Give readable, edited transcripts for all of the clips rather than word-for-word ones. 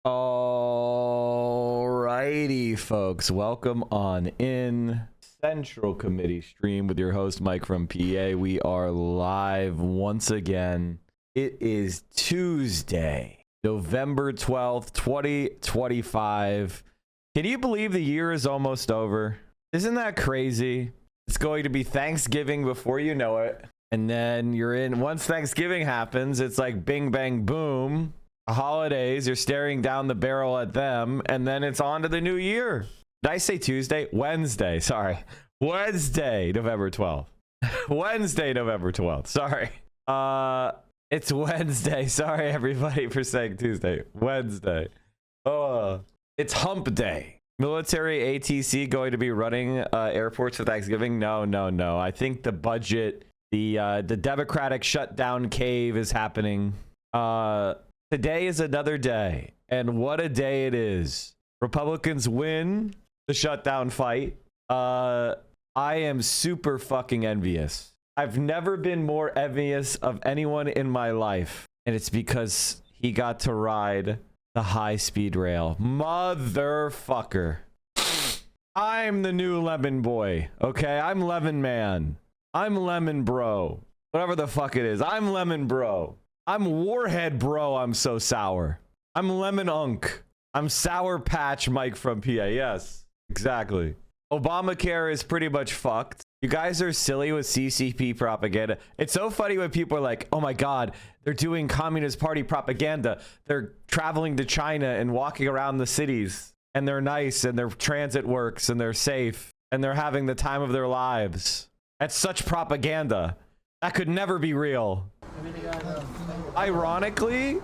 Alrighty, folks, welcome on in Central Committee stream with your host Mike from PA. We are live once again. It is Tuesday, November 12th, 2025. Can you believe the year is almost over? Isn't that crazy? It's going to be Thanksgiving before you know it. And then you're in, once Thanksgiving happens, it's like bing, bang, boom. Holidays, you're staring down the barrel at them, and then it's on to the new year. Did I say Tuesday? Wednesday, sorry. Wednesday, November 12th. Wednesday, November 12th, sorry. It's Wednesday. Sorry, everybody, for saying Tuesday. Wednesday. It's hump day. Military ATC going to be running airports for Thanksgiving? No. I think the budget, the Democratic shutdown cave is happening. Today is another day, and what a day it is. Republicans win the shutdown fight. I am super fucking envious. I've never been more envious of anyone in my life, and it's because he got to ride the high-speed rail. Motherfucker. I'm the new lemon boy, okay? I'm lemon man. I'm lemon bro. Whatever the fuck it is. I'm lemon bro. I'm warhead bro. I'm so sour. I'm lemon unk. I'm sour patch Mike from PA. Yes, exactly. Obamacare is pretty much fucked. You guys are silly with CCP propaganda. It's so funny when people are like, oh my God, they're doing Communist Party propaganda. They're traveling to China and walking around the cities, and they're nice, and their transit works, and they're safe, and they're having the time of their lives. That's such propaganda. That could never be real. Ironically,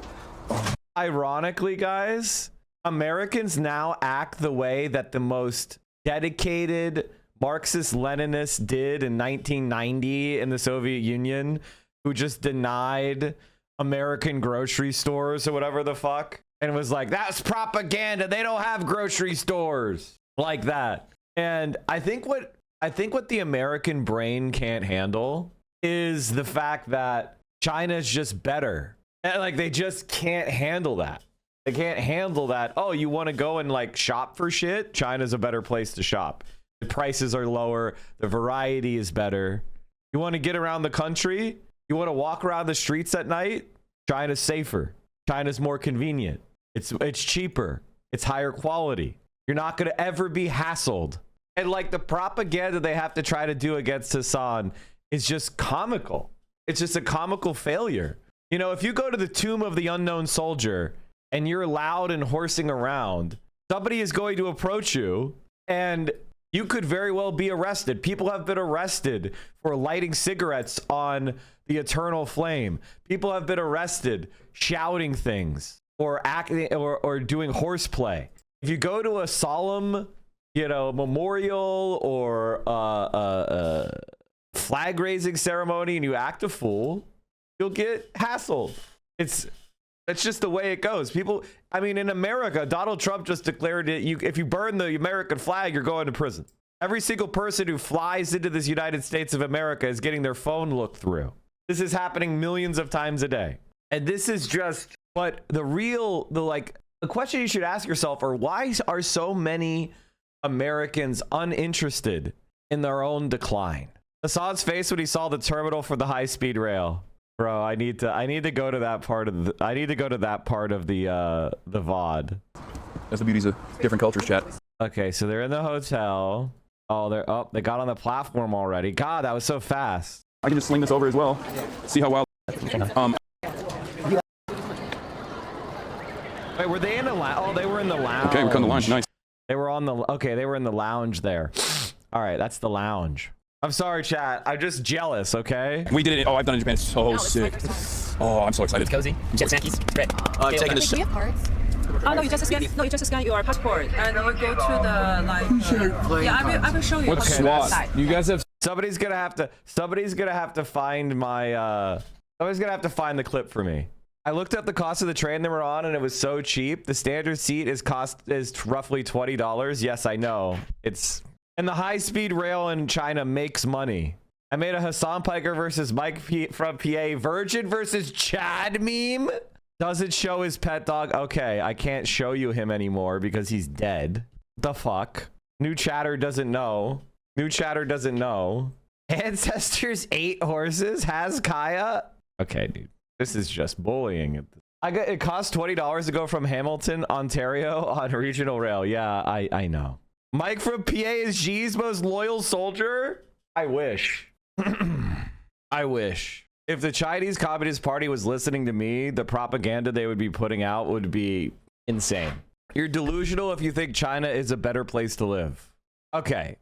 guys, Americans now act the way that the most dedicated Marxist-Leninists did in 1990 in the Soviet Union, who just denied American grocery stores or whatever the fuck, and was like, that's propaganda. They don't have grocery stores like that. And I think what the American brain can't handle is the fact that China's just better. And like, they just can't handle that. They can't handle that. Oh, you want to go and like shop for shit? China's a better place to shop. The prices are lower. The variety is better. You want to get around the country? You want to walk around the streets at night? China's safer. China's more convenient. It's cheaper. It's higher quality. You're not going to ever be hassled. And like, the propaganda they have to try to do against Hassan is just comical. It's just a comical failure. You know, if you go to the tomb of the unknown soldier and you're loud and horsing around, somebody is going to approach you and you could very well be arrested. People have been arrested for lighting cigarettes on the eternal flame. People have been arrested shouting things or acting or doing horseplay. If you go to a solemn, memorial or flag raising ceremony and you act a fool, you'll get hassled. That's just the way it goes. People, I mean, in America, Donald Trump just declared it. If you burn the American flag, you're going to prison. Every single person who flies into this United States of America is getting their phone looked through. This is happening millions of times a day. And this is just, but the question you should ask yourself are, why are so many Americans uninterested in their own decline? Assad's face when he saw the terminal for the high-speed rail. Bro, I need to go to that part of the the VOD. That's the beauties of different cultures, chat. Okay, so they're in the hotel. Oh, they got on the platform already. God, that was so fast. I can just sling this over as well. See how wild. Wait, were they in the lounge? Oh, they were in the lounge. Okay, we come to lunch. Nice. They were in the lounge there. All right, that's the lounge. I'm sorry, chat. I'm just jealous, okay? We did it. Oh, I've done it in Japan. It's so sick. Oh, I'm so excited. It's cozy. You get snackies. It's great. I'm taking this. Do you have cards? Oh no, you just scan your passport and we go to the I will show you. What's SWAT? You guys have somebody's gonna have to find my somebody's gonna have to find the clip for me. I looked up the cost of the train they were on and it was so cheap. The standard seat is roughly $20. Yes, I know. And the high-speed rail in China makes money. I made a Hassan Piker versus Mike from PA Virgin versus Chad meme. Does it show his pet dog? Okay, I can't show you him anymore because he's dead. The fuck? New chatter doesn't know. New chatter doesn't know. Ancestors 8 horses has Kaya. Okay, dude. This is just bullying. It cost $20 to go from Hamilton, Ontario on regional rail. Yeah, I know. Mike from PA is G's most loyal soldier. I wish. I wish. If the Chinese Communist Party was listening to me, the propaganda they would be putting out would be insane. You're delusional if you think China is a better place to live. Okay,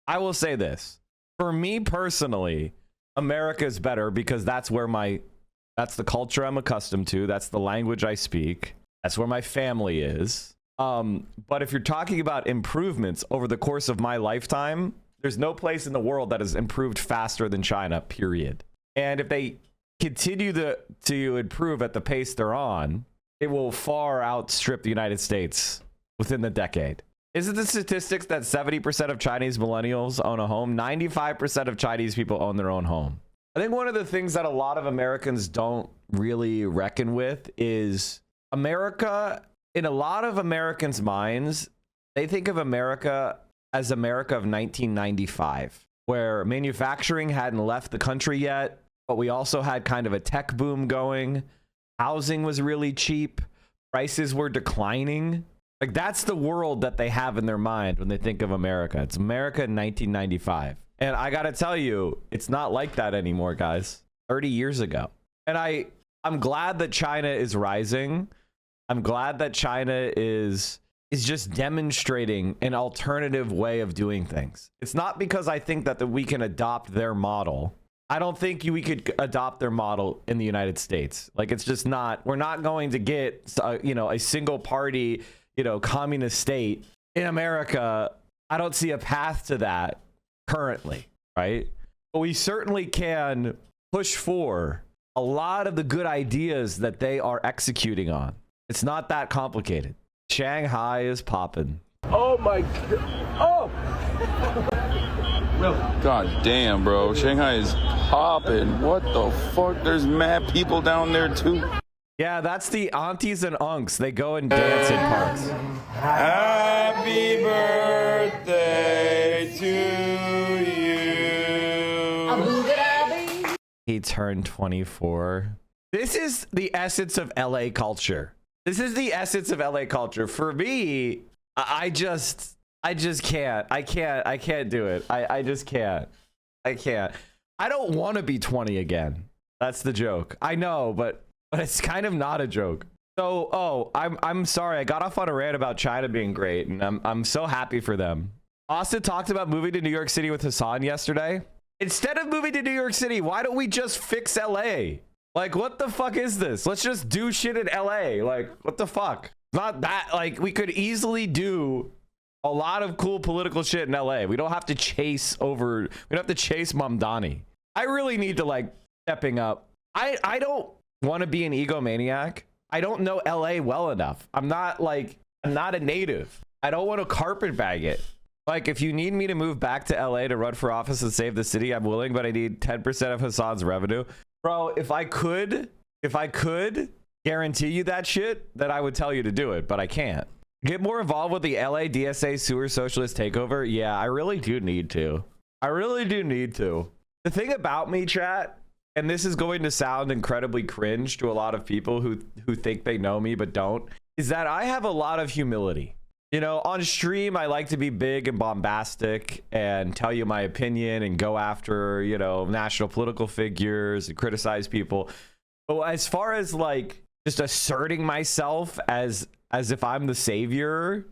I will say this. For me personally, America is better because that's the culture I'm accustomed to. That's the language I speak. That's where my family is. But if you're talking about improvements over the course of my lifetime, there's no place in the world that has improved faster than China, period. And if they continue to improve at the pace they're on, it will far outstrip the United States within the decade. Isn't the statistics that 70% of Chinese millennials own a home? 95% of Chinese people own their own home. I think one of the things that a lot of Americans don't really reckon with is America. In a lot of Americans' minds, they think of America as America of 1995, where manufacturing hadn't left the country yet, but we also had kind of a tech boom going. Housing was really cheap. Prices were declining. Like, that's the world that they have in their mind when they think of America. It's America in 1995. And I got to tell you, it's not like that anymore, guys. 30 years ago. And I'm glad that China is rising. I'm glad that China is just demonstrating an alternative way of doing things. It's not because I think that we can adopt their model. I don't think we could adopt their model in the United States. Like, it's just not, we're not going to get, a single party, communist state in America. I don't see a path to that currently, right? But we certainly can push for a lot of the good ideas that they are executing on. It's not that complicated. Shanghai is popping. Oh my god. Oh! God damn, bro. Shanghai is popping. What the fuck? There's mad people down there, too. Yeah, that's the aunties and unks. They go and dance in parks. Happy birthday to you. He turned 24. This is the essence of LA culture. This is the essence of LA culture. For me, I just can't. I can't do it. I just can't. I can't. I don't want to be 20 again. That's the joke. I know, but it's kind of not a joke. So, I'm sorry. I got off on a rant about China being great, and I'm so happy for them. Austin talked about moving to New York City with Hassan yesterday. Instead of moving to New York City, why don't we just fix LA? Like, what the fuck is this? Let's just do shit in LA. Like, what the fuck? Not that, like, we could easily do a lot of cool political shit in LA. We don't have to chase Mamdani. I really need to, like, stepping up. I don't want to be an egomaniac. I don't know LA well enough. I'm not a native. I don't want to carpetbag it. Like, if you need me to move back to LA to run for office and save the city, I'm willing, but I need 10% of Hassan's revenue. Bro, if I could guarantee you that shit, then I would tell you to do it, but I can't. Get more involved with the LA DSA sewer socialist takeover? Yeah, I really do need to. The thing about me, chat, and this is going to sound incredibly cringe to a lot of people who think they know me but don't, is that I have a lot of humility. On stream, I like to be big and bombastic and tell you my opinion and go after, national political figures and criticize people. But as far as like just asserting myself as if I'm the savior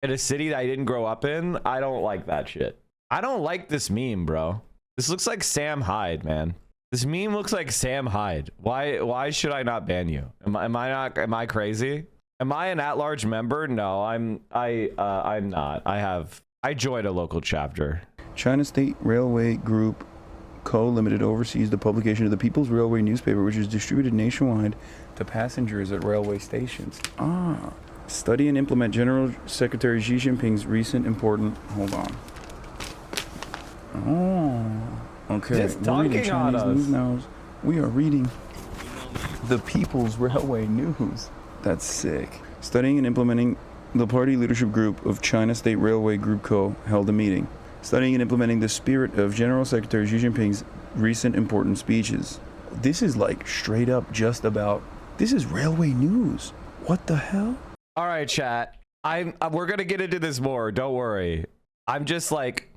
in a city that I didn't grow up in, I don't like that shit. I don't like this meme, bro. This looks like Sam Hyde, man. This meme looks like Sam Hyde. Why should I not ban you? Am I crazy? Am I an at-large member? No, I'm not. I joined a local chapter. China State Railway Group Co. Limited oversees the publication of the People's Railway newspaper, which is distributed nationwide to passengers at railway stations. Study and implement General Secretary Xi Jinping's recent important... Hold on. Oh, okay. Just dunking on us. News now. We are reading. the People's Railway News. That's sick. Studying and implementing, the party leadership group of China State Railway Group Co. held a meeting. Studying and implementing the spirit of General Secretary Xi Jinping's recent important speeches. This is like straight up just about, this is railway news. What the hell? All right, chat. We're going to get into this more. Don't worry. I'm just like,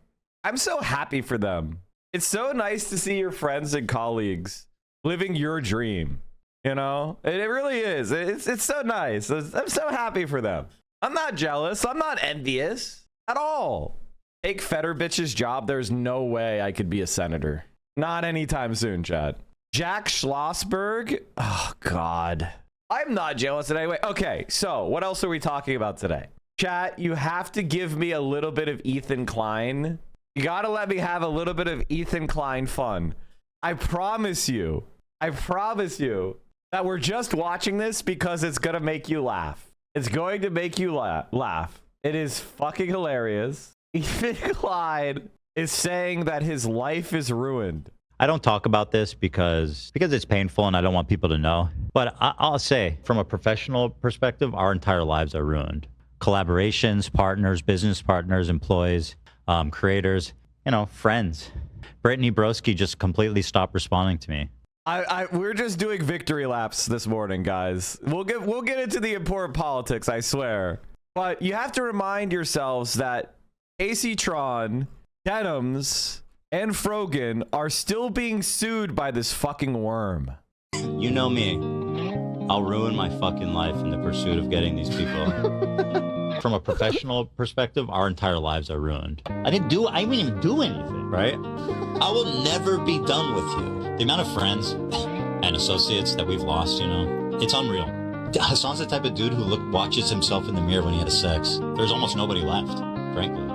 I'm so happy for them. It's so nice to see your friends and colleagues living your dream. You know, it really is. It's so nice. I'm so happy for them. I'm not jealous. I'm not envious at all. Take Federbich's job. There's no way I could be a senator. Not anytime soon, Chad. Jack Schlossberg. Oh, God. I'm not jealous in any way. Okay, so what else are we talking about today? Chat, you have to give me a little bit of Ethan Klein. You got to let me have a little bit of Ethan Klein fun. I promise you that we're just watching this because it's going to make you laugh. It's going to make you laugh. It is fucking hilarious. Ethan Klein is saying that his life is ruined. I don't talk about this because it's painful and I don't want people to know. But I'll say, from a professional perspective, our entire lives are ruined. Collaborations, partners, business partners, employees, creators, friends. Brittany Broski just completely stopped responding to me. We're just doing victory laps this morning, guys. We'll get into the important politics, I swear. But you have to remind yourselves that Casey Tron, Denims, and Frogan are still being sued by this fucking worm. You know me. I'll ruin my fucking life in the pursuit of getting these people. From a professional perspective, our entire lives are ruined. I didn't even do anything, right? I will never be done with you. The amount of friends and associates that we've lost, it's unreal. Hassan's the type of dude who watches himself in the mirror when he has sex. There's almost nobody left, frankly.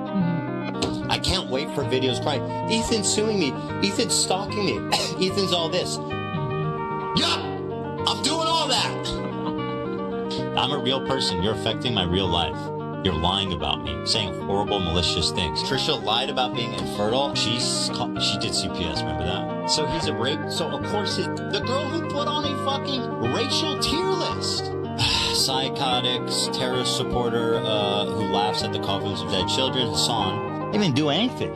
I can't wait for videos crying, Ethan's suing me, Ethan's stalking me, Ethan's all this. Yeah, I'm doing all that. I'm a real person. You're affecting my real life. You're lying about me, saying horrible, malicious things. Trisha lied about being infertile. She did CPS, remember that? So he's a rape. So of course, the girl who put on a fucking racial tier list. Psychotics, terrorist supporter who laughs at the coffins of dead children. Hassan didn't even do anything.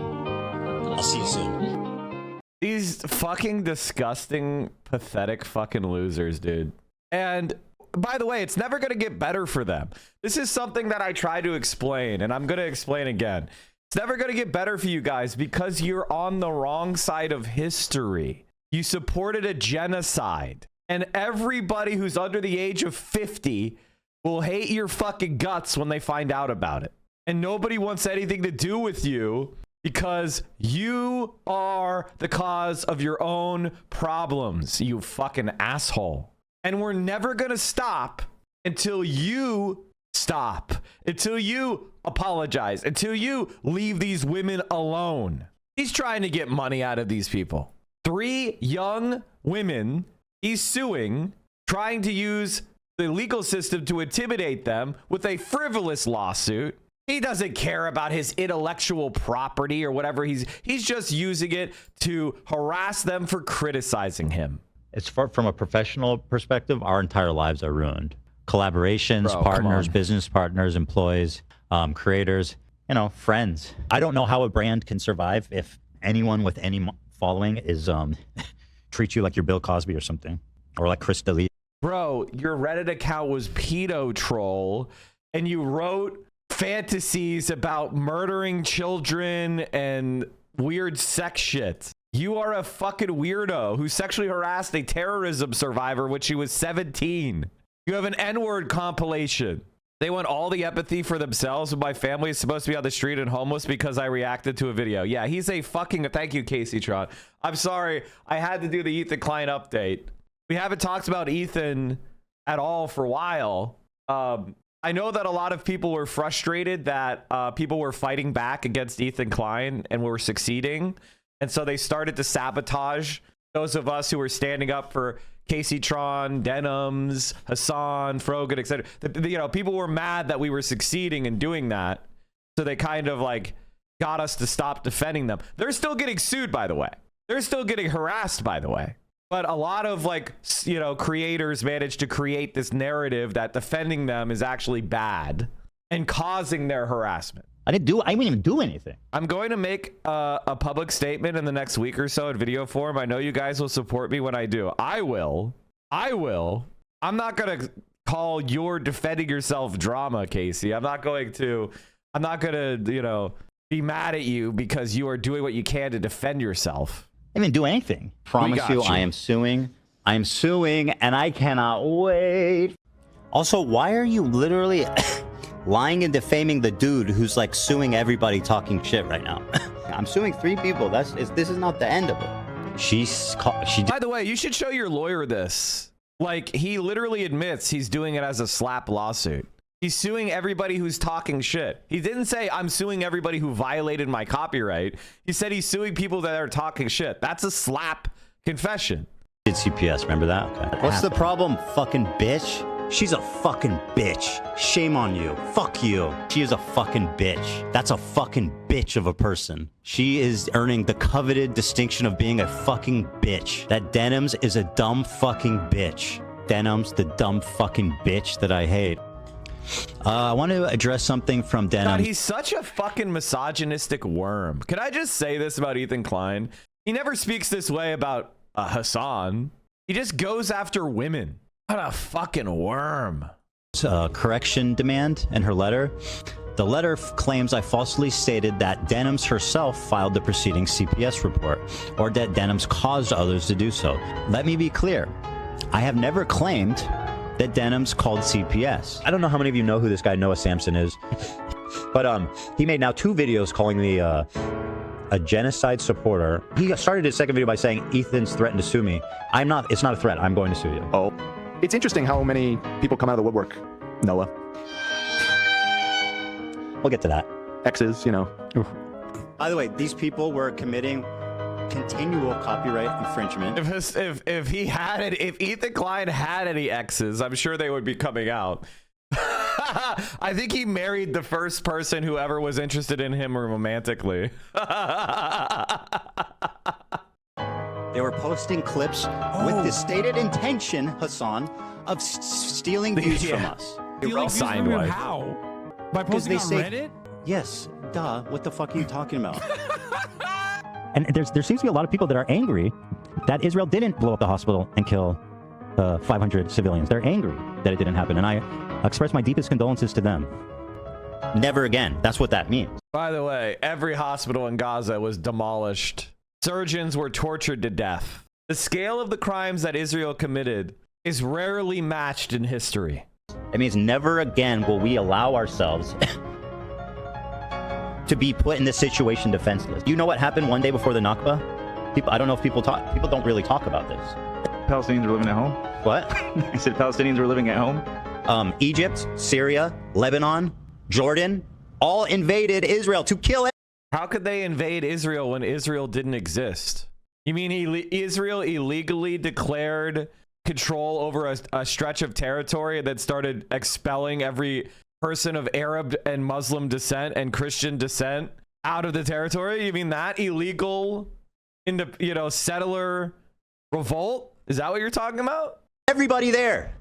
I'll see you soon. These fucking disgusting, pathetic fucking losers, dude. And by the way, it's never going to get better for them. This is something that I try to explain, and I'm going to explain again. It's never going to get better for you guys because you're on the wrong side of history. You supported a genocide, and everybody who's under the age of 50 will hate your fucking guts when they find out about it. And nobody wants anything to do with you because you are the cause of your own problems, you fucking asshole. And we're never going to stop until you stop, until you apologize, until you leave these women alone. He's trying to get money out of these people. 3 young women he's suing, trying to use the legal system to intimidate them with a frivolous lawsuit. He doesn't care about his intellectual property or whatever. He's just using it to harass them for criticizing him. It's from a professional perspective, our entire lives are ruined. Collaborations, partners, business partners, employees, creators, friends. I don't know how a brand can survive if anyone with any following is treat you like you're Bill Cosby or something, or like Chris D'Elia. Bro, your Reddit account was pedo troll, and you wrote fantasies about murdering children and weird sex shit. You are a fucking weirdo who sexually harassed a terrorism survivor when she was 17. You have an N-word compilation. They want all the empathy for themselves, but my family is supposed to be on the street and homeless because I reacted to a video. Yeah, he's a fucking... Thank you, Casey Tron. I'm sorry. I had to do the Ethan Klein update. We haven't talked about Ethan at all for a while. I know that a lot of people were frustrated that people were fighting back against Ethan Klein and were succeeding. And so they started to sabotage those of us who were standing up for Casey Tron, Denims, Hassan, Frogan, etc. People were mad that we were succeeding in doing that. So they kind of got us to stop defending them. They're still getting sued, by the way. They're still getting harassed, by the way. But a lot of creators manage to create this narrative that defending them is actually bad and causing their harassment. I didn't even do anything. I'm going to make a public statement in the next week or so in video form. I know you guys will support me when I do. I will. I'm not going to call your defending yourself drama, Casey. I'm not going to, be mad at you because you are doing what you can to defend yourself. I didn't do anything. Promise you, I am suing. I'm suing, and I cannot wait. Also, why are you literally lying and defaming the dude who's like suing everybody talking shit right now? I'm suing 3 people. This is not the end of it. By the way, you should show your lawyer this. Like, he literally admits he's doing it as a slap lawsuit. He's suing everybody who's talking shit. He didn't say, I'm suing everybody who violated my copyright. He said he's suing people that are talking shit. That's a slap confession. Did CPS, remember that? Okay. What's the problem, fucking bitch? She's a fucking bitch. Shame on you. Fuck you. She is a fucking bitch. That's a fucking bitch of a person. She is earning the coveted distinction of being a fucking bitch. That Denims is a dumb fucking bitch. Denims, the dumb fucking bitch that I hate. I want to address something from Denim. God, he's such a fucking misogynistic worm. Can I just say this about Ethan Klein? He never speaks this way about Hassan. He just goes after women. What a fucking worm. Correction demand in her letter. The letter claims I falsely stated that Denims herself filed the preceding CPS report, or that Denims caused others to do so. Let me be clear. I have never claimed that Denims called CPS. I don't know how many of you know who this guy Noah Sampson is, but he made now 2 videos calling me a genocide supporter. He started his second video by saying Ethan's threatened to sue me. I'm not. It's not a threat. I'm going to sue you. Oh, it's interesting how many people come out of the woodwork, Noah. We'll get to that. Exes, you know. Oof. By the way, these people were committing continual copyright infringement. If Ethan Klein had any exes, I'm sure they would be coming out. I think he married the first person who ever was interested in him romantically. They were posting clips with the stated intention, Hassan, of stealing views from us. Stealing signed wife. How? By posting on Reddit? Yes, duh. What the fuck are you talking about? And there seems to be a lot of people that are angry that Israel didn't blow up the hospital and kill 500 civilians. They're angry that it didn't happen, and I express my deepest condolences to them. Never again. That's what that means. By the way, every hospital in Gaza was demolished. Surgeons were tortured to death. The scale of the crimes that Israel committed is rarely matched in history. It means never again will we allow ourselves to be put in this situation defenseless. You know what happened one day before the Nakba? I don't know if people don't really talk about this. Palestinians were living at home? What? I said Palestinians were living at home? Egypt, Syria, Lebanon, Jordan, all invaded Israel to kill it. How could they invade Israel when Israel didn't exist? You mean Israel illegally declared control over a stretch of territory that started expelling every person of Arab and Muslim descent and Christian descent out of the territory? You mean that illegal settler revolt? Is that what you're talking about? Everybody there.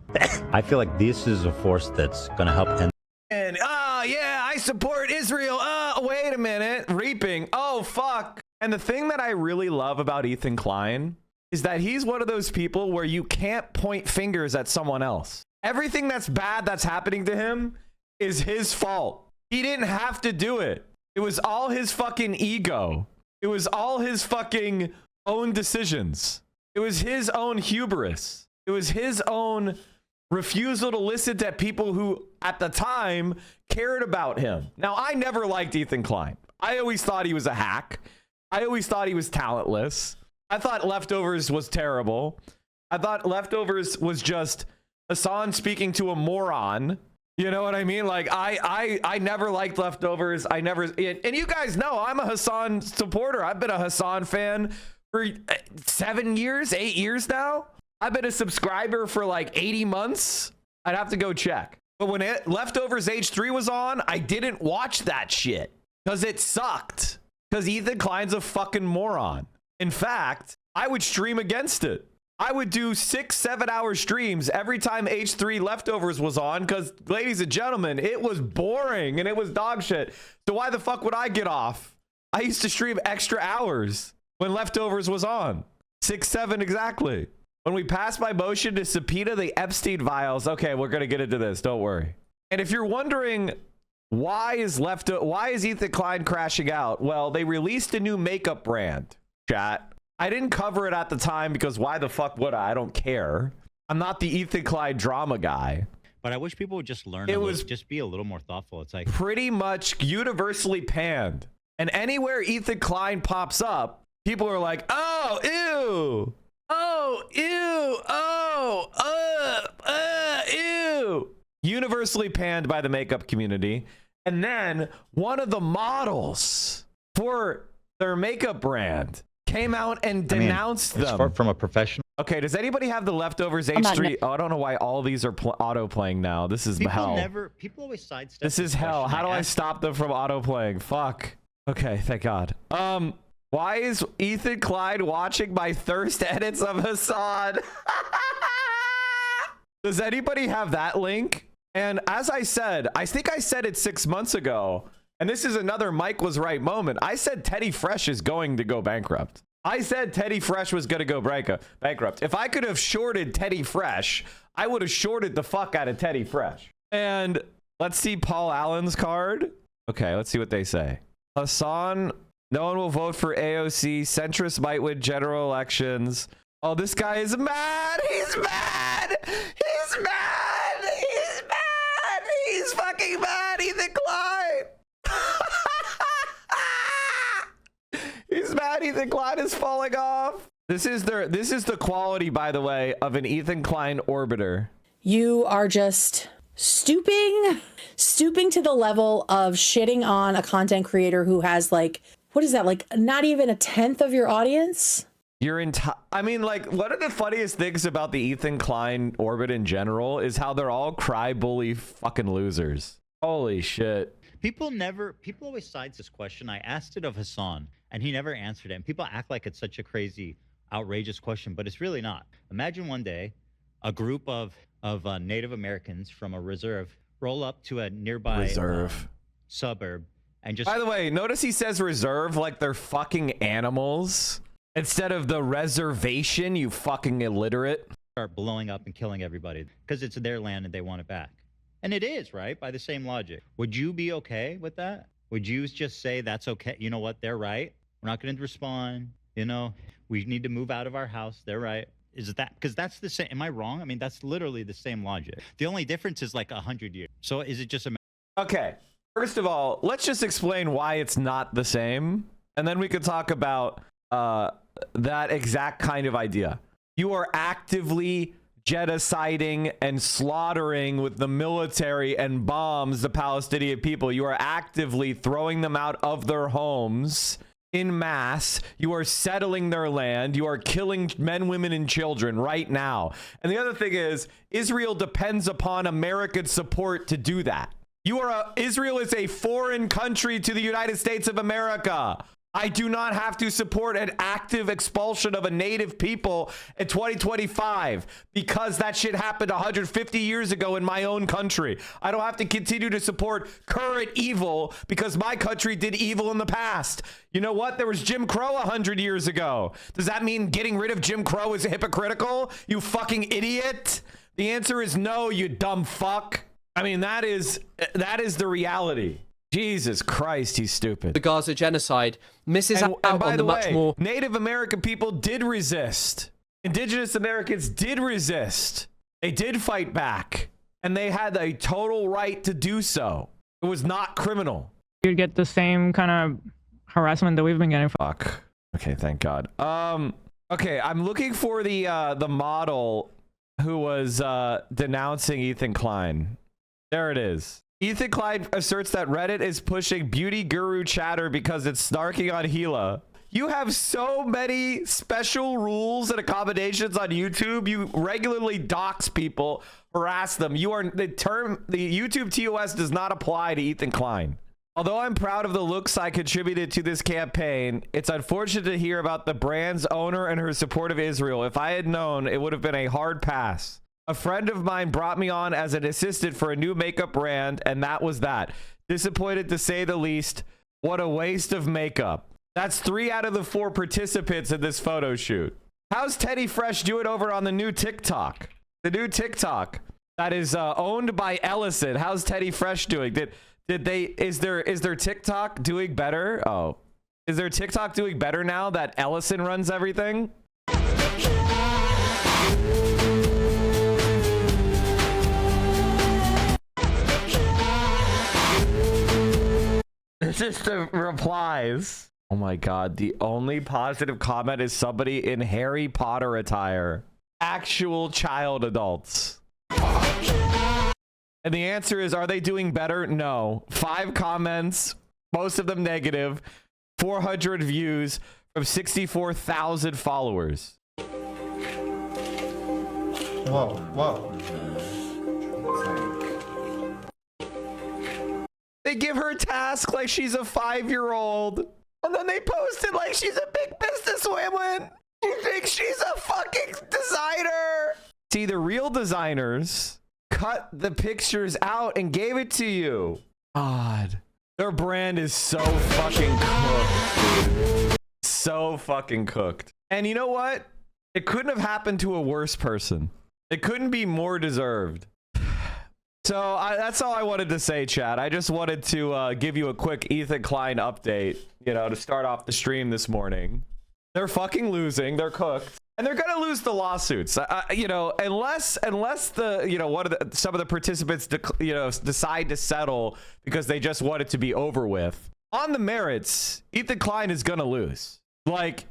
I feel like this is a force that's going to help end. And yeah, I support Israel. Wait a minute. Reaping. Oh, fuck. And the thing that I really love about Ethan Klein is that he's one of those people where you can't point fingers at someone else. Everything that's bad that's happening to him is his fault. He didn't have to do it. It was all his fucking ego. It was all his fucking own decisions. It was his own hubris. It was his own refusal to listen to people who at the time cared about him. Now, I never liked Ethan Klein. I always thought he was a hack. I always thought he was talentless. I thought Leftovers was terrible. I thought Leftovers was just Hassan speaking to a moron. You know what I mean? Like, I never liked Leftovers. And you guys know I'm a Hassan supporter. I've been a Hassan fan for 7 years, 8 years now. I've been a subscriber for like 80 months. I'd have to go check. But when Leftovers H3 was on, I didn't watch that shit because it sucked. Because Ethan Klein's a fucking moron. In fact, I would stream against it. I would do 6-7 hour streams every time H3 Leftovers was on, because, ladies and gentlemen, it was boring and it was dog shit. So why the fuck would I get off? I used to stream extra hours when Leftovers was on. 6-7 exactly. When we passed my motion to subpoena the Epstein files, okay, we're going to get into this. Don't worry. And if you're wondering why is Ethan Klein crashing out? Well, they released a new makeup brand, chat. I didn't cover it at the time because why the fuck would I? I don't care. I'm not the Ethan Klein drama guy. But I wish people would just learn. Just be a little more thoughtful. It's like pretty much universally panned. And anywhere Ethan Klein pops up, people are like, oh, ew. Oh, ew. Oh, ew. Universally panned by the makeup community. And then one of the models for their makeup brand came out and denounced them. From a professional. Okay, does anybody have the Leftovers H3? Oh, I don't know why all these are auto playing now. This is hell. People always sidestep. This is hell. How do I stop them from auto playing? Fuck. Okay, thank God. Why is Ethan Klein watching my thirst edits of Hassan? Does anybody have that link? And as I said, I think I said it 6 months ago, and this is another Mike was right moment. I said Teddy Fresh is going to go bankrupt. I said Teddy Fresh was going to go bankrupt. If I could have shorted Teddy Fresh, I would have shorted the fuck out of Teddy Fresh. And let's see Paul Allen's card. Okay, let's see what they say. Hassan, no one will vote for AOC. Centrists might win general elections. Oh, this guy is mad. He's mad. He's mad. He's mad. He's fucking mad. Ethan Klein. He's mad. Ethan Klein is falling off. This is the quality, by the way, of an Ethan Klein orbiter. You are just stooping to the level of shitting on a content creator who has like, what is that? Like not even a tenth of your audience. I mean, like, one of the funniest things about the Ethan Klein orbit in general is how they're all cry bully fucking losers. Holy shit. People always side this question. I asked it of Hassan and he never answered it. And people act like it's such a crazy, outrageous question, but it's really not. Imagine one day a group of Native Americans from a reserve roll up to a nearby suburb and just... By the way, notice he says reserve like they're fucking animals. Instead of the reservation, you fucking illiterate. Start blowing up and killing everybody because it's their land and they want it back. And it is, right? By the same logic. Would you be okay with that? Would you just say that's okay? You know what? They're right. We're not going to respond. You know, we need to move out of our house. They're right. Is it that? Because that's the same. Am I wrong? I mean, that's literally the same logic. The only difference is like 100 years. So is it just a... Okay. First of all, let's just explain why it's not the same. And then we could talk about... that exact kind of idea. You are actively genociding and slaughtering with the military and bombs the Palestinian people. You are actively throwing them out of their homes in mass. You are settling their land. You are killing men, women, and children right now. And the other thing is, Israel depends upon American support to do that. Israel is a foreign country to the United States of America. I do not have to support an active expulsion of a native people in 2025 because that shit happened 150 years ago in my own country. I don't have to continue to support current evil because my country did evil in the past. You know what? There was Jim Crow 100 years ago. Does that mean getting rid of Jim Crow is hypocritical? You fucking idiot. The answer is no, you dumb fuck. I mean, that is the reality. Jesus Christ, he's stupid. The Gaza genocide misses out on the much more... Native American people did resist. Indigenous Americans did resist. They did fight back. And they had a total right to do so. It was not criminal. You'd get the same kind of harassment that we've been getting. Fuck. Okay, thank God. Okay, I'm looking for the model who was denouncing Ethan Klein. There it is. Ethan Klein asserts that Reddit is pushing beauty guru chatter because it's snarking on Gila. You have so many special rules and accommodations on YouTube. You regularly dox people, harass them. The YouTube TOS does not apply to Ethan Klein. Although I'm proud of the looks I contributed to this campaign, it's unfortunate to hear about the brand's owner and her support of Israel. If I had known, it would have been a hard pass. A friend of mine brought me on as an assistant for a new makeup brand, and that was that. Disappointed to say the least. What a waste of makeup. That's 3 out of the 4 participants in this photo shoot. How's Teddy Fresh doing over on the new TikTok? The new TikTok that is owned by Ellison. How's Teddy Fresh doing? Is their TikTok doing better? Oh, is their TikTok doing better now that Ellison runs everything? It's just the replies. Oh my God. The only positive comment is somebody in Harry Potter attire. Actual child adults. And the answer is, are they doing better? No. 5 comments, most of them negative, 400 views from 64,000 followers. Whoa, whoa. They give her a task like she's a 5-year-old. And then they post it like she's a big businesswoman. She thinks she's a fucking designer. See, the real designers cut the pictures out and gave it to you. God. Their brand is so fucking cooked, dude. So fucking cooked. And you know what? It couldn't have happened to a worse person. It couldn't be more deserved. So that's all I wanted to say, Chad. I just wanted to give you a quick Ethan Klein update, you know, to start off the stream this morning. They're fucking losing. They're cooked. And they're going to lose the lawsuits, you know, unless the, you know, some of the participants, decide to settle because they just want it to be over with. On the merits, Ethan Klein is going to lose. Like,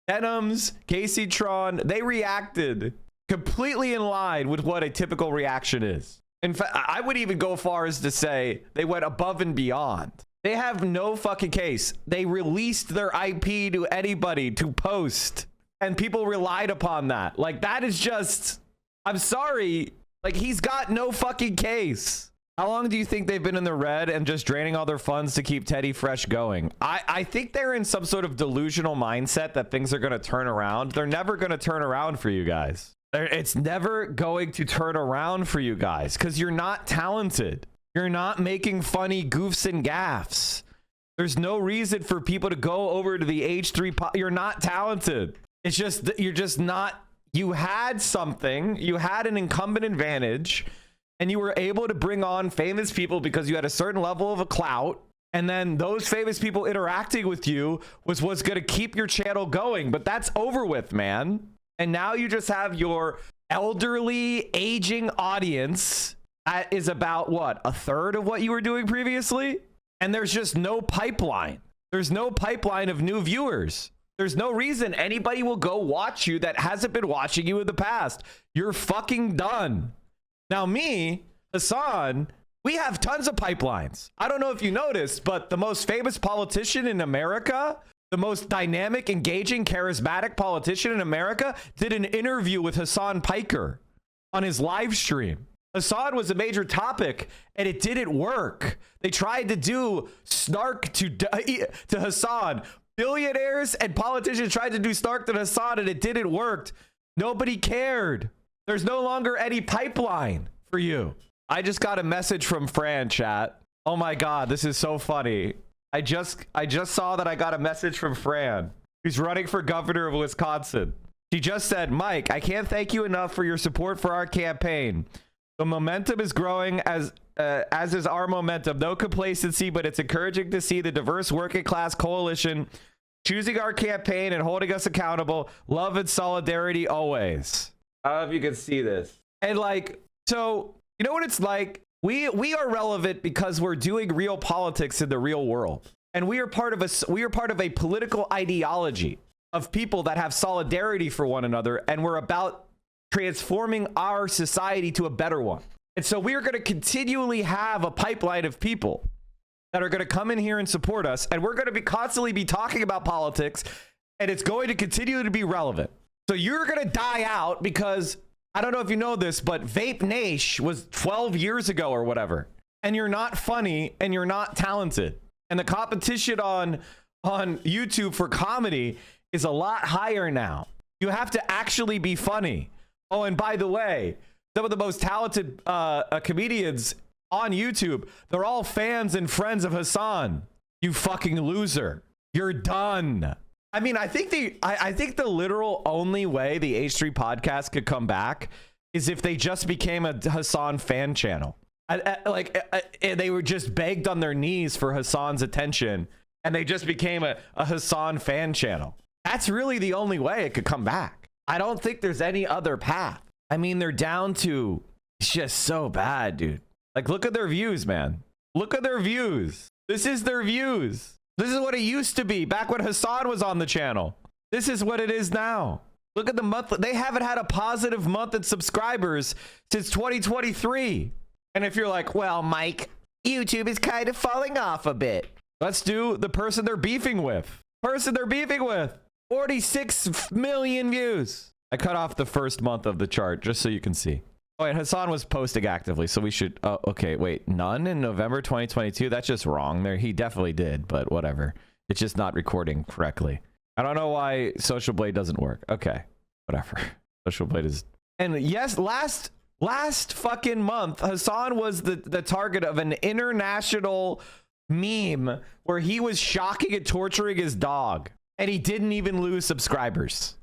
Denims, Casey Tron, they reacted completely in line with what a typical reaction is. In fact, I would even go far as to say they went above and beyond. They have no fucking case. They released their IP to anybody to post, and people relied upon that. Like, that is just, I'm sorry. Like, he's got no fucking case. How long do you think they've been in the red and just draining all their funds to keep Teddy Fresh going? I think they're in some sort of delusional mindset that things are going to turn around. They're never going to turn around for you guys. It's never going to turn around for you guys because you're not talented. You're not making funny goofs and gaffs. There's no reason for people to go over to the H3. You're not talented. It's just, you're just not, you had something, you had an incumbent advantage, and you were able to bring on famous people because you had a certain level of a clout. And then those famous people interacting with you was what's going to keep your channel going. But that's over with, man. And now you just have your elderly, aging audience that is about, what, a third of what you were doing previously? And there's just no pipeline. There's no pipeline of new viewers. There's no reason anybody will go watch you that hasn't been watching you in the past. You're fucking done. Now me, Hassan, we have tons of pipelines. I don't know if you noticed, but the most famous politician in America, the most dynamic, engaging, charismatic politician in America, did an interview with Hassan Piker on his live stream. Hassan was a major topic, and it didn't work. They tried to do snark to Hassan. Billionaires and politicians tried to do snark to Hassan, and it didn't work. Nobody cared. There's no longer any pipeline for you. I just got a message from Fran, chat. Oh my God, this is so funny. I just saw that I got a message from Fran, who's running for governor of Wisconsin. She just said, Mike, I can't thank you enough for your support for our campaign. The momentum is growing as is our momentum. No complacency, but it's encouraging to see the diverse working class coalition choosing our campaign and holding us accountable. Love and solidarity always. I don't know if you can see this. And like, so you know what it's like? We are relevant because we're doing real politics in the real world. And we are part of a political ideology of people that have solidarity for one another, and we're about transforming our society to a better one. And so we are going to continually have a pipeline of people that are going to come in here and support us, and we're going to be constantly be talking about politics, and it's going to continue to be relevant. So you're going to die out because I don't know if you know this, but Vape Nation was 12 years ago or whatever. and you're not funny and you're not talented. And the competition on YouTube for comedy is a lot higher now. You have to actually be funny. Oh, and by the way, some of the most talented comedians on YouTube, they're all fans and friends of Hassan. You fucking loser. You're done. I mean, I think the literal only way the H3 podcast could come back is if they just became a Hassan fan channel. They were just begged on their knees for Hassan's attention, and they just became a Hassan fan channel. That's really the only way it could come back. I don't think there's any other path. I mean, they're down to, it's just so bad, dude. Like, look at their views, man. Look at their views. This is their views. This is what it used to be back when Hassan was on the channel. This is what it is now. Look at the month. They haven't had a positive month in subscribers since 2023. And if you're like, well, Mike, YouTube is kind of falling off a bit. Let's do the person they're beefing with. 46 million views. I cut off the first month of the chart just so you can see. Oh, and Hassan was posting actively, so we should... Oh, okay, wait. None in November 2022? That's just wrong there. He definitely did, but whatever. It's just not recording correctly. I don't know why Social Blade doesn't work. Okay, whatever. Social Blade is... And yes, last fucking month, Hassan was the target of an international meme where he was shocking and torturing his dog, and he didn't even lose subscribers.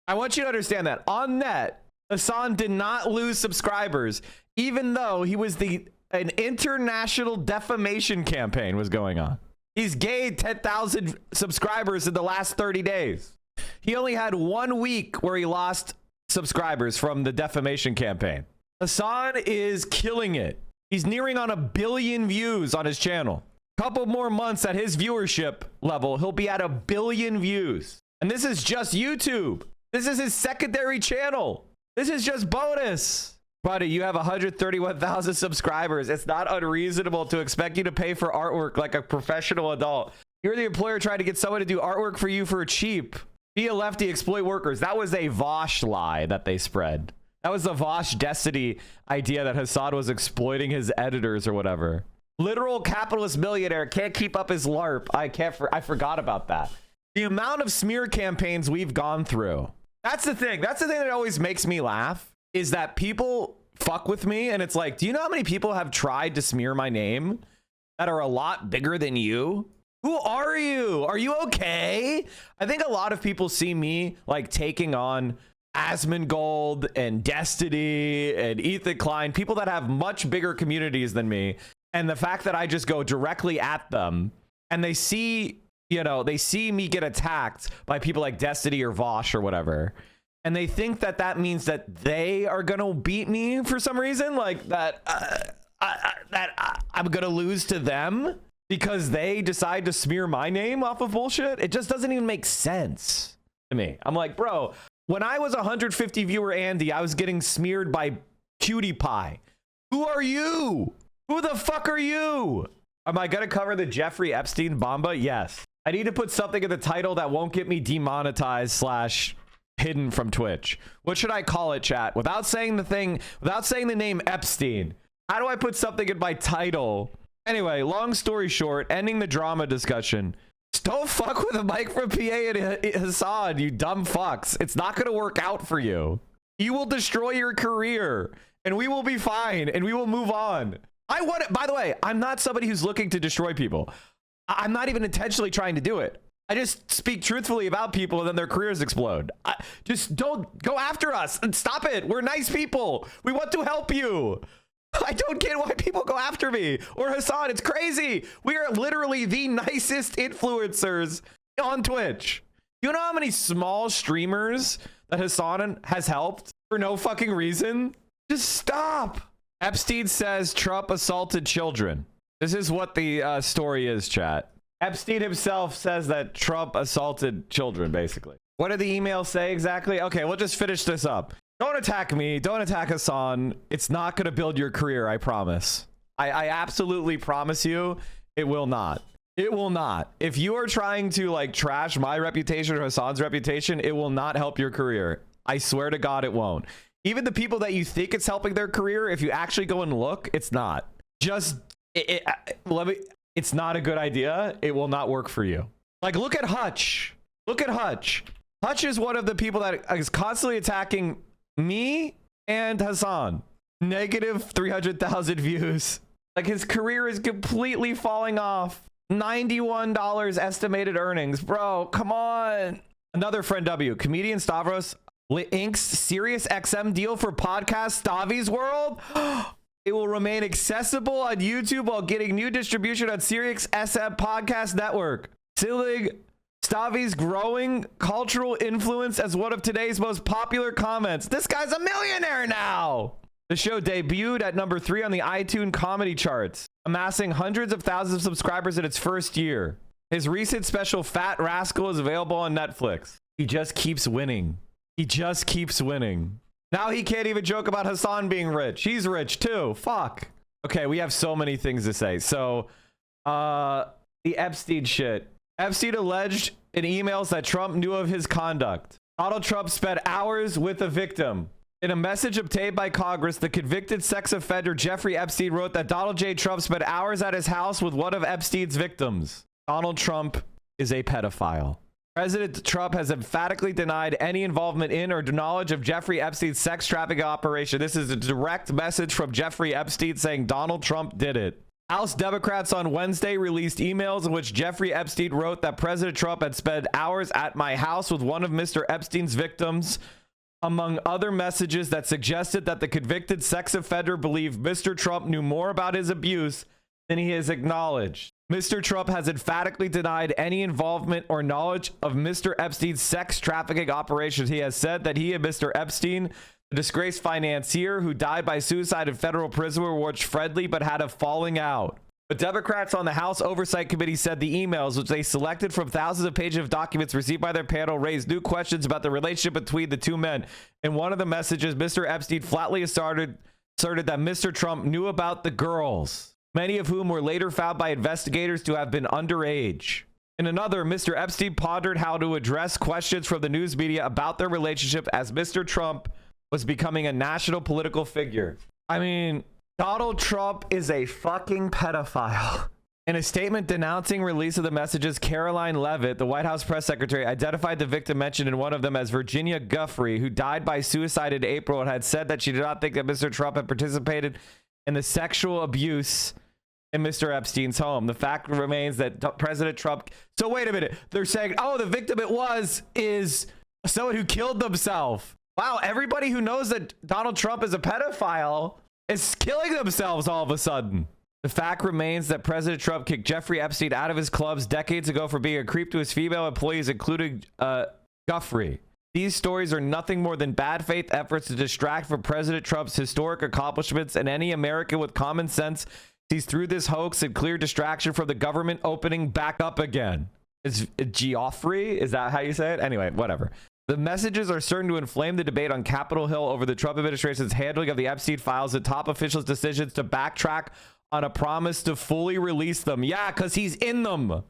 I want you to understand that. On net, Hassan did not lose subscribers, even though he was an international defamation campaign was going on. He's gained 10,000 subscribers in the last 30 days. He only had 1 week where he lost subscribers from the defamation campaign. Hassan is killing it. He's nearing on 1 billion views on his channel. Couple more months at his viewership level, he'll be at 1 billion views. And this is just YouTube. This is his secondary channel. This is just bonus. Buddy, you have 131,000 subscribers. It's not unreasonable to expect you to pay for artwork like a professional adult. You're the employer trying to get someone to do artwork for you for cheap. Be a lefty, exploit workers. That was a Vosh lie that they spread. That was the Vosh Destiny idea that Hassan was exploiting his editors or whatever. Literal capitalist millionaire can't keep up his LARP. I forgot about that. The amount of smear campaigns we've gone through. That's the thing. That's the thing that always makes me laugh, is that people fuck with me. And it's like, do you know how many people have tried to smear my name that are a lot bigger than you? Who are you? Are you okay? I think a lot of people see me like taking on Asmongold and Destiny and Ethan Klein, people that have much bigger communities than me. And the fact that I just go directly at them and they see, you know, they see me get attacked by people like Destiny or Vosh or whatever. And they think that that means that they are going to beat me for some reason, like that I'm going to lose to them because they decide to smear my name off of bullshit. It just doesn't even make sense to me. I'm like, bro, when I was 150 viewer Andy, I was getting smeared by Cutie Pie. Who are you? Who the fuck are you? Am I going to cover the Jeffrey Epstein Bomba? Yes. I need to put something in the title that won't get me demonetized / hidden from Twitch. What should I call it, chat? Without saying the name Epstein. How do I put something in my title? Anyway, long story short, ending the drama discussion. Don't fuck with a Mike from PA and Hassan, you dumb fucks. It's not going to work out for you. You will destroy your career and we will be fine and we will move on. By the way, I'm not somebody who's looking to destroy people. I'm not even intentionally trying to do it. I just speak truthfully about people and then their careers explode. Just don't go after us and stop it. We're nice people. We want to help you. I don't get why people go after me or Hassan. It's crazy. We are literally the nicest influencers on Twitch. You know how many small streamers that Hassan has helped for no fucking reason? Just stop. Epstein says Trump assaulted children. This is what the story is, chat. Epstein himself says that Trump assaulted children, basically. What did the email say exactly? Okay, we'll just finish this up. Don't attack me. Don't attack Hassan. It's not going to build your career, I promise. I absolutely promise you it will not. It will not. If you are trying to like trash my reputation or Hassan's reputation, it will not help your career. I swear to God, it won't. Even the people that you think it's helping their career, if you actually go and look, it's not. Just It's not a good idea. It will not work for you. Like, look at Hutch. Look at Hutch. Hutch is one of the people that is constantly attacking me and Hassan. Negative 300,000 views. Like, his career is completely falling off. $91 estimated earnings. Bro, come on. Another friend W. Comedian Stavros inks Sirius XM deal for podcast Stavi's World. It will remain accessible on YouTube while getting new distribution on Sirius XM Podcast Network. Sealing Stavi's growing cultural influence as one of today's most popular comments. This guy's a millionaire now. The show debuted at number 3 on the iTunes comedy charts, amassing hundreds of thousands of subscribers in its first year. His recent special Fat Rascal is available on Netflix. He just keeps winning. He just keeps winning. Now he can't even joke about Hassan being rich. He's rich too. Fuck. Okay, we have so many things to say. So, the Epstein shit. Epstein alleged in emails that Trump knew of his conduct. Donald Trump spent hours with the victim. In a message obtained by Congress, the convicted sex offender Jeffrey Epstein wrote that Donald J. Trump spent hours at his house with one of Epstein's victims. Donald Trump is a pedophile. President Trump has emphatically denied any involvement in or knowledge of Jeffrey Epstein's sex trafficking operation. This is a direct message from Jeffrey Epstein saying Donald Trump did it. House Democrats on Wednesday released emails in which Jeffrey Epstein wrote that President Trump had spent hours at my house with one of Mr. Epstein's victims, among other messages that suggested that the convicted sex offender believed Mr. Trump knew more about his abuse than he has acknowledged. Mr. Trump has emphatically denied any involvement or knowledge of Mr. Epstein's sex trafficking operations. He has said that he and Mr. Epstein, the disgraced financier who died by suicide in federal prison, were once friendly but had a falling out. But Democrats on the House Oversight Committee said the emails, which they selected from thousands of pages of documents received by their panel, raised new questions about the relationship between the two men. In one of the messages, Mr. Epstein flatly asserted that Mr. Trump knew about the girls, many of whom were later found by investigators to have been underage. In another, Mr. Epstein pondered how to address questions from the news media about their relationship as Mr. Trump was becoming a national political figure. I mean, Donald Trump is a fucking pedophile. In a statement denouncing release of the messages, Caroline Leavitt, the White House press secretary, identified the victim mentioned in one of them as Virginia Guffrey, who died by suicide in April, and had said that she did not think that Mr. Trump had participated in the sexual abuse in Mr. Epstein's home. The fact remains that President Trump... So wait a minute. They're saying, oh, the victim is someone who killed themselves. Wow, everybody who knows that Donald Trump is a pedophile is killing themselves all of a sudden. The fact remains that President Trump kicked Jeffrey Epstein out of his clubs decades ago for being a creep to his female employees, including Guffrey. These stories are nothing more than bad faith efforts to distract from President Trump's historic accomplishments, and any American with common sense sees through this hoax and clear distraction from the government opening back up again. Is Geoffrey? Is that how you say it? Anyway, whatever. The messages are certain to inflame the debate on Capitol Hill over the Trump administration's handling of the Epstein files and top officials' decisions to backtrack on a promise to fully release them. Yeah, because he's in them.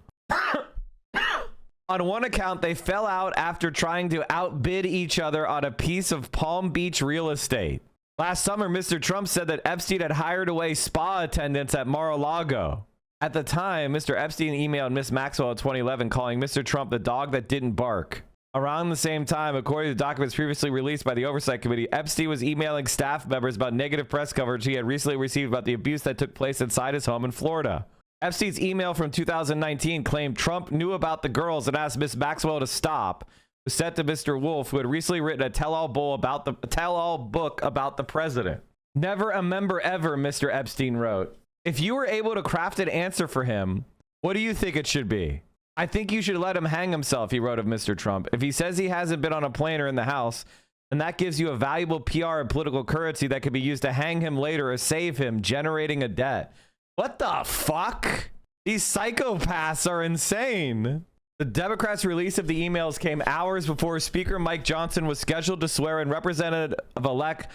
On one account, they fell out after trying to outbid each other on a piece of Palm Beach real estate. Last summer, Mr. Trump said that Epstein had hired away spa attendants at Mar-a-Lago. At the time, Mr. Epstein emailed Miss Maxwell in 2011, calling Mr. Trump the dog that didn't bark. Around the same time, according to documents previously released by the Oversight Committee, Epstein was emailing staff members about negative press coverage he had recently received about the abuse that took place inside his home in Florida. Epstein's email from 2019 claimed Trump knew about the girls and asked Miss Maxwell to stop. Was sent to Mr. Wolf, who had recently written a tell-all book about the president. Never a member ever, Mr. Epstein wrote. If you were able to craft an answer for him, what do you think it should be? I think you should let him hang himself, he wrote of Mr. Trump. If he says he hasn't been on a plane or in the house, then that gives you a valuable PR and political currency that could be used to hang him later or save him, generating a debt. What the fuck? These psychopaths are insane. The Democrats' release of the emails came hours before Speaker Mike Johnson was scheduled to swear in Representative-elect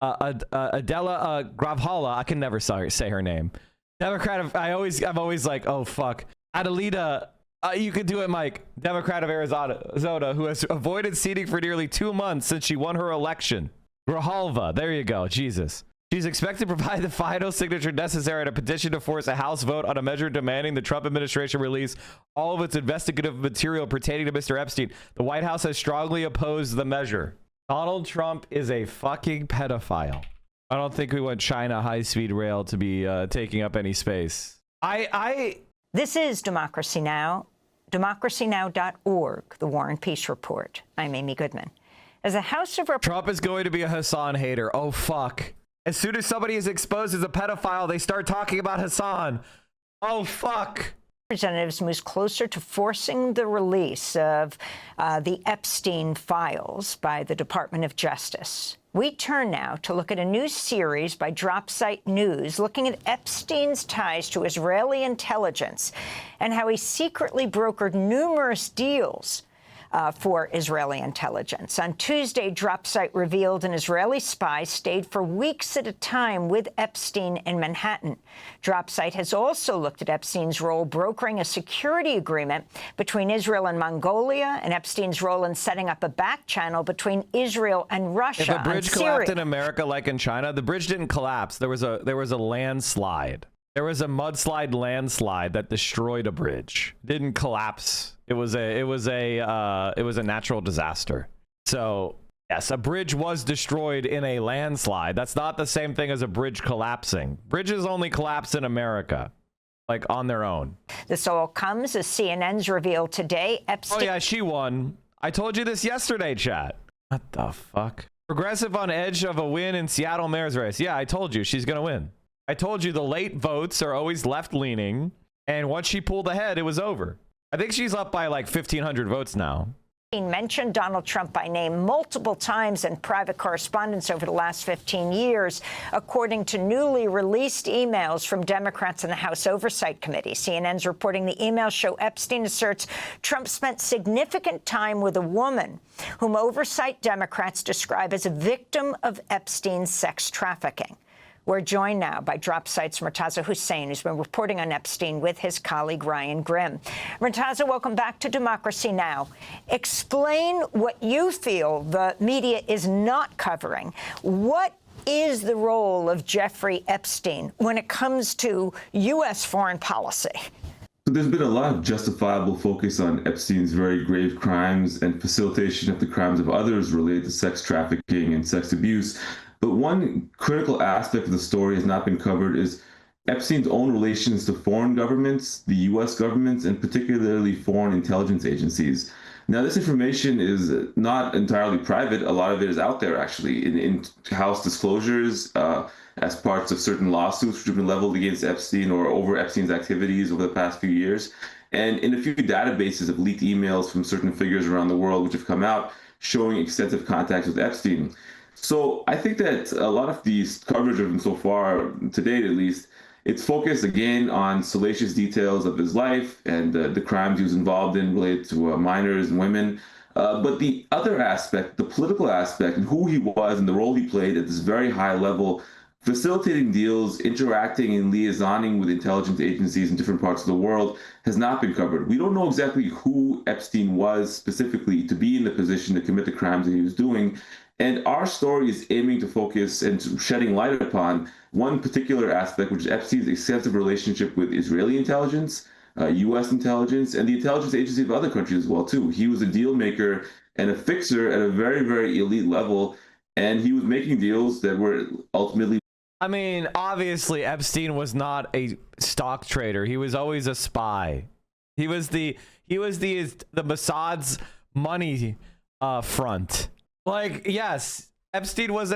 Adela Gravhala. I can never say her name. Democrat. I'm always like, oh fuck, Adelita. You can do it, Mike. Democrat of Arizona, who has avoided seating for nearly 2 months since she won her election. Grijalva. There you go. Jesus. She's expected to provide the final signature necessary in a petition to force a House vote on a measure demanding the Trump administration release all of its investigative material pertaining to Mr. Epstein. The White House has strongly opposed the measure. Donald Trump is a fucking pedophile. I don't think we want China high-speed rail to be taking up any space. This is Democracy Now!, democracynow.org, the War and Peace Report. I'm Amy Goodman. As a House of Trump is going to be a Hassan hater. Oh, fuck. As soon as somebody is exposed as a pedophile, they start talking about Hassan. Oh, fuck. Representatives moves closer to forcing the release of the Epstein files by the Department of Justice. We turn now to look at a new series by Dropsite News looking at Epstein's ties to Israeli intelligence and how he secretly brokered numerous deals for Israeli intelligence. On Tuesday, Dropsite revealed an Israeli spy stayed for weeks at a time with Epstein in Manhattan. Dropsite has also looked at Epstein's role brokering a security agreement between Israel and Mongolia, and Epstein's role in setting up a back channel between Israel and Russia. If a bridge collapsed in America like in China, the bridge didn't collapse. There was a landslide. There was a mudslide landslide that destroyed a bridge. Didn't collapse. It was a natural disaster. So yes, a bridge was destroyed in a landslide. That's not the same thing as a bridge collapsing. Bridges only collapse in America, like on their own. This all comes as CNN's revealed today. Epstein. Oh yeah, she won. I told you this yesterday, chat. What the fuck? Progressive on edge of a win in Seattle mayor's race. Yeah, I told you she's gonna win. I told you the late votes are always left-leaning, and once she pulled ahead, it was over. I think she's up by like 1,500 votes now. He mentioned Donald Trump by name multiple times in private correspondence over the last 15 years, according to newly released emails from Democrats in the House Oversight Committee. CNN's reporting the emails show Epstein asserts Trump spent significant time with a woman whom oversight Democrats describe as a victim of Epstein's sex trafficking. We're joined now by Dropsite's Murtaza Hussain, who's been reporting on Epstein with his colleague Ryan Grimm. Murtaza, welcome back to Democracy Now! Explain what you feel the media is not covering. What is the role of Jeffrey Epstein when it comes to U.S. foreign policy? There's been a lot of justifiable focus on Epstein's very grave crimes and facilitation of the crimes of others related to sex trafficking and sex abuse. But one critical aspect of the story has not been covered is Epstein's own relations to foreign governments, the U.S. governments, and particularly foreign intelligence agencies. Now, this information is not entirely private. A lot of it is out there, actually, in House disclosures as parts of certain lawsuits which have been leveled against Epstein or over Epstein's activities over the past few years, and in a few databases of leaked emails from certain figures around the world which have come out showing extensive contacts with Epstein. So I think that a lot of these coverage of him so far, to date at least, it's focused again on salacious details of his life and the crimes he was involved in related to minors and women. But the other aspect, the political aspect, and who he was and the role he played at this very high level, facilitating deals, interacting and liaisoning with intelligence agencies in different parts of the world, has not been covered. We don't know exactly who Epstein was specifically to be in the position to commit the crimes that he was doing. And our story is aiming to focus and shedding light upon one particular aspect, which is Epstein's extensive relationship with Israeli intelligence, U.S. intelligence, and the intelligence agencies of other countries as well, too. He was a deal maker and a fixer at a very, very elite level, and he was making deals that were ultimately... I mean, obviously, Epstein was not a stock trader. He was always a spy. He was the Mossad's money front. Like, yes, Epstein was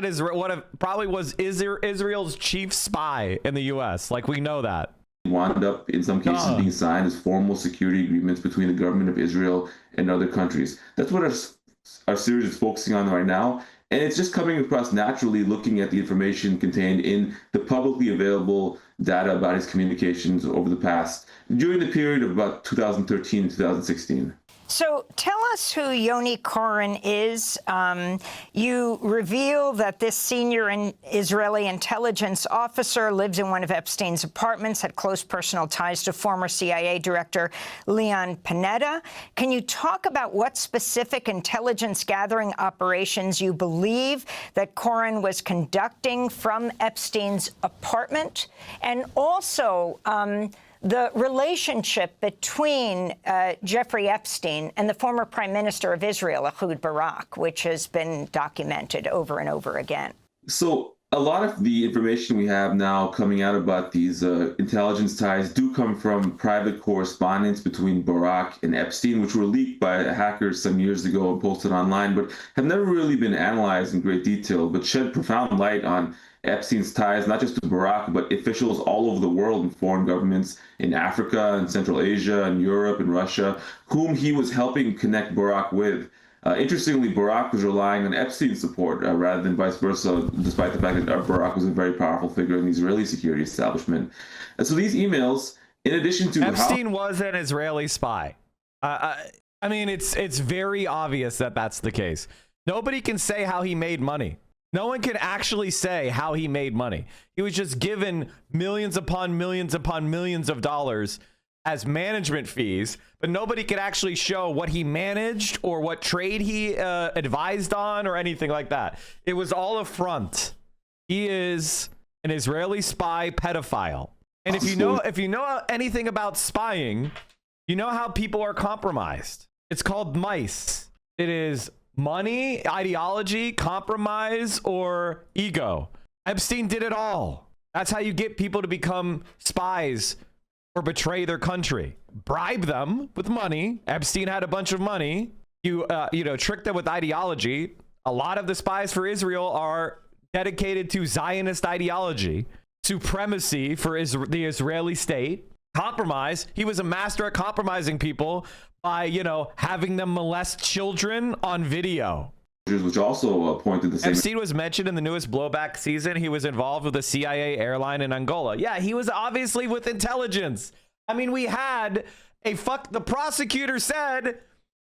probably was Israel's chief spy in the U.S. Like, we know that. Wound up, in some cases, being signed as formal security agreements between the government of Israel and other countries. That's what our series is focusing on right now. And it's just coming across naturally looking at the information contained in the publicly available data about his communications over the past, during the period of about 2013 and 2016. So tell us who Yoni Koren is. You reveal that this senior Israeli intelligence officer lives in one of Epstein's apartments, had close personal ties to former CIA director Leon Panetta. Can you talk about what specific intelligence gathering operations you believe that Koren was conducting from Epstein's apartment? And also, the relationship between Jeffrey Epstein and the former Prime Minister of Israel, Ehud Barak, which has been documented over and over again. So a lot of the information we have now coming out about these intelligence ties do come from private correspondence between Barak and Epstein, which were leaked by hackers some years ago and posted online, but have never really been analyzed in great detail, but shed profound light on Epstein's ties, not just to Barak, but officials all over the world and foreign governments in Africa and Central Asia and Europe and Russia, whom he was helping connect Barak with. Interestingly, Barak was relying on Epstein's support rather than vice versa, despite the fact that Barak was a very powerful figure in the Israeli security establishment. And so these emails, in addition to Epstein was an Israeli spy. I mean, it's very obvious that that's the case. Nobody can say how he made money. No one can actually say how he made money. He was just given millions upon millions upon millions of dollars as management fees, but nobody could actually show what he managed or what trade he advised on or anything like that. It was all a front. He is an Israeli spy pedophile. And if you know anything about spying, you know how people are compromised. It's called mice. It is money, ideology, compromise, or ego. Epstein did it all. That's how you get people to become spies or betray their country. Bribe them with money. Epstein had a bunch of money. You trick them with ideology. A lot of the spies for Israel are dedicated to Zionist ideology, supremacy for the Israeli state. Compromise. He was a master at compromising people by, having them molest children on video. Which also pointed the same. Epstein was mentioned in the newest blowback season. He was involved with a CIA airline in Angola. Yeah, he was obviously with intelligence. I mean, we had the prosecutor said,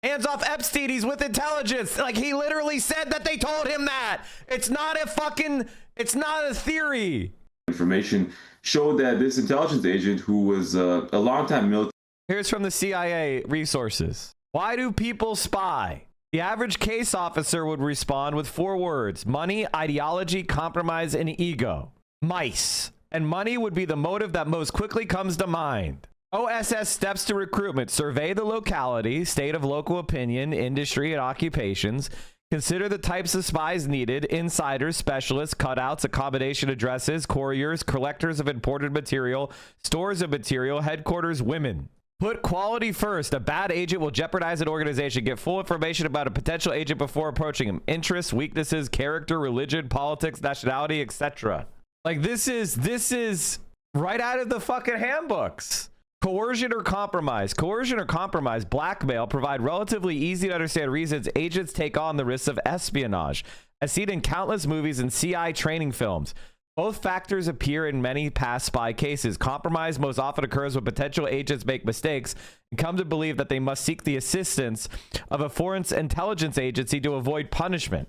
hands off Epstein, he's with intelligence. Like, he literally said that they told him that. It's not a theory. Information showed that this intelligence agent, who was a longtime military. Here's from the CIA resources. Why do people spy? The average case officer would respond with 4 words: money, ideology, compromise, and ego. Mice. And money would be the motive that most quickly comes to mind. OSS steps to recruitment: survey the locality, state of local opinion, industry, and occupations. Consider the types of spies needed: insiders, specialists, cutouts, accommodation addresses, couriers, collectors of imported material, stores of material, headquarters, women. Put quality first. A bad agent will jeopardize an organization. Get full information about a potential agent before approaching him. Interests, weaknesses, character, religion, politics, nationality, etc. Like, this is right out of the fucking handbooks. Coercion or compromise. Coercion or compromise, blackmail, provide relatively easy to understand reasons agents take on the risks of espionage, as seen in countless movies and CI training films. Both factors appear in many past spy cases. Compromise most often occurs when potential agents make mistakes and come to believe that they must seek the assistance of a foreign intelligence agency to avoid punishment.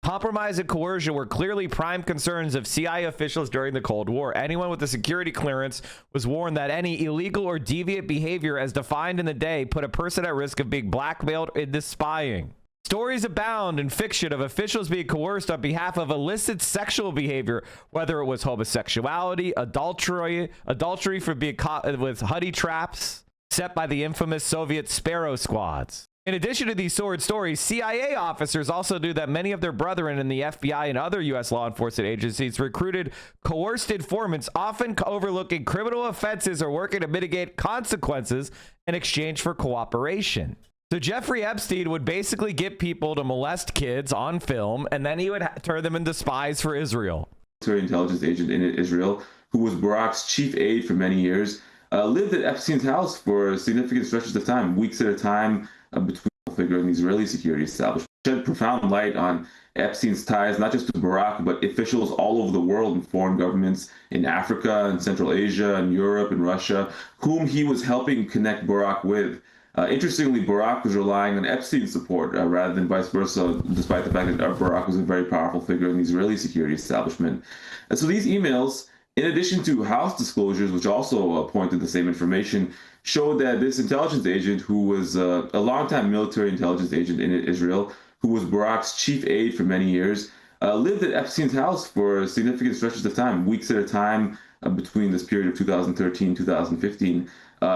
Compromise and coercion were clearly prime concerns of CIA officials during the Cold War. Anyone with a security clearance was warned that any illegal or deviant behavior as defined in the day put a person at risk of being blackmailed into spying. Stories abound in fiction of officials being coerced on behalf of illicit sexual behavior, whether it was homosexuality, adultery for being caught with honey traps set by the infamous Soviet Sparrow squads. In addition to these sordid stories, CIA officers also knew that many of their brethren in the FBI and other U.S. law enforcement agencies recruited coerced informants, often overlooking criminal offenses or working to mitigate consequences in exchange for cooperation. So Jeffrey Epstein would basically get people to molest kids on film, and then he would turn them into spies for Israel. Intelligence agent in Israel, who was Barak's chief aide for many years, lived at Epstein's house for significant stretches of time, weeks at a time, between a figure in the Israeli security establishment. Shed profound light on Epstein's ties, not just to Barak, but officials all over the world and foreign governments in Africa and Central Asia and Europe and Russia, whom he was helping connect Barak with. Interestingly, Barack was relying on Epstein's support rather than vice versa, despite the fact that Barack was a very powerful figure in the Israeli security establishment. And so these emails, in addition to House disclosures, which also pointed the same information, showed that this intelligence agent, who was a longtime military intelligence agent in Israel, who was Barack's chief aide for many years, lived at Epstein's house for significant stretches of time, weeks at a time, between this period of 2013 2015.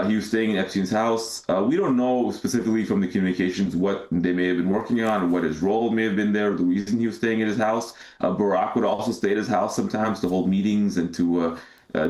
He was staying in Epstein's house. We don't know specifically from the communications what they may have been working on or what his role may have been there, or the reason he was staying at his house. Barack would also stay at his house sometimes to hold meetings and to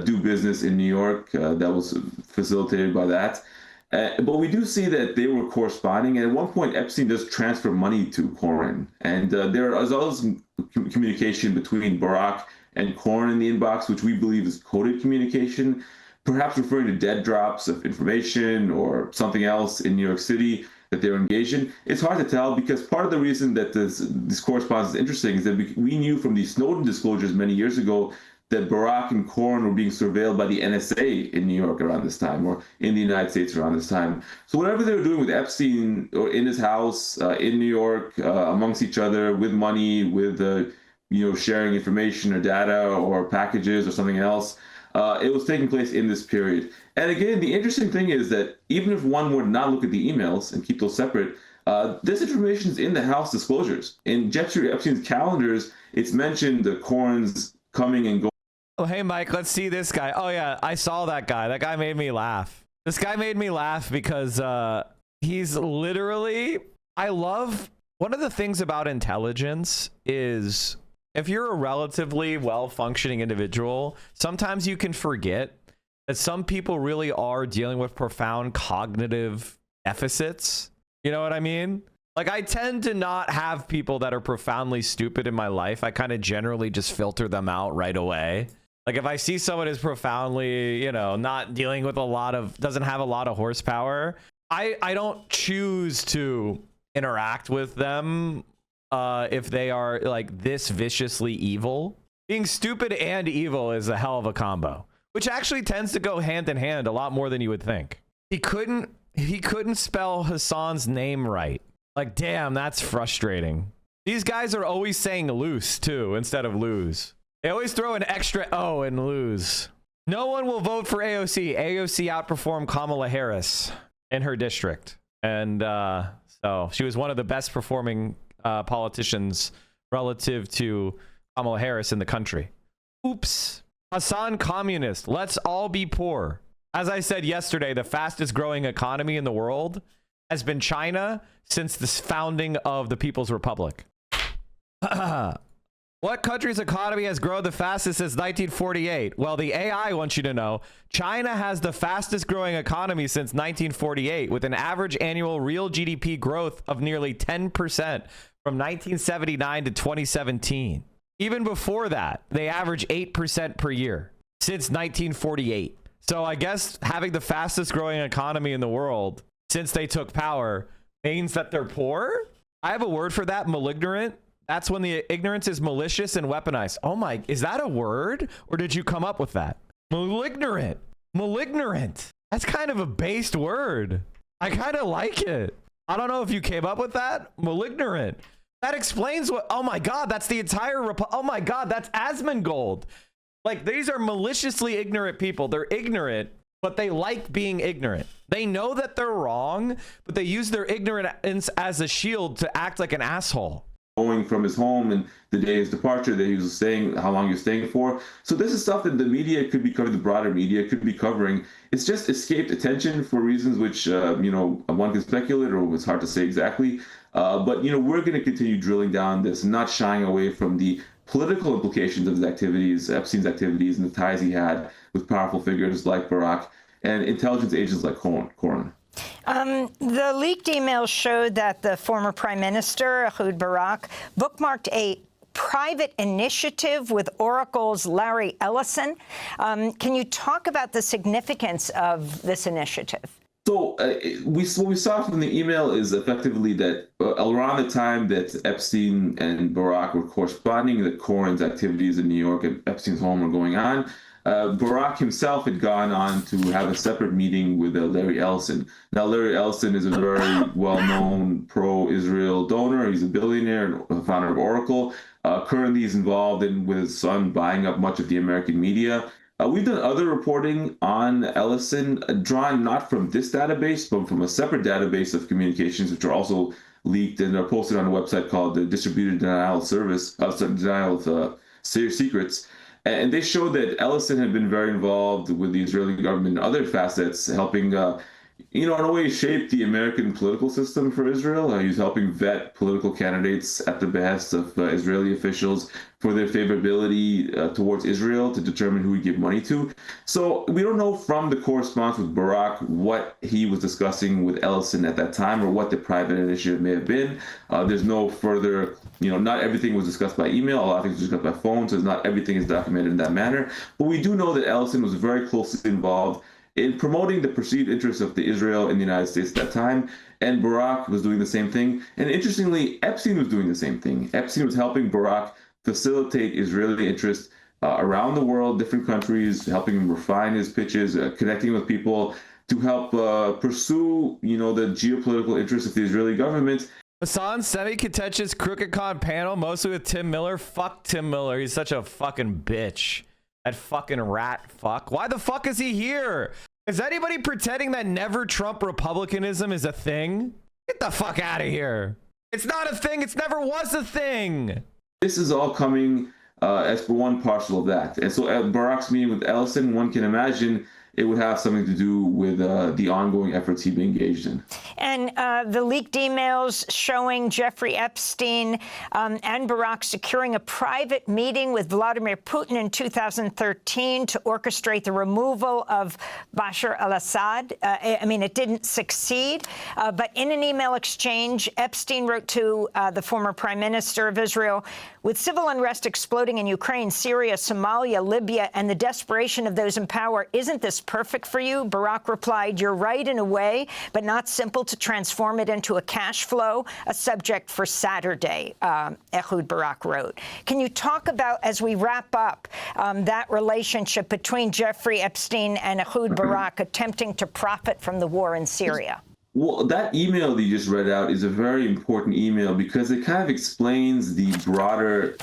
do business in New York. That was facilitated by that. But we do see that they were corresponding. And at one point, Epstein does transfer money to Cohen. And there is also communication between Barack and Cohen in the inbox, which we believe is coded communication, perhaps referring to dead drops of information or something else in New York City that they're engaged in. It's hard to tell, because part of the reason that this correspondence is interesting is that we knew from the Snowden disclosures many years ago that Barack and Cohen were being surveilled by the NSA in New York around this time, or in the United States around this time. So whatever they were doing with Epstein, or in his house, in New York, amongst each other, with money, with sharing information or data or packages or something else, it was taking place in this period. And again, the interesting thing is that even if one were not look at the emails and keep those separate, this information is in the House disclosures. In Jeffrey Epstein's calendars, it's mentioned the Cohen's coming and going. Oh, hey, Mike, let's see this guy. Oh, yeah, I saw that guy. That guy made me laugh. This guy made me laugh because he's literally, one of the things about intelligence is if you're a relatively well-functioning individual, sometimes you can forget that some people really are dealing with profound cognitive deficits. You know what I mean? Like, I tend to not have people that are profoundly stupid in my life. I kind of generally just filter them out right away. Like, if I see someone who's profoundly, not dealing with doesn't have a lot of horsepower, I don't choose to interact with them if they are like this viciously evil. Being stupid and evil is a hell of a combo, which actually tends to go hand in hand a lot more than you would think. He couldn't spell Hassan's name right. Like, damn, that's frustrating. These guys are always saying loose too instead of lose. They always throw an extra O in lose. No one will vote for AOC. AOC outperformed Kamala Harris in her district. And so she was one of the best performing politicians relative to Kamala Harris in the country. Oops. Hassan communist. Let's all be poor. As I said yesterday, the fastest growing economy in the world has been China since the founding of the People's Republic. What country's economy has grown the fastest since 1948? Well, the AI wants you to know China has the fastest growing economy since 1948, with an average annual real GDP growth of nearly 10% from 1979 to 2017. Even before that, they average 8% per year since 1948. So I guess having the fastest growing economy in the world since they took power means that they're poor? I have a word for that, malignant. That's when the ignorance is malicious and weaponized. Oh my, is that a word? Or did you come up with that? Malignant. Malignant. That's kind of a based word. I kind of like it. I don't know if you came up with that. Malignant. That explains what, oh my God, that's the entire, oh my God, that's Asmongold. Like, these are maliciously ignorant people. They're ignorant, but they like being ignorant. They know that they're wrong, but they use their ignorance as a shield to act like an asshole. Going from his home and the day of his departure, that he was staying, how long he was staying for. So this is stuff that the media could be covering, the broader media could be covering. It's just escaped attention for reasons which, one can speculate, or it's hard to say exactly. But, we're going to continue drilling down this and not shying away from the political implications of his activities, Epstein's activities, and the ties he had with powerful figures like Barack and intelligence agents like Cohen. The leaked emails showed that the former Prime Minister, Ehud Barak, bookmarked a private initiative with Oracle's Larry Ellison. Can you talk about the significance of this initiative? So what we saw from the email is effectively that around the time that Epstein and Barack were corresponding, that Cohen's activities in New York at Epstein's home were going on, Barack himself had gone on to have a separate meeting with Larry Ellison. Now, Larry Ellison is a very well-known pro-Israel donor. He's a billionaire and founder of Oracle. Currently, he's involved with his son buying up much of the American media. We've done other reporting on Ellison, drawn not from this database, but from a separate database of communications, which are also leaked and are posted on a website called the Distributed Denial of Secrets. And they showed that Ellison had been very involved with the Israeli government in other facets, helping, in a way, shape the American political system for Israel. He was helping vet political candidates at the behest of Israeli officials for their favorability towards Israel to determine who he'd give money to. So we don't know from the correspondence with Barack what he was discussing with Ellison at that time or what the private initiative may have been. There's no further, not everything was discussed by email. A lot of things were discussed by phone, so not everything is documented in that manner. But we do know that Ellison was very closely involved in promoting the perceived interests of the Israel in the United States at that time, and Barack was doing the same thing. And interestingly, Epstein was doing the same thing. Epstein was helping Barack facilitate Israeli interests around the world, different countries, helping him refine his pitches, connecting with people to help pursue, the geopolitical interests of the Israeli government. Hassan's semi-contentious Crooked Con panel, mostly with Tim Miller. Fuck Tim Miller. He's such a fucking bitch. That fucking rat fuck. Why the fuck is he here? Is anybody pretending that never Trump Republicanism is a thing? Get the fuck out of here. It's not a thing. It never was a thing. This is all coming as for one parcel of that. And so at Barack's meeting with Ellison, one can imagine it would have something to do with the ongoing efforts he'd been engaged in. And the leaked emails showing Jeffrey Epstein and Barack securing a private meeting with Vladimir Putin in 2013 to orchestrate the removal of Bashar al-Assad. It didn't succeed. But in an email exchange, Epstein wrote to the former prime minister of Israel, with civil unrest exploding in Ukraine, Syria, Somalia, Libya, and the desperation of those in power, isn't this perfect for you? Barack replied, you're right in a way, but not simple to transform it into a cash flow, a subject for Saturday, Ehud Barak wrote. Can you talk about, as we wrap up, that relationship between Jeffrey Epstein and Ehud Barak attempting to profit from the war in Syria? Well, that email that you just read out is a very important email because it kind of explains the broader...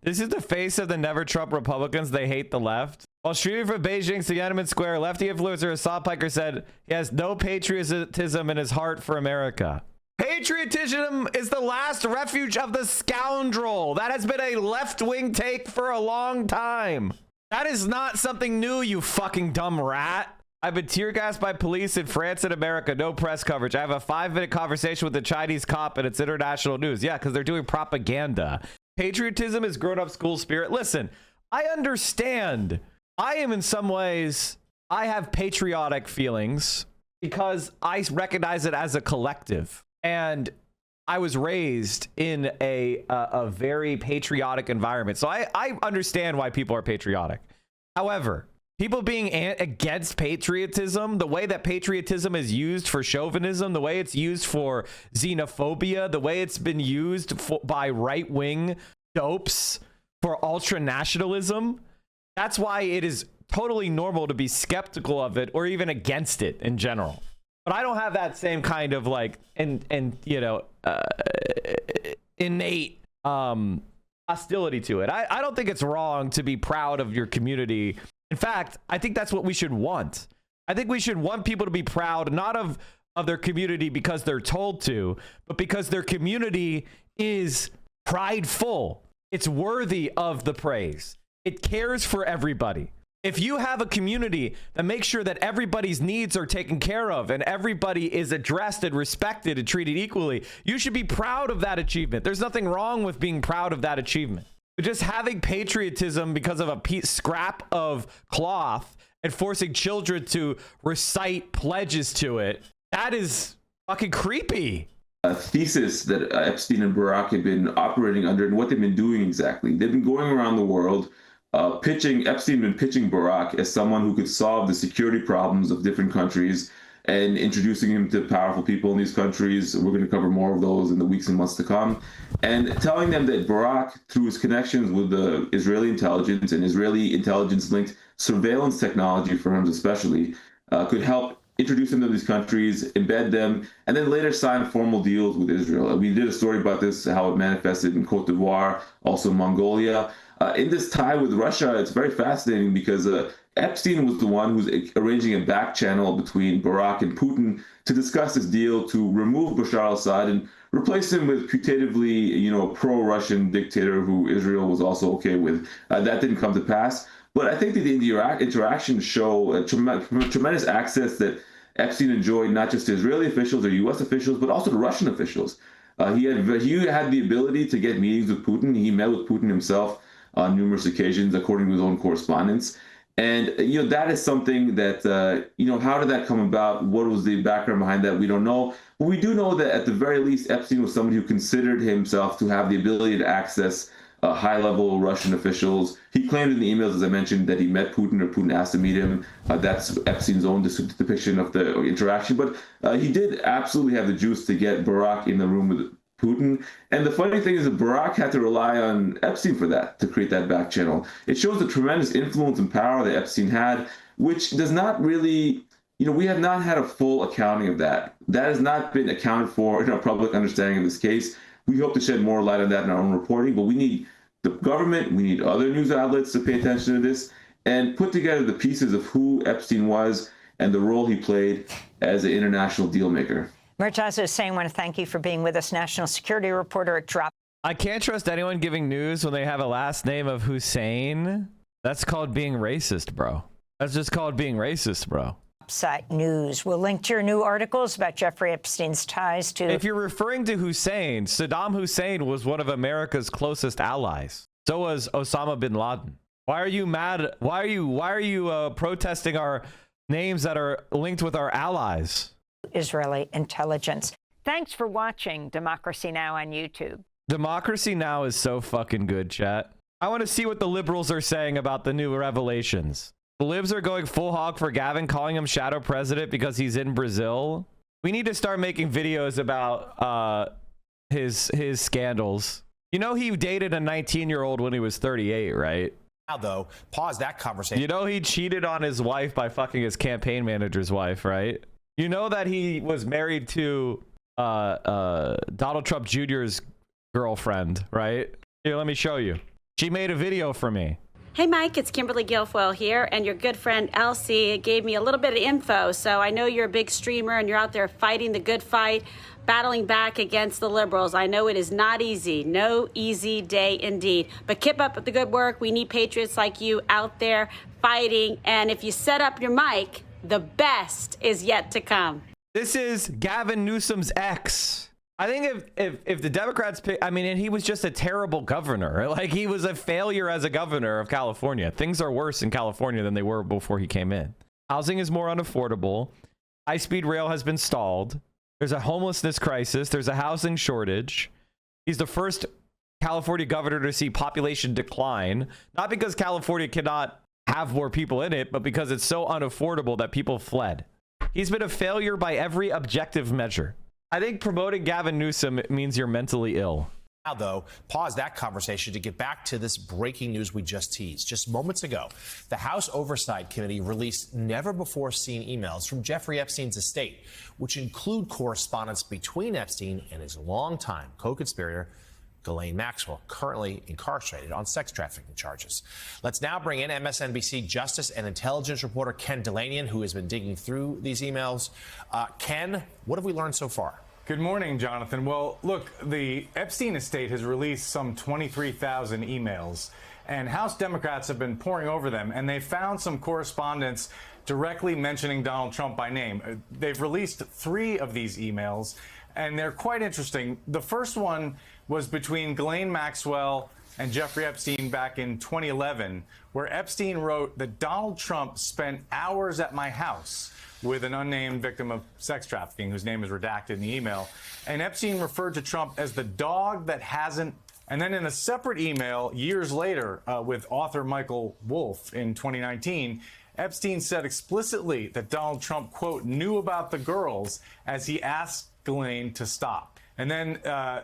This is the face of the never Trump Republicans. They hate the left. While streaming from Beijing's Tiananmen Square, lefty influencer Hassan Piker said he has no patriotism in his heart for America. Patriotism is the last refuge of the scoundrel. That has been a left-wing take for a long time. That is not something new, you fucking dumb rat. I've been tear gassed by police in France and America. No press coverage. I have a 5-minute conversation with a Chinese cop and it's international news. Yeah, because they're doing propaganda. Patriotism is grown-up school spirit. Listen, I understand. I am in some ways, I have patriotic feelings because I recognize it as a collective. And I was raised in a very patriotic environment. So I understand why people are patriotic. However, people being against patriotism, the way that patriotism is used for chauvinism, the way it's used for xenophobia, the way it's been used by right-wing dopes for ultra-nationalism, that's why it is totally normal to be skeptical of it or even against it in general. But I don't have that same kind of innate hostility to it. I don't think it's wrong to be proud of your community. In fact, I think that's what we should want. I think we should want people to be proud, not of their community because they're told to, but because their community is prideful. It's worthy of the praise. It cares for everybody. If you have a community that makes sure that everybody's needs are taken care of and everybody is addressed and respected and treated equally, you should be proud of that achievement. There's nothing wrong with being proud of that achievement. But just having patriotism because of a scrap of cloth and forcing children to recite pledges to it, that is fucking creepy. A thesis that Epstein and Barack have been operating under and what they've been doing exactly. They've been going around the world Epstein been pitching Barack as someone who could solve the security problems of different countries and introducing him to powerful people in these countries. We're going to cover more of those in the weeks and months to come. And telling them that Barak, through his connections with the Israeli intelligence and Israeli intelligence-linked surveillance technology firms especially, could help introduce them to these countries, embed them, and then later sign formal deals with Israel. We did a story about this, how it manifested in Cote d'Ivoire, also Mongolia. In this tie with Russia, it's very fascinating because Epstein was the one who's arranging a back channel between Barak and Putin to discuss this deal to remove Bashar al-Assad and replace him with putatively, pro-Russian dictator who Israel was also okay with. That didn't come to pass. But I think that the interactions show tremendous access that Epstein enjoyed, not just to Israeli officials or U.S. officials, but also to Russian officials. He had the ability to get meetings with Putin. He met with Putin himself on numerous occasions, according to his own correspondence. And, that is something that, how did that come about? What was the background behind that? We don't know. But we do know that at the very least, Epstein was somebody who considered himself to have the ability to access high-level Russian officials. He claimed in the emails, as I mentioned, that he met Putin or Putin asked to meet him. That's Epstein's own depiction of the interaction. But he did absolutely have the juice to get Barak in the room with Putin. And the funny thing is that Barak had to rely on Epstein for that, to create that back channel. It shows the tremendous influence and power that Epstein had, which does not really, we have not had a full accounting of that. That has not been accounted for in our public understanding of this case. We hope to shed more light on that in our own reporting, but we need the government, we need other news outlets to pay attention to this and put together the pieces of who Epstein was and the role he played as an international deal maker. Murtaza Hussain, I want to thank you for being with us, national security reporter at Drop. I can't trust anyone giving news when they have a last name of Hussein. That's called being racist, bro. That's just called being racist, bro. Site News. We'll link to your new articles about Jeffrey Epstein's ties to... If you're referring to Hussein, Saddam Hussein was one of America's closest allies. So was Osama bin Laden. Why are you mad? Why are you protesting our names that are linked with our allies? Israeli intelligence. Thanks for watching Democracy Now! On YouTube. Democracy Now! Is so fucking good, chat. I want to see what the liberals are saying about the new revelations. The libs are going full hog for Gavin, calling him shadow president because he's in Brazil. We need to start making videos about his scandals. He dated a 19-year-old when he was 38, right? Now, though, pause that conversation. He cheated on his wife by fucking his campaign manager's wife, right? That he was married to Donald Trump Jr.'s girlfriend, right? Here, let me show you. She made a video for me. Hey, Mike, it's Kimberly Guilfoyle here, and your good friend Elsie gave me a little bit of info. So I know you're a big streamer and you're out there fighting the good fight, battling back against the liberals. I know it is not easy. No easy day indeed. But keep up with the good work. We need patriots like you out there fighting. And if you set up your mic, the best is yet to come. This is Gavin Newsom's ex. I think if the Democrats pick, and he was just a terrible governor. Like, he was a failure as a governor of California. Things are worse in California than they were before he came in. Housing is more unaffordable. High-speed rail has been stalled. There's a homelessness crisis. There's a housing shortage. He's the first California governor to see population decline. Not because California cannot have more people in it, but because it's so unaffordable that people fled. He's been a failure by every objective measure. I think promoting Gavin Newsom means you're mentally ill. Now, though, pause that conversation to get back to this breaking news we just teased. Just moments ago, the House Oversight Committee released never-before-seen emails from Jeffrey Epstein's estate, which include correspondence between Epstein and his longtime co-conspirator, Ghislaine Maxwell, currently incarcerated on sex trafficking charges. Let's now bring in MSNBC Justice and Intelligence reporter Ken Dilanian, who has been digging through these emails. Ken, what have we learned so far? Good morning, Jonathan. Well, look, the Epstein estate has released some 23,000 emails, and House Democrats have been poring over them, and they found some correspondence directly mentioning Donald Trump by name. They've released 3 of these emails, and they're quite interesting. The first one was between Ghislaine Maxwell and Jeffrey Epstein back in 2011, where Epstein wrote that Donald Trump spent hours at my house with an unnamed victim of sex trafficking, whose name is redacted in the email. And Epstein referred to Trump as the dog that hasn't. And then in a separate email years later with author Michael Wolff in 2019, Epstein said explicitly that Donald Trump, quote, knew about the girls as he asked Klein to stop. And then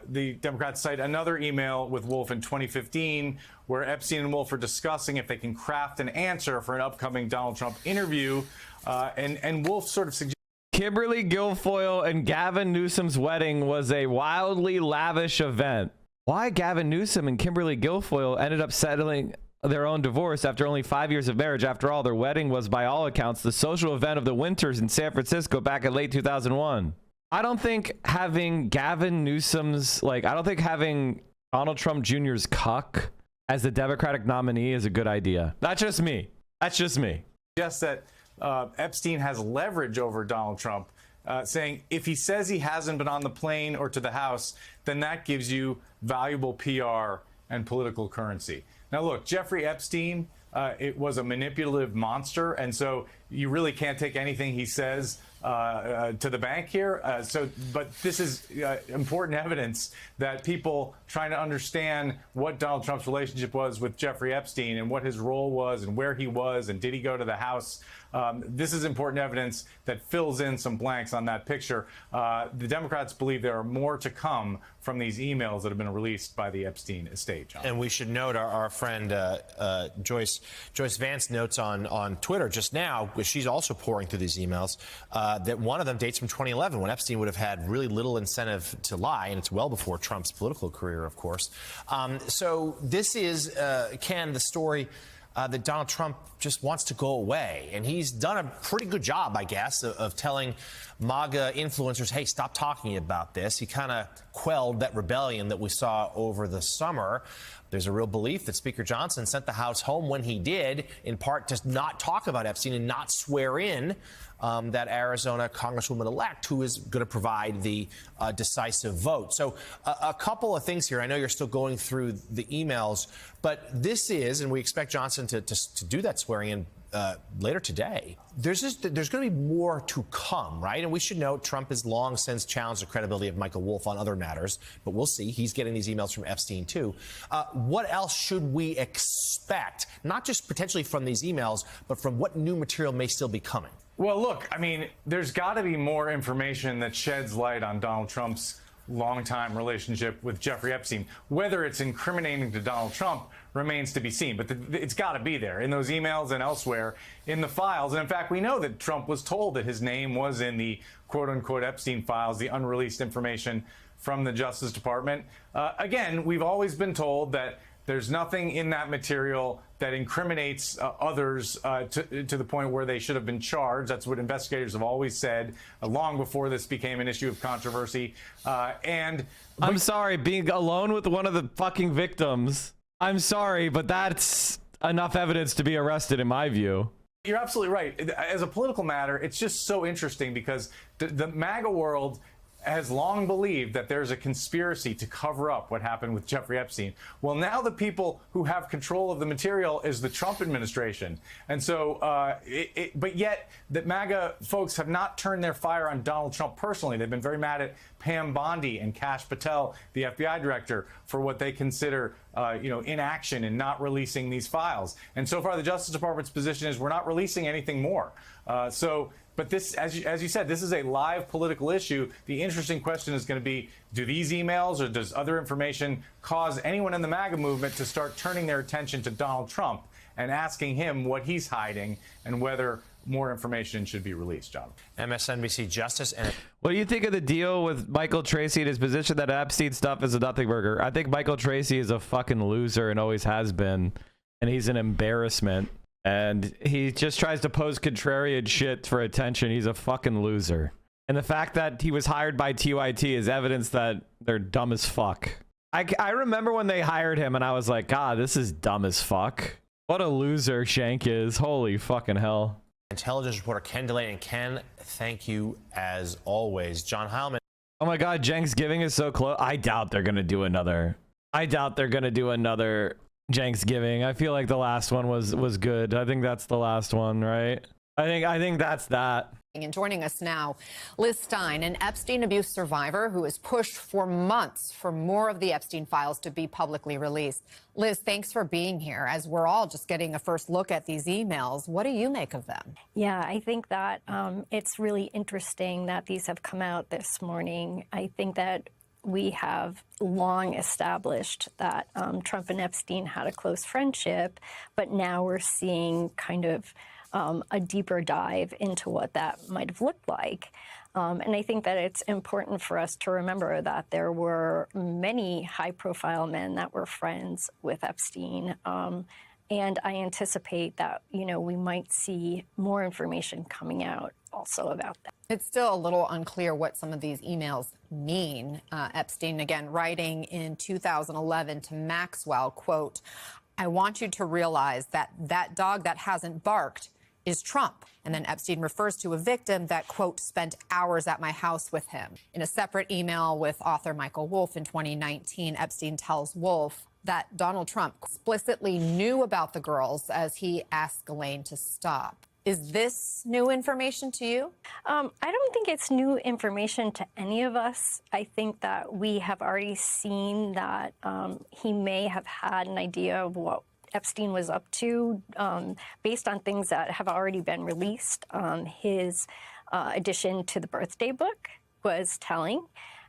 the Democrats cite another email with Wolf in 2015 where Epstein and Wolf are discussing if they can craft an answer for an upcoming Donald Trump interview. And Wolf sort of suggests Kimberly Guilfoyle and Gavin Newsom's wedding was a wildly lavish event. Why Gavin Newsom and Kimberly Guilfoyle ended up settling their own divorce after only 5 years of marriage. After all, their wedding was, by all accounts, the social event of the winters in San Francisco back in late 2001. I don't think having Gavin Newsom's, I don't think having Donald Trump Jr.'s cuck as the Democratic nominee is a good idea. That's just me. That's just me. Suggests that Epstein has leverage over Donald Trump, saying if he says he hasn't been on the plane or to the House, then that gives you valuable PR and political currency. Now, look, Jeffrey Epstein, it was a manipulative monster, and so you really can't take anything he says to the bank here. But this is important evidence that people trying to understand what Donald Trump's relationship was with Jeffrey Epstein and what his role was and where he was and did he go to the House. This is important evidence that fills in some blanks on that picture. The Democrats believe there are more to come from these emails that have been released by the Epstein estate, John. And we should note our friend Joyce Vance notes on Twitter just now, because she's also pouring through these emails, that one of them dates from 2011 when Epstein would have had really little incentive to lie, and it's well before Trump's political career, of course. So this is, Ken, the story that Donald Trump just wants to go away. And he's done a pretty good job, I guess, of telling MAGA influencers, hey, stop talking about this. He kind of quelled that rebellion that we saw over the summer. There's a real belief that Speaker Johnson sent the House home when he did, in part to not talk about Epstein and not swear in that Arizona Congresswoman-elect who is going to provide the decisive vote. So a couple of things here. I know you're still going through the emails, but this is, and we expect Johnson to do that swearing in later today. There's going to be more to come, right? And we should note Trump has long since challenged the credibility of Michael Wolff on other matters, but we'll see. He's getting these emails from Epstein, too. What else should we expect, not just potentially from these emails, but from what new material may still be coming? Well, look, I mean, there's got to be more information that sheds light on Donald Trump's longtime relationship with Jeffrey Epstein. Whether it's incriminating to Donald Trump remains to be seen, but it's got to be there in those emails and elsewhere in the files. And in fact, we know that Trump was told that his name was in the quote-unquote Epstein files, the unreleased information from the Justice Department. Again, we've always been told that there's nothing in that material that incriminates others to the point where they should have been charged. That's what investigators have always said, long before this became an issue of controversy. I'm sorry, being alone with one of the fucking victims. I'm sorry, but that's enough evidence to be arrested in my view. You're absolutely right. As a political matter, it's just so interesting because the MAGA world has long believed that there's a conspiracy to cover up what happened with Jeffrey Epstein. Well, now the people who have control of the material is the Trump administration. And so, but yet the MAGA folks have not turned their fire on Donald Trump personally. They've been very mad at Pam Bondi and Kash Patel, the FBI director, for what they consider inaction in not releasing these files. And so far, the Justice Department's position is we're not releasing anything more. But this, as you said, this is a live political issue. The interesting question is going to be, do these emails or does other information cause anyone in the MAGA movement to start turning their attention to Donald Trump and asking him what he's hiding and whether more information should be released, John? MSNBC Justice. And what do you think of the deal with Michael Tracy and his position that Epstein stuff is a nothing burger? I think Michael Tracy is a fucking loser and always has been, and he's an embarrassment. And he just tries to pose contrarian shit for attention. He's a fucking loser. And the fact that he was hired by TYT is evidence that they're dumb as fuck. I remember when they hired him and I was like, God, this is dumb as fuck. What a loser Shank is. Holy fucking hell. Intelligence reporter Ken DeLay. And Ken, thank you as always. John Heilman. Oh my God, Thanksgiving is so close. I doubt they're going to do another Thanksgiving. I feel like the last one was good. I think that's the last one, right? I think that's that. And joining us now, Liz Stein, an Epstein abuse survivor who has pushed for months for more of the Epstein files to be publicly released. Liz, thanks for being here. As we're all just getting a first look at these emails, what do you make of them? Yeah, I think that it's really interesting that these have come out this morning. I think that we have long established that Trump and Epstein had a close friendship, but now we're seeing kind of a deeper dive into what that might have looked like. And I think that it's important for us to remember that there were many high-profile men that were friends with Epstein. And I anticipate that, you know, we might see more information coming out also about that. It's still a little unclear what some of these emails mean. Epstein, again, writing in 2011 to Maxwell, quote, "I want you to realize that that dog that hasn't barked is Trump." And then Epstein refers to a victim that, quote, "spent hours at my house with him." In a separate email with author Michael Wolff in 2019, Epstein tells Wolff that Donald Trump explicitly knew about the girls as he asked Elaine to stop. Is this new information to you? I don't think it's new information to any of us. I think that we have already seen that he may have had an idea of what Epstein was up to based on things that have already been released. His addition to the birthday book was telling.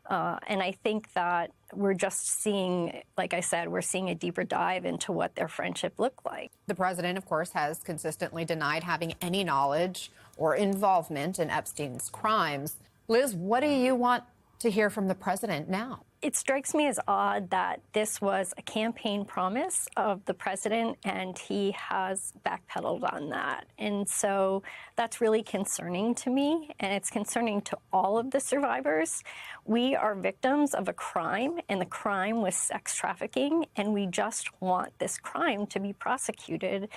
And I think that we're just seeing, like I said, we're seeing a deeper dive into what their friendship looked like. The president, of course, has consistently denied having any knowledge or involvement in Epstein's crimes. Liz, what do you want to hear from the president now? It strikes me as odd that this was a campaign promise of the president, and he has backpedaled on that. And so that's really concerning to me, and it's concerning to all of the survivors. We are victims of a crime, and the crime was sex trafficking, and we just want this crime to be prosecuted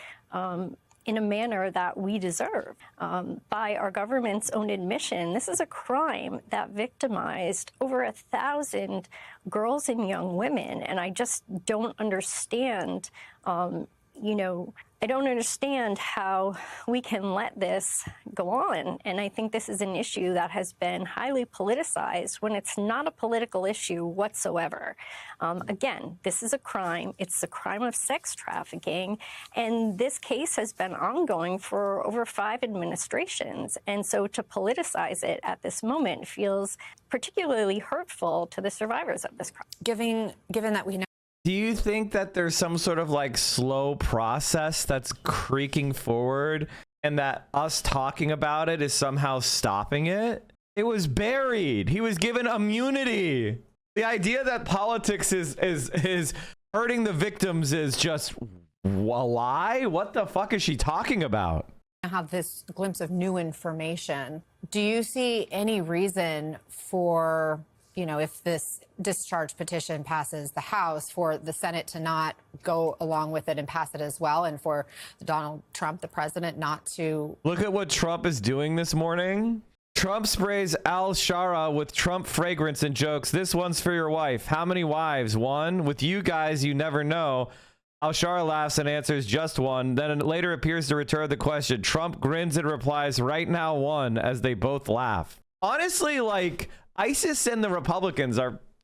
in a manner that we deserve. By our government's own admission, this is a crime that victimized over 1,000 girls and young women. And I just don't understand, I don't understand how we can let this go on. And I think this is an issue that has been highly politicized when it's not a political issue whatsoever. Again, this is a crime. It's the crime of sex trafficking. And this case has been ongoing for over 5 administrations. And so to politicize it at this moment feels particularly hurtful to the survivors of this crime. Given that we know. Do you think that there's some sort of like slow process that's creaking forward and that us talking about it is somehow stopping it? It was buried. He was given immunity. The idea that politics is hurting the victims is just a lie. What the fuck is she talking about? I have this glimpse of new information. Do you see any reason for, if this discharge petition passes the House, for the Senate to not go along with it and pass it as well, and for Donald Trump, the president, not to... Look at what Trump is doing this morning. Trump sprays Al-Shara with Trump fragrance and jokes, "This one's for your wife." How many wives? One? With you guys, you never know. Al-Shara laughs and answers, "Just one." Then later appears to return the question. Trump grins and replies, "Right now, one," as they both laugh. Honestly, like, ISIS and the Republicans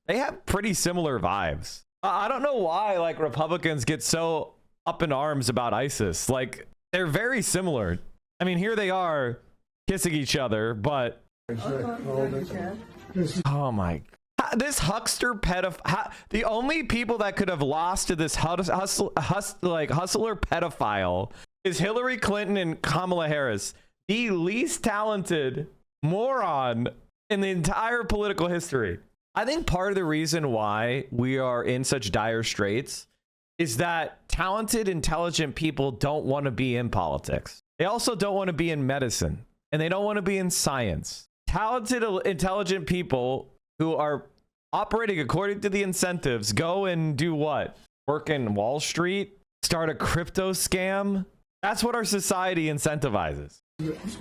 they have pretty similar vibes. I don't know why, like, Republicans get so up in arms about ISIS. Like, they're very similar. I mean, here they are kissing each other, but oh my, this huckster pedophile, the only people that could have lost to this hustler pedophile is Hillary Clinton and Kamala Harris, the least talented moron in the entire political history. I think part of the reason why we are in such dire straits is that talented, intelligent people don't want to be in politics. They also don't want to be in medicine, and they don't want to be in science. Talented, intelligent people who are operating according to the incentives go and do what? Work in Wall Street? Start a crypto scam? That's what our society incentivizes. It's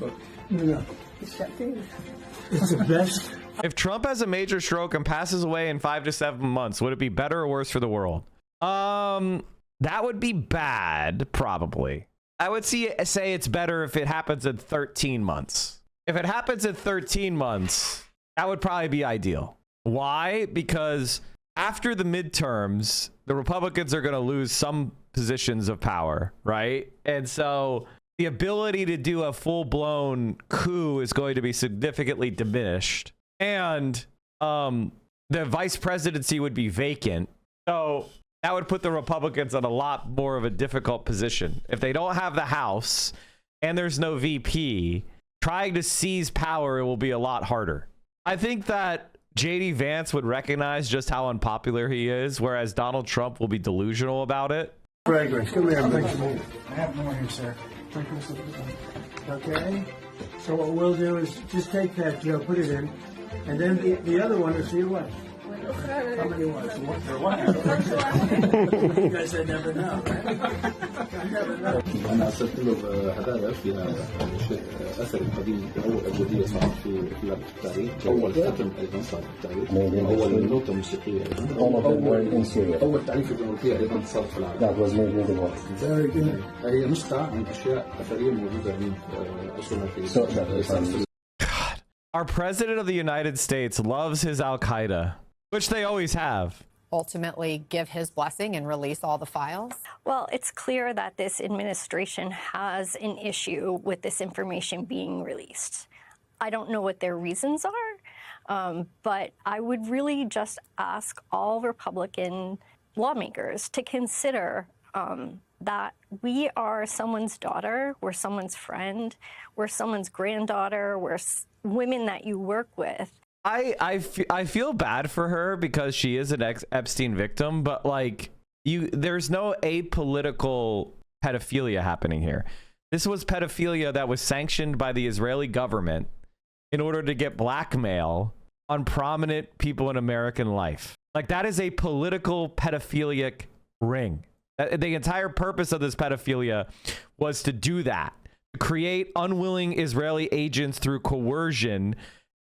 the best. If Trump has a major stroke and passes away in 5 to 7 months, would it be better or worse for the world? That would be bad, probably. I would say it's better if it happens in 13 months. If it happens in 13 months, that would probably be ideal. Why? Because after the midterms, the Republicans are going to lose some positions of power, right? And so the ability to do a full-blown coup is going to be significantly diminished. And the vice presidency would be vacant. So that would put the Republicans in a lot more of a difficult position. If they don't have the House and there's no VP, trying to seize power will be a lot harder. I think that JD Vance would recognize just how unpopular he is, whereas Donald Trump will be delusional about it. Fragrance. Come here. I have more here, sir. Okay. So what we'll do is just take that, Joe, put it in, and then the other one is your wife. How many wives? You guys never know, right? You never know. أنا أرسلت له هدايا فيها أثر القديم أول أبودية صار في أفلام التاريخ أول ختم أيضا صار في التاريخ أول نوتة موسيقية أول تعريف ديمقراطية أيضا صار في العالم. هي نسخة من أشياء أثرية موجودة من أصولها في. Our president of the United States loves his Al-Qaeda, which they always have. Ultimately give his blessing and release all the files? Well, it's clear that this administration has an issue with this information being released. I don't know what their reasons are, but I would really just ask all Republican lawmakers to consider that we are someone's daughter, we're someone's friend, we're someone's granddaughter, we're women that you work with. I feel bad for her because she is an Epstein victim, but like there's no apolitical pedophilia happening here. This was pedophilia that was sanctioned by the Israeli government in order to get blackmail on prominent people in American life. Like that is a political pedophilic ring. The entire purpose of this pedophilia was to do that, to create unwilling Israeli agents through coercion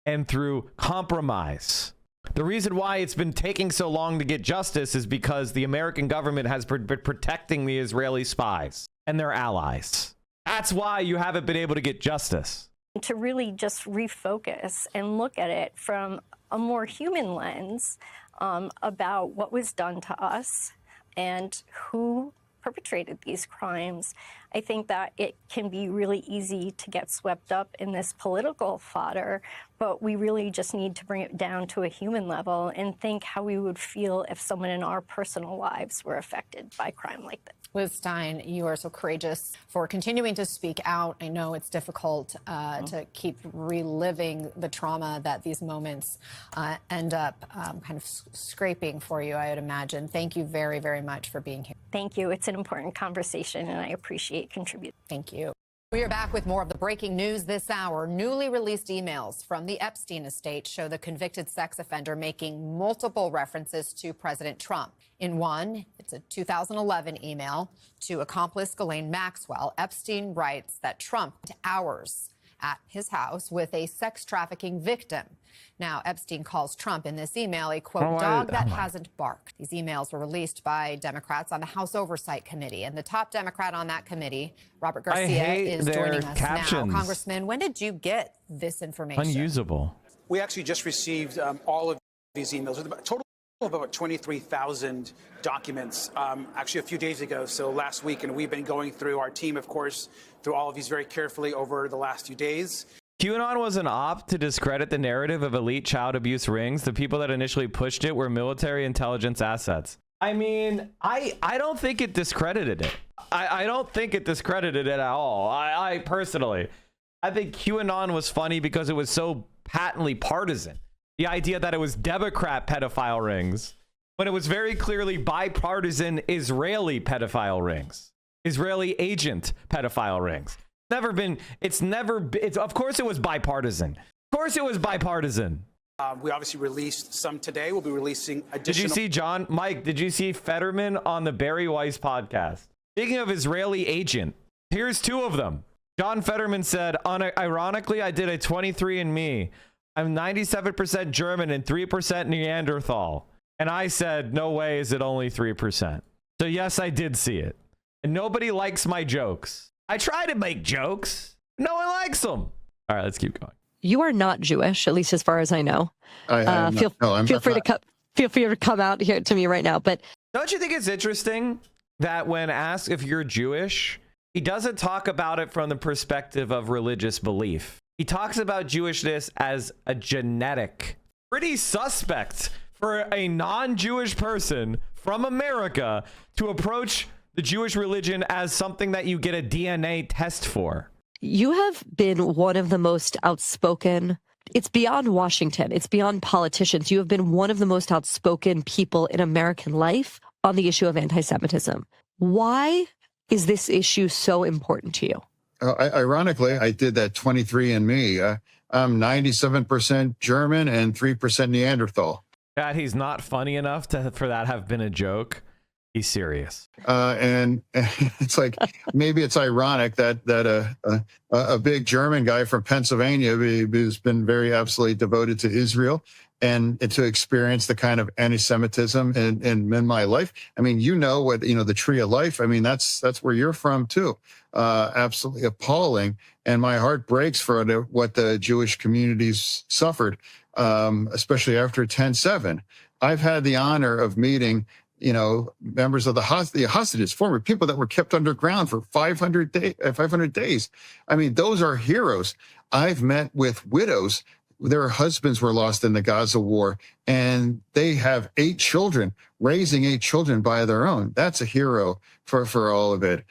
and through compromise. The reason why it's been taking so long to get justice is because the American government has been protecting the Israeli spies and their allies. That's why you haven't been able to get justice. To really just refocus and look at it from a more human lens about what was done to us and who perpetrated these crimes. I think that it can be really easy to get swept up in this political fodder, but we really just need to bring it down to a human level and think how we would feel if someone in our personal lives were affected by crime like this. Liz Stein, you are so courageous for continuing to speak out. I know it's difficult to keep reliving the trauma that these moments end up kind of scraping for you, I would imagine. Thank you very, very much for being here. Thank you. It's an important conversation, and I appreciate contributing. Thank you. We are back with more of the breaking news this hour. Newly released emails from the Epstein estate show the convicted sex offender making multiple references to President Trump. In one, it's a 2011 email to accomplice Ghislaine Maxwell. Epstein writes that Trump spent hours at his house with a sex trafficking victim. Now, Epstein calls Trump in this email a, quote, dog that hasn't barked. These emails were released by Democrats on the House Oversight Committee. And the top Democrat on that committee, Robert Garcia, is joining us now. Congressman, when did you get this information? Unusable. We actually just received all of these emails. A total of about 23,000 documents, actually a few days ago, so last week. And we've been going through, our team, of course, through all of these very carefully over the last few days. QAnon was an op to discredit the narrative of elite child abuse rings. The people that initially pushed it were military intelligence assets. I mean, I don't think it discredited it. I don't think it discredited it at all. I personally, I think QAnon was funny because it was so patently partisan. The idea that it was Democrat pedophile rings when it was very clearly bipartisan Israeli pedophile rings, Israeli agent pedophile rings. Of course it was bipartisan. Of course it was bipartisan. We obviously released some today. We'll be releasing additional. Did you see Mike, did you see Fetterman on the Barry Weiss podcast? Speaking of Israeli agent, here's two of them. John Fetterman said, ironically, I did a 23andMe. I'm 97% German and 3% Neanderthal. And I said, no way is it only 3%. So yes, I did see it. And nobody likes my jokes. I try to make jokes. No one likes them. All right, let's keep going. You are not Jewish, at least as far as I know. Feel free to come out here to me right now. But don't you think it's interesting that when asked if you're Jewish, he doesn't talk about it from the perspective of religious belief. He talks about Jewishness as a genetic. Pretty suspect for a non-Jewish person from America to approach the Jewish religion as something that you get a DNA test for. you have been one of the most outspoken. It's beyond Washington. It's beyond politicians. You have been one of the most outspoken people in American life on the issue of anti-Semitism. Why is this issue so important to you? Ironically, I did that 23andMe. I'm 97% German and 3% Neanderthal. That he's not funny enough for that have been a joke. He's serious. And it's like, maybe it's ironic that a big German guy from Pennsylvania who's been very absolutely devoted to Israel and to experience the kind of anti-Semitism in my life. I mean, the Tree of Life. I mean, that's where you're from too. Absolutely appalling. And my heart breaks for what the Jewish communities suffered, especially after 10/7. I've had the honor of meeting, members of the hostages, former people that were kept underground for 500 days. I mean, those are heroes. I've met with widows. Their husbands were lost in the Gaza war, and they have 8 children, raising 8 children by their own. That's a hero for all of it.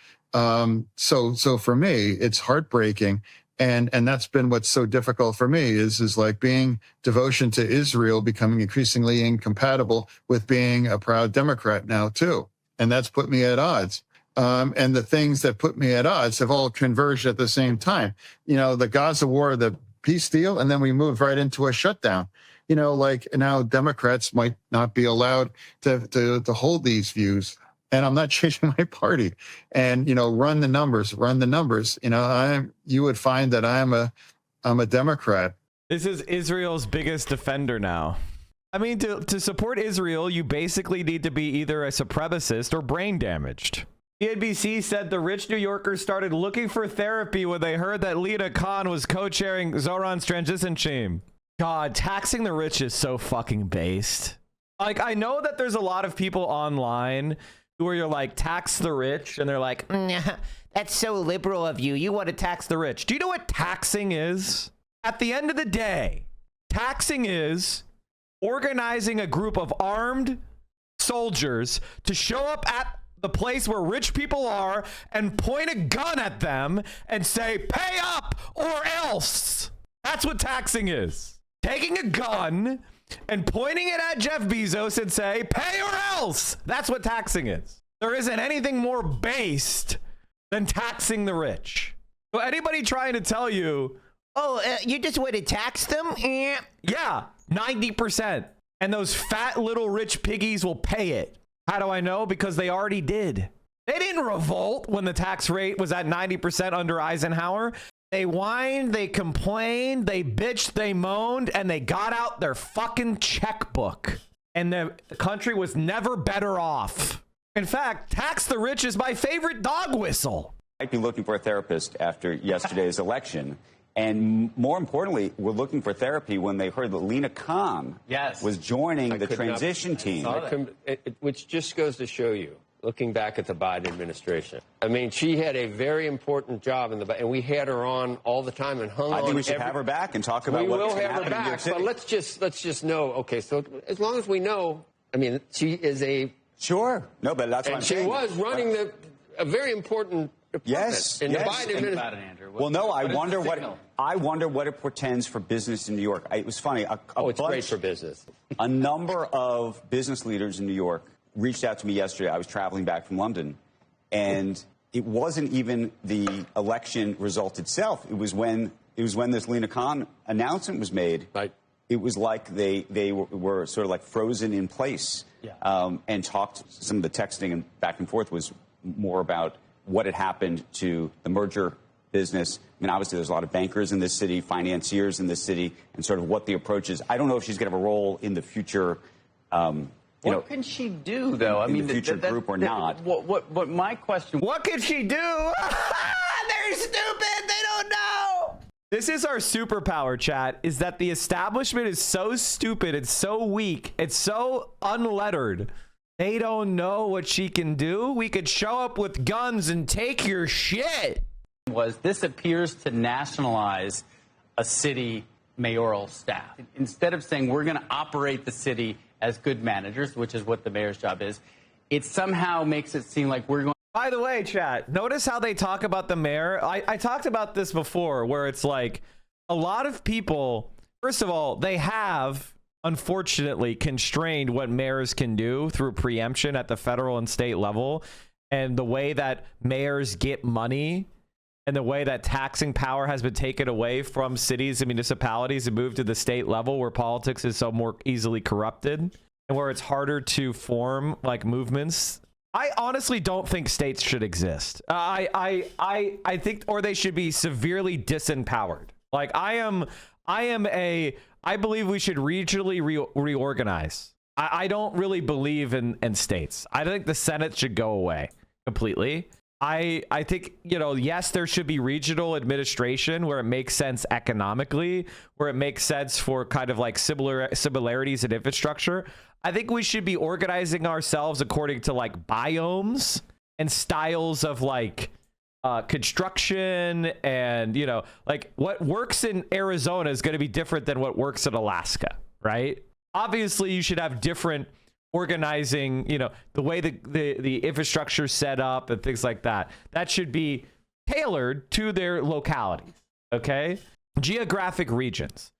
So for me, it's heartbreaking. And that's been what's so difficult for me is like being devotion to Israel becoming increasingly incompatible with being a proud Democrat now too. And that's put me at odds. And the things that put me at odds have all converged at the same time. The Gaza war, the peace deal, and then we moved right into a shutdown. Like now Democrats might not be allowed to hold these views. And I'm not changing my party. And, run the numbers. You would find that I'm a Democrat. This is Israel's biggest defender now. I mean, to support Israel, you basically need to be either a supremacist or brain damaged. CNBC said the rich New Yorkers started looking for therapy when they heard that Lina Khan was co-chairing Zoran's transition team. God, taxing the rich is so fucking based. Like, I know that there's a lot of people online where you're like, tax the rich, and they're like, that's so liberal of you. You want to tax the rich. Do you know what taxing is? At the end of the day, taxing is organizing a group of armed soldiers to show up at the place where rich people are and point a gun at them and say, pay up or else. That's what taxing is. Taking a gun and pointing it at Jeff Bezos and say, pay or else. That's what taxing is. There isn't anything more based than taxing the rich. So anybody trying to tell you, you just want to tax them? Yeah, 90%. And those fat little rich piggies will pay it. How do I know? Because they already did. They didn't revolt when the tax rate was at 90% under Eisenhower. They whined, they complained, they bitched, they moaned, and they got out their fucking checkbook. And the country was never better off. In fact, tax the rich is my favorite dog whistle. Might be looking for a therapist after yesterday's election. And more importantly, we're looking for therapy when they heard that Lina Khan was joining the transition team. Which just goes to show you. Looking back at the Biden administration, I mean, she had a very important job and we had her on all the time and hung on. I think we should have her back and talk about what's going to happen in New York City. But let's just know. Okay, so as long as we know, I mean, she is a no, but that's what I'm saying. And she was running a very important department in the Biden administration. Well, no, I wonder what it portends for business in New York. It was funny. It's great for business. A number of business leaders in New York reached out to me yesterday. I was traveling back from London, and it wasn't even the election result itself. It was when this Lina Khan announcement was made. Right. It was like they were sort of like frozen in place, and talked. Some of the texting and back and forth was more about what had happened to the merger business. I mean, obviously, there's a lot of bankers in this city, financiers in this city, and sort of what the approach is. I don't know if she's going to have a role in the future What can she do, though? I mean, the future group or not. What my question? What can she do? They're stupid. They don't know. This is our superpower, chat, is that the establishment is so stupid. It's so weak. It's so unlettered. They don't know what she can do. We could show up with guns and take your shit. This appears to nationalize a city mayoral staff. Instead of saying we're going to operate the city as good managers, which is what the mayor's job is, it somehow makes it seem like we're going. By the way, chat, notice how they talk about the mayor. I talked about this before, where it's like a lot of people, first of all, they have unfortunately constrained what mayors can do through preemption at the federal and state level, and the way that mayors get money and the way that taxing power has been taken away from cities and municipalities and moved to the state level, where politics is so more easily corrupted and where it's harder to form like movements. I honestly don't think states should exist. I think, or they should be severely disempowered. Like I believe we should regionally reorganize. I don't really believe in states. I think the Senate should go away completely. I think, yes, there should be regional administration where it makes sense economically, where it makes sense for kind of like similarities in infrastructure. I think we should be organizing ourselves according to like biomes and styles of like construction, and like what works in Arizona is going to be different than what works in Alaska, right? Obviously you should have different organizing, the way the infrastructure is set up and things like that. That should be tailored to their localities. Okay, geographic regions,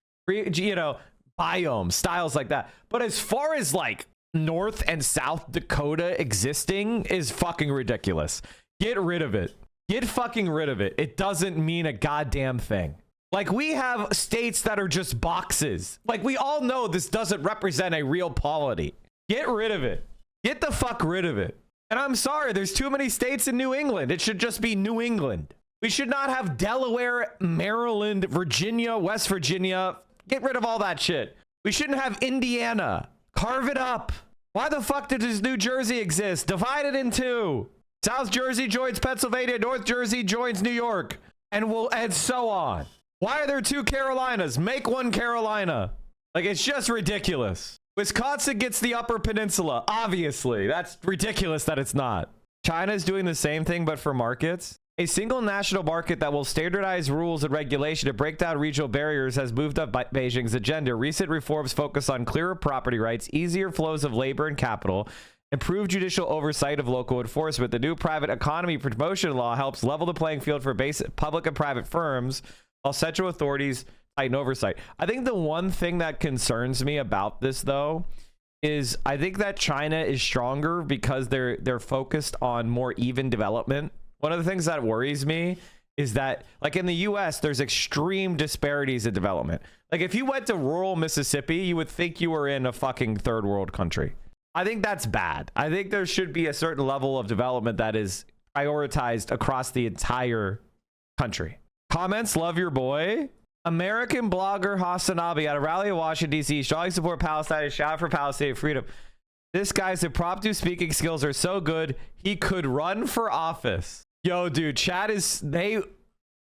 biomes, styles like that. But as far as like North and South Dakota existing is fucking ridiculous. Get rid of it. Get fucking rid of it. It doesn't mean a goddamn thing. Like, we have states that are just boxes. Like, we all know this doesn't represent a real polity. Get rid of it. Get the fuck rid of it. And I'm sorry, there's too many states in New England. It should just be New England. We should not have Delaware, Maryland, Virginia, West Virginia. Get rid of all that shit. We shouldn't have Indiana. Carve it up. Why the fuck does New Jersey exist? Divide it in two. South Jersey joins Pennsylvania. North Jersey joins New York. And so on. Why are there two Carolinas? Make one Carolina. Like, it's just ridiculous. Wisconsin gets the Upper Peninsula. Obviously. That's ridiculous that it's not. China is doing the same thing, but for markets. A single national market that will standardize rules and regulation to break down regional barriers has moved up Beijing's agenda. Recent reforms focus on clearer property rights, easier flows of labor and capital, improved judicial oversight of local enforcement. The new private economy promotion law helps level the playing field for basic public and private firms, while central authorities tighten oversight. I think the one thing that concerns me about this, though, is I think that China is stronger because they're focused on more even development. One of the things that worries me is that, like, in the US, there's extreme disparities in development. Like, if you went to rural Mississippi, you would think you were in a fucking third world country. I think that's bad. I think there should be a certain level of development that is prioritized across the entire country. Comments, love your boy. American blogger Hasanabi at a rally in Washington, D.C., strongly support Palestine and shout for Palestinian freedom. This guy's impromptu speaking skills are so good, he could run for office. Yo, dude, chat is, they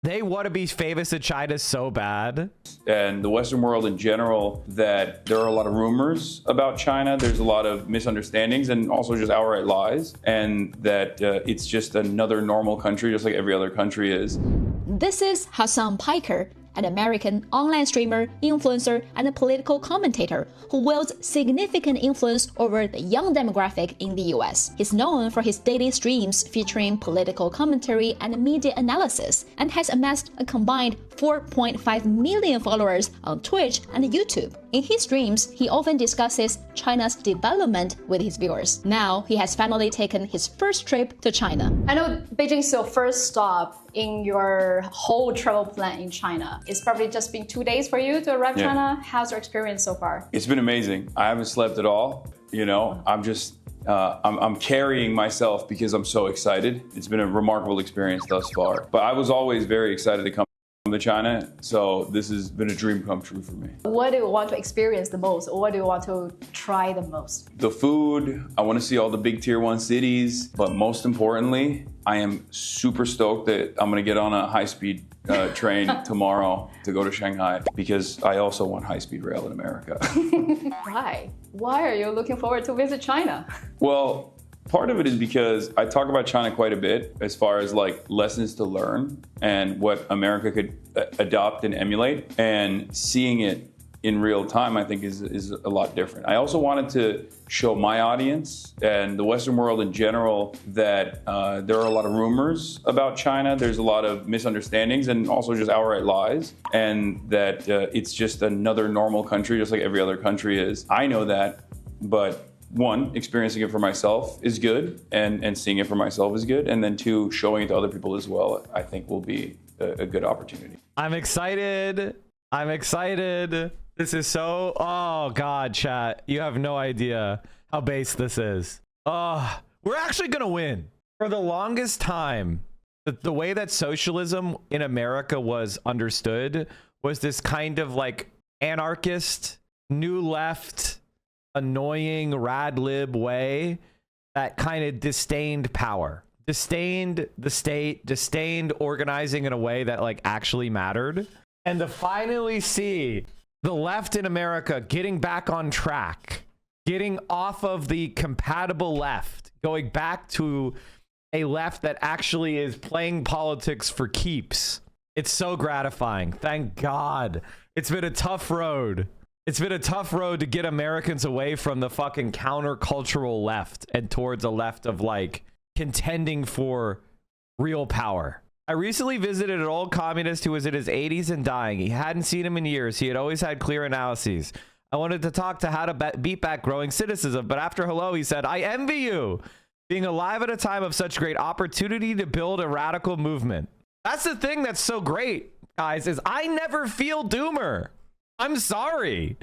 want to be famous in China so bad. And the Western world in general, that there are a lot of rumors about China. There's a lot of misunderstandings and also just outright lies. And that it's just another normal country, just like every other country is. This is Hassan Piker, an American online streamer, influencer, and a political commentator who wields significant influence over the young demographic in the US. He's known for his daily streams featuring political commentary and media analysis, and has amassed a combined 4.5 million followers on Twitch and YouTube. In his streams, he often discusses China's development with his viewers. Now, he has finally taken his first trip to China. I know Beijing is your first stop in your whole travel plan in China. It's probably just been 2 days for you to arrive China. How's your experience so far? It's been amazing. I haven't slept at all. I'm just, I'm carrying myself because I'm so excited. It's been a remarkable experience thus far. But I was always very excited to come to to China, so this has been a dream come true for me. What do you want to experience the most, or what do you want to try the most? The food, I want to see all the big tier 1 cities, but most importantly, I am super stoked that I'm going to get on a high-speed train tomorrow to go to Shanghai, because I also want high-speed rail in America. Why? Why are you looking forward to visit China? Well, part of it is because I talk about China quite a bit as far as like lessons to learn and what America could adopt and emulate, and seeing it in real time, I think is a lot different. I also wanted to show my audience and the Western world in general that there are a lot of rumors about China. There's a lot of misunderstandings and also just outright lies, and that it's just another normal country, just like every other country is. I know that, but one, experiencing it for myself is good, and seeing it for myself is good. And then two, showing it to other people as well, I think will be a good opportunity. I'm excited. I'm excited. This is so, oh God, chat. You have no idea how base this is. We're actually gonna win. For the longest time, the way that socialism in America was understood was this kind of like anarchist, new left, annoying rad lib way that kind of disdained power, disdained the state, disdained organizing in a way that like actually mattered. And to finally see the left in America getting back on track, getting off of the compatible left, going back to a left that actually is playing politics for keeps. It's so gratifying. Thank God. It's been a tough road. It's been a tough road to get Americans away from the fucking countercultural left and towards a left of like contending for real power. I recently visited an old communist who was in his 80s and dying. He hadn't seen him in years. He had always had clear analyses. I wanted to talk to how to beat back growing cynicism, but after hello, he said, I envy you. Being alive at a time of such great opportunity to build a radical movement. That's the thing that's so great, guys, is I never feel doomer. I'm sorry.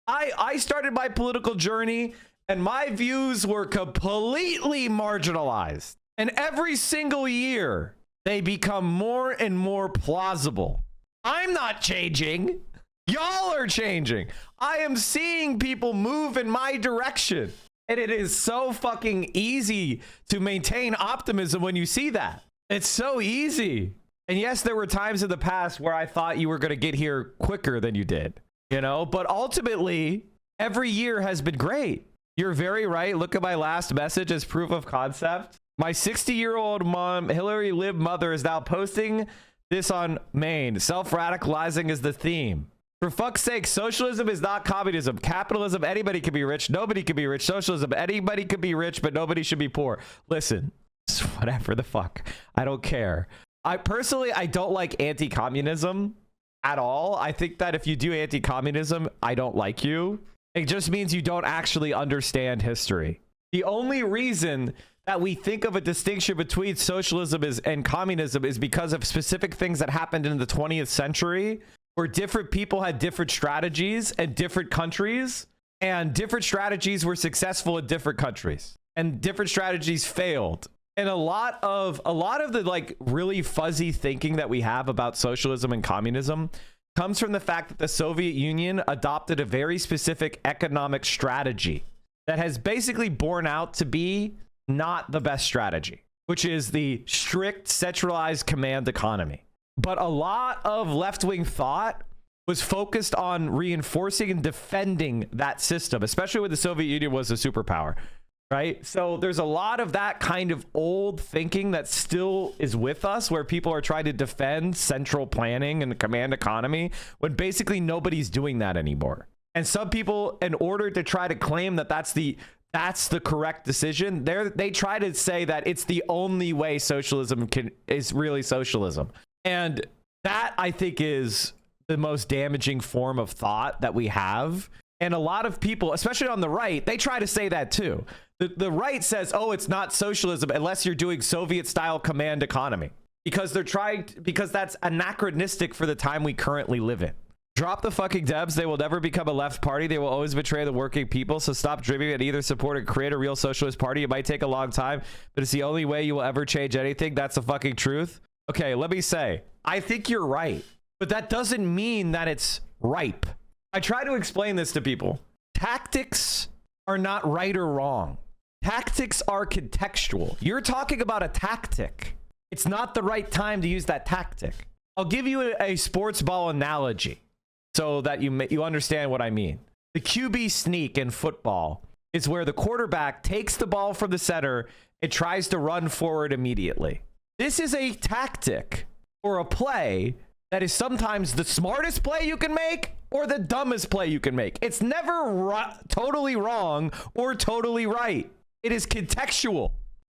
I started my political journey and my views were completely marginalized. And every single year, they become more and more plausible. I'm not changing. Y'all are changing. I am seeing people move in my direction. And it is so fucking easy to maintain optimism when you see that. It's so easy. And yes, there were times in the past where I thought you were going to get here quicker than you did, you know, but ultimately every year has been great. You're very right. Look at my last message as proof of concept. My 60-year-old mom, Hillary Lib mother, is now posting this on Maine. Self-radicalizing is the theme. For fuck's sake, socialism is not communism. Capitalism, anybody can be rich. Nobody can be rich. Socialism, anybody can be rich, but nobody should be poor. Listen, whatever the fuck. I don't care. I don't like anti-communism at all. I think that if you do anti-communism, I don't like you. It just means you don't actually understand history. The only reason that we think of a distinction between socialism and communism is because of specific things that happened in the 20th century where different people had different strategies in different countries, and different strategies were successful in different countries and different strategies failed. And a lot of the like really fuzzy thinking that we have about socialism and communism comes from the fact that the Soviet Union adopted a very specific economic strategy that has basically borne out to be not the best strategy, which is the strict centralized command economy. But a lot of left-wing thought was focused on reinforcing and defending that system, especially when the Soviet Union was a superpower, right? So there's a lot of that kind of old thinking that still is with us, where people are trying to defend central planning and the command economy when basically nobody's doing that anymore. And some people, in order to try to claim that that's the correct decision, they try to say that it's the only way socialism is really socialism. And that, I think, is the most damaging form of thought that we have. And a lot of people, especially on the right, they try to say that too. The right says, oh, it's not socialism unless you're doing Soviet-style command economy, because that's anachronistic for the time we currently live in. Drop the fucking Debs. They will never become a left party. They will always betray the working people. So stop dreaming and either support or create a real socialist party. It might take a long time, but it's the only way you will ever change anything. That's the fucking truth. Okay, let me say, I think you're right. but that doesn't mean that it's ripe. I try to explain this to people. Tactics are not right or wrong. Tactics are contextual. You're talking about a tactic. It's not the right time to use that tactic. I'll give you a sports ball analogy so that you understand what I mean. The QB sneak in football is where the quarterback takes the ball from the center and tries to run forward immediately. This is a tactic or a play that is sometimes the smartest play you can make or the dumbest play you can make. It's never totally wrong or totally right. It is contextual.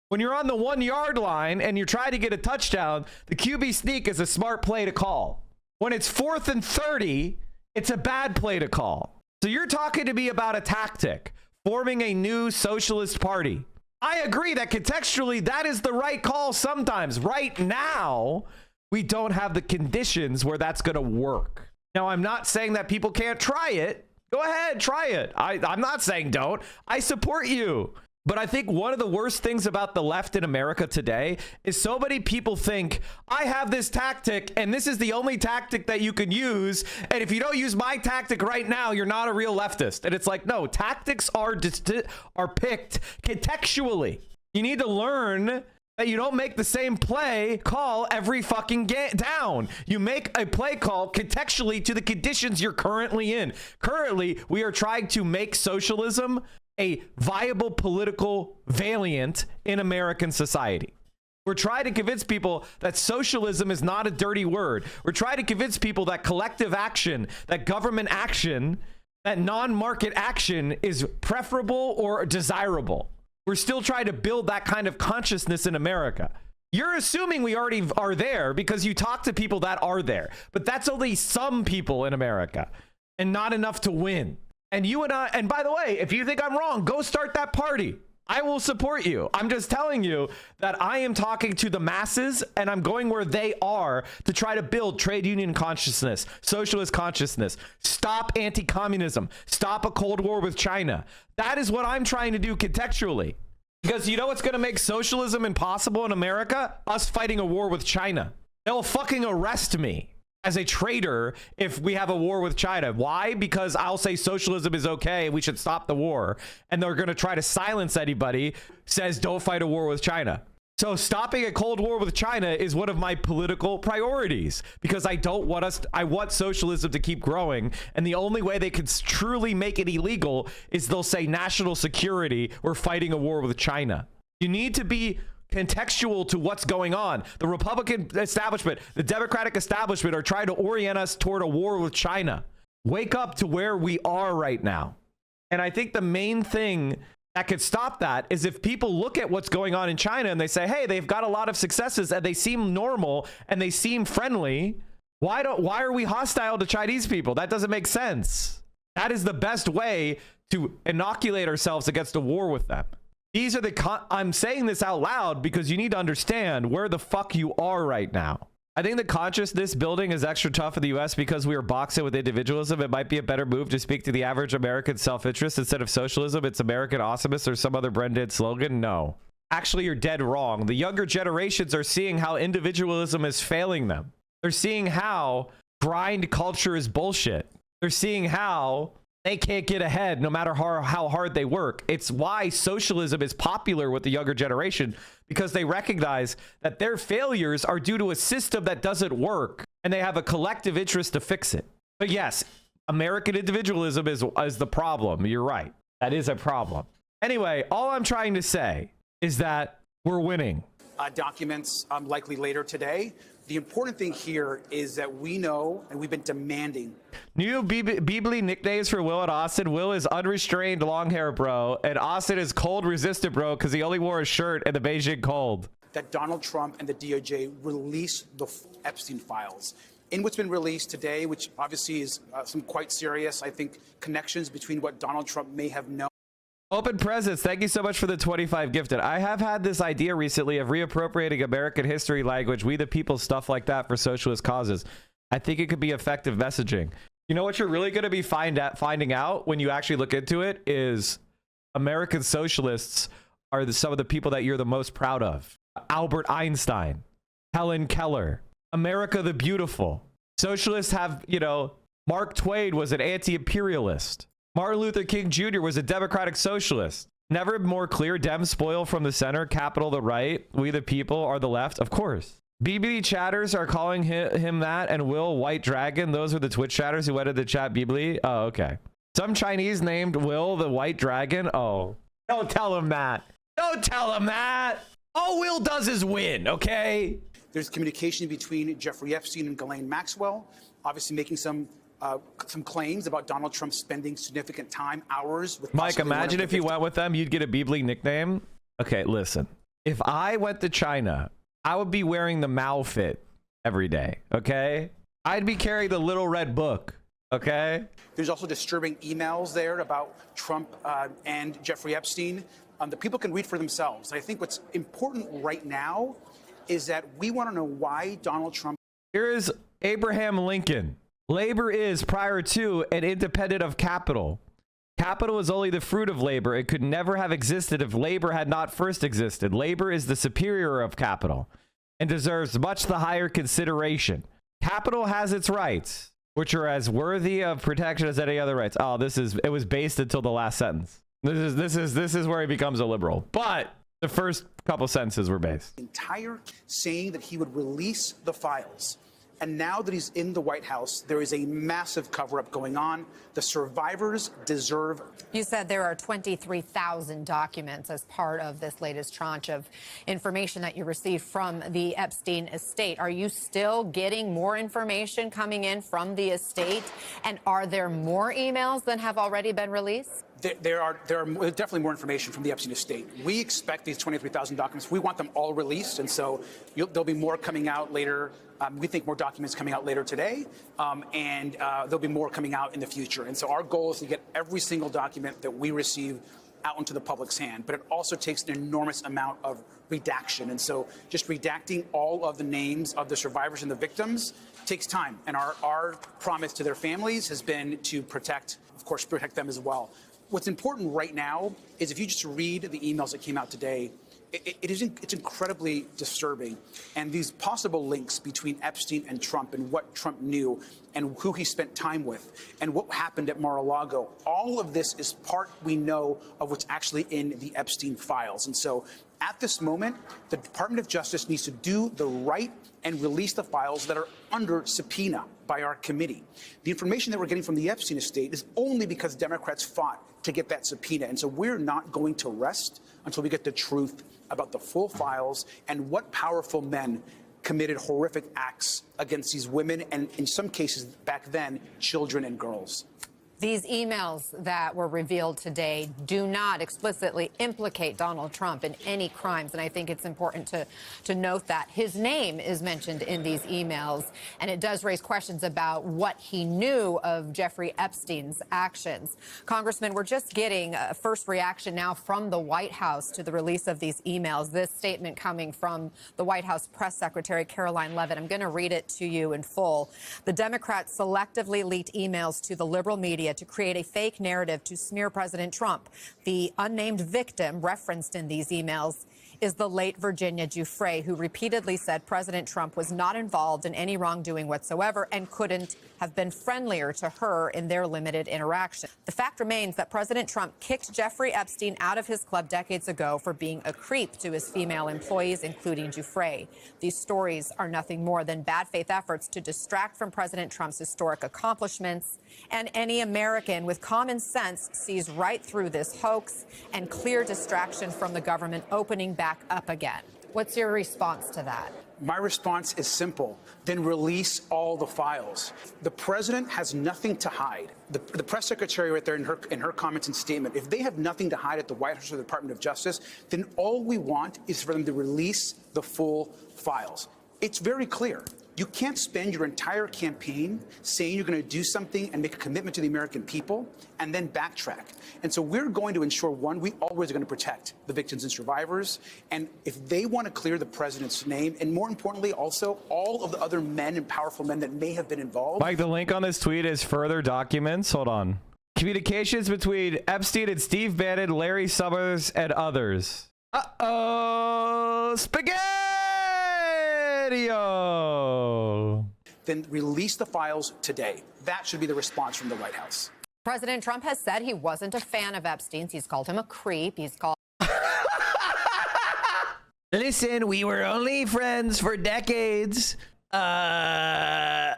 When you're on the 1 yard line and you're trying to get a touchdown, the QB sneak is a smart play to call. When it's 4th and 30, it's a bad play to call. So you're talking to me about a tactic, forming a new socialist party. I agree that contextually that is the right call sometimes. Right now, we don't have the conditions where that's going to work. Now, I'm not saying that people can't try it. Go ahead, try it. I'm not saying don't. I support you. But I think one of the worst things about the left in America today is so many people think, I have this tactic and this is the only tactic that you can use. And if you don't use my tactic right now, you're not a real leftist. And it's like, no, tactics are picked contextually. You need to learn that you don't make the same play call every fucking down. You make a play call contextually to the conditions you're currently in. Currently, we are trying to make socialism a viable political valiant in American society. We're trying to convince people that socialism is not a dirty word. We're trying to convince people that collective action, that government action, that non-market action is preferable or desirable. We're still trying to build that kind of consciousness in America. You're assuming we already are there because you talk to people that are there, but that's only some people in America and not enough to win. And you and I, and by the way, if you think I'm wrong, go start that party. I will support you. I'm just telling you that I am talking to the masses and I'm going where they are to try to build trade union consciousness, socialist consciousness, stop anti-communism, stop a Cold War with China. That is what I'm trying to do contextually. Because you know what's going to make socialism impossible in America? Us fighting a war with China. They'll fucking arrest me as a traitor if we have a war with China. Why? Because I'll say socialism is okay, we should stop the war, and they're going to try to silence anybody says don't fight a war with China. So stopping a Cold War with China is one of my political priorities because I want socialism to keep growing, and the only way they could truly make it illegal is they'll say national security, we're fighting a war with China. You need to be contextual to what's going on. The Republican establishment, the Democratic establishment are trying to orient us toward a war with China. Wake up to where we are right now. And I think the main thing that could stop that is if people look at what's going on in China and they say, hey, they've got a lot of successes and they seem normal and they seem friendly. Why are we hostile to Chinese people? That doesn't make sense. That is the best way to inoculate ourselves against a war with them. These are I'm saying this out loud because you need to understand where the fuck you are right now. I think the consciousness building is extra tough in the US because we are boxing with individualism. It might be a better move to speak to the average American self-interest instead of socialism. It's American awesomeness or some other branded slogan. No, actually, you're dead wrong. The younger generations are seeing how individualism is failing them. They're seeing how grind culture is bullshit. They're seeing how they can't get ahead no matter how hard they work. It's why socialism is popular with the younger generation, because they recognize that their failures are due to a system that doesn't work and they have a collective interest to fix it. But yes, American individualism is the problem. You're right. That is a problem. Anyway, all I'm trying to say is that we're winning. Documents likely later today. The important thing here is that we know, and we've been demanding. New Beebly nicknames for Will and Austin. Will is unrestrained long hair bro, and Austin is cold resistant bro because he only wore a shirt in the Beijing cold. That Donald Trump and the DOJ release the Epstein files. In what's been released today, which obviously is some quite serious, I think, connections between what Donald Trump may have known. Open Presents, thank you so much for the 25 gifted. I have had this idea recently of reappropriating American history language, we the people, stuff like that for socialist causes. I think it could be effective messaging. You know what you're really going to be finding out when you actually look into it is American socialists are some of the people that you're the most proud of. Albert Einstein, Helen Keller, America the Beautiful. Socialists have, you know, Mark Twain was an anti-imperialist. Martin Luther King Jr. was a democratic socialist. Never more clear, Dems spoil from the center, capital the right, we the people are the left. Of course. BB chatters are calling him that, and Will White Dragon, those are the Twitch chatters who edited the chat BB. Oh, okay. Some Chinese named Will the White Dragon. Oh, don't tell him that. Don't tell him that. All Will does is win, okay? There's communication between Jeffrey Epstein and Ghislaine Maxwell, obviously making some claims about Donald Trump spending significant time, hours with Mike, imagine if you went with them, you'd get a Beebly nickname. Okay, listen. If I went to China, I would be wearing the Mao fit every day, okay? I'd be carrying the little red book, okay? There's also disturbing emails there about Trump and Jeffrey Epstein that people can read for themselves. And I think what's important right now is that we want to know why Donald Trump... Here is Abraham Lincoln. Labor is, prior to and independent of capital. Capital is only the fruit of labor. It could never have existed if labor had not first existed. Labor is the superior of capital and deserves much the higher consideration. Capital has its rights, which are as worthy of protection as any other rights. Oh, it was based until the last sentence. This is where he becomes a liberal. But the first couple sentences were based. Entire saying that he would release the files. And now that he's in the White House, there is a massive cover-up going on. The survivors deserve... You said there are 23,000 documents as part of this latest tranche of information that you received from the Epstein estate. Are you still getting more information coming in from the estate? And are there more emails than have already been released? There are definitely more information from the Epstein estate. We expect these 23,000 documents. We want them all released, and so there'll be more coming out later. We think more documents coming out later today, and there'll be more coming out in the future. And so our goal is to get every single document that we receive out into the public's hand. But it also takes an enormous amount of redaction. And so just redacting all of the names of the survivors and the victims takes time. And our promise to their families has been to protect them as well. What's important right now is if you just read the emails that came out today, it's incredibly disturbing. And these possible links between Epstein and Trump and what Trump knew and who he spent time with and what happened at Mar-a-Lago, all of this is part, we know, of what's actually in the Epstein files. And so at this moment, the Department of Justice needs to do the right and release the files that are under subpoena by our committee. The information that we're getting from the Epstein estate is only because Democrats fought to get that subpoena. And so we're not going to rest until we get the truth about the full files and what powerful men committed horrific acts against these women and, in some cases back then, children and girls. These emails that were revealed today do not explicitly implicate Donald Trump in any crimes, and I think it's important to note that. His name is mentioned in these emails, and it does raise questions about what he knew of Jeffrey Epstein's actions. Congressman, we're just getting a first reaction now from the White House to the release of these emails. This statement coming from the White House Press Secretary Caroline Leavitt. I'm going to read it to you in full. The Democrats selectively leaked emails to the liberal media to create a fake narrative to smear President Trump. The unnamed victim referenced in these emails is the late Virginia Giuffre, who repeatedly said President Trump was not involved in any wrongdoing whatsoever and couldn't have been friendlier to her in their limited interaction. The fact remains that President Trump kicked Jeffrey Epstein out of his club decades ago for being a creep to his female employees, including Giuffre. These stories are nothing more than bad faith efforts to distract from President Trump's historic accomplishments, and any American with common sense sees right through this hoax and clear distraction from the government opening back up again. What's your response to that? My response is simple. Then release all the files. The president has nothing to hide. The press secretary right there in her comments and statement, if they have nothing to hide at the White House or the Department of Justice, then all we want is for them to release the full files. It's very clear. You can't spend your entire campaign saying you're going to do something and make a commitment to the American people and then backtrack. And so we're going to ensure, one, we always are going to protect the victims and survivors. And if they want to clear the president's name, and more importantly, also all of the other men and powerful men that may have been involved. Mike, the link on this tweet is further documents. Hold on. Communications between Epstein and Steve Bannon, Larry Summers, and others. Uh-oh. Spaghetti-o. then release the files today. That should be the response from the White House. President Trump has said he wasn't a fan of Epstein's. He's called him a creep. He's called... Listen, we were only friends for decades. I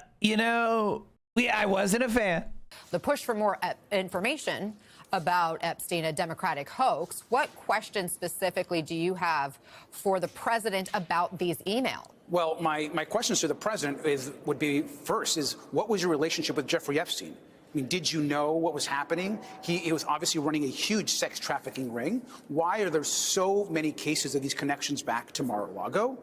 wasn't a fan. The push for more information about Epstein, a Democratic hoax. What questions specifically do you have for the president about these emails? Well, my questions to the president would be, first, is what was your relationship with Jeffrey Epstein? I mean, did you know what was happening? He was obviously running a huge sex trafficking ring. Why are there so many cases of these connections back to Mar-a-Lago?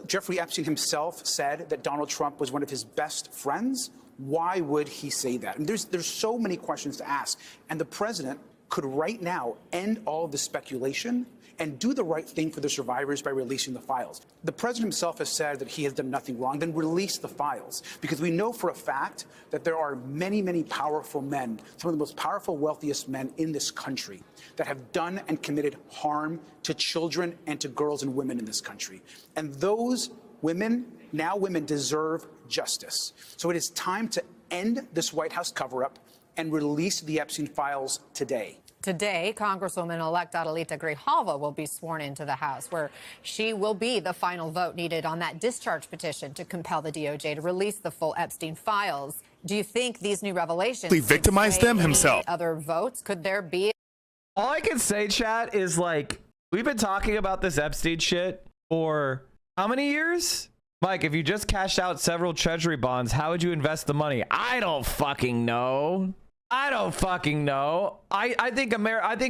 Jeffrey Epstein himself said that Donald Trump was one of his best friends. Why would he say that? And there's so many questions to ask. And the president could right now end all of the speculation and do the right thing for the survivors by releasing the files. The president himself has said that he has done nothing wrong. Then release the files, because we know for a fact that there are many, many powerful men, some of the most powerful, wealthiest men in this country, that have done and committed harm to children and to girls and women in this country. And those women, now women, deserve justice. So it is time to end this White House cover-up and release the Epstein files today. Today, Congresswoman-elect Adelita Grijalva will be sworn into the House, where she will be the final vote needed on that discharge petition to compel the DOJ to release the full Epstein files. Do you think these new revelations... He victimized them himself. Other votes? Could there be... All I can say, chat, is like, we've been talking about this Epstein shit for how many years? Mike, if you just cashed out several treasury bonds, how would you invest the money? I don't fucking know. I don't fucking know. I think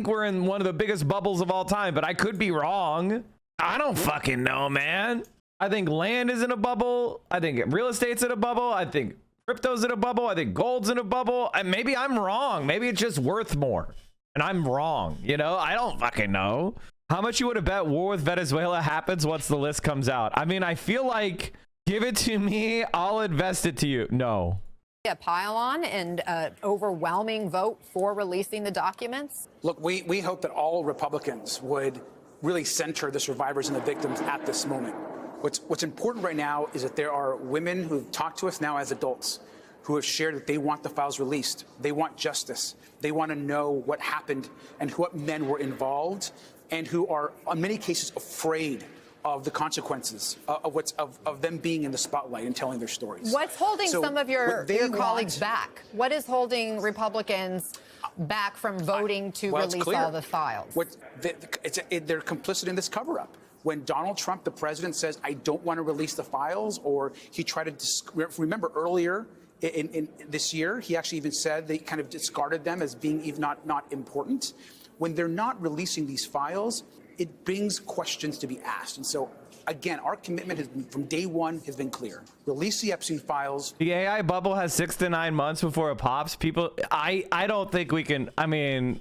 we're in one of the biggest bubbles of all time, but I could be wrong. I don't fucking know, man. I think land is in a bubble. I think real estate's in a bubble. I think crypto's in a bubble. I think gold's in a bubble. And maybe I'm wrong. Maybe it's just worth more. And I'm wrong. You know, I don't fucking know. How much you would have bet war with Venezuela happens once the list comes out? I mean, I feel like, give it to me, I'll invest it to you. No. A pile-on and overwhelming vote for releasing the documents? Look, we hope that all Republicans would really center the survivors and the victims at this moment. What's important right now is that there are women who've talked to us now as adults who have shared that they want the files released. They want justice. They want to know what happened and what men were involved, and who are, in many cases, afraid of the consequences of them being in the spotlight and telling their stories. What's holding some of your colleagues back? What is holding Republicans back from voting to release all the files? They're complicit in this cover-up. When Donald Trump, the president, says, I don't want to release the files, or he tried to, remember earlier in this year, he actually even said they kind of discarded them as being even not important. When they're not releasing these files, it brings questions to be asked. And so, again, our commitment has been, from day one has been clear. Release the Epstein files. The AI bubble has 6 to 9 months before it pops. People, I don't think we can. I mean,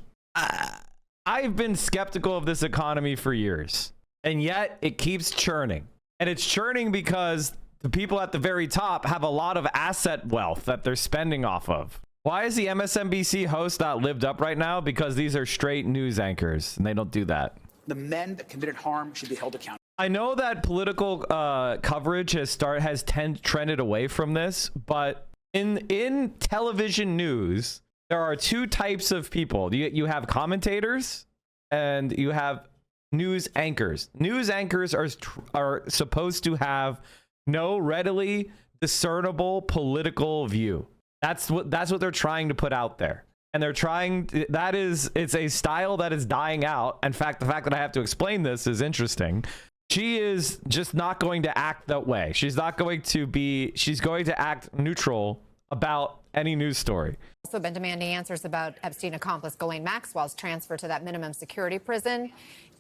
I've been skeptical of this economy for years, and yet it keeps churning. And it's churning because the people at the very top have a lot of asset wealth that they're spending off of. Why is the MSNBC host not lived up right now? Because these are straight news anchors, and they don't do that. The men that committed harm should be held accountable. I know that political coverage has trended away from this, but in television news, there are two types of people. You have commentators and you have news anchors. News anchors are supposed to have no readily discernible political view. That's what they're trying to put out there. And they're trying, it's a style that is dying out. In fact, the fact that I have to explain this is interesting. She is just not going to act that way. She's going to act neutral about any news story. Also been demanding answers about Epstein accomplice Ghislaine Maxwell's transfer to that minimum security prison.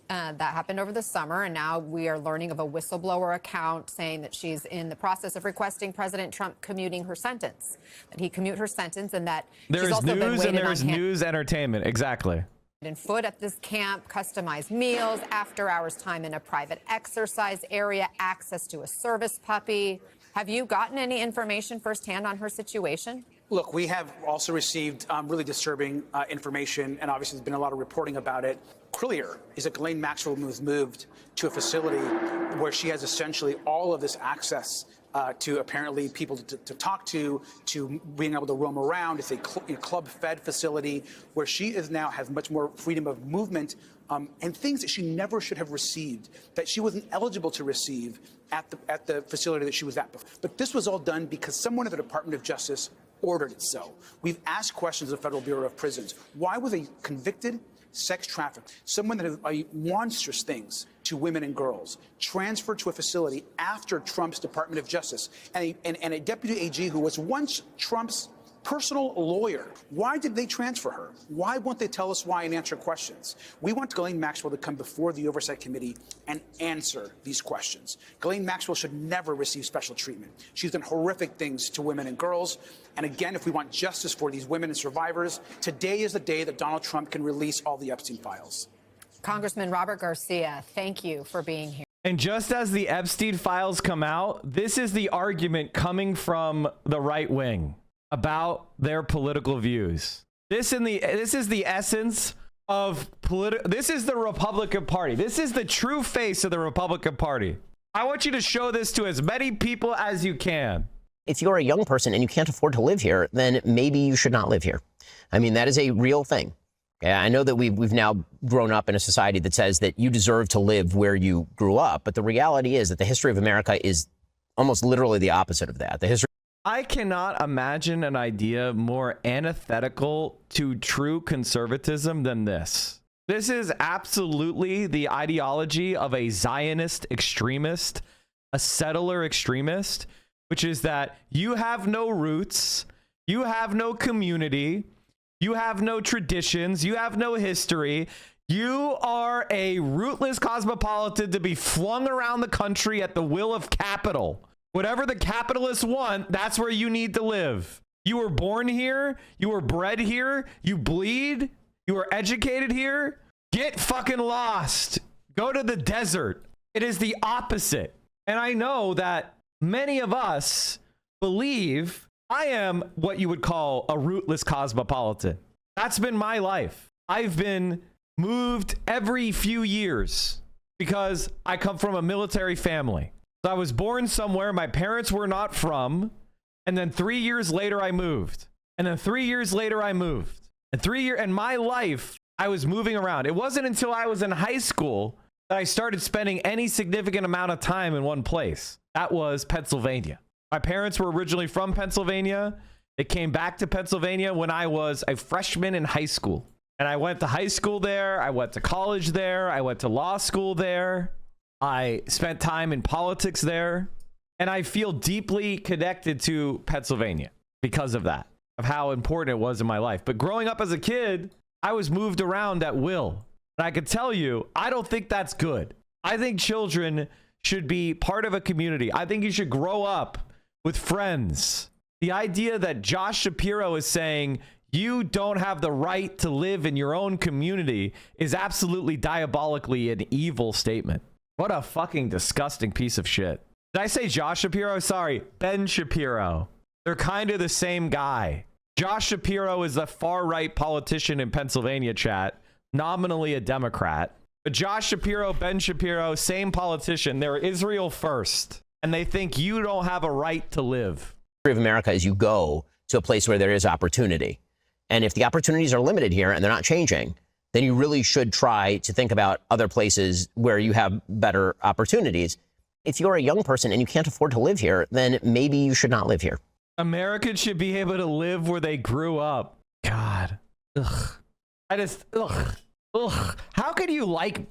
That happened over the summer, and now we are learning of a whistleblower account saying that she's in the process of requesting President Trump commuting her sentence, that he commute her sentence, and that there's she's also news been and there's news entertainment. Exactly. And foot at this camp, customized meals, after-hours time in a private exercise area, access to a service puppy. Have you gotten any information firsthand on her situation? Look, we have also received really disturbing information, and obviously there's been a lot of reporting about it. Clear is that Ghislaine Maxwell was moved to a facility where she has essentially all of this access to apparently people to talk to being able to roam around. It's a club-fed facility where she is now has much more freedom of movement and things that she never should have received, that she wasn't eligible to receive at the facility that she was at before. But this was all done because someone at the Department of Justice ordered it so. We've asked questions of the Federal Bureau of Prisons. Why was a convicted sex trafficker, someone that did monstrous things to women and girls, transferred to a facility after Trump's Department of Justice, and a deputy AG who was once Trump's personal lawyer? Why did they transfer her? Why won't they tell us why and answer questions? We want Ghislaine Maxwell to come before the Oversight Committee and answer these questions. Ghislaine Maxwell should never receive special treatment. She's done horrific things to women and girls. And again, if we want justice for these women and survivors, today is the day that Donald Trump can release all the Epstein files. Congressman Robert Garcia, thank you for being here. And just as the Epstein files come out, this is the argument coming from the right wing about their political views. This is the essence of this is the Republican Party. This is the true face of the Republican Party. I want you to show this to as many people as you can. If you're a young person and you can't afford to live here, then maybe you should not live here. I mean, that is a real thing. I know that we've now grown up in a society that says that you deserve to live where you grew up. But the reality is that the history of America is almost literally the opposite of that. I cannot imagine an idea more antithetical to true conservatism than this. This is absolutely the ideology of a Zionist extremist, a settler extremist, which is that you have no roots, you have no community, you have no traditions, you have no history. You are a rootless cosmopolitan to be flung around the country at the will of capital. Whatever the capitalists want, that's where you need to live. You were born here. You were bred here. You bleed. You were educated here. Get fucking lost. Go to the desert. It is the opposite. And I know that many of us believe I am what you would call a rootless cosmopolitan. That's been my life. I've been moved every few years because I come from a military family. So I was born somewhere my parents were not from, and then 3 years later I moved, and then 3 years later I moved, and my life I was moving around. It wasn't until I was in high school that I started spending any significant amount of time in one place. That was Pennsylvania. My parents were originally from Pennsylvania. They came back to Pennsylvania when I was a freshman in high school, and I went to high school there. I went to college there. I went to law school there. I spent time in politics there, and I feel deeply connected to Pennsylvania because of that, of how important it was in my life. But growing up as a kid, I was moved around at will. And I can tell you, I don't think that's good. I think children should be part of a community. I think you should grow up with friends. The idea that Josh Shapiro is saying you don't have the right to live in your own community is absolutely diabolically an evil statement. What a fucking disgusting piece of shit. Did I say Josh Shapiro? Sorry, Ben Shapiro. They're kind of the same guy. Josh Shapiro is a far-right politician in Pennsylvania, chat, nominally a Democrat. But Josh Shapiro, Ben Shapiro, same politician. They're Israel first, and they think you don't have a right to live. The history of America is you go to a place where there is opportunity. And if the opportunities are limited here and they're not changing, then you really should try to think about other places where you have better opportunities. If you're a young person and you can't afford to live here, then maybe you should not live here. Americans should be able to live where they grew up. God. Ugh. Ugh. How could you like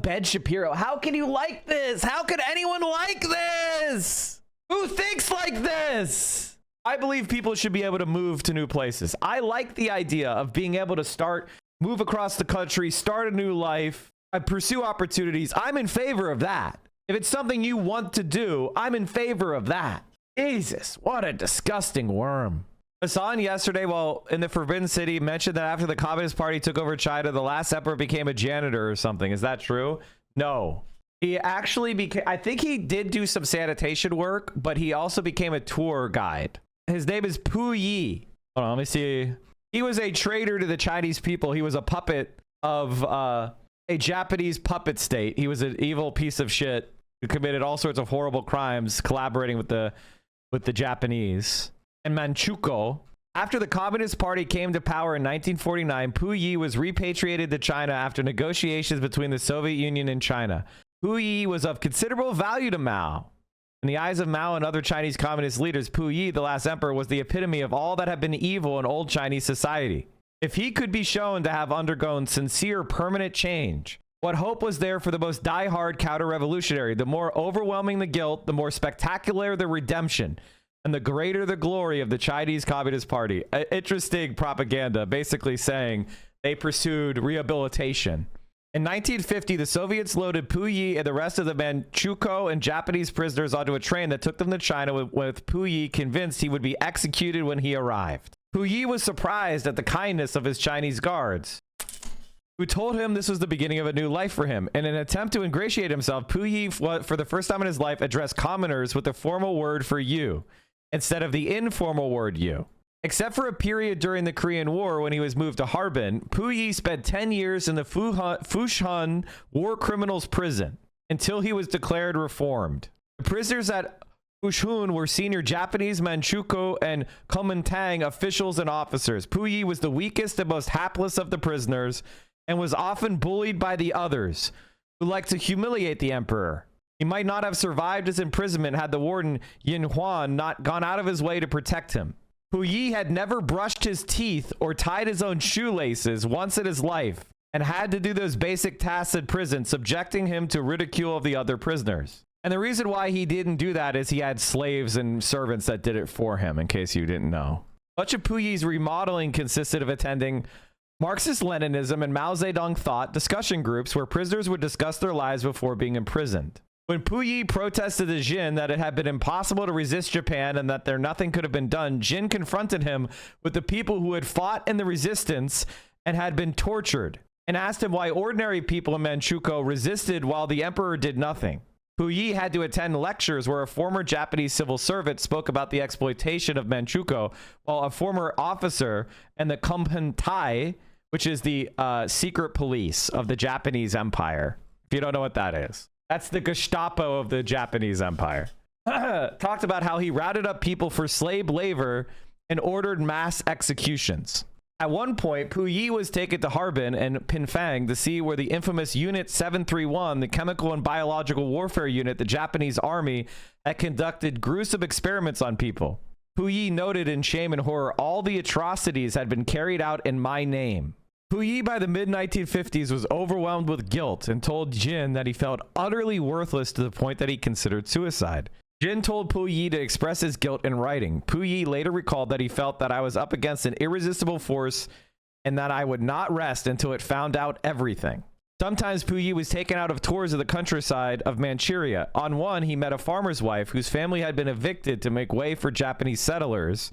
Ben Shapiro? How can you like this? How could anyone like this? Who thinks like this? I believe people should be able to move to new places. I like the idea of being able to move across the country, start a new life, pursue opportunities. I'm in favor of that. If it's something you want to do, I'm in favor of that. Jesus, what a disgusting worm. Hassan yesterday, while in the Forbidden City, mentioned that after the Communist Party took over China, the last emperor became a janitor or something. Is that true? No. He actually became, I think he did do some sanitation work, but he also became a tour guide. His name is Pu Yi. Hold on, let me see. He was a traitor to the Chinese people. He was a puppet of a Japanese puppet state. He was an evil piece of shit. who committed all sorts of horrible crimes collaborating with the Japanese. And Manchukuo. After the Communist Party came to power in 1949, Puyi was repatriated to China after negotiations between the Soviet Union and China. Puyi was of considerable value to Mao. In the eyes of Mao and other Chinese communist leaders, Puyi, the last emperor, was the epitome of all that had been evil in old Chinese society. If he could be shown to have undergone sincere, permanent change, what hope was there for the most die-hard counter-revolutionary? The more overwhelming the guilt, the more spectacular the redemption, and the greater the glory of the Chinese Communist Party. Interesting propaganda, basically saying they pursued rehabilitation. In 1950, the Soviets loaded Puyi and the rest of the Manchukuo and Japanese prisoners onto a train that took them to China, with Puyi convinced he would be executed when he arrived. Puyi was surprised at the kindness of his Chinese guards, who told him this was the beginning of a new life for him. In an attempt to ingratiate himself, Puyi, for the first time in his life, addressed commoners with the formal word for you, instead of the informal word you. Except for a period during the Korean War when he was moved to Harbin, Puyi spent 10 years in the Fushun War Criminals Prison until he was declared reformed. The prisoners at Fushun were senior Japanese, Manchukuo, and Kuomintang officials and officers. Puyi was the weakest and most hapless of the prisoners and was often bullied by the others, who liked to humiliate the emperor. He might not have survived his imprisonment had the warden Yin Huan not gone out of his way to protect him. Puyi had never brushed his teeth or tied his own shoelaces once in his life, and had to do those basic tasks in prison, subjecting him to ridicule of the other prisoners. And the reason why he didn't do that is he had slaves and servants that did it for him, in case you didn't know. Much of Puyi's remodeling consisted of attending Marxist-Leninism and Mao Zedong thought discussion groups where prisoners would discuss their lives before being imprisoned. When Puyi protested to Jin that it had been impossible to resist Japan and that nothing could have been done, Jin confronted him with the people who had fought in the resistance and had been tortured, and asked him why ordinary people in Manchukuo resisted while the emperor did nothing. Puyi had to attend lectures where a former Japanese civil servant spoke about the exploitation of Manchukuo, while a former officer and the Kuomintang, which is the secret police of the Japanese Empire, if you don't know what that is. That's the Gestapo of the Japanese Empire. Talked about how he routed up people for slave labor and ordered mass executions. At one point, Puyi was taken to Harbin and Pinfang to see where the infamous Unit 731, the chemical and biological warfare unit, the Japanese army, had conducted gruesome experiments on people. Puyi noted in shame and horror, all the atrocities had been carried out in my name. Puyi by the mid-1950s was overwhelmed with guilt and told Jin that he felt utterly worthless to the point that he considered suicide. Jin told Puyi to express his guilt in writing. Puyi later recalled that he felt that I was up against an irresistible force and that I would not rest until it found out everything. Sometimes Puyi was taken out of tours of the countryside of Manchuria. On one, he met a farmer's wife whose family had been evicted to make way for Japanese settlers,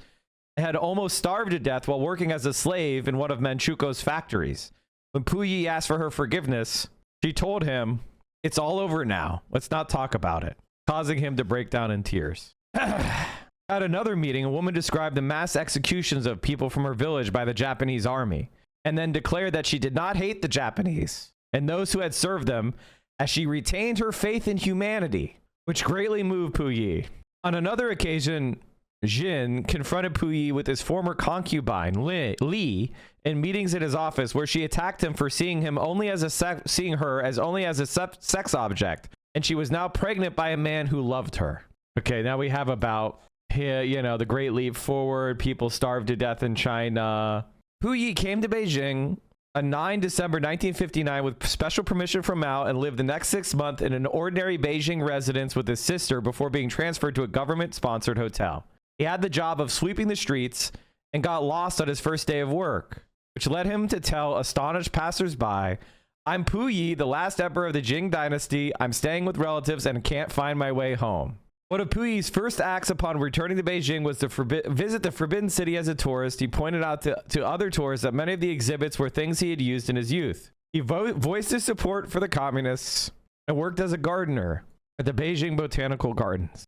had almost starved to death while working as a slave in one of Manchukuo's factories. When Puyi asked for her forgiveness, she told him, "It's all over now. Let's not talk about it," causing him to break down in tears. At another meeting, a woman described the mass executions of people from her village by the Japanese army, and then declared that she did not hate the Japanese and those who had served them, as she retained her faith in humanity, which greatly moved Puyi. On another occasion, Jin confronted Puyi with his former concubine, Li, in meetings at his office, where she attacked him for seeing her only as a sex object, and she was now pregnant by a man who loved her. Okay, now we have about, the Great Leap Forward, people starved to death in China. Puyi came to Beijing on 9 December 1959 with special permission from Mao and lived the next 6 months in an ordinary Beijing residence with his sister before being transferred to a government-sponsored hotel. He had the job of sweeping the streets and got lost on his first day of work, which led him to tell astonished passersby, "I'm Puyi, the last emperor of the Jing dynasty. I'm staying with relatives and can't find my way home." One of Puyi's first acts upon returning to Beijing was to visit the Forbidden City as a tourist. He pointed out to other tourists that many of the exhibits were things he had used in his youth. He voiced his support for the communists and worked as a gardener at the Beijing Botanical Gardens.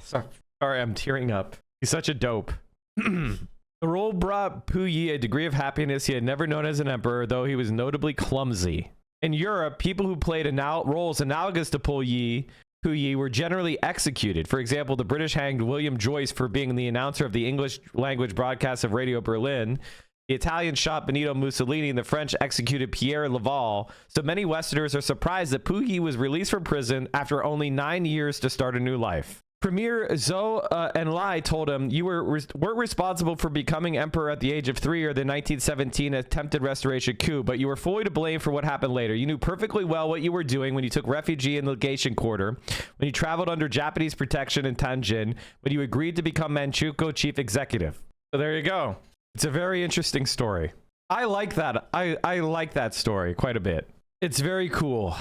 Sorry, I'm tearing up. He's such a dope. The role brought Puyi a degree of happiness he had never known as an emperor, though he was notably clumsy. In Europe, people who played roles analogous to Puyi Puyi were generally executed. For example, the British hanged William Joyce for being the announcer of the English language broadcast of Radio Berlin. The Italians shot Benito Mussolini, and the French executed Pierre Laval. So many Westerners are surprised that Puyi was released from prison after only 9 years to start a new life. Premier Zhou Enlai told him, "You weren't responsible for becoming emperor at the age of 3 or the 1917 attempted restoration coup, but you were fully to blame for what happened later. You knew perfectly well what you were doing when you took refugee in the legation quarter, when you traveled under Japanese protection in Tianjin, when you agreed to become Manchukuo chief executive." So there you go. It's a very interesting story. I like that. I like that story quite a bit. It's very cool.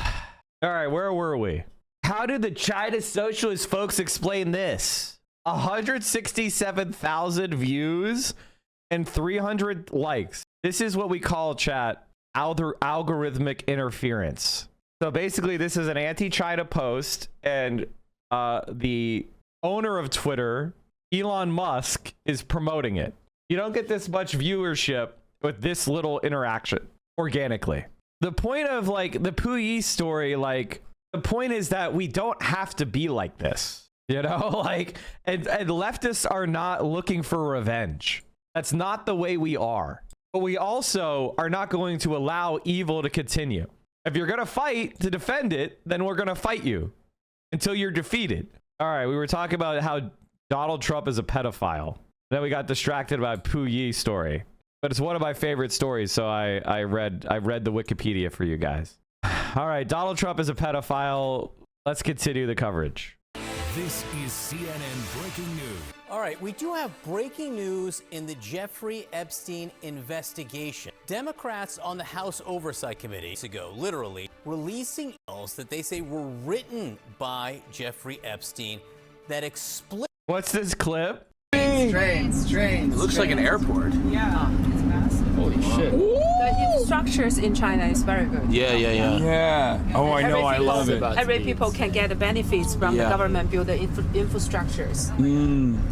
All right, where were we? How did the China socialist folks explain this? 167,000 views and 300 likes. This is what we call, chat, algorithmic interference. So basically, this is an anti-China post, and the owner of Twitter, Elon Musk, is promoting it. You don't get this much viewership with this little interaction organically. The point of like the Puyi story, like, the point is that we don't have to be like this, you know, like, and leftists are not looking for revenge. That's not the way we are. But we also are not going to allow evil to continue. If you're going to fight to defend it, then we're going to fight you until you're defeated. All right, we were talking about how Donald Trump is a pedophile. Then we got distracted about Puyi story. But it's one of my favorite stories, so I read the Wikipedia for you guys. All right, Donald Trump is a pedophile. Let's continue the coverage. This is CNN breaking news. All right, we do have breaking news in the Jeffrey Epstein investigation. Democrats on the House Oversight Committee ago, literally, releasing emails that they say were written by Jeffrey Epstein that explicitly... What's this clip? Strange. It looks like an airport. Yeah, it's massive. Holy shit. The infrastructures in China is very good. Yeah. Oh, I know. I love it. Every people can get the benefits from the government build the infrastructures.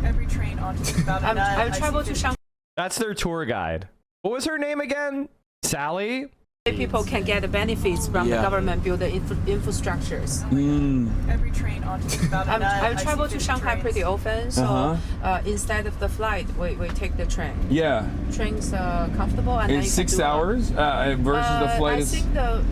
Every train on I've traveled to Shanghai. That's their tour guide. What was her name again? Sally? People can get the benefits from the government build the infrastructures. Every train on I've traveled to Shanghai pretty often, so instead of the flight, we take the train. Yeah. Train's comfortable, and it's 6 hours versus the flight is. I think the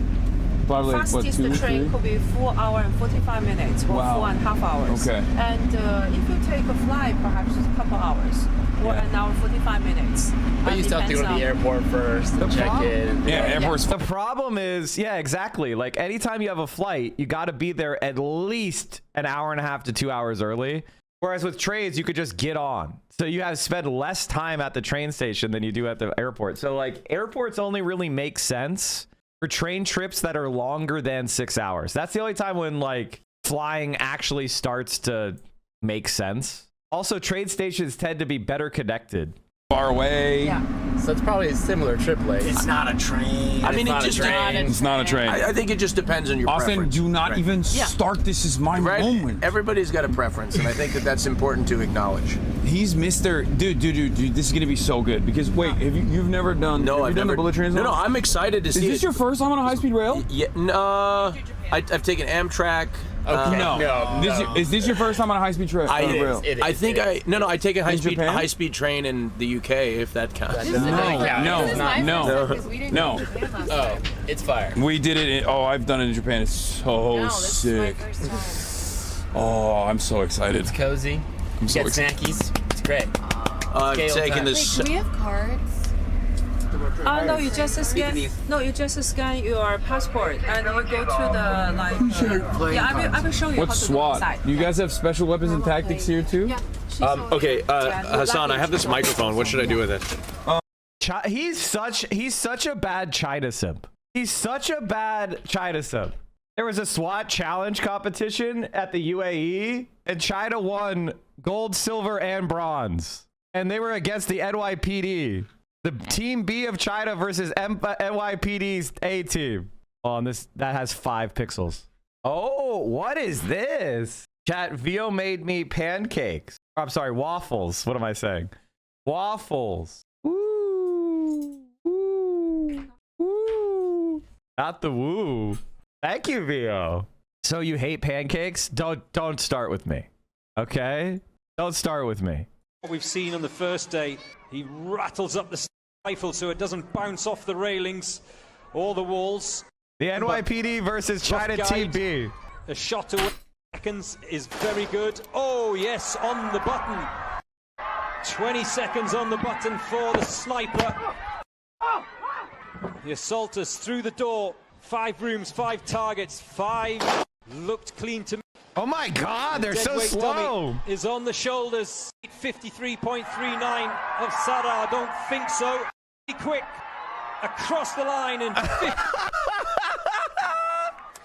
probably fastest what, 2 train 3? could be 4 hours and 45 minutes or 4.5 hours. Okay. And if you take a flight, perhaps it's a couple hours or an hour 45 minutes. But you still have to go to the airport first and check in. Yeah, airport's. The problem is, yeah, exactly. Like anytime you have a flight, you got to be there at least an hour and a half to 2 hours early. Whereas with trains, you could just get on. So you have spend less time at the train station than you do at the airport. So like airports only really make sense for train trips that are longer than 6 hours. That's the only time when like flying actually starts to make sense. Also, train stations tend to be better connected. Far away. Yeah. So it's probably a similar trip length. It's not a train. I mean, it's not a train. I think it just depends on your Austin, preference. do not even start. This is my moment. Everybody's got a preference, and I think that's important to acknowledge. He's Mr. Dude, this is gonna be so good. Because wait, you've never done? No, I've done never. the bullet trains. No, I'm excited to see. Is this your first time on a high-speed rail? Yeah. No. I've taken Amtrak. No. Is this your first time on a high-speed train? I think I take a high-speed train in the UK, if that counts. No. Oh, it's fire. We did it. I've done it in Japan. It's so sick. Oh, I'm so excited. It's cozy. I'm so excited. Snackies. It's great. I've taken this. Wait, do we have cards? No, you just scan. No, you just scan your passport and you go to the like. I will show you. What's how to go SWAT? inside. Do you guys have special weapons and tactics here too? Yeah. Okay, Hassan, I have this microphone. What should I do with it? He's such a bad China simp. He's such a bad China simp. There was a SWAT challenge competition at the UAE, and China won gold, silver, and bronze. And they were against the NYPD. The Team B of China versus NYPD's A team. Oh, that has 5 pixels. Oh, what is this? Chat, Vio made me pancakes. Oh, I'm sorry, waffles. What am I saying? Waffles. Woo. Woo. Woo. Not the woo. Thank you, Vio. So you hate pancakes? Don't start with me. Okay? Don't start with me. What we've seen on the first day, he rattles up the rifle so it doesn't bounce off the railings or the walls. The NYPD versus China TB. A shot away seconds is very good. Oh, yes, on the button. 20 seconds on the button for the sniper. The assaulters through the door. 5 rooms, 5 targets, 5 looked clean to me. Oh my God, they're so slow. Is on the shoulders. 53.39 of Sada. I don't think so. Quick across the line and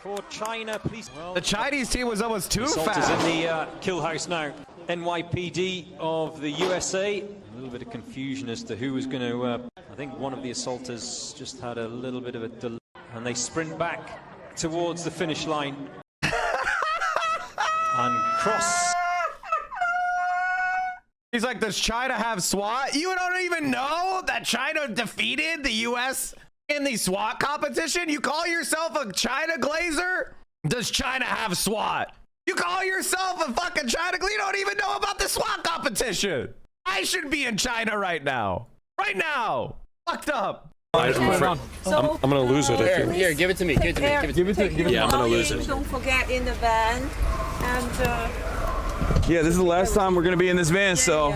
for China, please. Well, the Chinese team was almost too fast. fast. In the kill house now. NYPD of the USA. A little bit of confusion as to who was going to. I think one of the assaulters just had a little bit of a delay, and they sprint back towards the finish line and cross. He's like, does China have SWAT? You don't even know that China defeated the U.S. in the SWAT competition? You call yourself a China glazer? Does China have SWAT? You call yourself a fucking China glazer? You don't even know about the SWAT competition. I should be in China right now. Right now. Fucked up. I'm gonna lose it. Here, give it to me. Give it to me. Yeah, I'm gonna lose it. Don't forget in the van. And Yeah, this is the last time we're gonna be in this van, so.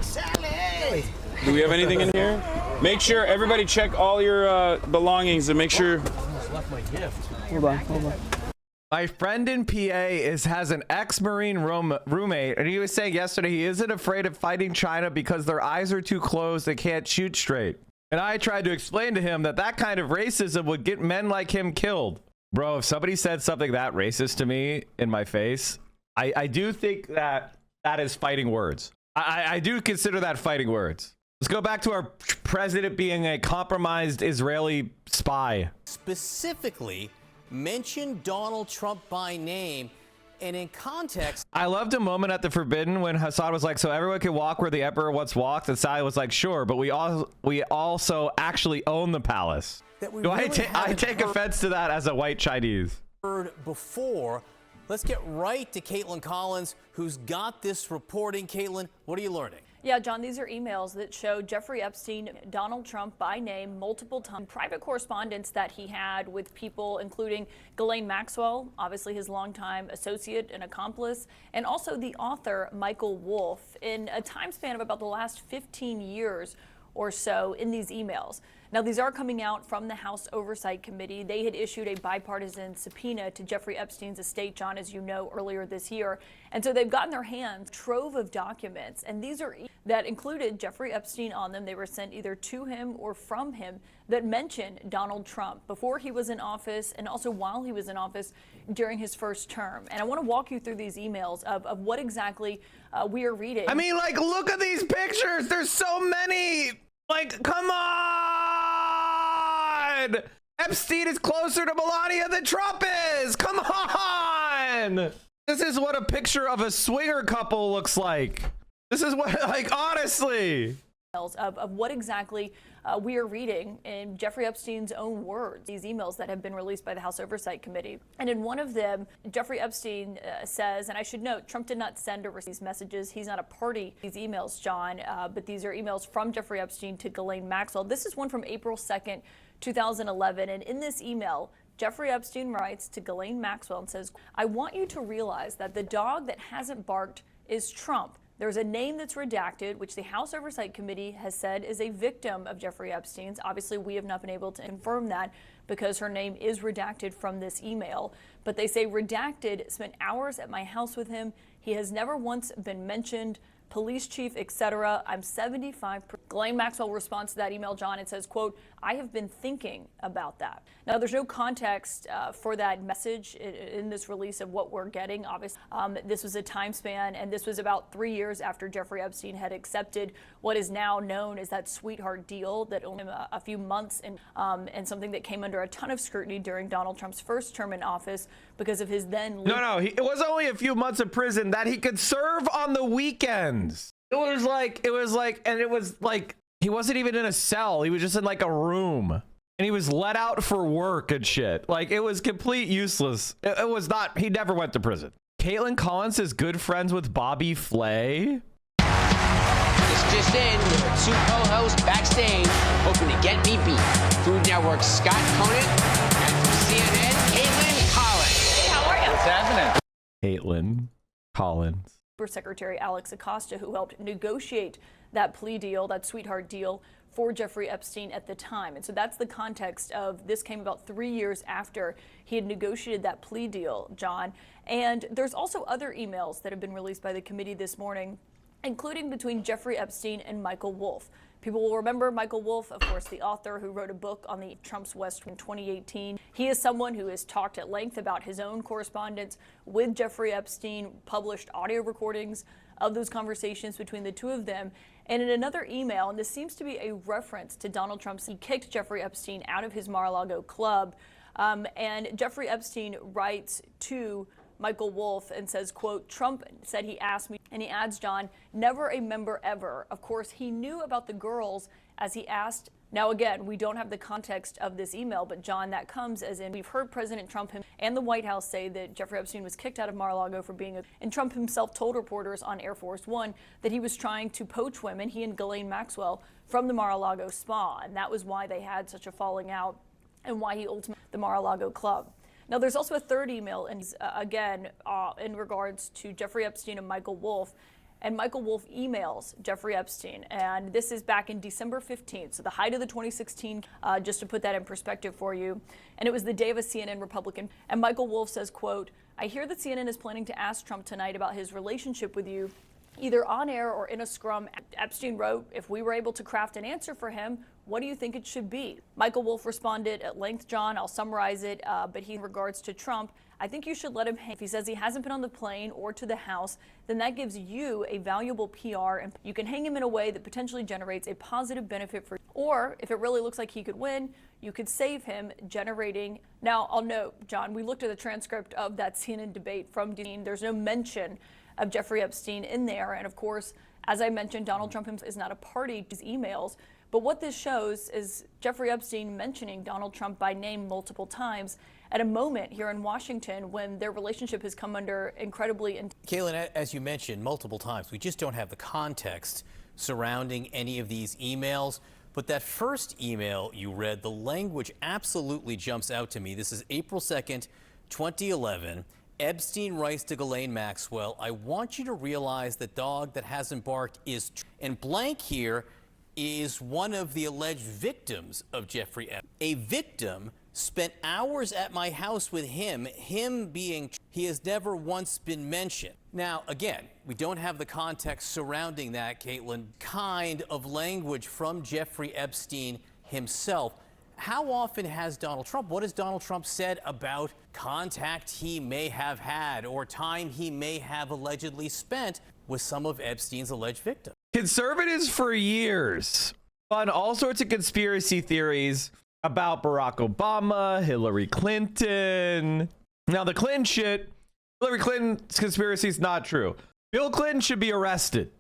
sorry. Do we have anything in here? Make sure everybody check all your belongings and make sure. Almost left my gift. Hold on. My friend in PA has an ex-Marine roommate, and he was saying yesterday he isn't afraid of fighting China because their eyes are too closed, they can't shoot straight. And I tried to explain to him that that kind of racism would get men like him killed. Bro, if somebody said something that racist to me in my face, I do think that is fighting words. I do consider that fighting words. Let's go back to our president being a compromised Israeli spy. Specifically mentioned Donald Trump by name, and in context. I loved a moment at the Forbidden when Hassan was like, so everyone can walk where the emperor once walked, and Sally was like, sure, but we also actually own the palace. I take offense to that as a white Chinese. Heard before. Let's get right to Caitlin Collins, who's got this reporting. Caitlin, what are you learning? Yeah, John, these are emails that show Jeffrey Epstein, Donald Trump by name, multiple times, private correspondence that he had with people, including Ghislaine Maxwell, obviously his longtime associate and accomplice, and also the author, Michael Wolff, in a time span of about the last 15 years or so in these emails. Now, these are coming out from the House Oversight Committee. They had issued a bipartisan subpoena to Jeffrey Epstein's estate, John, as you know, earlier this year. And so they've gotten their hands a trove of documents, and these are that included Jeffrey Epstein on them. They were sent either to him or from him that mention Donald Trump before he was in office and also while he was in office during his first term. And I want to walk you through these emails of what exactly we are reading. I mean, like, look at these pictures. There's so many. Like, come on! Epstein is closer to Melania than Trump is! Come on! This is what a picture of a swinger couple looks like. This is what, like, honestly. Of what exactly we are reading in Jeffrey Epstein's own words, these emails that have been released by the House Oversight Committee. And in one of them, Jeffrey Epstein says, and I should note, Trump did not send or receive these messages. He's not a party to these emails, John, but these are emails from Jeffrey Epstein to Ghislaine Maxwell. This is one from April 2nd, 2011. And in this email, Jeffrey Epstein writes to Ghislaine Maxwell and says, I want you to realize that the dog that hasn't barked is Trump. There's a name that's redacted, which the House Oversight Committee has said is a victim of Jeffrey Epstein's. Obviously, we have not been able to confirm that because her name is redacted from this email. But they say redacted spent hours at my house with him. He has never once been mentioned. Police chief, etc. I'm 75%. Ghislaine Maxwell responds to that email, John, and says, quote, I have been thinking about that. Now, there's no context for that message in this release of what we're getting. Obviously, this was a time span, and this was about 3 years after Jeffrey Epstein had accepted what is now known as that sweetheart deal that only a few months and something that came under a ton of scrutiny during Donald Trump's first term in office because of his then... It was only a few months of prison that he could serve on the weekends. It was like, he wasn't even in a cell. He was just in like a room. and he was let out for work and shit. Like, it was complete useless. It was not, he never went to prison. Caitlin Collins is good friends with Bobby Flay. This just in, there are two co-hosts backstage hoping to get me beat. Food Network's Scott Conant and from CNN, Caitlin Collins. Hey, how are you? What's happening? Caitlin Collins. Secretary Alex Acosta, who helped negotiate that plea deal, that sweetheart deal for Jeffrey Epstein at the time. And so that's the context of this. Came about 3 years after he had negotiated that plea deal, John. And there's also other emails that have been released by the committee this morning, including between Jeffrey Epstein and Michael Wolff. People will remember Michael Wolff, of course, the author who wrote a book on the Trump's West in 2018. He is someone who has talked at length about his own correspondence with Jeffrey Epstein, published audio recordings of those conversations between the two of them. And in another email, and this seems to be a reference to Donald Trump, he kicked Jeffrey Epstein out of his Mar-a-Lago club. And Jeffrey Epstein writes to Michael Wolff and says, quote, Trump said he asked me, and he adds, John, never a member ever. Of course, he knew about the girls as he asked. Now, again, we don't have the context of this email, but John, that comes as in we've heard President Trump and the White House say that Jeffrey Epstein was kicked out of Mar-a-Lago for being and Trump himself told reporters on Air Force One that he was trying to poach women, he and Ghislaine Maxwell, from the Mar-a-Lago spa. And that was why they had such a falling out and why he ultimately the Mar-a-Lago club. Now, there's also a third email, and again, in regards to Jeffrey Epstein and Michael Wolff. And Michael Wolff emails Jeffrey Epstein, and this is back in December 15th, so the height of the 2016, just to put that in perspective for you. And it was the day of a CNN Republican. And Michael Wolff says, quote, I hear that CNN is planning to ask Trump tonight about his relationship with you, either on air or in a scrum. Epstein wrote, if we were able to craft an answer for him, what do you think it should be? Michael Wolff responded at length, John, I'll summarize it, but in regards to Trump, I think you should let him hang. If he says he hasn't been on the plane or to the House, then that gives you a valuable PR, and you can hang him in a way that potentially generates a positive benefit for you. Or if it really looks like he could win, you could save him generating. Now, I'll note, John, we looked at the transcript of that CNN debate from Dean. There's no mention of Jeffrey Epstein in there. And of course, as I mentioned, Donald Trump is not a party to these emails. But what this shows is Jeffrey Epstein mentioning Donald Trump by name multiple times at a moment here in Washington when their relationship has come under incredibly. Caitlin, as you mentioned multiple times, we just don't have the context surrounding any of these emails. But that first email you read, the language absolutely jumps out to me. This is April 2nd, 2011. Epstein writes to Ghislaine Maxwell, I want you to realize the dog that hasn't barked is, and blank here is one of the alleged victims of Jeffrey Epstein. A victim spent hours at my house with him being, he has never once been mentioned. Now, again, we don't have the context surrounding that, Caitlin, kind of language from Jeffrey Epstein himself. How often has Donald Trump, what has Donald Trump said about contact he may have had or time he may have allegedly spent with some of Epstein's alleged victims? Conservatives for years on all sorts of conspiracy theories about Barack Obama, Hillary Clinton. Now, the Clinton shit, Hillary Clinton's conspiracy is not true. Bill Clinton should be arrested.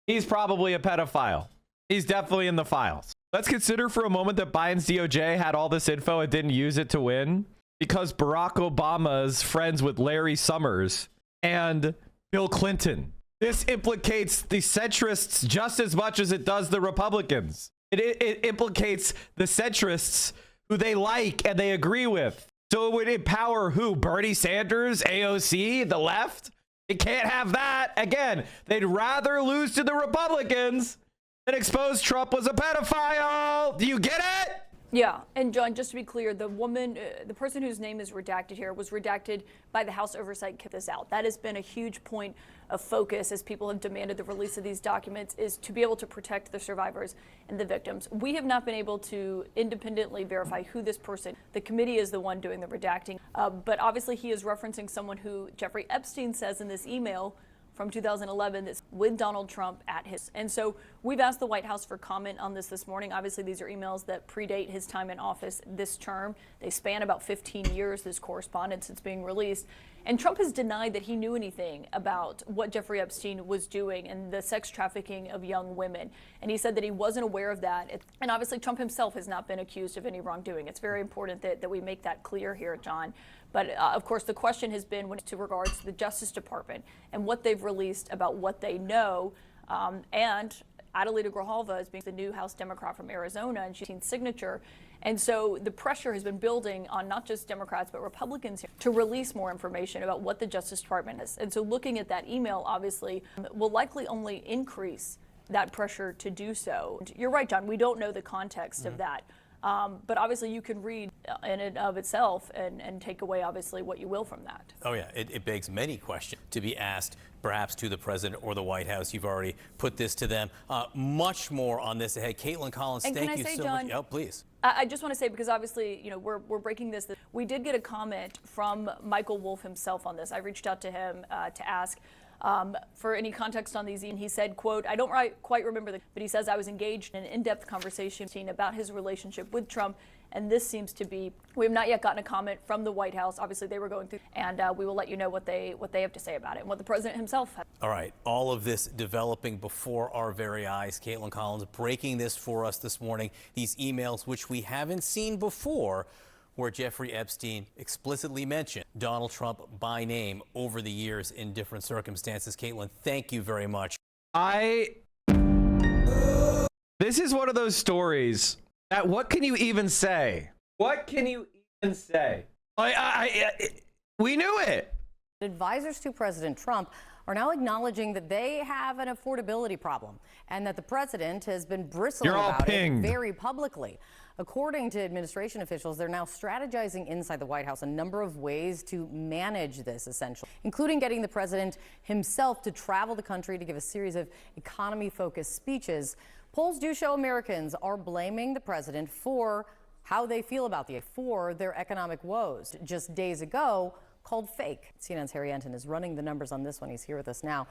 He's probably a pedophile. He's definitely in the files. Let's consider for a moment that Biden's DOJ had all this info and didn't use it to win because Barack Obama's friends with Larry Summers and Bill Clinton. This implicates the centrists just as much as it does the Republicans. It implicates the centrists who they like and they agree with. So it would empower who? Bernie Sanders, AOC, the left? It can't have that. Again, they'd rather lose to the Republicans and expose Trump was a pedophile. Do you get it? Yeah, and John, just to be clear, the woman, the person whose name is redacted here was redacted by the House Oversight kept this out. That has been a huge point of focus as people have demanded the release of these documents, is to be able to protect the survivors and the victims. We have not been able to independently verify who this person, the committee is the one doing the redacting, but obviously he is referencing someone who Jeffrey Epstein says in this email from 2011 that's with Donald Trump at his. And so we've asked the White House for comment on this morning. Obviously, these are emails that predate his time in office this term. They span about 15 years, this correspondence that's being released. And Trump has denied that he knew anything about what Jeffrey Epstein was doing and the sex trafficking of young women. And he said that he wasn't aware of that. And obviously, Trump himself has not been accused of any wrongdoing. It's very important that we make that clear here, John. But of course, the question has been to regards to the Justice Department and what they've released about what they know. And Adelita Grijalva is being the new House Democrat from Arizona, and she's signature. And so the pressure has been building on not just Democrats, but Republicans to release more information about what the Justice Department is. And so looking at that email, obviously, will likely only increase that pressure to do so. And you're right, John, we don't know the context of that. But obviously you can read in and of itself and take away, obviously, what you will from that. Oh, yeah. It begs many questions to be asked, perhaps to the president or the White House. You've already put this to them. Much more on this ahead. Caitlin Collins, and thank you so John, much. Oh, please. I just want to say, because obviously, you know, we're breaking this. We did get a comment from Michael Wolff himself on this. I reached out to him to ask for any context on these. And he said, quote, I don't quite remember, but he says, I was engaged in an in-depth conversation about his relationship with Trump. And this seems to be, we have not yet gotten a comment from the White House. Obviously, they were going through, and we will let you know what they have to say about it and what the president himself has. All right. All of this developing before our very eyes. Caitlin Collins breaking this for us this morning. These emails, which we haven't seen before, where Jeffrey Epstein explicitly mentioned Donald Trump by name over the years in different circumstances. Caitlin, thank you very much. This is one of those stories that what can you even say? What can you even say? We knew it. Advisors to President Trump are now acknowledging that they have an affordability problem and that the president has been bristling about it very publicly. According to administration officials, they're now strategizing inside the White House a number of ways to manage this, essentially, including getting the president himself to travel the country to give a series of economy-focused speeches. Polls do show Americans are blaming the president for how they feel about their economic woes. Just days ago, called fake. CNN's Harry Enton is running the numbers on this one. He's here with us now.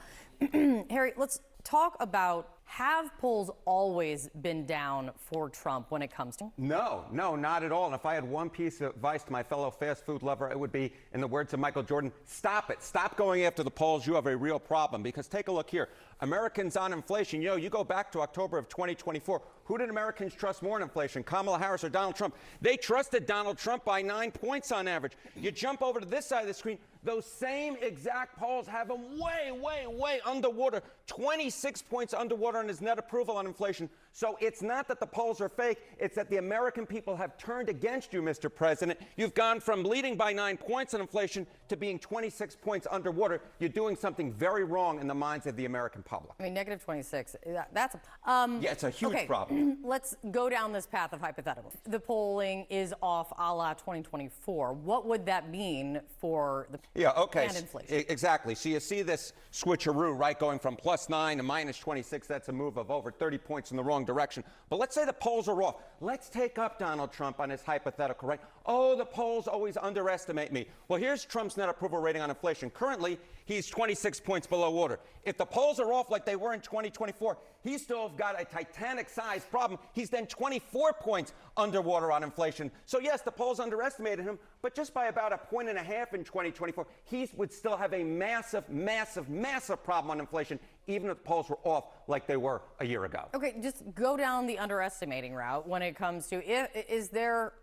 Harry, let's talk about, have polls always been down for Trump when it comes to? No, not at all. And if I had one piece of advice to my fellow fast food lover, it would be, in the words of Michael Jordan, stop it. Stop going after the polls. You have a real problem. Because take a look here. Americans on inflation, you go back to October of 2024. Who did Americans trust more in inflation, Kamala Harris or Donald Trump? They trusted Donald Trump by 9 points on average. You jump over to this side of the screen, those same exact polls have him way underwater, 26 points underwater on his net approval on inflation. So it's not that the polls are fake, it's that the American people have turned against you, Mr. President. You've gone from leading by 9 points on inflation to being 26 points underwater. You're doing something very wrong in the minds of the American public. I mean, negative 26, that's a... yeah, it's a huge problem. Let's go down this path of hypothetical. The polling is off a la 2024. What would that mean for the... Yeah, okay. And inflation. Exactly. So you see this switcheroo, right, going from +9 to -26. That's a move of over 30 points in the wrong direction. But let's say the polls are off. Let's take up Donald Trump on his hypothetical, right? Oh, the polls always underestimate me. Well, here's Trump's net approval rating on inflation. Currently, he's 26 points below water. If the polls are off like they were in 2024, he's still got a Titanic-sized problem. He's then 24 points underwater on inflation. So yes, the polls underestimated him, but just by about 1.5 points in 2024, he would still have a massive problem on inflation, even if the polls were off like they were a year ago. Okay, just go down the underestimating route when it comes to,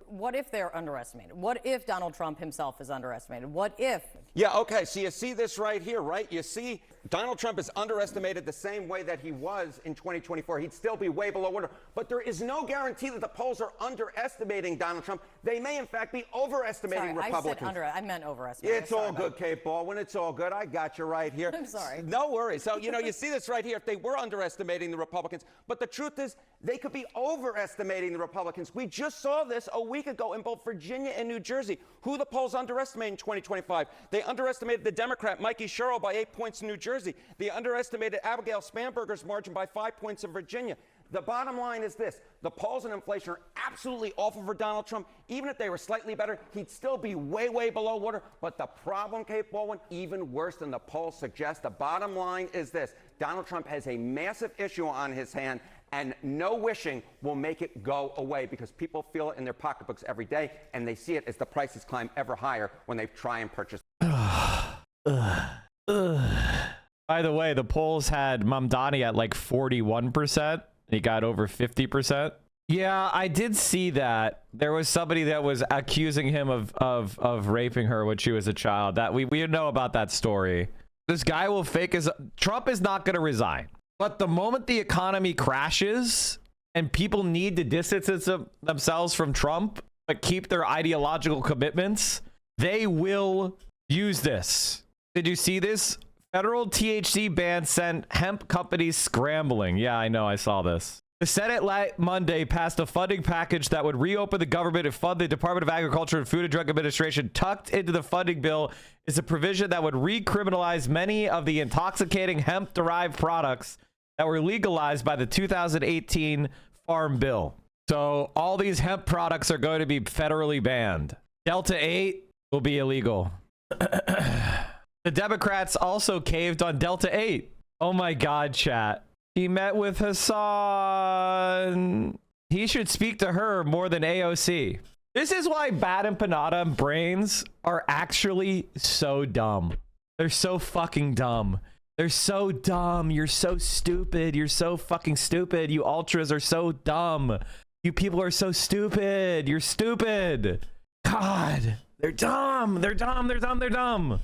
what if they're underestimated? What if Donald Trump himself is underestimated? What if? Yeah, okay, so you see this right here, right? You see Donald Trump is underestimated the same way that he was in 2024. He'd still be way below water, but there is no guarantee that the polls are underestimating Donald Trump. They may, in fact, be overestimating Republicans. I meant overestimating. It's all good, Kate Baldwin. It's all good. I got you right here. I'm sorry. No worries. So, you see this right here. If they were underestimating the Republicans, but the truth is they could be overestimating the Republicans. We just saw this a week ago in both Virginia and New Jersey. Who the polls underestimated in 2025? They underestimated the Democrat Mikey Sherrill by 8 points in New Jersey. They underestimated Abigail Spanberger's margin by 5 points in Virginia. The bottom line is this. The polls on inflation are absolutely awful for Donald Trump. Even if they were slightly better, he'd still be way, way below water. But the problem, Kate Baldwin, even worse than the polls suggest, the bottom line is this. Donald Trump has a massive issue on his hand, and no wishing will make it go away because people feel it in their pocketbooks every day, and they see it as the prices climb ever higher when they try and purchase. By the way, the polls had Mamdani at like 41%. He got over 50%. Yeah, I did see that. There was somebody that was accusing him of raping her when she was a child. That we know about that story. This guy will fake his... Trump is not going to resign. But the moment the economy crashes and people need to distance themselves from Trump but keep their ideological commitments, they will use this. Did you see this? Federal THC ban sent hemp companies scrambling. Yeah, I know. I saw this. The Senate Monday passed a funding package that would reopen the government and fund the Department of Agriculture and Food and Drug Administration. Tucked into the funding bill is a provision that would recriminalize many of the intoxicating hemp-derived products that were legalized by the 2018 Farm Bill. So all these hemp products are going to be federally banned. Delta 8 will be illegal. The Democrats also caved on Delta 8. Oh my God, chat. He met with Hassan. He should speak to her more than AOC. This is why Bad Empanada and Brains are actually so dumb. They're so fucking dumb. They're so dumb. You're so stupid. You're so fucking stupid. You ultras are so dumb. You people are so stupid. You're stupid. God. They're dumb. They're dumb. They're dumb. They're dumb.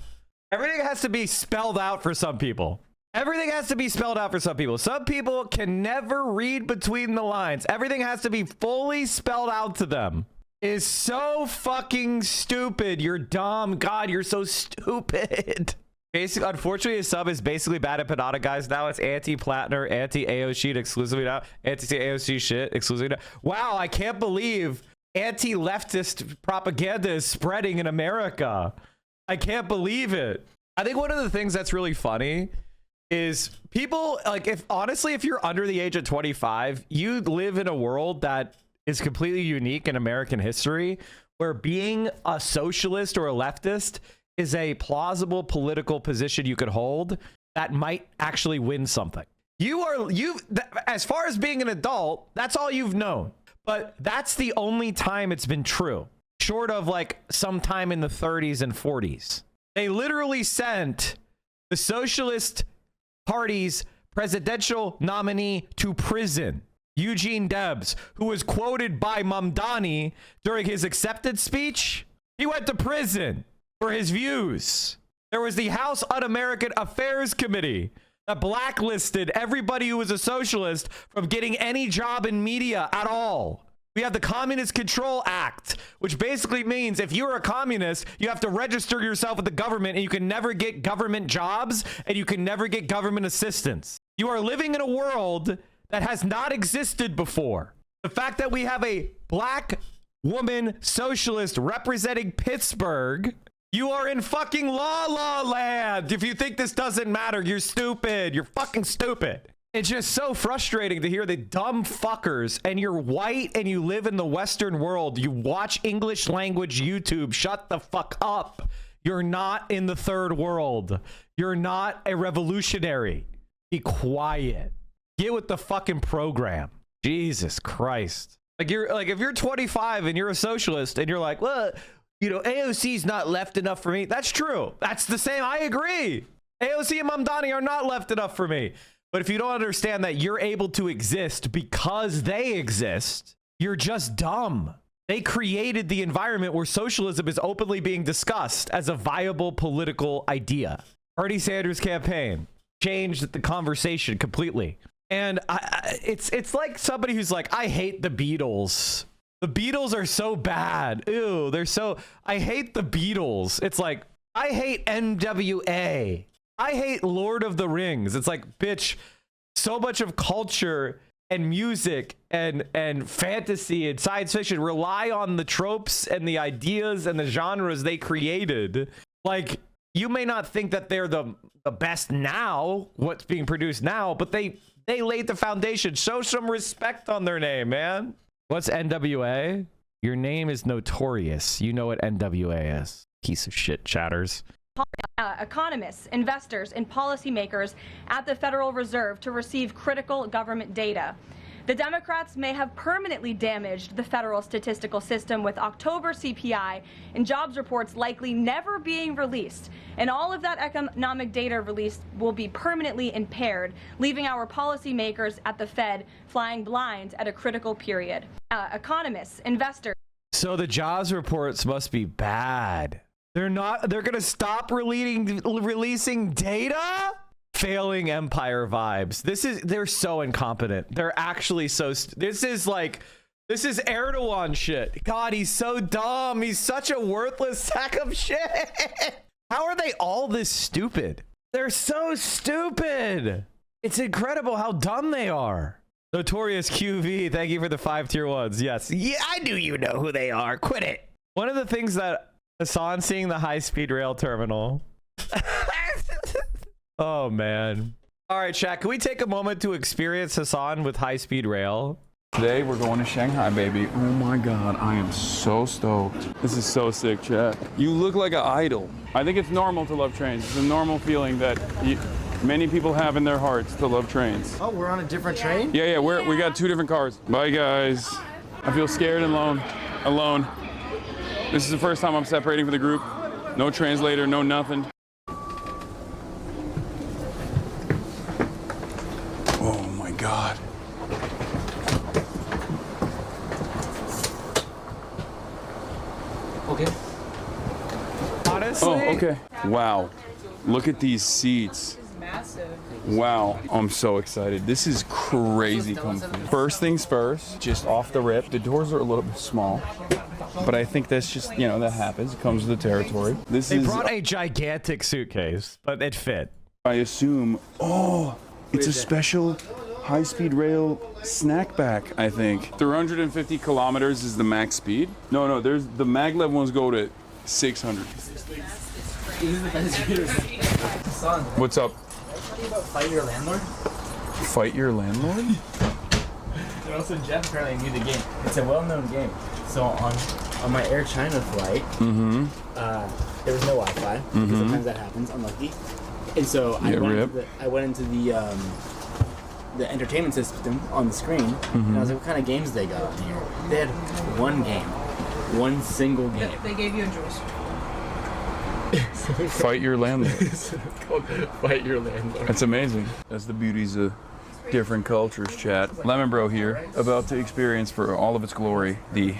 Everything has to be spelled out for some people. Everything has to be spelled out for some people. Some people can never read between the lines. Everything has to be fully spelled out to them. It is so fucking stupid. You're dumb. God, you're so stupid. Basically, unfortunately, his sub is basically Bad Empanada, guys. Now it's anti-Plattner, anti-AOC exclusively now. Anti-AOC shit exclusively now. Wow, I can't believe anti-leftist propaganda is spreading in America. I can't believe it. I think one of the things that's really funny is people, like, if you're under the age of 25, you live in a world that is completely unique in American history, where being a socialist or a leftist is a plausible political position you could hold that might actually win something. As far as being an adult, that's all you've known. But that's the only time it's been true, short of like sometime in the 30s and 40s. They literally sent the Socialist Party's presidential nominee to prison, Eugene Debs, who was quoted by Mamdani during his acceptance speech. He went to prison for his views. There was the House Un-American Affairs Committee that blacklisted everybody who was a socialist from getting any job in media at all. We have the Communist Control Act, which basically means if you're a communist, you have to register yourself with the government, and you can never get government jobs, and you can never get government assistance. You are living in a world that has not existed before. The fact that we have a black woman socialist representing Pittsburgh, you are in fucking la land. If you think this doesn't matter, you're stupid. You're fucking stupid. It's just so frustrating to hear the dumb fuckers, and you're white and you live in the Western world. You watch English language YouTube. Shut the fuck up. You're not in the third world. You're not a revolutionary. Be quiet. Get with the fucking program. Jesus Christ. Like, if you're 25 and you're a socialist and you're like, well, you know, AOC's not left enough for me. That's true. That's the same. I agree. AOC and Mamdani are not left enough for me. But if you don't understand that you're able to exist because they exist, you're just dumb. They created the environment where socialism is openly being discussed as a viable political idea. Bernie Sanders' campaign changed the conversation completely. And it's like somebody who's like, I hate the Beatles. The Beatles are so bad. Ew, I hate the Beatles. It's like, I hate NWA. I hate Lord of the Rings. It's like, bitch, so much of culture and music and fantasy and science fiction rely on the tropes and the ideas and the genres they created. Like, you may not think that they're the best now, what's being produced now, but they laid the foundation. Show some respect on their name, man. What's NWA? Your name is notorious. You know what NWA is. Piece of shit, chatters. Economists, investors, and policymakers at the Federal Reserve to receive critical government data. The Democrats may have permanently damaged the federal statistical system with October CPI and jobs reports likely never being released. And all of that economic data released will be permanently impaired, leaving our policymakers at the Fed flying blind at a critical period. Economists, investors. So the jobs reports must be bad. They're going to stop releasing data? Failing empire vibes. They're so incompetent. They're actually so this is Erdogan shit. God, he's so dumb. He's such a worthless sack of shit. How are they all this stupid? They're so stupid. It's incredible how dumb they are. Notorious QV, thank you for the 5 tier 1s. Yes. Yeah, I knew you know who they are. Quit it. One of the things that Hassan seeing the high-speed rail terminal. Oh, man. All right, chat. Can we take a moment to experience Hassan with high-speed rail? Today, we're going to Shanghai, baby. Oh, my God. I am so stoked. This is so sick, chat. You look like an idol. I think it's normal to love trains. It's a normal feeling that many people have in their hearts to love trains. Oh, we're on a different train? Yeah. We got 2 different cars. Bye, guys. I feel scared and alone. This is the first time I'm separating from the group. No translator, no nothing. Oh my God. Okay. Honestly? Oh, okay. Wow. Look at these seats. This is massive. Wow. I'm so excited. This is crazy comfy. First things first, just off the rip. The doors are a little bit small, but I think that's just, that happens. It comes with the territory. They brought a gigantic suitcase, but it fit. I assume, it's a special high-speed rail snack back, I think. 350 kilometers is the max speed. No, there's the maglev ones go to 600. What's up? Fight Your Landlord? Fight Your Landlord? And also, Jeff apparently knew the game. It's a well-known game. So on my Air China flight, there was no Wi-Fi, because sometimes that happens, unlucky. And so I went into the entertainment system on the screen, and I was like, what kind of games they got on here? They had one game. One single game. They gave you a joystick. Fight Your Landlord. It's called Fight Your Landlord. That's amazing. That's the beauties of different cultures, chat. Lemon Bro here, about to experience for all of its glory the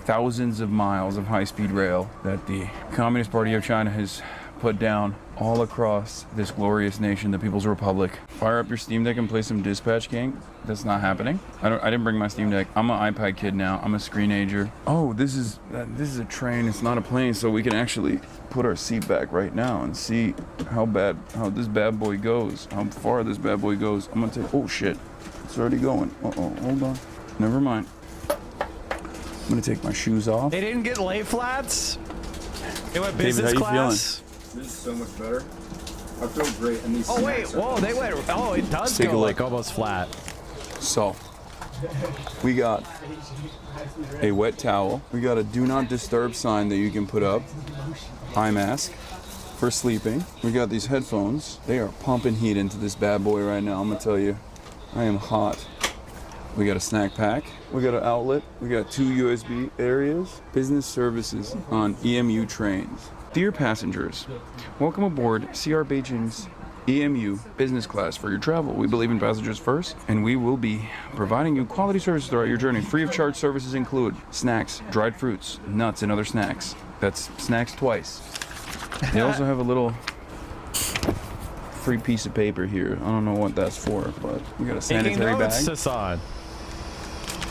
thousands of miles of high-speed rail that the Communist Party of China has put down all across this glorious nation, the People's Republic. Fire up your Steam Deck and play some Dispatch King. That's not happening. I didn't bring my Steam Deck. I'm an iPad kid now. I'm a screenager. Oh, this is a train. It's not a plane, so we can actually put our seat back right now and see how this bad boy goes, how far this bad boy goes. I'm gonna take. Oh shit, it's already going. Hold on. Never mind. I'm gonna take my shoes off. They didn't get lay flats. They went David, business how you class. feeling? This is so much better. I feel great. And these They went. Oh, it does Take go a look. like almost flat. So, we got a wet towel. We got a do not disturb sign that you can put up. Eye mask for sleeping. We got these headphones. They are pumping heat into this bad boy right now. I'm gonna tell you, I am hot. We got a snack pack. We got an outlet. We got 2 USB areas. Business services on EMU trains. Dear passengers, welcome aboard CR Beijing's EMU business class for your travel. We believe in passengers first, and we will be providing you quality service throughout your journey. Free of charge services include snacks, dried fruits, nuts, and other snacks. That's snacks twice. They also have a little free piece of paper here. I don't know what that's for, but we got a sanitary bag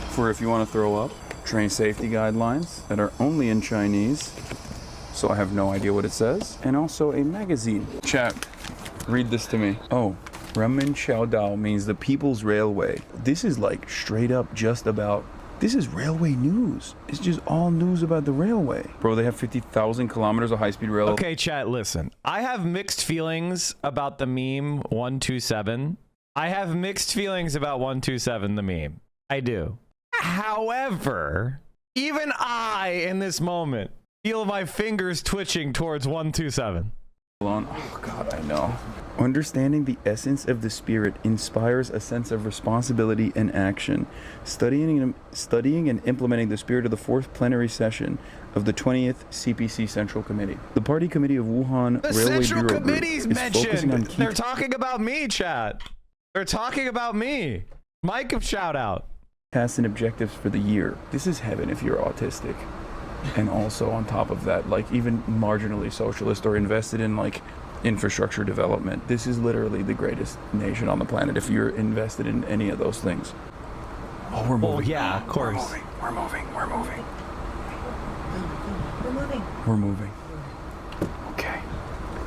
for if you want to throw up. Train safety guidelines that are only in Chinese, so I have no idea what it says. And also a magazine. Chat, read this to me. Oh, Renmin Shutdown means the People's Railway. This is like straight up just about This is railway news. It's just all news about the railway. Bro, they have 50,000 kilometers of high-speed rail. Okay, chat, listen. I have mixed feelings about the meme 127. I have mixed feelings about 127, the meme. I do. However, even I, in this moment, feel my fingers twitching towards 127. Oh, God, I know. Understanding the essence of the spirit inspires a sense of responsibility and action. Studying and implementing the spirit of the 4th plenary session of the 20th CPC Central Committee. The Party Committee of Wuhan The Railway Central Bureau Committee's Group is focusing on mentioned. key They're talking about me, chat. They're talking about me. Mike, shout out. tasks and objectives for the year. This is heaven if you're autistic. And also on top of that, like even marginally socialist or invested in like infrastructure development. This is literally the greatest nation on the planet if you're invested in any of those things. Oh, we're moving. Oh, yeah, of course. We're moving. We're moving. We're moving. We're moving. Okay.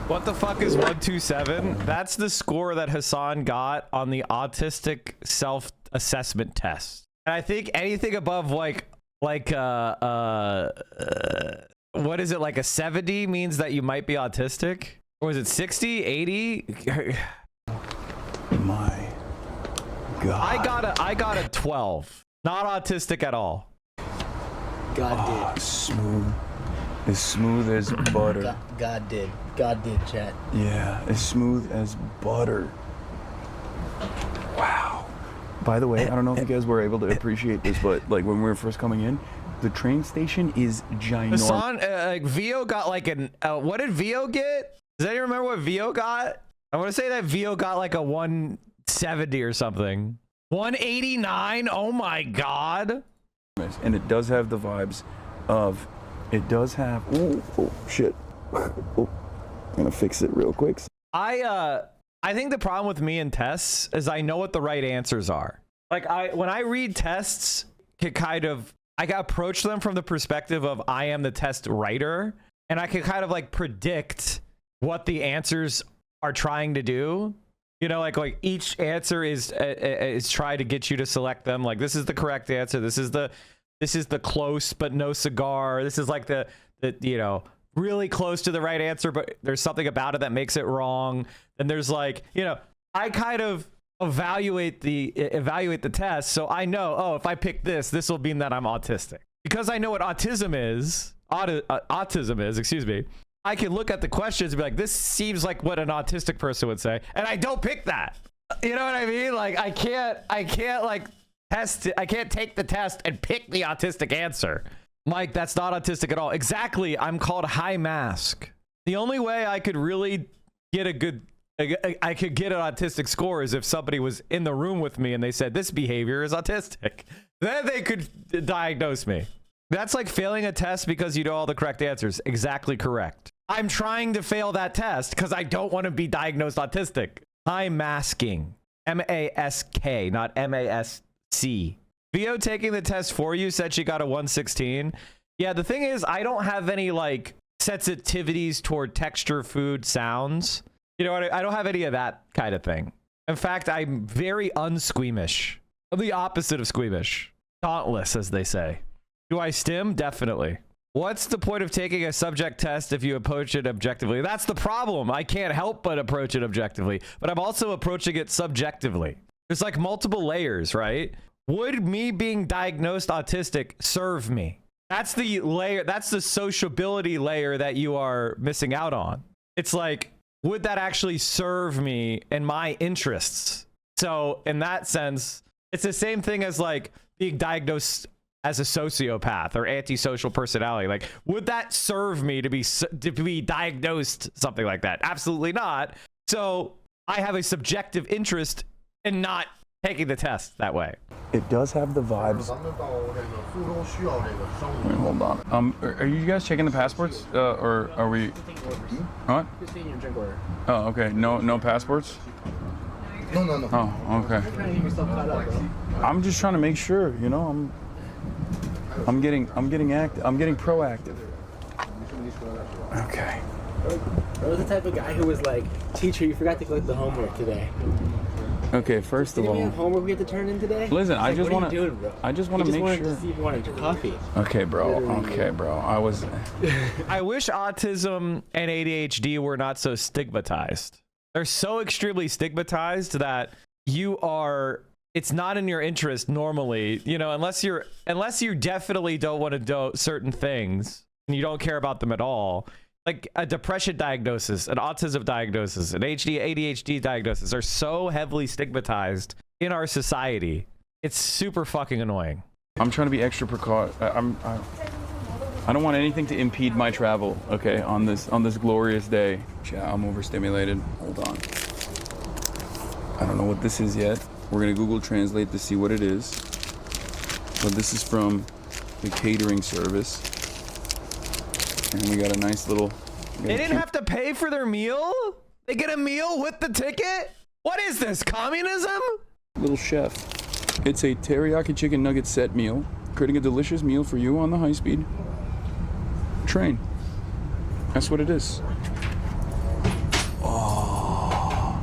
What the fuck is 127? That's the score that Hassan got on the autistic self-assessment test. And I think anything above what is it, like a 70 means that you might be autistic? Or was it 60, 80? My God. I got a 12. Not autistic at all. God did. Smooth. As smooth as butter. God did. God did, chat. Yeah, as smooth as butter. Wow. By the way, I don't know if you guys were able to appreciate this, but like when we were first coming in, the train station is ginormous. Hassan, Vio got like an, what did Vio get? Does anyone remember what Vio got? I want to say that Vio got like a 170 or something. 189? Oh my God. And it does have the vibes of, it does have, oh shit. Oh, I'm gonna fix it real quick. I think the problem with me and tests is I know what the right answers are. Like when I read tests, I can approach them from the perspective of I am the test writer, and I can kind of like predict what the answers are trying to do. You know, like each answer is trying to get you to select them. Like this is the correct answer. This is the close but no cigar. This is like the you know, really close to the right answer, but there's something about it that makes it wrong. And there's like, you know, I kind of evaluate the test, so I know, oh, if I pick this will mean that I'm autistic. Because I know what autism is, excuse me, I can look at the questions and be like, this seems like what an autistic person would say, and I don't pick that. You know what I mean? Like I can't like test it. I can't take the test and pick the autistic answer. Mike, that's not autistic at all. Exactly. I'm called high mask. The only way I could really get an autistic score is if somebody was in the room with me and they said this behavior is autistic. Then they could diagnose me. That's like failing a test because you know all the correct answers. Exactly correct. I'm trying to fail that test because I don't want to be diagnosed autistic. High masking. M-A-S-K, not M-A-S-C. Vio taking the test for you said she got a 116. Yeah, the thing is, I don't have any like sensitivities toward texture, food, sounds. You know what? I don't have any of that kind of thing. In fact, I'm very unsqueamish. I'm the opposite of squeamish. Dauntless, as they say. Do I stim? Definitely. What's the point of taking a subject test if you approach it objectively? That's the problem. I can't help but approach it objectively, but I'm also approaching it subjectively. There's like multiple layers, right? Would me being diagnosed autistic serve me? That's the layer, that's the sociability layer that you are missing out on. It's like, would that actually serve me and my interests? So in that sense, it's the same thing as like being diagnosed as a sociopath or antisocial personality. Like, would that serve me to be diagnosed something like that? Absolutely not. So I have a subjective interest in not taking the test that way. It does have the vibes. Wait, hold on. Are you guys checking the passports, or are we? What? Oh, okay. No passports. No. Oh, okay. I'm just trying to make sure. You know, I'm getting proactive. Okay. I was the type of guy who was like, teacher, you forgot to collect the homework today. Okay, first of all, we have homework we have to turn in today? Listen, I just want to. I just want to make sure. To see if you wanted coffee. Okay, bro. Okay, bro. I wish autism and ADHD were not so stigmatized. They're so extremely stigmatized that it's not in your interest normally, you know, unless you definitely don't want to do certain things and you don't care about them at all. Like a depression diagnosis, an autism diagnosis, an ADHD diagnosis are so heavily stigmatized in our society. It's super fucking annoying. I'm trying to be extra I don't want anything to impede my travel, okay, on this glorious day. Yeah, I'm overstimulated. Hold on. I don't know what this is yet. We're gonna Google Translate to see what it is. But this is from the catering service. And we got a nice little... They didn't have to pay for their meal? They get a meal with the ticket? What is this, communism? Little chef. It's a teriyaki chicken nugget set meal, creating a delicious meal for you on the high-speed train. That's what it is. Oh,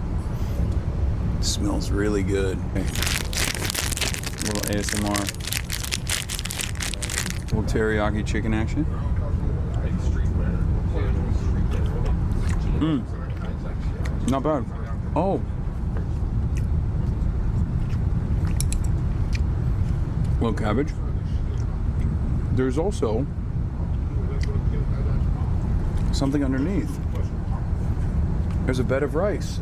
it smells really good. Okay. A little ASMR. A little teriyaki chicken action. Not bad. Oh. Little cabbage. There's also something underneath. There's a bed of rice.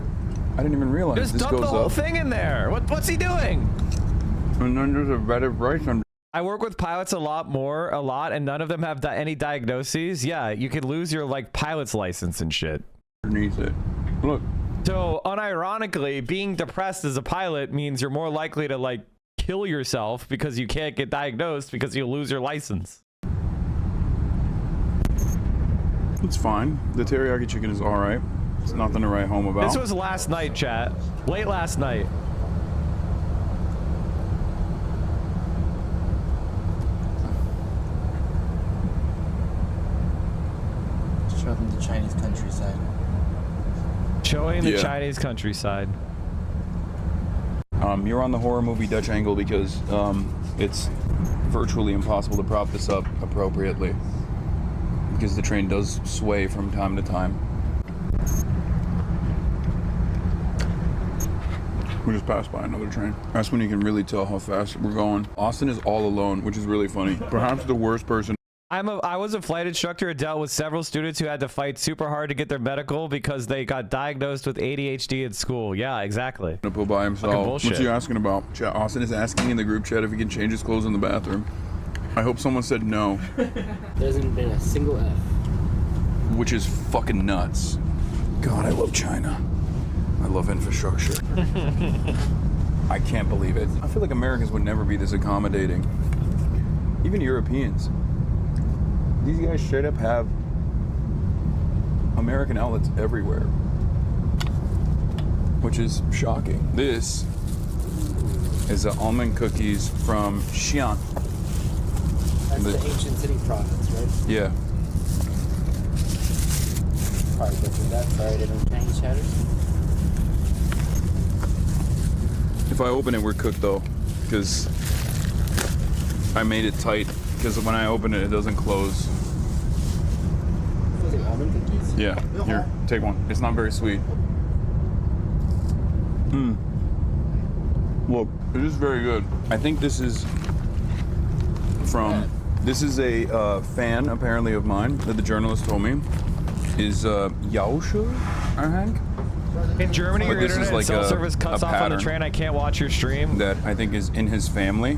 I didn't even realize Just this dump goes the whole up. thing in there. What's he doing? And then there's a bed of rice under. I work with pilots a lot, and none of them have any diagnoses. Yeah, you could lose your pilot's license and shit. Underneath it. Look. So unironically, being depressed as a pilot means you're more likely to kill yourself because you can't get diagnosed because you'll lose your license. It's fine. The teriyaki chicken is all right. It's nothing to write home about. This was last night, chat. Late last night. Showing the Chinese countryside. Showing the Chinese countryside. You're on the horror movie Dutch angle because it's virtually impossible to prop this up appropriately because the train does sway from time to time. We just passed by another train. That's when you can really tell how fast we're going. Austin is all alone, which is really funny. Perhaps the worst person. I was a flight instructor and dealt with several students who had to fight super hard to get their medical because they got diagnosed with ADHD at school. Yeah, exactly. To pull by himself. What's he asking about? Austin is asking in the group chat if he can change his clothes in the bathroom. I hope someone said no. There hasn't been a single F. Which is fucking nuts. God, I love China. I love infrastructure. I can't believe it. I feel like Americans would never be this accommodating. Even Europeans. These guys straight up have American outlets everywhere, which is shocking. This is the almond cookies from Xi'an. That's the ancient city province, right? Yeah. Probably butchered that. Sorry, I didn't Chinese chatter. If I open it, we're cooked though, because I made it tight. Because when I open it, it doesn't close. Those are almond cookies? Yeah, here, take one. It's not very sweet. Look, it is very good. I think this is from, this is a fan apparently of mine that the journalist told me is Yaoshe, I think. In Germany, your this is internet cell service cuts off on the train. I can't watch your stream. That I think is in his family.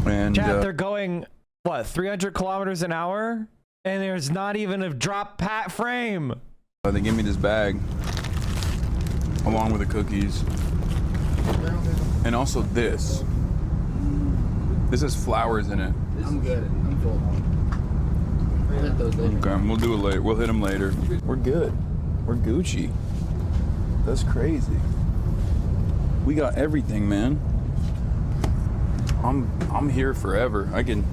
And Chat, they're going, what, 300 kilometers an hour? And there's not even a drop frame. They gave me this bag along with the cookies. And also this. This has flowers in it. I'm good. I'm full. We'll hit those later. Okay, we'll do it later. We'll hit them later. We're good. We're Gucci. That's crazy. We got everything, man. I'm here forever. I can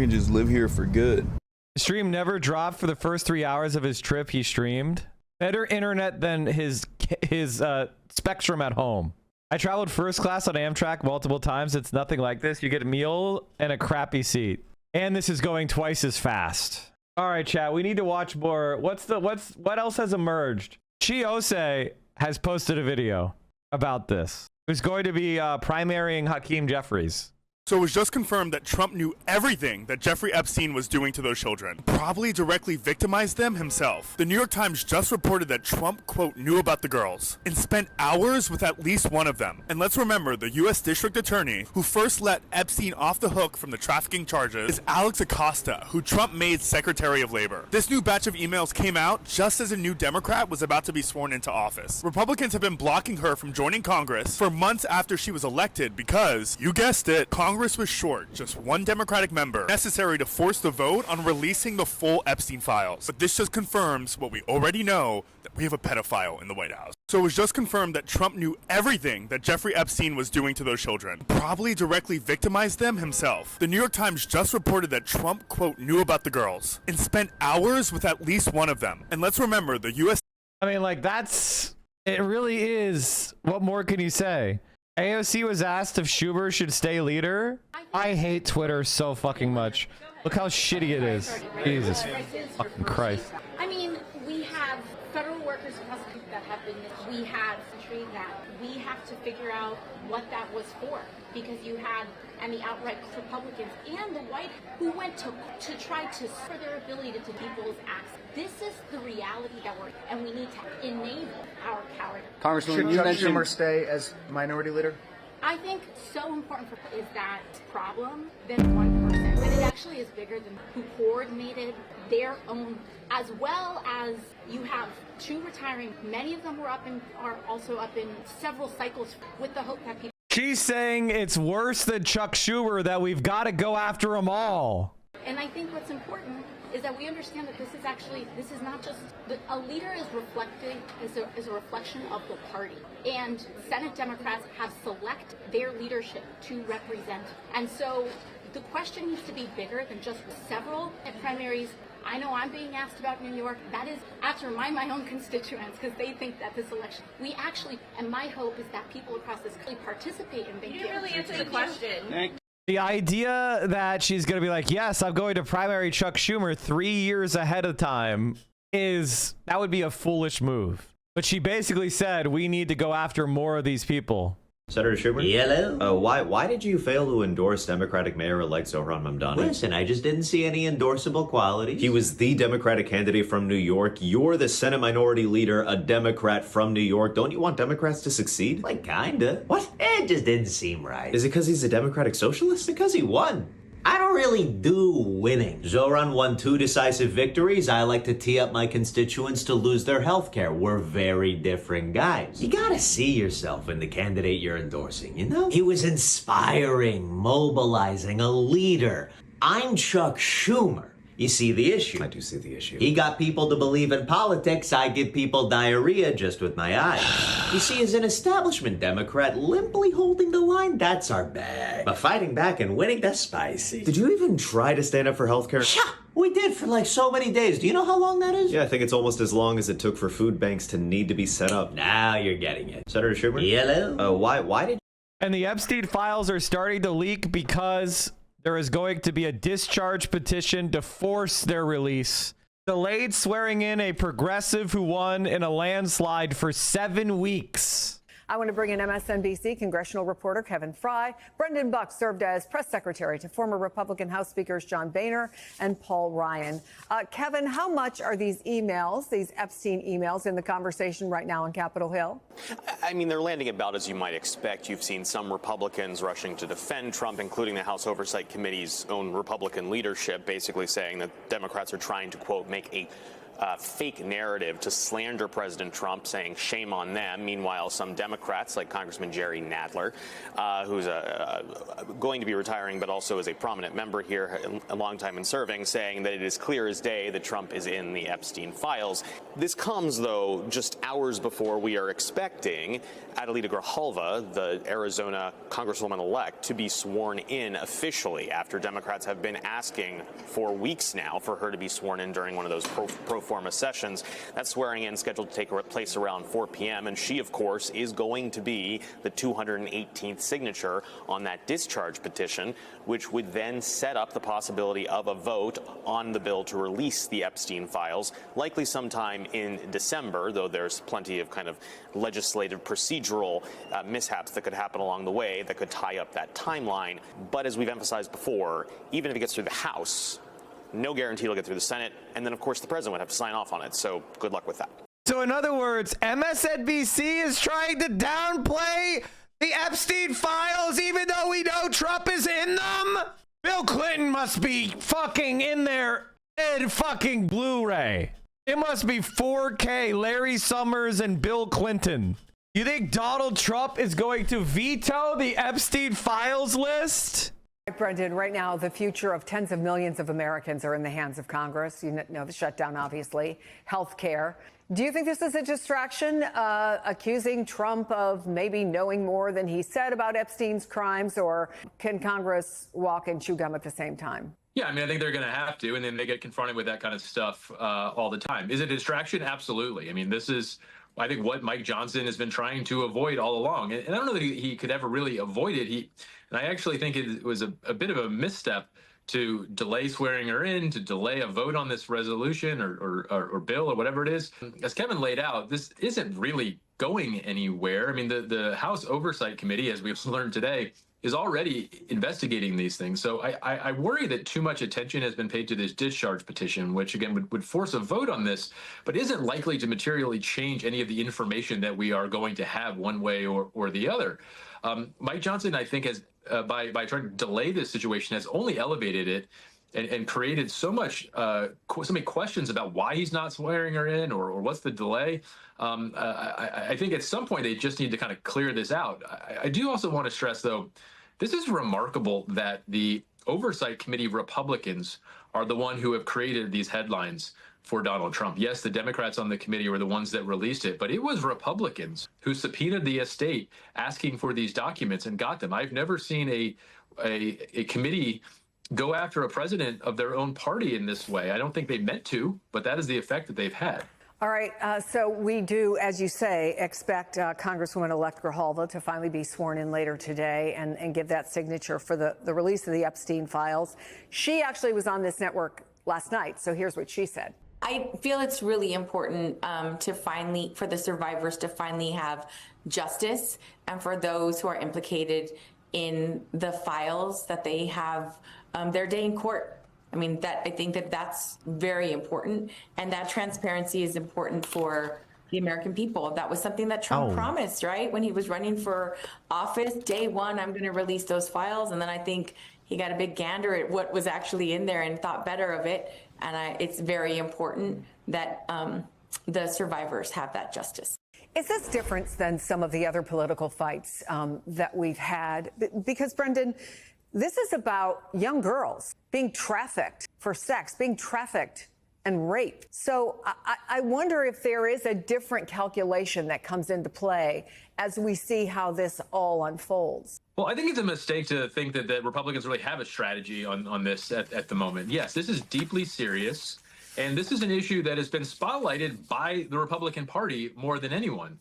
just live here for good. The stream never dropped for the first 3 hours of his trip he streamed. Better internet than his his Spectrum at home. I traveled first class on Amtrak multiple times. It's nothing like this. You get a meal and a crappy seat. And this is going twice as fast. All right, chat. We need to watch more. What else has emerged? Chiose has posted a video about this. Who's going to be primarying Hakeem Jeffries. So it was just confirmed that Trump knew everything that Jeffrey Epstein was doing to those children, probably directly victimized them himself. The New York Times just reported that Trump, quote, knew about the girls and spent hours with at least one of them. And let's remember, the U.S. District Attorney who first let Epstein off the hook from the trafficking charges is Alex Acosta, who Trump made Secretary of Labor. This new batch of emails came out just as a new Democrat was about to be sworn into office. Republicans have been blocking her from joining Congress for months after she was elected because, you guessed it, Congress was short just one Democratic member necessary to force the vote on releasing the full Epstein files. But this just confirms what we already know, that we have a pedophile in the White House. So it was just confirmed that Trump knew everything that Jeffrey Epstein was doing to those children, probably directly victimized them himself. The New York Times just reported that Trump, quote, knew about the girls and spent hours with at least one of them. And let's remember, the U.S. I mean, like, it really is. What more can you say? AOC was asked if Schumer should stay leader. I hate Twitter so fucking much. Look how shitty it is. Jesus fucking Christ. I mean, we have federal workers that have been, we had country that we have to figure out what that was for, because you had, and the outright Republicans and the White who went to try to spur their ability to people's access. This is the reality that and we need to enable our cowardice. Congresswoman, you mentioned Schumer stay as minority leader? I think so important is that problem than one person, and it actually is bigger than who coordinated their own, as well as you have two retiring. Many of them are also up in several cycles with the hope that people. She's saying it's worse than Chuck Schumer, that we've got to go after them all. And I think what's important is that we understand that this is not just, a leader is a reflection of the party. And Senate Democrats have selected their leadership to represent. And so the question needs to be bigger than just several primaries. I know I'm being asked about New York. That is after my own constituents, because they think that this election, we actually, and my hope is that people across this country participate in making. You didn't really answer the question. The idea that she's going to be like, yes, I'm going to primary Chuck Schumer 3 years ahead of time that would be a foolish move. But she basically said, we need to go after more of these people. Senator Schumer? Hello? Why did you fail to endorse Democratic Mayor-elect Zohran Mamdani? Listen, I just didn't see any endorsable qualities. He was the Democratic candidate from New York. You're the Senate Minority Leader, a Democrat from New York. Don't you want Democrats to succeed? Like, kinda. What? It just didn't seem right. Is it because he's a Democratic socialist? Because he won. I don't really do winning. Zohran won 2 decisive victories. I like to tee up my constituents to lose their health care. We're very different guys. You gotta see yourself in the candidate you're endorsing, you know? He was inspiring, mobilizing, a leader. I'm Chuck Schumer. You see the issue? I do see the issue. He got people to believe in politics. I give people diarrhea just with my eyes. You see, as an establishment Democrat, limply holding the line, that's our bag. But fighting back and winning, that's spicy. Did you even try to stand up for healthcare? Yeah, we did for like so many days. Do you know how long that is? Yeah, I think it's almost as long as it took for food banks to need to be set up. Now you're getting it. Senator Schumer? Hello? Why did... And the Epstein files are starting to leak because there is going to be a discharge petition to force their release. Delayed swearing in a progressive who won in a landslide for 7 weeks. I want to bring in MSNBC congressional reporter Kevin Fry. Brendan Buck served as press secretary to former Republican House Speakers John Boehner and Paul Ryan. Kevin, how much are these emails, these Epstein emails, in the conversation right now on Capitol Hill? I mean, they're landing about as you might expect. You've seen some Republicans rushing to defend Trump, including the House Oversight Committee's own Republican leadership, basically saying that Democrats are trying to, quote, make a fake narrative to slander President Trump, saying shame on them. Meanwhile, some Democrats, like Congressman Jerry Nadler, who's going to be retiring but also is a prominent member here, a long time in serving, saying that it is clear as day that Trump is in the Epstein files. This comes, though, just hours before we are expecting Adelita Grijalva, the Arizona Congresswoman-elect, to be sworn in officially after Democrats have been asking for weeks now for her to be sworn in during one of those pro forma sessions. That swearing in scheduled to take place around 4 p.m. And she, of course, is going to be the 218th signature on that discharge petition, which would then set up the possibility of a vote on the bill to release the Epstein files, likely sometime in December, though there's plenty of kind of legislative procedural mishaps that could happen along the way that could tie up that timeline. But as we've emphasized before, even if it gets through the House, no guarantee it'll get through the Senate. And then, of course, the president would have to sign off on it. So good luck with that. So in other words, MSNBC is trying to downplay the Epstein files even though we know Trump is in them? Bill Clinton must be fucking in there in fucking Blu-ray. It must be 4K Larry Summers and Bill Clinton. You think Donald Trump is going to veto the Epstein files list? Brendan, right now, the future of tens of millions of Americans are in the hands of Congress. You know, the shutdown, obviously, health care. Do you think this is a distraction, accusing Trump of maybe knowing more than he said about Epstein's crimes, or can Congress walk and chew gum at the same time? Yeah, I mean, I think they're going to have to, and then they get confronted with that kind of stuff all the time. Is it a distraction? Absolutely. I mean, this is, I think, what Mike Johnson has been trying to avoid all along. And I don't know that he could ever really avoid it. And I actually think it was a bit of a misstep to delay swearing her in, to delay a vote on this resolution or bill or whatever it is. As Kevin laid out, this isn't really going anywhere. I mean, the House Oversight Committee, as we've learned today, is already investigating these things. So I worry that too much attention has been paid to this discharge petition, which again would force a vote on this, but isn't likely to materially change any of the information that we are going to have one way or the other. Mike Johnson, I think, has by trying to delay this situation, has only elevated it and created so many questions about why he's not swearing her in or what's the delay. I think at some point they just need to kind of clear this out. I do also want to stress, though, this is remarkable that the Oversight Committee Republicans are the one who have created these headlines for Donald Trump. Yes, the Democrats on the committee were the ones that released it, but it was Republicans who subpoenaed the estate asking for these documents and got them. I've never seen a committee go after a president of their own party in this way. I don't think they meant to, but that is the effect that they've had. All right, so we do, as you say, expect Congresswoman-elect Grijalva to finally be sworn in later today and give that signature for the release of the Epstein files. She actually was on this network last night, so here's what she said. I feel it's really important for the survivors to finally have justice, and for those who are implicated in the files that they have their day in court. I mean, I think that's very important, and that transparency is important for the American people. That was something that Trump promised, right? When he was running for office, day one, I'm going to release those files. And then I think he got a big gander at what was actually in there and thought better of it. And it's very important that the survivors have that justice. Is this different than some of the other political fights that we've had? Because, Brendan, this is about young girls being trafficked for sex, being trafficked and raped. So I wonder if there is a different calculation that comes into play as we see how this all unfolds. Well, I think it's a mistake to think that Republicans really have a strategy on this at the moment. Yes, this is deeply serious. And this is an issue that has been spotlighted by the Republican Party more than anyone.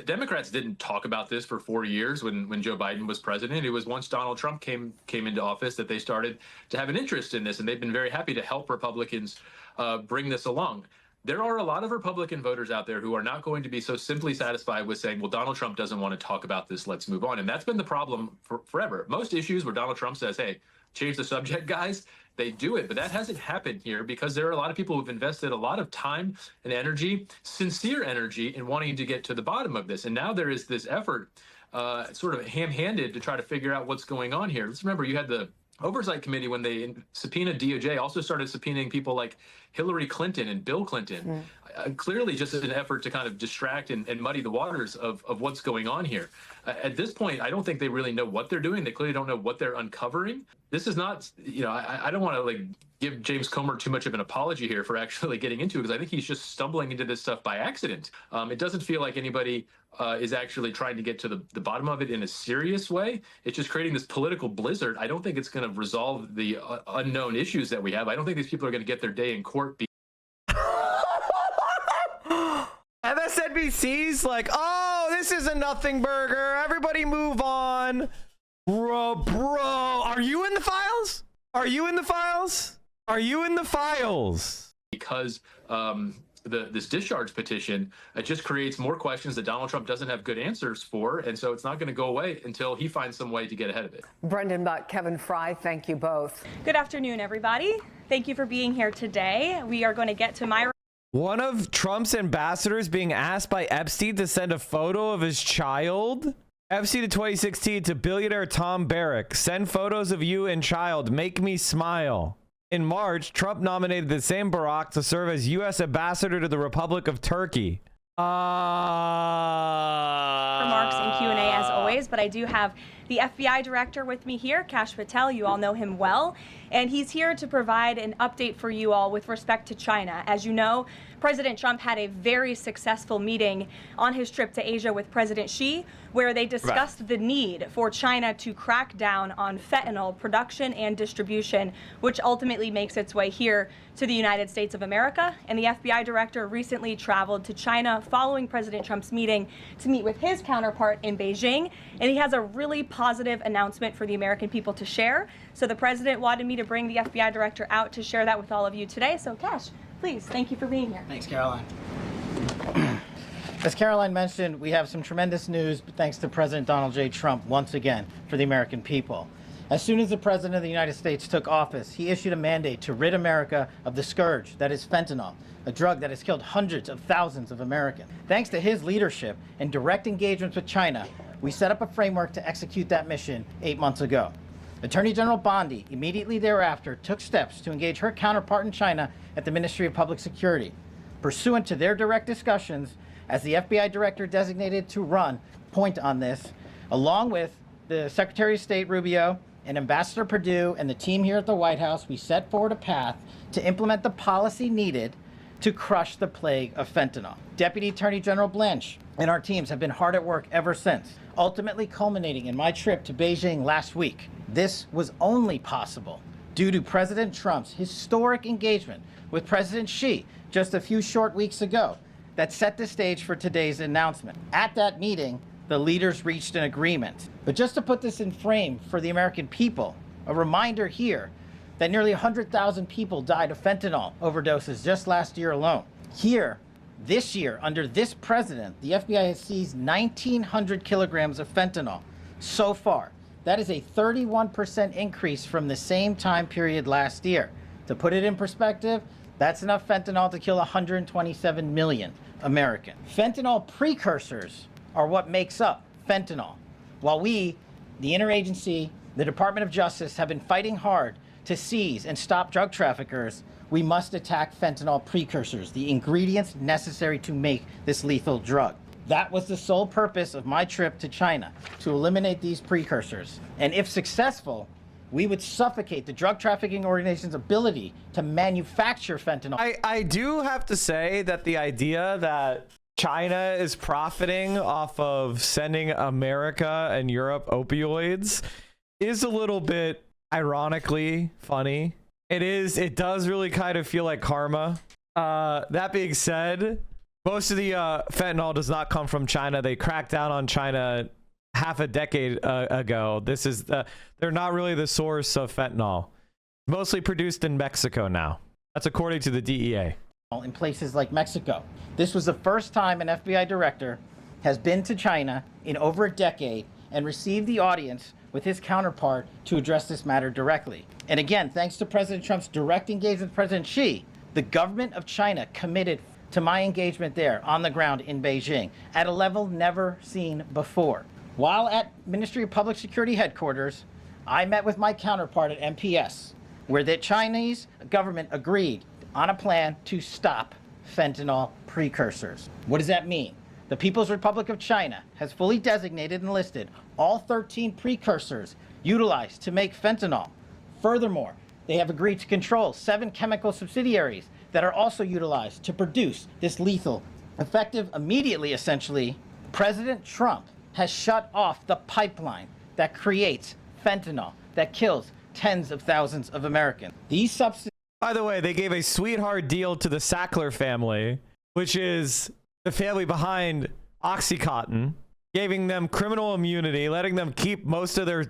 Democrats didn't talk about this for 4 years when Joe Biden was president. It was once Donald Trump came into office that they started to have an interest in this, and they've been very happy to help Republicans bring this along. There are a lot of Republican voters out there who are not going to be so simply satisfied with saying, well, Donald Trump doesn't want to talk about this, let's move on. And that's been the problem forever. Most issues where Donald Trump says, hey, change the subject, guys, they do it. But that hasn't happened here because there are a lot of people who've invested a lot of time and energy, sincere energy, in wanting to get to the bottom of this. And now there is this effort sort of ham-handed to try to figure out what's going on here. Let's remember, you had the Oversight Committee, when they subpoenaed DOJ, also started subpoenaing people like Hillary Clinton and Bill Clinton, clearly just an effort to kind of distract and muddy the waters of what's going on here. At this point, I don't think they really know what they're doing. They clearly don't know what they're uncovering. This is not, I don't want to give James Comer too much of an apology here for actually getting into it, because I think he's just stumbling into this stuff by accident. It doesn't feel like anybody is actually trying to get to the bottom of it in a serious way. It's just creating this political blizzard. I don't think it's going to resolve the unknown issues that we have. I don't think these people are going to get their day in court MSNBC's like, oh, this is a nothing burger. Everybody move on. Bro, are you in the files? Are you in the files? Are you in the files? Because this discharge petition, it just creates more questions that Donald Trump doesn't have good answers for, and so it's not going to go away until he finds some way to get ahead of it. Brendan Buck, Kevin Fry, thank you both. Good afternoon, everybody. Thank you for being here today. We are going to get to my... One of Trump's ambassadors being asked by Epstein to send a photo of his child. Epstein in 2016 to billionaire Tom Barrack. Send photos of you and child. Make me smile. In March, Trump nominated the same Barack to serve as U.S. ambassador to the Republic of Turkey. Remarks and Q&A as always, but I do have the FBI director with me here, Kash Patel. You all know him well, and he's here to provide an update for you all with respect to China. As you know, President Trump had a very successful meeting on his trip to Asia with President Xi, where they discussed the need for China to crack down on fentanyl production and distribution, which ultimately makes its way here to the United States of America. And the FBI director recently traveled to China following President Trump's meeting to meet with his counterpart in Beijing. And he has a really positive announcement for the American people to share. So the president wanted me to bring the FBI director out to share that with all of you today. So Kash, please, thank you for being here. Thanks, Caroline. As Caroline mentioned, we have some tremendous news thanks to President Donald J. Trump once again for the American people. As soon as the President of the United States took office, he issued a mandate to rid America of the scourge that is fentanyl, a drug that has killed hundreds of thousands of Americans. Thanks to his leadership and direct engagements with China, we set up a framework to execute that mission 8 months ago. Attorney General Bondi immediately thereafter took steps to engage her counterpart in China at the Ministry of Public Security. Pursuant to their direct discussions, as the FBI director designated to run point on this, along with the Secretary of State Rubio and Ambassador Perdue and the team here at the White House, we set forward a path to implement the policy needed to crush the plague of fentanyl. Deputy Attorney General Blanche and our teams have been hard at work ever since, ultimately culminating in my trip to Beijing last week. This was only possible due to President Trump's historic engagement with President Xi just a few short weeks ago that set the stage for today's announcement. At that meeting, the leaders reached an agreement. But just to put this in frame for the American people, a reminder here that nearly 100,000 people died of fentanyl overdoses just last year alone. Here, this year, under this president, the FBI has seized 1,900 kilograms of fentanyl so far. That is a 31% increase from the same time period last year. To put it in perspective, that's enough fentanyl to kill 127 million Americans. Fentanyl precursors are what makes up fentanyl. While we, the interagency, the Department of Justice, have been fighting hard to seize and stop drug traffickers, we must attack fentanyl precursors, the ingredients necessary to make this lethal drug. That was the sole purpose of my trip to China, to eliminate these precursors. And if successful, we would suffocate the drug trafficking organization's ability to manufacture fentanyl. I do have to say that the idea that China is profiting off of sending America and Europe opioids is a little bit ironically funny. It does really kind of feel like karma. That being said, most of the fentanyl does not come from China. They cracked down on China half a decade ago. They're not really the source of fentanyl. Mostly produced in Mexico now. That's according to the DEA. In places like Mexico. This was the first time an FBI director has been to China in over a decade and received the audience with his counterpart to address this matter directly. And again, thanks to President Trump's direct engagement with President Xi, the government of China committed to my engagement there on the ground in Beijing at a level never seen before. While at Ministry of Public Security headquarters, I met with my counterpart at MPS, where the Chinese government agreed on a plan to stop fentanyl precursors. What does that mean? The People's Republic of China has fully designated and listed all 13 precursors utilized to make fentanyl. Furthermore, they have agreed to control 7 chemical subsidiaries that are also utilized to produce this lethal. Effective immediately, essentially, President Trump has shut off the pipeline that creates fentanyl that kills tens of thousands of Americans. These substances... By the way, they gave a sweetheart deal to the Sackler family, which is the family behind OxyContin, giving them criminal immunity, letting them keep most of their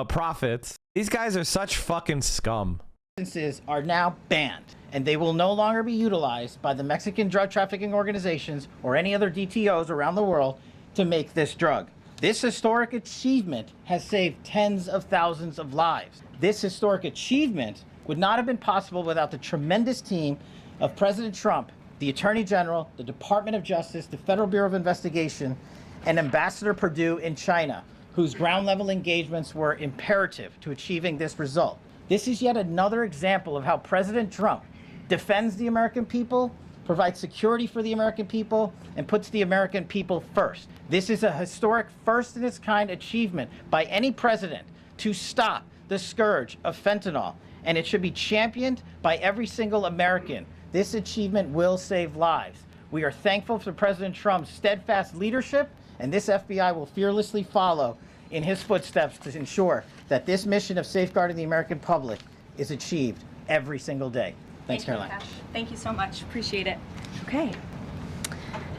profits. These guys are such fucking scum. Substances are now banned, and they will no longer be utilized by the Mexican drug trafficking organizations or any other DTOs around the world to make this drug. This historic achievement has saved tens of thousands of lives. This historic achievement would not have been possible without the tremendous team of President Trump, the Attorney General, the Department of Justice, the Federal Bureau of Investigation, and Ambassador Perdue in China, whose ground-level engagements were imperative to achieving this result. This is yet another example of how President Trump defends the American people, provides security for the American people, and puts the American people first. This is a historic first-in-its-kind achievement by any president to stop the scourge of fentanyl, and it should be championed by every single American. This achievement will save lives. We are thankful for President Trump's steadfast leadership, and this FBI will fearlessly follow in his footsteps to ensure that this mission of safeguarding the American public is achieved every single day. Thanks, Caroline. Thank you so much. Appreciate it. Okay.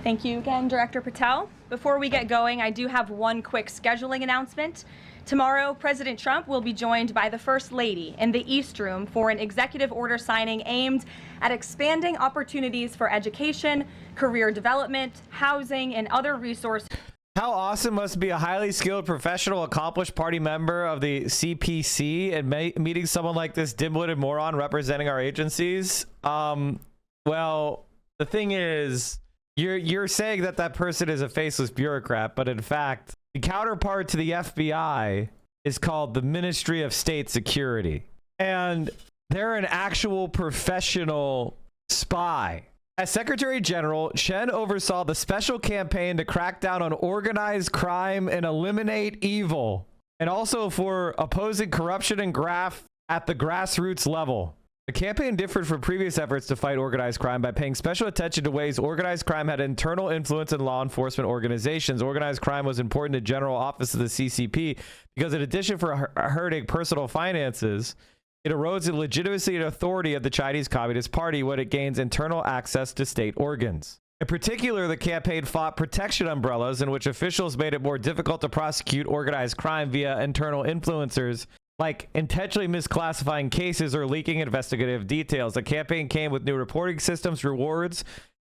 Thank you again, Director Patel. Before we get going, I do have one quick scheduling announcement. Tomorrow, President Trump will be joined by the First Lady in the East Room for an executive order signing aimed at expanding opportunities for education, career development, housing, and other resources. How awesome must be a highly skilled, professional, accomplished party member of the CPC and meeting someone like this dim-witted moron representing our agencies? Well, the thing is, you're saying that that person is a faceless bureaucrat, but in fact, the counterpart to the FBI is called the Ministry of State Security. And they're an actual professional spy. As Secretary General, Chen oversaw the special campaign to crack down on organized crime and eliminate evil, and also for opposing corruption and graft at the grassroots level. The campaign differed from previous efforts to fight organized crime by paying special attention to ways organized crime had internal influence in law enforcement organizations. Organized crime was important to General Office of the CCP because in addition for hurting personal finances, it erodes the legitimacy and authority of the Chinese Communist Party when it gains internal access to state organs. In particular, the campaign fought protection umbrellas in which officials made it more difficult to prosecute organized crime via internal influencers, like intentionally misclassifying cases or leaking investigative details. The campaign came with new reporting systems, rewards,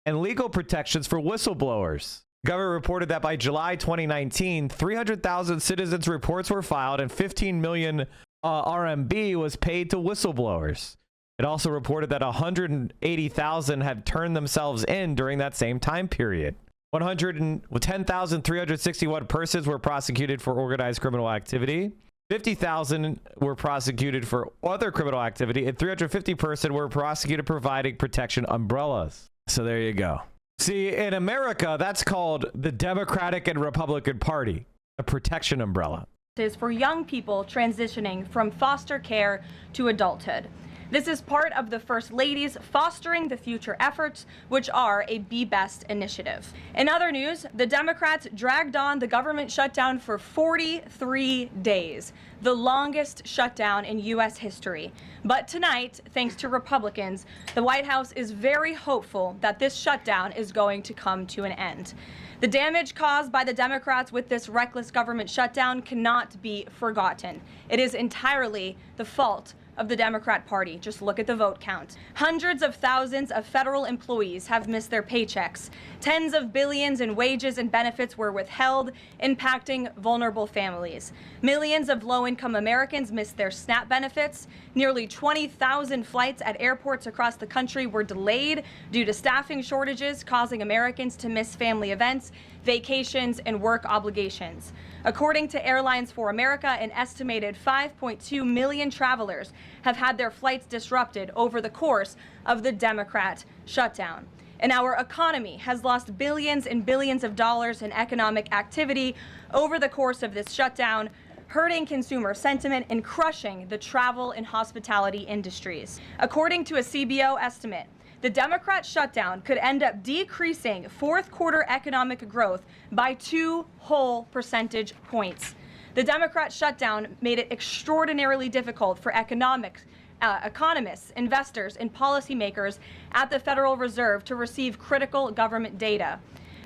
and legal protections for whistleblowers. The government reported that by July 2019, 300,000 citizens' reports were filed and 15 million RMB was paid to whistleblowers. It also reported that 180,000 had turned themselves in during that same time period. 110,361 persons were prosecuted for organized criminal activity. 50,000 were prosecuted for other criminal activity, and 350 persons were prosecuted providing protection umbrellas. So there you go. See, in America, that's called the Democratic and Republican Party, a protection umbrella. Is for young people transitioning from foster care to adulthood. This is part of the First Lady's Fostering the Future efforts, which are a Be Best initiative. In other news, the Democrats dragged on the government shutdown for 43 days, the longest shutdown in U.S. history. But tonight, thanks to Republicans, the White House is very hopeful that this shutdown is going to come to an end. The damage caused by the Democrats with this reckless government shutdown cannot be forgotten. It is entirely the fault of the Democrat Party. Just look at the vote count. Hundreds of thousands of federal employees have missed their paychecks. Tens of billions in wages and benefits were withheld, impacting vulnerable families. Millions of low-income Americans missed their SNAP benefits. Nearly 20,000 flights at airports across the country were delayed due to staffing shortages, causing Americans to miss family events, vacations, and work obligations. According to Airlines for America, an estimated 5.2 million travelers have had their flights disrupted over the course of the Democrat shutdown. And our economy has lost billions and billions of dollars in economic activity over the course of this shutdown, hurting consumer sentiment and crushing the travel and hospitality industries. According to a CBO estimate, the Democrat shutdown could end up decreasing fourth quarter economic growth by 2 whole percentage points. The Democrat shutdown made it extraordinarily difficult for economists, investors, and policymakers at the Federal Reserve to receive critical government data.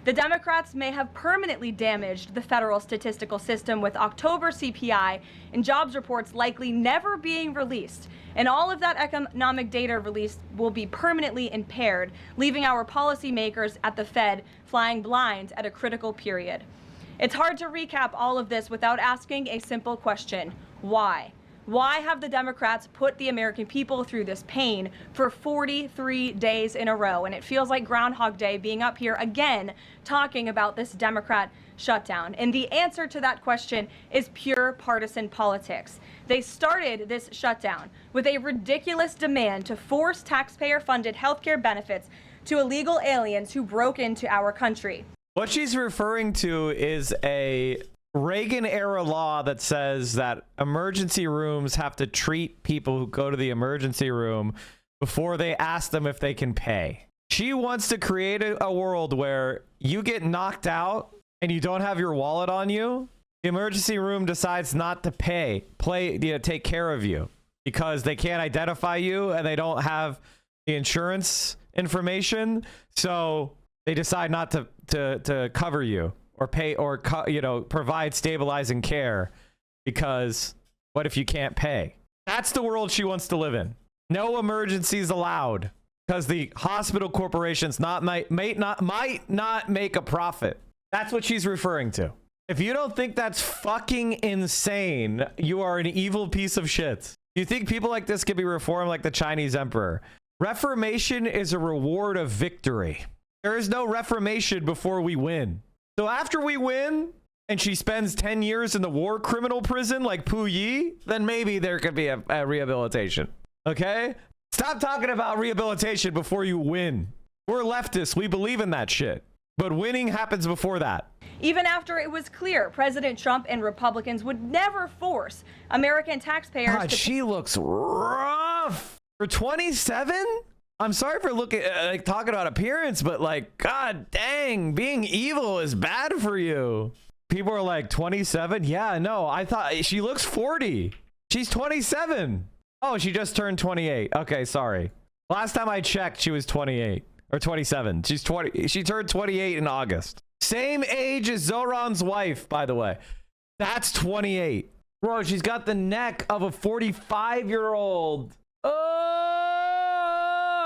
The Democrats may have permanently damaged the federal statistical system with October CPI and jobs reports likely never being released. And all of that economic data released will be permanently impaired, leaving our policymakers at the Fed flying blind at a critical period. It's hard to recap all of this without asking a simple question: why? Why have the Democrats put the American people through this pain for 43 days in a row? And it feels like Groundhog Day being up here again talking about this Democrat shutdown. And the answer to that question is pure partisan politics. They started this shutdown with a ridiculous demand to force taxpayer-funded healthcare benefits to illegal aliens who broke into our country. What she's referring to is a Reagan-era law that says that emergency rooms have to treat people who go to the emergency room before they ask them if they can pay. She wants to create a world where you get knocked out and you don't have your wallet on you. The emergency room decides not to take care of you because they can't identify you and they don't have the insurance information. So they decide not to cover you or pay or provide stabilizing care, because what if you can't pay? That's the world she wants to live in. No emergencies allowed because the hospital corporations might not make a profit. That's what she's referring to. If you don't think that's fucking insane, you are an evil piece of shit. You think people like this could be reformed like the Chinese emperor? Reformation is a reward of victory. There is no reformation before we win. So after we win and she spends 10 years in the war criminal prison like Puyi, then maybe there could be a rehabilitation. Okay? Stop talking about rehabilitation before you win. We're leftists. We believe in that shit. But winning happens before that. Even after it was clear President Trump and Republicans would never force American taxpayers God, she looks rough. For 27? I'm sorry for talking about appearance, but like, God dang, being evil is bad for you. People are like, 27? Yeah, no, I thought she looks 40. She's 27. Oh, she just turned 28. Okay, sorry. Last time I checked, she was 28 or 27. She's 20. She turned 28 in August. Same age as Zoran's wife, by the way. That's 28. Bro, she's got the neck of a 45-year-old.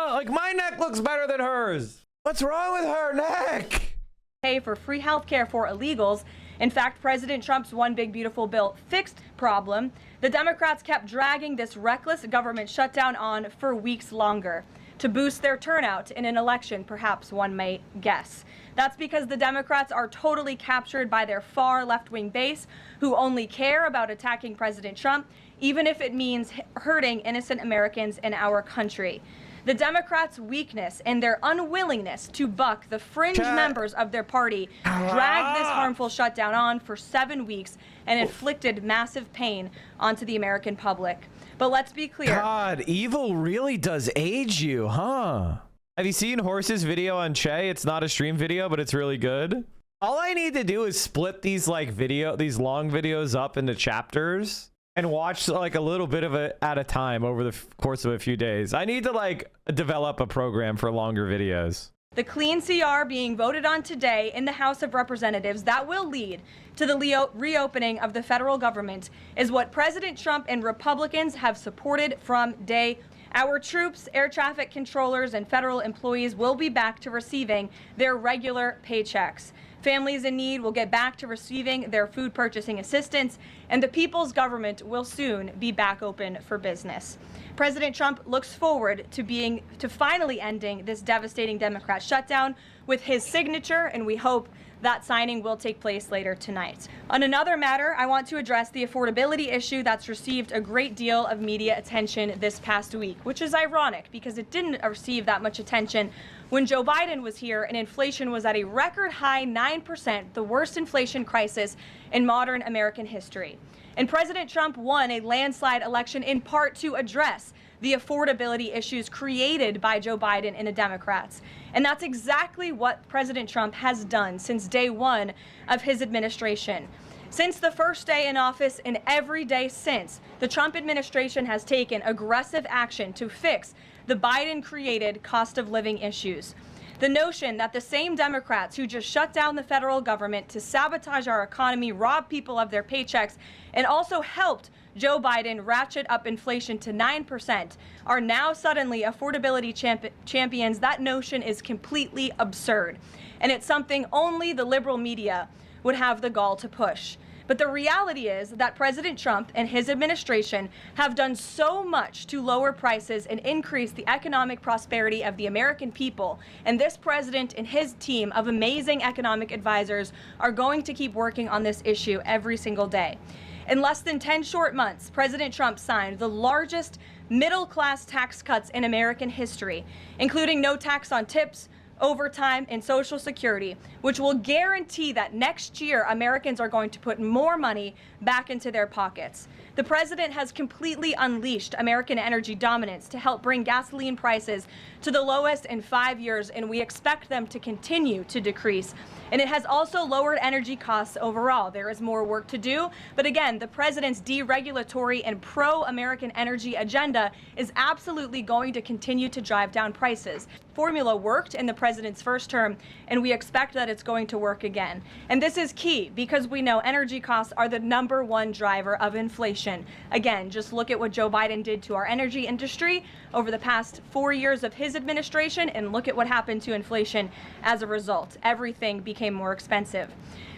Like my neck looks better than hers. What's wrong with her neck? Pay for free health care for illegals. In fact, President Trump's One Big Beautiful Bill fixed problem. The Democrats kept dragging this reckless government shutdown on for weeks longer to boost their turnout in an election, perhaps one may guess. That's because the Democrats are totally captured by their far left-wing base, who only care about attacking President Trump, even if it means hurting innocent Americans in our country. The Democrats' weakness and their unwillingness to buck the fringe members of their party dragged this harmful shutdown on for 7 weeks and inflicted massive pain onto the American public. But let's be clear. God, evil really does age you, huh? Have you seen Horse's video on Che? It's not a stream video, but it's really good. All I need to do is split these these long videos up into chapters and watch like a little bit of it at a time over the course of a few days. I need to develop a program for longer videos. The clean CR being voted on today in the House of Representatives that will lead to the reopening of the federal government is what President Trump and Republicans have supported from day one. Our troops, air traffic controllers, and federal employees will be back to receiving their regular paychecks. Families in need will get back to receiving their food purchasing assistance, and the people's government will soon be back open for business. President Trump looks forward to finally ending this devastating Democrat shutdown with his signature, and we hope that signing will take place later tonight. On another matter, I want to address the affordability issue that's received a great deal of media attention this past week, which is ironic because it didn't receive that much attention when Joe Biden was here and inflation was at a record high 9%, the worst inflation crisis in modern American history. And President Trump won a landslide election in part to address the affordability issues created by Joe Biden and the Democrats. And that's exactly what President Trump has done since day one of his administration. Since the first day in office and every day since, the Trump administration has taken aggressive action to fix the Biden-created cost of living issues. The notion that the same Democrats who just shut down the federal government to sabotage our economy, rob people of their paychecks, and also helped Joe Biden ratchet up inflation to 9% are now suddenly affordability champions. That notion is completely absurd. And it's something only the liberal media would have the gall to push. But the reality is that President Trump and his administration have done so much to lower prices and increase the economic prosperity of the American people. And this president and his team of amazing economic advisors are going to keep working on this issue every single day. In less than 10 short months, President Trump signed the largest middle-class tax cuts in American history, including no tax on tips, overtime, and Social Security, which will guarantee that next year Americans are going to put more money back into their pockets. The president has completely unleashed American energy dominance to help bring gasoline prices to the lowest in 5 years, and we expect them to continue to decrease. And it has also lowered energy costs overall. There is more work to do, but again, the president's deregulatory and pro-American energy agenda is absolutely going to continue to drive down prices. Formula worked in the president's first term, and we expect that it's going to work again. And this is key because we know energy costs are the #1 driver of inflation. Again, just look at what Joe Biden did to our energy industry over the past 4 years of his administration, and look at what happened to inflation as a result. Everything became more expensive.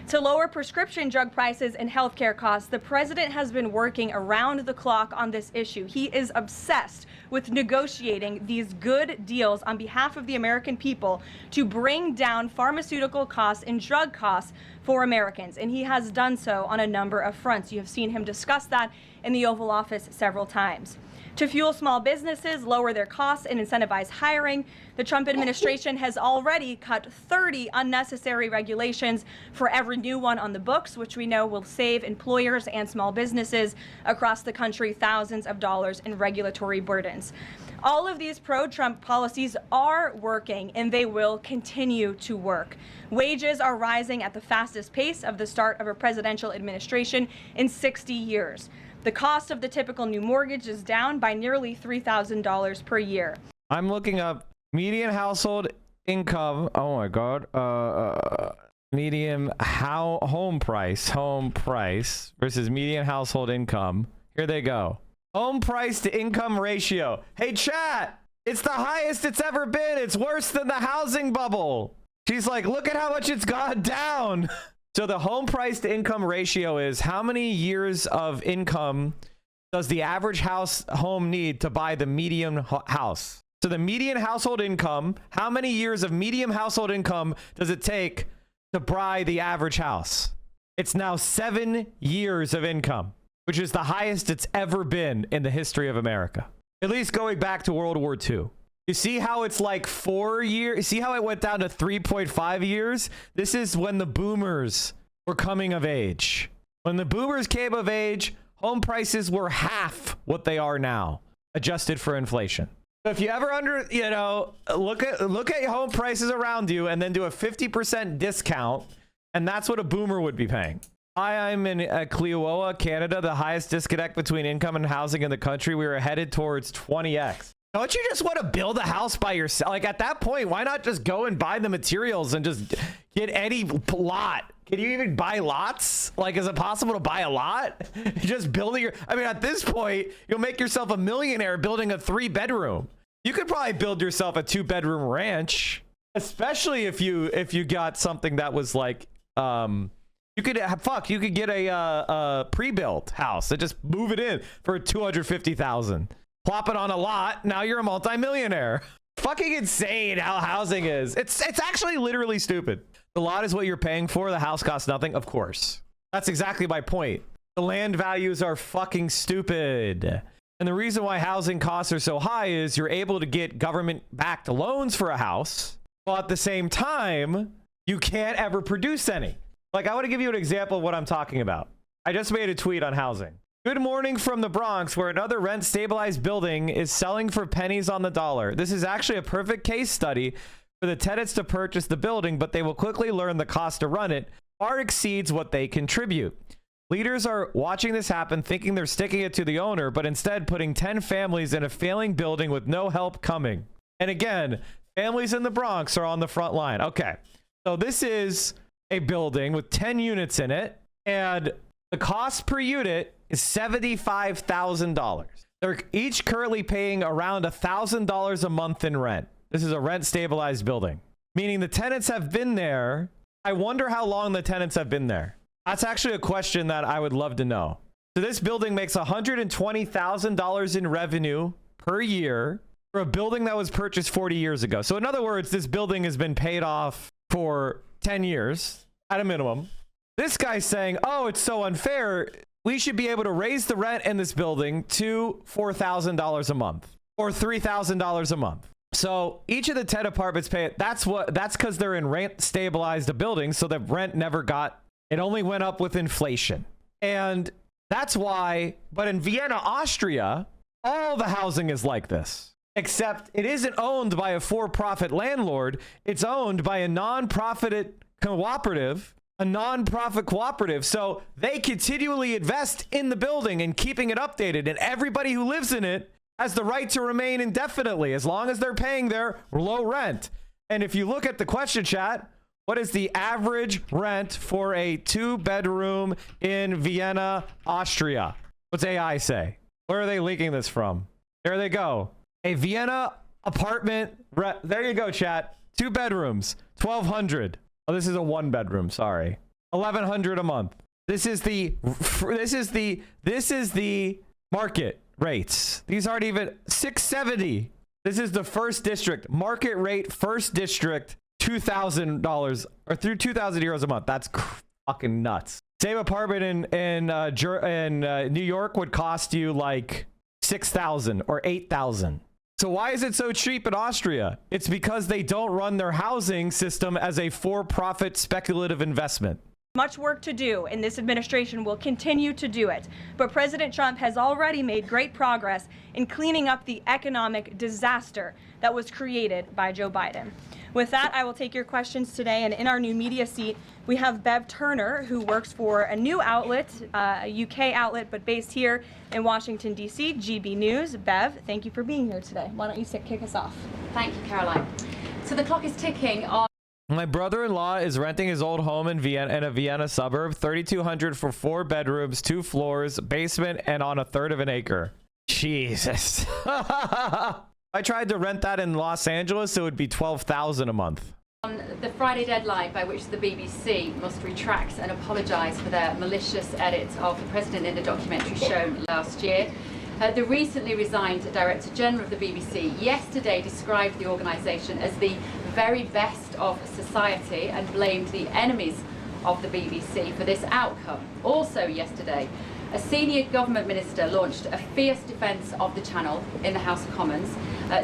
To lower prescription drug prices and healthcare costs, the president has been working around the clock on this issue. He is obsessed with negotiating these good deals on behalf of the American people to bring down pharmaceutical costs and drug costs for Americans. And he has done so on a number of fronts. You have seen him discuss that in the Oval Office several times. To fuel small businesses, lower their costs, and incentivize hiring, the Trump administration has already cut 30 unnecessary regulations for every new one on the books, which we know will save employers and small businesses across the country thousands of dollars in regulatory burdens. All of these pro-Trump policies are working, and they will continue to work. Wages are rising at the fastest pace of the start of a presidential administration in 60 years. The cost of the typical new mortgage is down by nearly $3,000 per year. I'm looking up median household income. Oh my God. Median home price versus median household income. Here they go. Home price to income ratio. Hey chat, it's the highest it's ever been. It's worse than the housing bubble. She's like, look at how much it's gone down. So the home price to income ratio is how many years of income does the average home need to buy the median house? So the median household income, how many years of median household income does it take to buy the average house? It's now 7 years of income, which is the highest it's ever been in the history of America. At least going back to World War II. You see how it's like 4 years? See how it went down to 3.5 years? This is when the boomers were coming of age. When the boomers came of age, home prices were half what they are now, adjusted for inflation. So if you ever look at home prices around you and then do a 50% discount, and that's what a boomer would be paying. I'm in Cleoa, Canada, the highest disconnect between income and housing in the country. We were headed towards 20x. Don't you just want to build a house by yourself? Like at that point, why not just go and buy the materials and just get any lot? Can you even buy lots? Like, is it possible to buy a lot? Just building I mean, at this point, you'll make yourself a millionaire building a 3-bedroom. You could probably build yourself a 2-bedroom ranch, especially if you got something that was like, you could get a pre-built house and just move it in for $250,000. Plop it on a lot. Now you're a multimillionaire. Fucking insane how housing is. It's actually literally stupid. The lot is what you're paying for. The house costs nothing. Of course. That's exactly my point. The land values are fucking stupid. And the reason why housing costs are so high is you're able to get government-backed loans for a house, while at the same time, you can't ever produce any. Like, I want to give you an example of what I'm talking about. I just made a tweet on housing. Good morning from the Bronx, where another rent-stabilized building is selling for pennies on the dollar. This is actually a perfect case study for the tenants to purchase the building, but they will quickly learn the cost to run it far exceeds what they contribute. Leaders are watching this happen, thinking they're sticking it to the owner, but instead putting 10 families in a failing building with no help coming. And again, Families in the Bronx are on the front line. Okay. So this is a building with 10 units in it, and the cost per unit is $75,000. They're each currently paying around $1,000 a month in rent. This is a rent stabilized building, meaning the tenants have been there. I wonder how long the tenants have been there. That's actually a question that I would love to know. So this building makes $120,000 in revenue per year for a building that was purchased 40 years ago. So in other words, this building has been paid off for 10 years at a minimum. This guy's saying, oh, it's so unfair. We should be able to raise the rent in this building to $4,000 a month or $3,000 a month. So each of the 10 apartments pay it. That's because they're in rent stabilized buildings. So the rent never got, it only went up with inflation. And that's why, but in Vienna, Austria, all the housing is like this, except it isn't owned by a for-profit landlord. It's owned by a non-profit cooperative, So they continually invest in the building and keeping it updated. And everybody who lives in it has the right to remain indefinitely as long as they're paying their low rent. And if you look at the question chat, what is the average rent for a 2-bedroom in Vienna, Austria? What's AI say? Where are they leaking this from? There they go. A Vienna apartment. There you go, chat. 2 bedrooms, 1,200. Oh, this is a 1-bedroom. Sorry, 1,100 a month. This is the market rates. These aren't even 670. This is the first district market rate. First district, $2,000 or through 2,000 euros a month. That's fucking nuts. Same apartment in New York would cost you like 6,000 or 8,000. So why is it so cheap in Austria? It's because they don't run their housing system as a for-profit speculative investment. Much work to do, and this administration will continue to do it. But President Trump has already made great progress in cleaning up the economic disaster that was created by Joe Biden. With that, I will take your questions today, and in our new media seat, we have Bev Turner, who works for a new outlet, a UK outlet, but based here in Washington, D.C., GB News. Bev, thank you for being here today. Why don't you kick us off? Thank you, Caroline. So the clock is ticking on. My brother-in-law is renting his old home in a Vienna suburb, $3,200 for 4 bedrooms, 2 floors, basement, and on 1/3 of an acre. Jesus. I tried to rent that in Los Angeles, it would be $12,000 a month. On the Friday deadline by which the BBC must retract and apologise for their malicious edit of the president in a documentary shown last year. The recently resigned Director General of the BBC yesterday described the organisation as the very best of society and blamed the enemies of the BBC for this outcome. Also yesterday, a senior government minister launched a fierce defence of the channel in the House of Commons,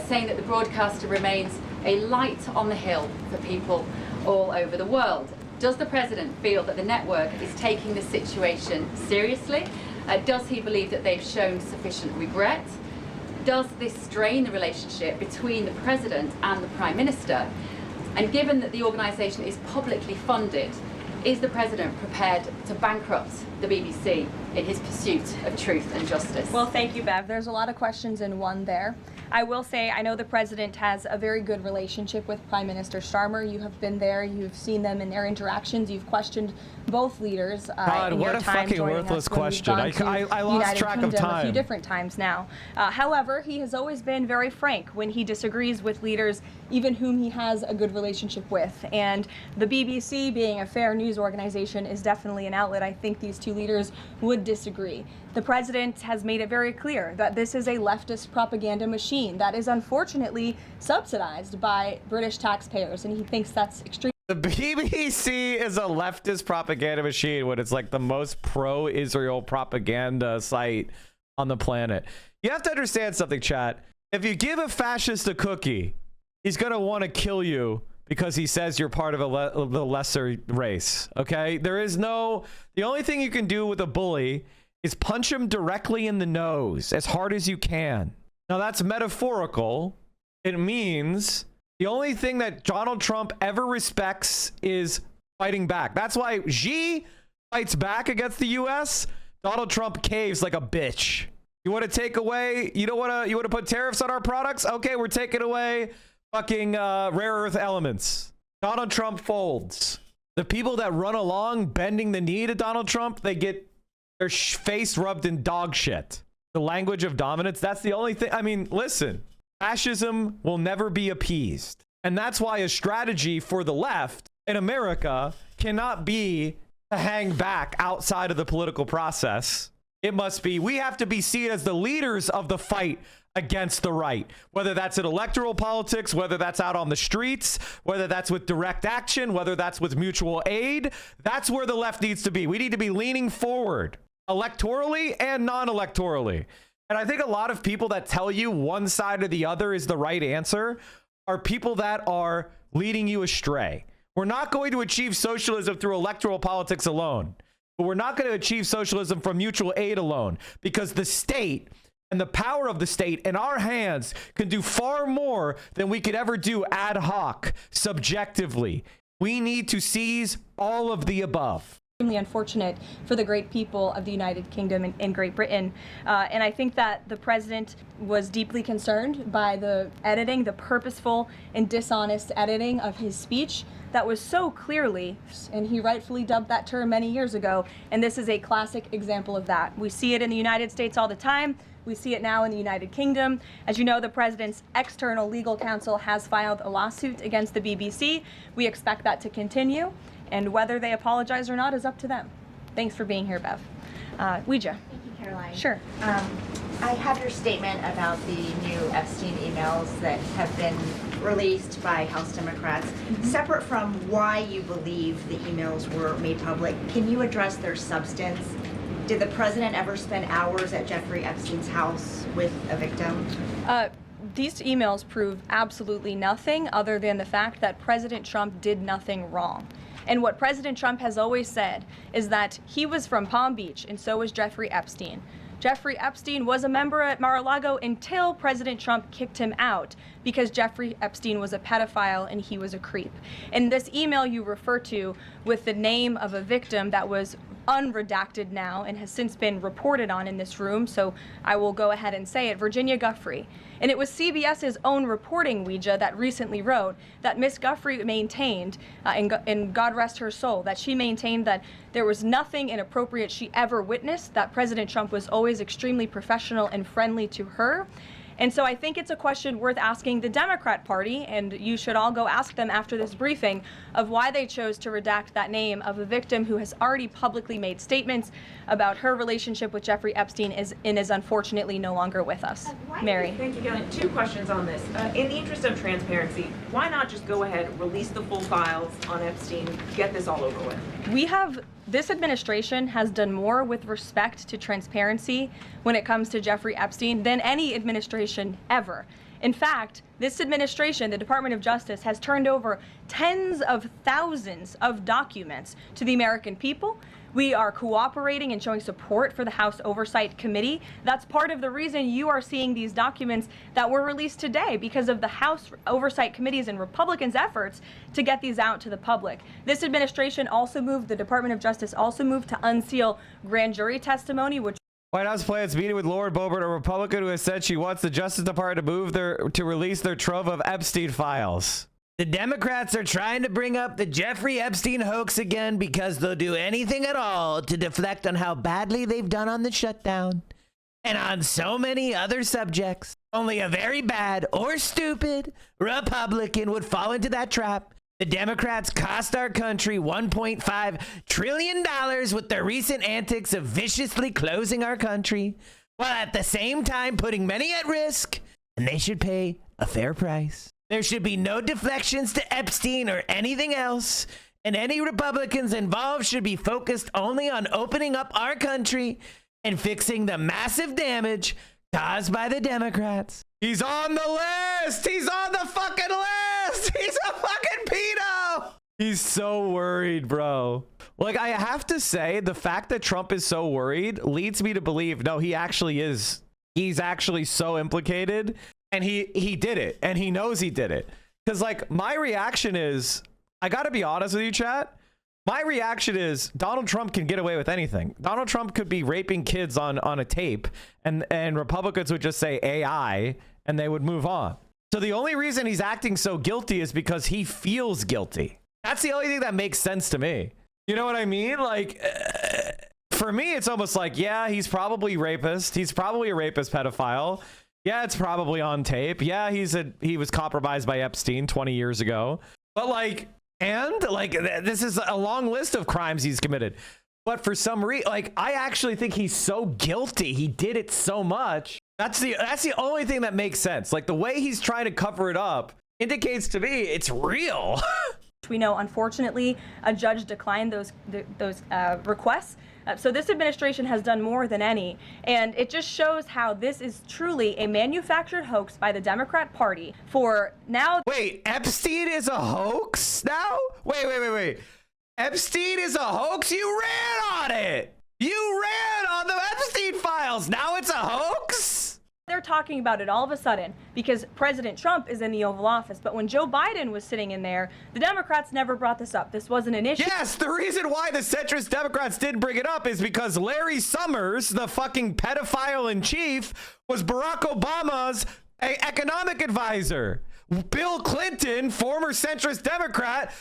saying that the broadcaster remains a light on the hill for people all over the world. Does the president feel that the network is taking the situation seriously? Does he believe that they've shown sufficient regret? Does this strain the relationship between the president and the prime minister? And given that the organisation is publicly funded, is the president prepared to bankrupt the BBC in his pursuit of truth and justice? Well, thank you, Bev. There's a lot of questions in one there. I will say I know the president has a very good relationship with Prime Minister Starmer. You have been there. You've seen them in their interactions. You've questioned both leaders. God, what a fucking worthless question. I lost track of time. A few different times now. However, he has always been very frank when he disagrees with leaders, even whom he has a good relationship with. And the BBC, being a fair news organization, is definitely an outlet. I think these two leaders would disagree. The president has made it very clear that this is a leftist propaganda machine that is unfortunately subsidized by British taxpayers, and he thinks that's extremely. The BBC is a leftist propaganda machine when it's like the most pro-Israel propaganda site on the planet. You have to understand something, chat. If you give a fascist a cookie, he's going to want to kill you because he says you're part of the lesser race, okay? The only thing you can do with a bully is punch him directly in the nose as hard as you can. Now, that's metaphorical. It means the only thing that Donald Trump ever respects is fighting back. That's why Xi fights back against the U.S. Donald Trump caves like a bitch. You want to take away, you want to put tariffs on our products? Okay, we're taking away fucking rare earth elements. Donald Trump folds. The people that run along bending the knee to Donald Trump, they get their face rubbed in dog shit. The language of dominance, that's the only thing. I mean, listen, fascism will never be appeased. And that's why a strategy for the left in America cannot be to hang back outside of the political process. It must be, we have to be seen as the leaders of the fight against the right, whether that's in electoral politics, whether that's out on the streets, whether that's with direct action, whether that's with mutual aid. That's where the left needs to be. We need to be leaning forward electorally and non-electorally. And I think a lot of people that tell you one side or the other is the right answer are people that are leading you astray. We're not going to achieve socialism through electoral politics alone, but we're not going to achieve socialism from mutual aid alone, because the state and the power of the state in our hands can do far more than we could ever do ad hoc, subjectively. We need to seize all of the above. Extremely unfortunate for the great people of the United Kingdom and Great Britain. And I think that the president was deeply concerned by the editing, the purposeful and dishonest editing of his speech that was so clearly, and he rightfully dubbed that term many years ago, and this is a classic example of that. We see it in the United States all the time. We see it now in the United Kingdom. As you know, the president's external legal counsel has filed a lawsuit against the BBC. We expect that to continue, and whether they apologize or not is up to them. Thanks for being here, Bev. Ouija. Thank you, Caroline. Sure. I have your statement about the new Epstein emails that have been released by House Democrats. Separate from why you believe the emails were made public, can you address their substance? Did the president ever spend hours at Jeffrey Epstein's house with a victim? These emails prove absolutely nothing other than the fact that President Trump did nothing wrong. And what President Trump has always said is that he was from Palm Beach, and so was Jeffrey Epstein. Jeffrey Epstein was a member at Mar-a-Lago until President Trump kicked him out because Jeffrey Epstein was a pedophile and he was a creep. And this email you refer to with the name of a victim that was unredacted now and has since been reported on in this room, so I will go ahead and say it, Virginia Giuffre. And it was CBS's own reporting, Ouija, that recently wrote that Miss Giuffre maintained, and God rest her soul, that she maintained that there was nothing inappropriate she ever witnessed, that President Trump was always extremely professional and friendly to her. And so I think it's a question worth asking the Democrat Party, and you should all go ask them after this briefing, of why they chose to redact that name of a victim who has already publicly made statements about her relationship with Jeffrey Epstein and is unfortunately no longer with us. Mary. Thank you, Galen. Two questions on this. In the interest of transparency, why not just go ahead, release the full files on Epstein, get this all over with? This administration has done more with respect to transparency when it comes to Jeffrey Epstein than any administration ever. In fact, this administration, the Department of Justice, has turned over tens of thousands of documents to the American people. We are cooperating and showing support for the House Oversight Committee. That's part of the reason you are seeing these documents that were released today, because of the House Oversight Committee's and Republicans' efforts to get these out to the public. This administration also moved, the Department of Justice also moved to unseal grand jury testimony, which White House plans meeting with Lauren Boebert, a Republican who has said she wants the Justice Department to release their trove of Epstein files. The Democrats are trying to bring up the Jeffrey Epstein hoax again because they'll do anything at all to deflect on how badly they've done on the shutdown and on so many other subjects. Only a very bad or stupid Republican would fall into that trap. The Democrats cost our country $1.5 trillion with their recent antics of viciously closing our country, while at the same time putting many at risk, and they should pay a fair price. There should be no deflections to Epstein or anything else, and any Republicans involved should be focused only on opening up our country and fixing the massive damage caused by the Democrats. He's on the list! He's on the fucking list! He's a fucking pedo! He's so worried, bro. Like, I have to say, the fact that Trump is so worried leads me to believe, no, he actually is. He's actually so implicated. And he did it, and he knows he did it. Because, like, my reaction is, I gotta be honest with you, chat. My reaction is Donald Trump can get away with anything. Donald Trump could be raping kids on a tape, and Republicans would just say AI, and they would move on. So the only reason he's acting so guilty is because he feels guilty. That's the only thing that makes sense to me. You know what I mean? Like, for me, it's almost like, yeah, he's probably rapist. He's probably a rapist pedophile. Yeah, it's probably on tape. Yeah, he was compromised by Epstein 20 years ago. But like, this is a long list of crimes he's committed. But for some reason, like, I actually think he's so guilty. He did it so much. That's the only thing that makes sense. Like, the way he's trying to cover it up indicates to me it's real. We know, unfortunately, a judge declined those requests. So this administration has done more than any, and it just shows how this is truly a manufactured hoax by the Democrat Party for now. Wait, Epstein is a hoax now? Wait. Epstein is a hoax? You ran on it. You ran on the Epstein files. Now it's a hoax? They're talking about it all of a sudden because President Trump is in the Oval Office. But when Joe Biden was sitting in there, the Democrats never brought this up. This wasn't an issue. Yes, the reason why the centrist Democrats didn't bring it up is because Larry Summers, the fucking pedophile in chief, was Barack Obama's economic advisor. Bill Clinton, former centrist Democrat,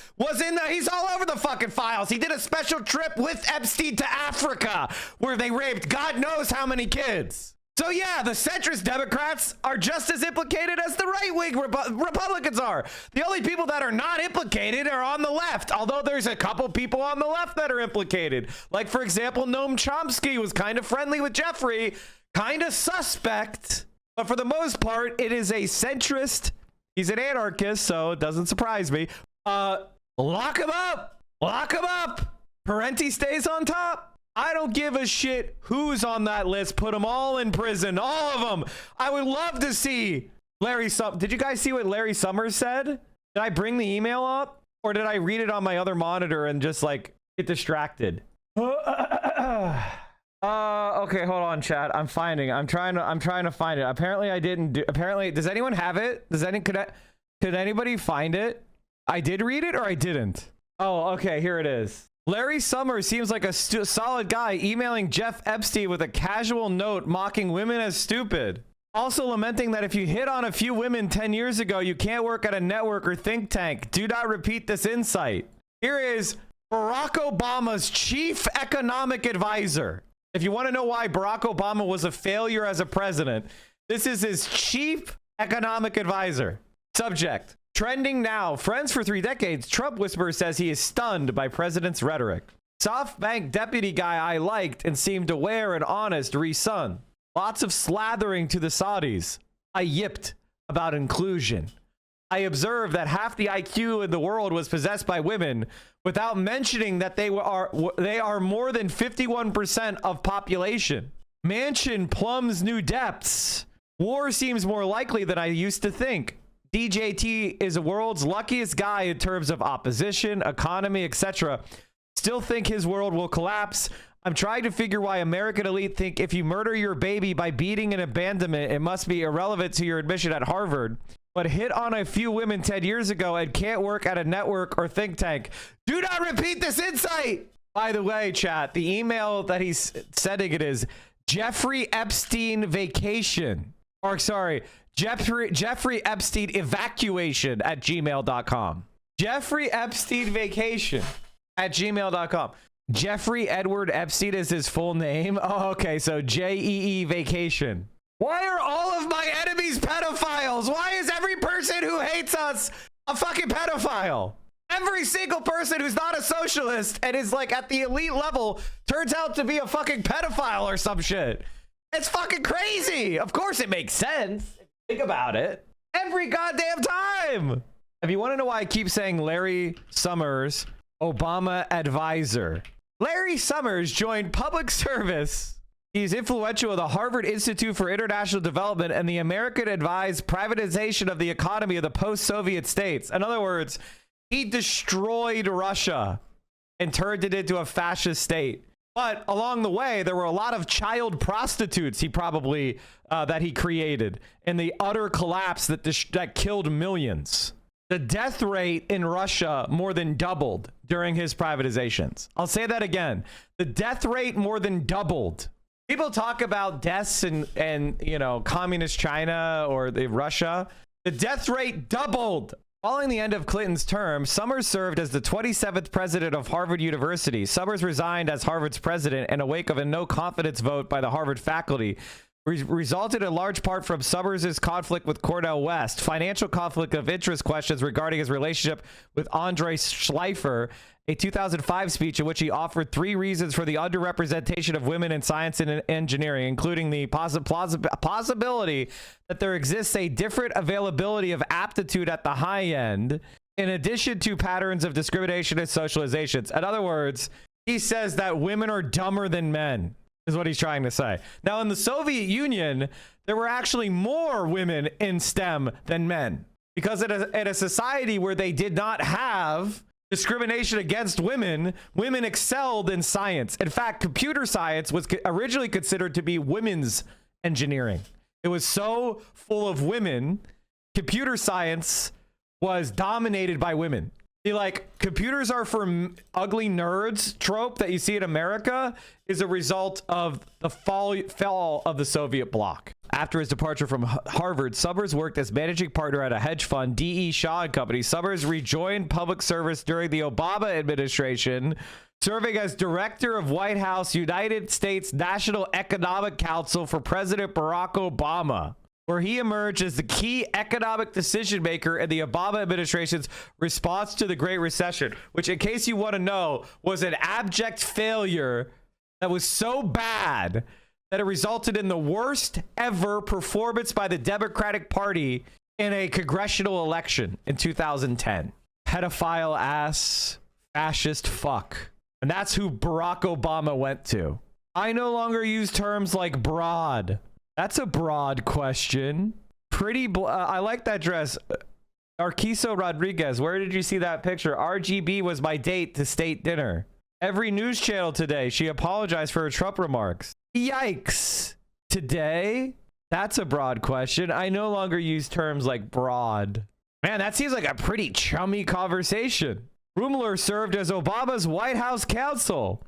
he's all over the fucking files. He did a special trip with Epstein to Africa where they raped God knows how many kids. So yeah, the centrist Democrats are just as implicated as the right-wing Republicans are. The only people that are not implicated are on the left, although there's a couple people on the left that are implicated. Like, for example, Noam Chomsky was kind of friendly with Jeffrey, kind of suspect, but for the most part, it is a centrist. He's an anarchist, so it doesn't surprise me. Lock him up. Lock him up. Parenti stays on top. I don't give a shit who's on that list. Put them all in prison. All of them. I would love to see Larry Summers. Did you guys see what Larry Summers said? Did I bring the email up? Or did I read it on my other monitor and just like get distracted? Okay, hold on, chat. I'm trying to find it. Apparently I didn't do. Apparently, does anyone have it? Could anybody find it? I did read it or I didn't. Oh, okay, here it is. Larry Summers seems like a solid guy, emailing Jeff Epstein with a casual note mocking women as stupid. Also lamenting that if you hit on a few women 10 years ago, you can't work at a network or think tank. Do not repeat this insight. Here is Barack Obama's chief economic advisor. If you want to know why Barack Obama was a failure as a president, this is his chief economic advisor. Subject: trending now. Friends for 3 decades. Trump whisperer says he is stunned by president's rhetoric. SoftBank deputy guy I liked and seemed aware and honest. Re-son. Lots of slathering to the Saudis. I yipped about inclusion. I observed that half the IQ in the world was possessed by women, without mentioning that they are more than 51% of population. Mansion plumbs new depths. War seems more likely than I used to think. DJT is the world's luckiest guy in terms of opposition, economy, etc. Still think his world will collapse. I'm trying to figure why American elite think if you murder your baby by beating and abandonment, it must be irrelevant to your admission at Harvard. But hit on a few women 10 years ago and can't work at a network or think tank. Do not repeat this insight. By the way, chat, the email that he's sending it is Jeffrey Epstein vacation. Or sorry, Jeffrey Epstein evacuation at gmail.com. Jeffrey Epstein vacation at gmail.com. Jeffrey Edward Epstein is his full name. Oh, okay. So JEE vacation. Why are all of my enemies pedophiles? Why is every person who hates us a fucking pedophile? Every single person who's not a socialist and is like at the elite level turns out to be a fucking pedophile or some shit. It's fucking crazy. Of course it makes sense. Think about it. Every goddamn time. If you want to know why I keep saying Larry Summers, Obama advisor. Larry Summers joined public service. He's influential in the Harvard Institute for International Development and the American advised privatization of the economy of the post-Soviet states. In other words, he destroyed Russia and turned it into a fascist state. But along the way, there were a lot of child prostitutes he probably that he created in the utter collapse that killed millions. The death rate in Russia more than doubled during his privatizations. I'll say that again. The death rate more than doubled. People talk about deaths in you know, communist China or Russia. The death rate doubled. Following the end of Clinton's term, Summers served as the 27th president of Harvard University. Summers resigned as Harvard's president in a wake of a no-confidence vote by the Harvard faculty, resulted in large part from Summers' conflict with Cornel West, financial conflict of interest questions regarding his relationship with Andre Schleifer, a 2005 speech in which he offered 3 reasons for the underrepresentation of women in science and engineering, including the possibility that there exists a different availability of aptitude at the high end, in addition to patterns of discrimination and socializations. In other words, he says that women are dumber than men, is what he's trying to say. Now, in the Soviet Union, there were actually more women in STEM than men, because in a society where they did not have discrimination against women, women excelled in science. In fact, computer science was originally considered to be women's engineering. It was so full of women, computer science was dominated by women. See, like, computers are for ugly nerds trope that you see in America is a result of the fall of the Soviet bloc. After his departure from Harvard, Summers worked as managing partner at a hedge fund, D.E. Shaw & Company. Summers rejoined public service during the Obama administration, serving as director of White House United States National Economic Council for President Barack Obama, where he emerged as the key economic decision maker in the Obama administration's response to the Great Recession, which, in case you want to know, was an abject failure that was so bad that it resulted in the worst ever performance by the Democratic Party in a congressional election in 2010. Pedophile ass fascist fuck. And that's who Barack Obama went to. I no longer use terms like broad. That's a broad question. I like that dress. Arquizo Rodriguez, where did you see that picture? RGB was my date to state dinner. Every news channel today, she apologized for her Trump remarks. Yikes. Today? That's a broad question. I no longer use terms like broad. Man, that seems like a pretty chummy conversation. Rumler served as Obama's White House counsel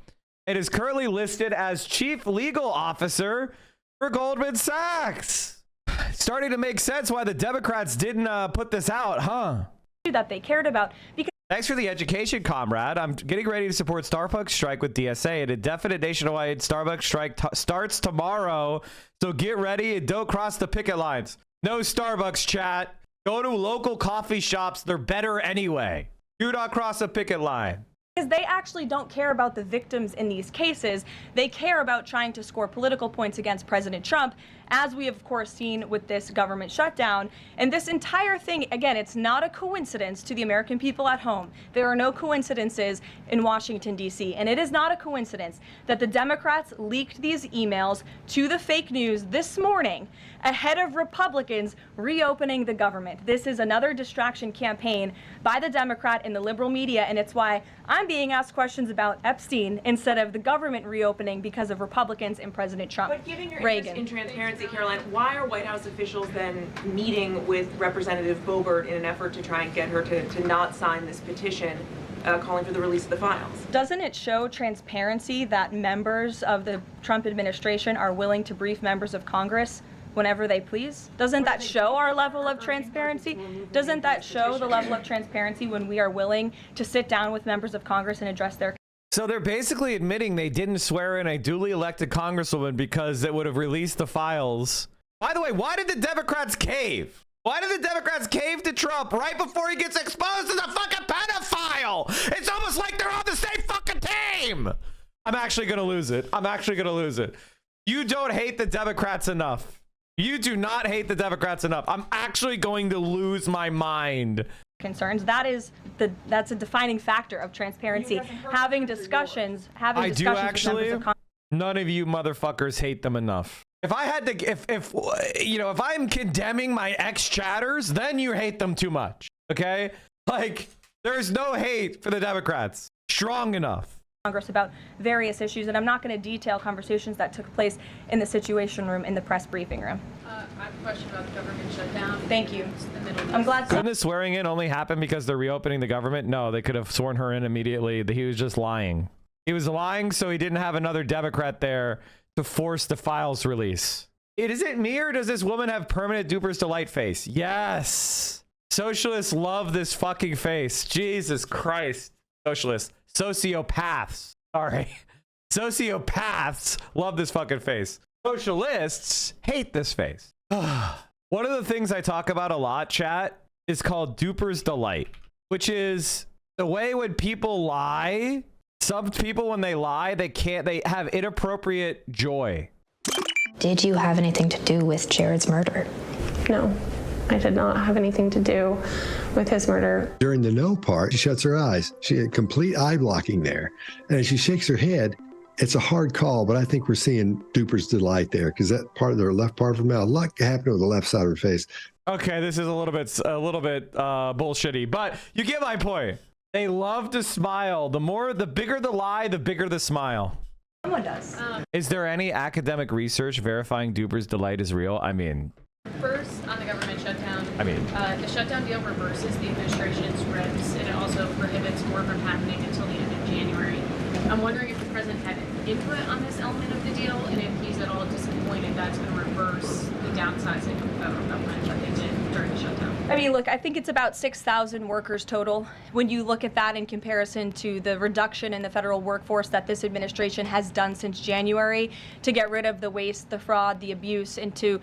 and is currently listed as chief legal officer for Goldman Sachs. Starting to make sense why the Democrats didn't put this out, huh? That they cared about. Because thanks for the education, comrade. I'm getting ready to support Starbucks strike with DSA. An indefinite nationwide Starbucks strike starts tomorrow. So get ready and don't cross the picket lines. No Starbucks, chat. Go to local coffee shops. They're better anyway. Do not cross a picket line. Because they actually don't care about the victims in these cases. They care about trying to score political points against President Trump, as we have, of course, seen with this government shutdown. And this entire thing, again, it's not a coincidence to the American people at home. There are no coincidences in Washington, D.C. And it is not a coincidence that the Democrats leaked these emails to the fake news this morning ahead of Republicans reopening the government. This is another distraction campaign by the Democrat and the liberal media, and it's why I'm being asked questions about Epstein instead of the government reopening because of Republicans and President Trump. But given your interest in transparency, Caroline, why are White House officials then meeting with Representative Boebert in an effort to try and get her to not sign this petition calling for the release of the files? Doesn't it show transparency that members of the Trump administration are willing to brief members of Congress whenever they please? Doesn't that show our level of transparency? Doesn't that show the level of transparency when we are willing to sit down with members of Congress and address their... So they're basically admitting they didn't swear in a duly elected congresswoman because it would have released the files. By the way, why did the Democrats cave? Why did the Democrats cave to Trump right before he gets exposed as a fucking pedophile? It's almost like they're on the same fucking team. I'm actually going to lose it. I'm actually going to lose it. You don't hate the Democrats enough. You do not hate the Democrats enough. I'm actually going to lose my mind. Concerns. That's a defining factor of transparency. Having discussions. I do actually. None of you motherfuckers hate them enough. If I had to, if I'm condemning my ex-chatters, then you hate them too much. Okay? Like, there's no hate for the Democrats. Strong enough. Congress about various issues, and I'm not going to detail conversations that took place in the Situation Room in the press briefing room. I have a question about the government shutdown. Thank you. I'm glad. Couldn't the swearing in only happen because they're reopening the government? No, they could have sworn her in immediately. He was just lying. He was lying, so he didn't have another Democrat there to force the files release. Is it me or does this woman have permanent Duper's Delight face? Yes. Socialists love this fucking face. Jesus Christ. Socialists. Sociopaths. Sorry. Sociopaths love this fucking face. Socialists hate this face. One of the things I talk about a lot, chat, is called Duper's Delight, which is the way when people lie. Some people, when they lie, they have inappropriate joy. Did you have anything to do with Jared's murder? No, I did not have anything to do with his murder. During the no part, she shuts her eyes. She had complete eye blocking there. And as she shakes her head, it's a hard call, but I think we're seeing Duper's Delight there because that part of the left part of her mouth, what happened to the left side of her face? Okay, this is a little bit bullshitty, but you get my point. They love to smile. The bigger the lie, the bigger the smile. Someone does. Is there any academic research verifying Duper's Delight is real? I mean, first, on the government shutdown, the shutdown deal reverses the administration's reps, and it also prohibits more from happening until the end of January. I'm wondering if the president had input on this element of the deal, and if he's at all disappointed that's going to reverse the downsizing of federal government that they did during the shutdown. I mean, look, I think it's about 6,000 workers total. When you look at that in comparison to the reduction in the federal workforce that this administration has done since January to get rid of the waste, the fraud, the abuse, and to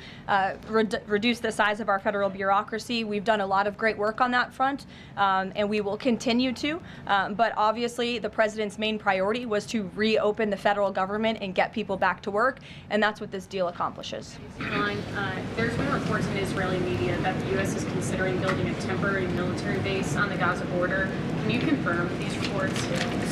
reduce the size of our federal bureaucracy, we've done a lot of great work on that front, and we will continue to. But obviously, the president's main priority was to reopen the federal government and get people back to work, and that's what this deal accomplishes. Klein, there's been reports in Israeli media that the U.S. is considering building a temporary military base on the Gaza border. Can you confirm these reports?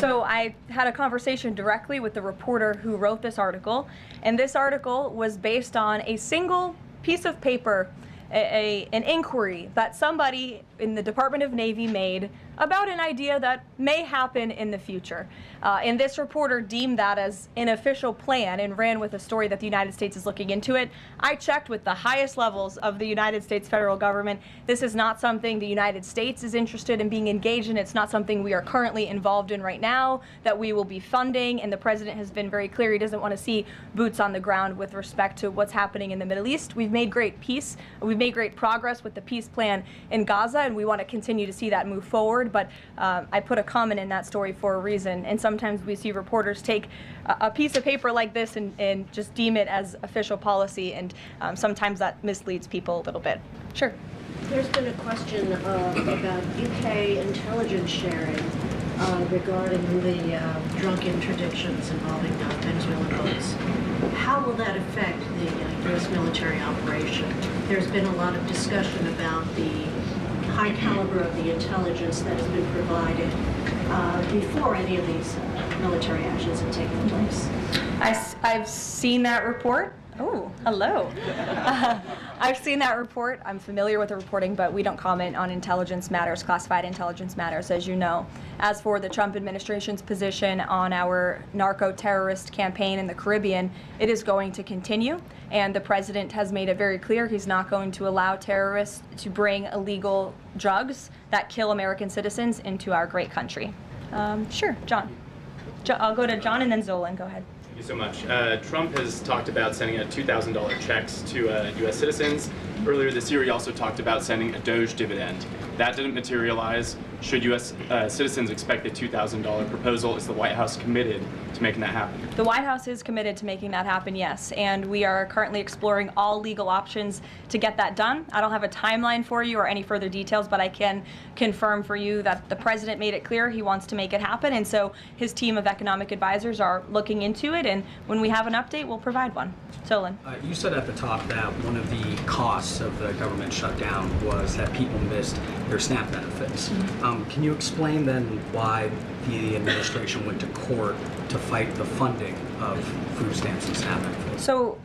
So I had a conversation directly with the reporter who wrote this article, and this article was based on a single piece of paper, an inquiry that somebody in the Department of Navy made about an idea that may happen in the future. And this reporter deemed that as an official plan and ran with a story that the United States is looking into it. I checked with the highest levels of the United States federal government. This is not something the United States is interested in being engaged in. It's not something we are currently involved in right now that we will be funding. And the president has been very clear he doesn't want to see boots on the ground with respect to what's happening in the Middle East. We've made great peace. We've made great progress with the peace plan in Gaza, and we want to continue to see that move forward. But I put a comment in that story for a reason, and sometimes we see reporters take a piece of paper like this and just deem it as official policy, and sometimes that misleads people a little bit. Sure. There's been a question about UK intelligence sharing regarding the drunk interdictions involving Venezuelan boats. How will that affect the U.S. military operation? There's been a lot of discussion about the high caliber of the intelligence that has been provided before any of these military actions have taken place. I've seen that report. Oh, hello. I've seen that report. I'm familiar with the reporting, but we don't comment on intelligence matters, classified intelligence matters, as you know. As for the Trump administration's position on our narco-terrorist campaign in the Caribbean, it is going to continue. And the president has made it very clear he's not going to allow terrorists to bring illegal drugs that kill American citizens into our great country. Sure, John. I'll go to John and then Zolan. Go ahead. Thank you so much. Trump has talked about sending out $2,000 checks to U.S. citizens. Earlier this year, he also talked about sending a Doge dividend. That didn't materialize. Should U.S. Citizens expect the $2,000 proposal? Is the White House committed to making that happen? The White House is committed to making that happen, yes. And we are currently exploring all legal options to get that done. I don't have a timeline for you or any further details, but I can confirm for you that the president made it clear he wants to make it happen. And so his team of economic advisors are looking into it. And when we have an update, we'll provide one. Solon. You said at the top that one of the costs of the government shutdown was that people missed their SNAP benefits. Mm-hmm. Can you explain then why the administration went to court to fight the funding of food stamps and SNAP benefits? So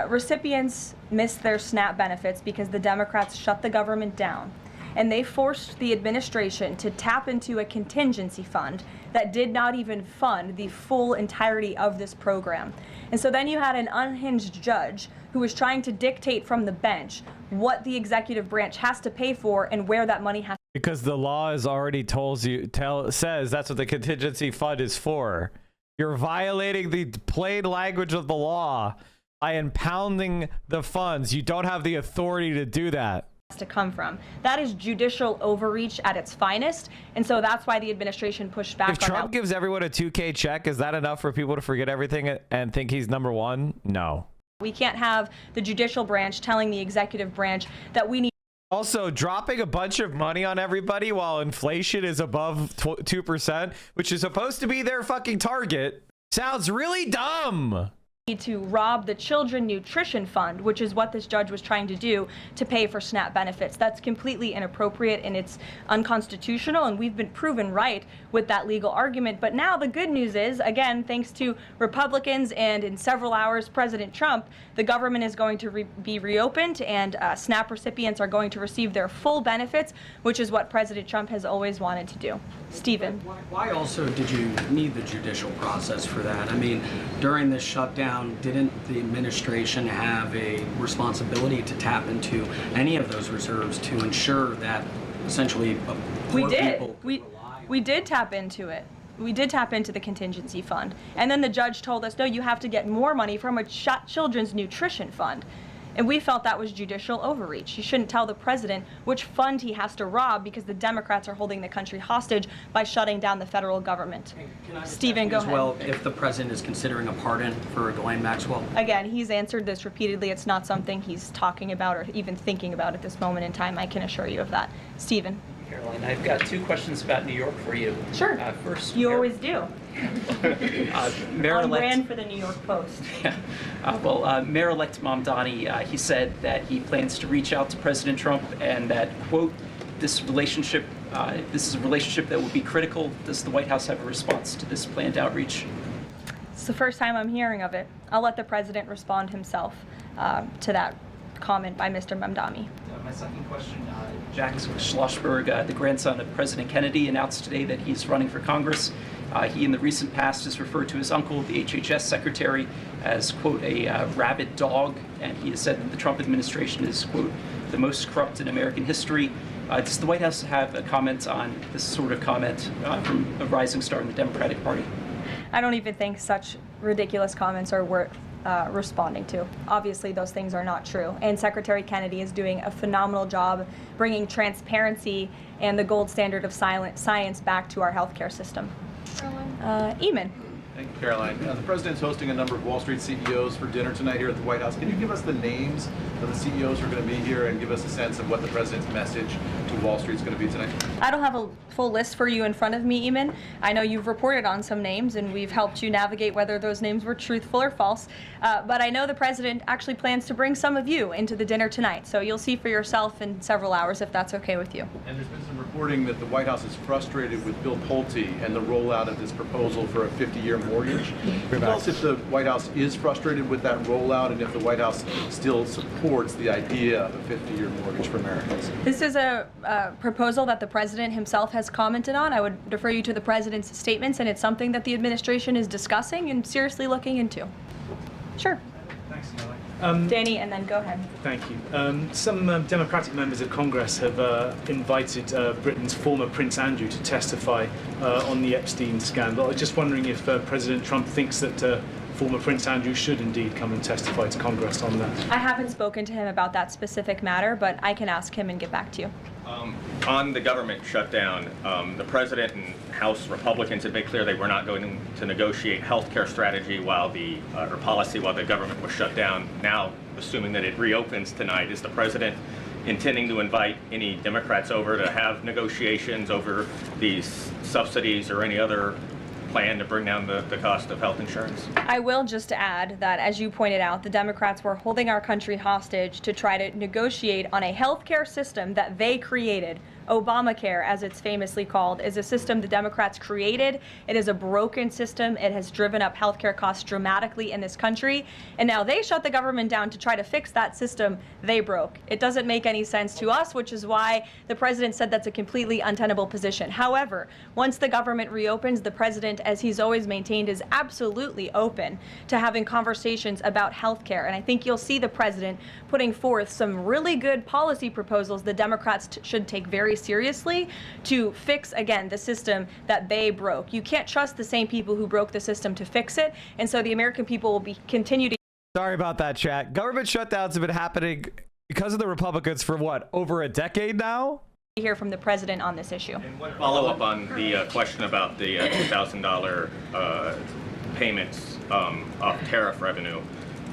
recipients missed their SNAP benefits because the Democrats shut the government down. And they forced the administration to tap into a contingency fund that did not even fund the full entirety of this program. And so then you had an unhinged judge who was trying to dictate from the bench what the executive branch has to pay for and where that money has to. Because the law has already says that's what the contingency fund is for. You're violating the plain language of the law by impounding the funds. You don't have the authority to do that. To come from. That is judicial overreach at its finest, and so that's why the administration pushed back on that. If Trump gives everyone a $2,000 check, is that enough for people to forget everything and think he's number one? No. We can't have the judicial branch telling the executive branch that we need. Also, dropping a bunch of money on everybody while inflation is above 2%, which is supposed to be their fucking target, sounds really dumb. To rob the Children Nutrition Fund, which is what this judge was trying to do to pay for SNAP benefits. That's completely inappropriate and it's unconstitutional, and we've been proven right with that legal argument. But now the good news is, again, thanks to Republicans and in several hours, President Trump, the government is going to be reopened, and SNAP recipients are going to receive their full benefits, which is what President Trump has always wanted to do. Stephen. Why also did you need the judicial process for that? I mean, during this shutdown, didn't the administration have a responsibility to tap into any of those reserves to ensure that essentially we did. We did tap into it. We did tap into the contingency fund. And then the judge told us, no, you have to get more money from a children's nutrition fund. And we felt that was judicial overreach. You shouldn't tell the president which fund he has to rob because the Democrats are holding the country hostage by shutting down the federal government. Stephen, go ahead. Well, if the president is considering a pardon for Ghislaine Maxwell? Again, he's answered this repeatedly. It's not something he's talking about or even thinking about at this moment in time. I can assure you of that. Stephen. Caroline, I've got two questions about New York for you. Sure. First, you always do. Mayor-elect, on brand for the New York Post. Yeah. Mayor-elect Mamdani, he said that he plans to reach out to President Trump and that, quote, this is a relationship that will be critical. Does the White House have a response to this planned outreach? It's the first time I'm hearing of it. I'll let the president respond himself to that comment by Mr. Mamdani. My second question, Jack Schlossberg, the grandson of President Kennedy, announced today that he's running for Congress. He, in the recent past, has referred to his uncle, the HHS secretary, as, quote, a rabid dog, and he has said that the Trump administration is, quote, the most corrupt in American history. Does the White House have a comment on this sort of comment from a rising star in the Democratic Party? I don't even think such ridiculous comments are worth responding to. Obviously, those things are not true. And Secretary Kennedy is doing a phenomenal job bringing transparency and the gold standard of science back to our healthcare system. Eamon. Thank you, Caroline. The president's hosting a number of Wall Street CEOs for dinner tonight here at the White House. Can you give us the names of the CEOs who are going to be here and give us a sense of what the president's message to Wall Street is going to be tonight? I don't have a full list for you in front of me, Eamon. I know you've reported on some names and we've helped you navigate whether those names were truthful or false. But I know the president actually plans to bring some of you into the dinner tonight. So you'll see for yourself in several hours if that's okay with you. And there's been some reporting that the White House is frustrated with Bill Pulte and the rollout of this proposal for a 50-year mortgage. Tell us if the White House is frustrated with that rollout and if the White House still supports the idea of a 50-year mortgage for Americans. This is a proposal that the president himself has commented on. I would defer you to the president's statements, and it's something that the administration is discussing and seriously looking into. Sure. Thanks, Caroline. Danny, and then go ahead. Thank you. Some Democratic members of Congress have invited Britain's former Prince Andrew to testify on the Epstein scandal. I was just wondering if President Trump thinks that former Prince Andrew should indeed come and testify to Congress on that. I haven't spoken to him about that specific matter, but I can ask him and get back to you. On the government shutdown, the president and House Republicans have made clear they were not going to negotiate health care strategy or policy while the government was shut down. Now, assuming that it reopens tonight, is the president intending to invite any Democrats over to have negotiations over these subsidies or any other plan to bring down the cost of health insurance? I will just add that, as you pointed out, the Democrats were holding our country hostage to try to negotiate on a healthcare system that they created. Obamacare, as it's famously called, is a system the Democrats created. It is a broken system. It has driven up healthcare costs dramatically in this country. And now they shut the government down to try to fix that system they broke. It doesn't make any sense to us, which is why the president said that's a completely untenable position. However, once the government reopens, the president, as he's always maintained, is absolutely open to having conversations about healthcare. And I think you'll see the president putting forth some really good policy proposals the Democrats should take very seriously to fix, again, the system that they broke. You can't trust the same people who broke the system to fix it, and so the American people will continue to Sorry about that, chat. Government shutdowns have been happening because of the Republicans for what, over a decade now? Hear from the president on this issue. Follow up on the question about the $2,000 payments of tariff revenue.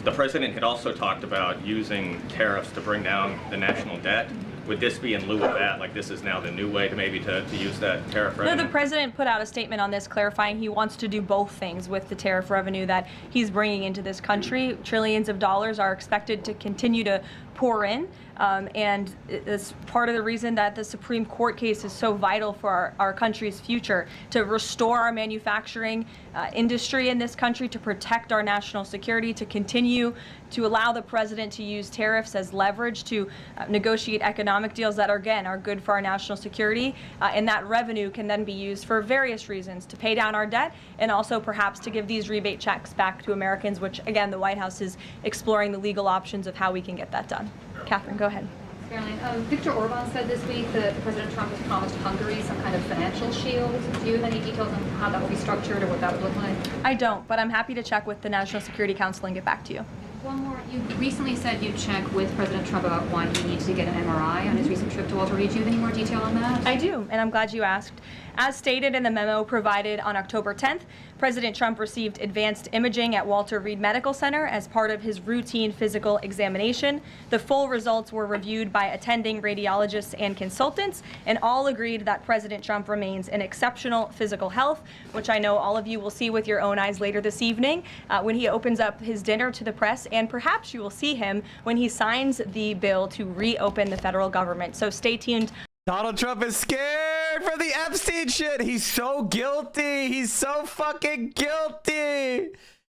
The president had also talked about using tariffs to bring down the national debt. Would this be in lieu of that? Like this is now the new way to maybe to use that tariff revenue? No, the president put out a statement on this clarifying he wants to do both things with the tariff revenue that he's bringing into this country. Trillions of dollars are expected to continue to pour in. And it's part of the reason that the Supreme Court case is so vital for our country's future, to restore our manufacturing industry in this country, to protect our national security, to continue to allow the president to use tariffs as leverage to negotiate economic deals that, again, are good for our national security. And that revenue can then be used for various reasons, to pay down our debt and also perhaps to give these rebate checks back to Americans, which, again, the White House is exploring the legal options of how we can get that done. Catherine, go ahead. Caroline, Viktor Orban said this week that President Trump has promised Hungary some kind of financial shield. Do you have any details on how that will be structured or what that would look like? I don't, but I'm happy to check with the National Security Council and get back to you. One more. You recently said you'd check with President Trump about why he needs to get an MRI on his recent trip to Walter Reed. Do you have any more detail on that? I do, and I'm glad you asked. As stated in the memo provided on October 10th, President Trump received advanced imaging at Walter Reed Medical Center as part of his routine physical examination. The full results were reviewed by attending radiologists and consultants, and all agreed that President Trump remains in exceptional physical health, which I know all of you will see with your own eyes later this evening when he opens up his dinner to the press, and perhaps you will see him when he signs the bill to reopen the federal government. So stay tuned. Donald Trump is scared for the Epstein shit. He's so guilty. He's so fucking guilty.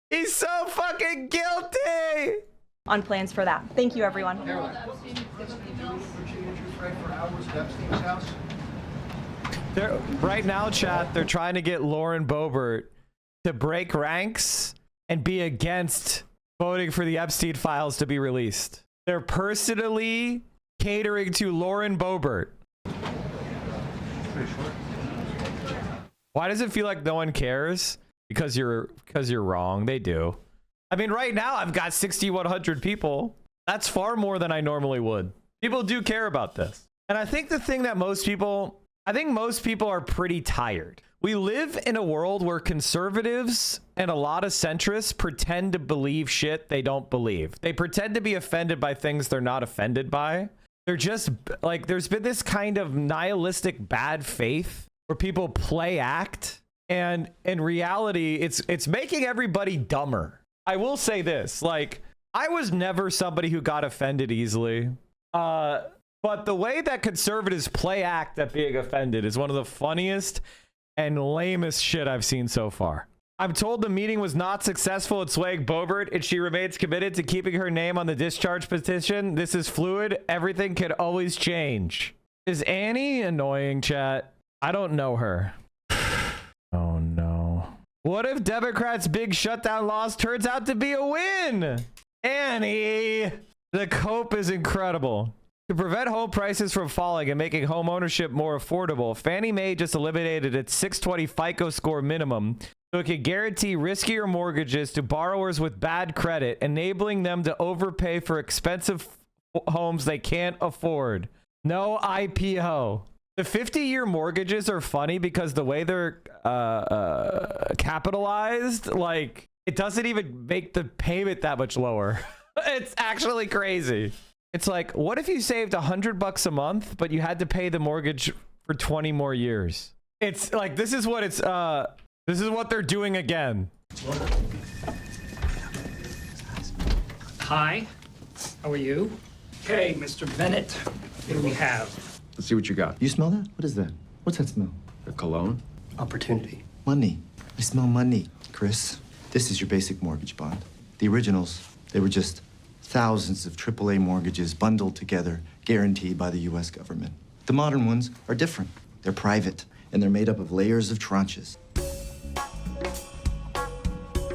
He's so fucking guilty. On plans for that. Thank you, everyone. Right now, chat, they're trying to get Lauren Boebert to break ranks and be against voting for the Epstein files to be released. They're personally catering to Lauren Boebert. Why does it feel like no one cares? Because you're wrong. They do. I mean, right now I've got 6,100 people. That's far more than I normally would. People do care about this. And I think the thing that most people are pretty tired. We live in a world where conservatives and a lot of centrists pretend to believe shit they don't believe. They pretend to be offended by things they're not offended by. They're just like, there's been this kind of nihilistic bad faith where people play act, and in reality, it's making everybody dumber. I will say this, like, I was never somebody who got offended easily. But the way that conservatives play act at being offended is one of the funniest and lamest shit I've seen so far. I'm told the meeting was not successful at swaying Boebert, and she remains committed to keeping her name on the discharge petition. This is fluid. Everything can always change. Is Annie annoying, chat? I don't know her. Oh, no. What if Democrats' big shutdown loss turns out to be a win? Annie! The hope is incredible. To prevent home prices from falling and making home ownership more affordable, Fannie Mae just eliminated its 620 FICO score minimum so it can guarantee riskier mortgages to borrowers with bad credit, enabling them to overpay for expensive homes they can't afford. No IPO. The 50-year mortgages are funny because the way they're capitalized, like, it doesn't even make the payment that much lower. It's actually crazy. It's like, what if you saved $100 a month, but you had to pay the mortgage for 20 more years? It's like, this is what they're doing again. Hi, how are you? Okay, Mr. Bennett, what do we have? Let's see what you got. You smell that? What is that? What's that smell? A cologne? Opportunity. Money. I smell money. Chris, this is your basic mortgage bond. The originals, they were just thousands of AAA mortgages bundled together, guaranteed by the U.S. government. The modern ones are different. They're private, and they're made up of layers of tranches.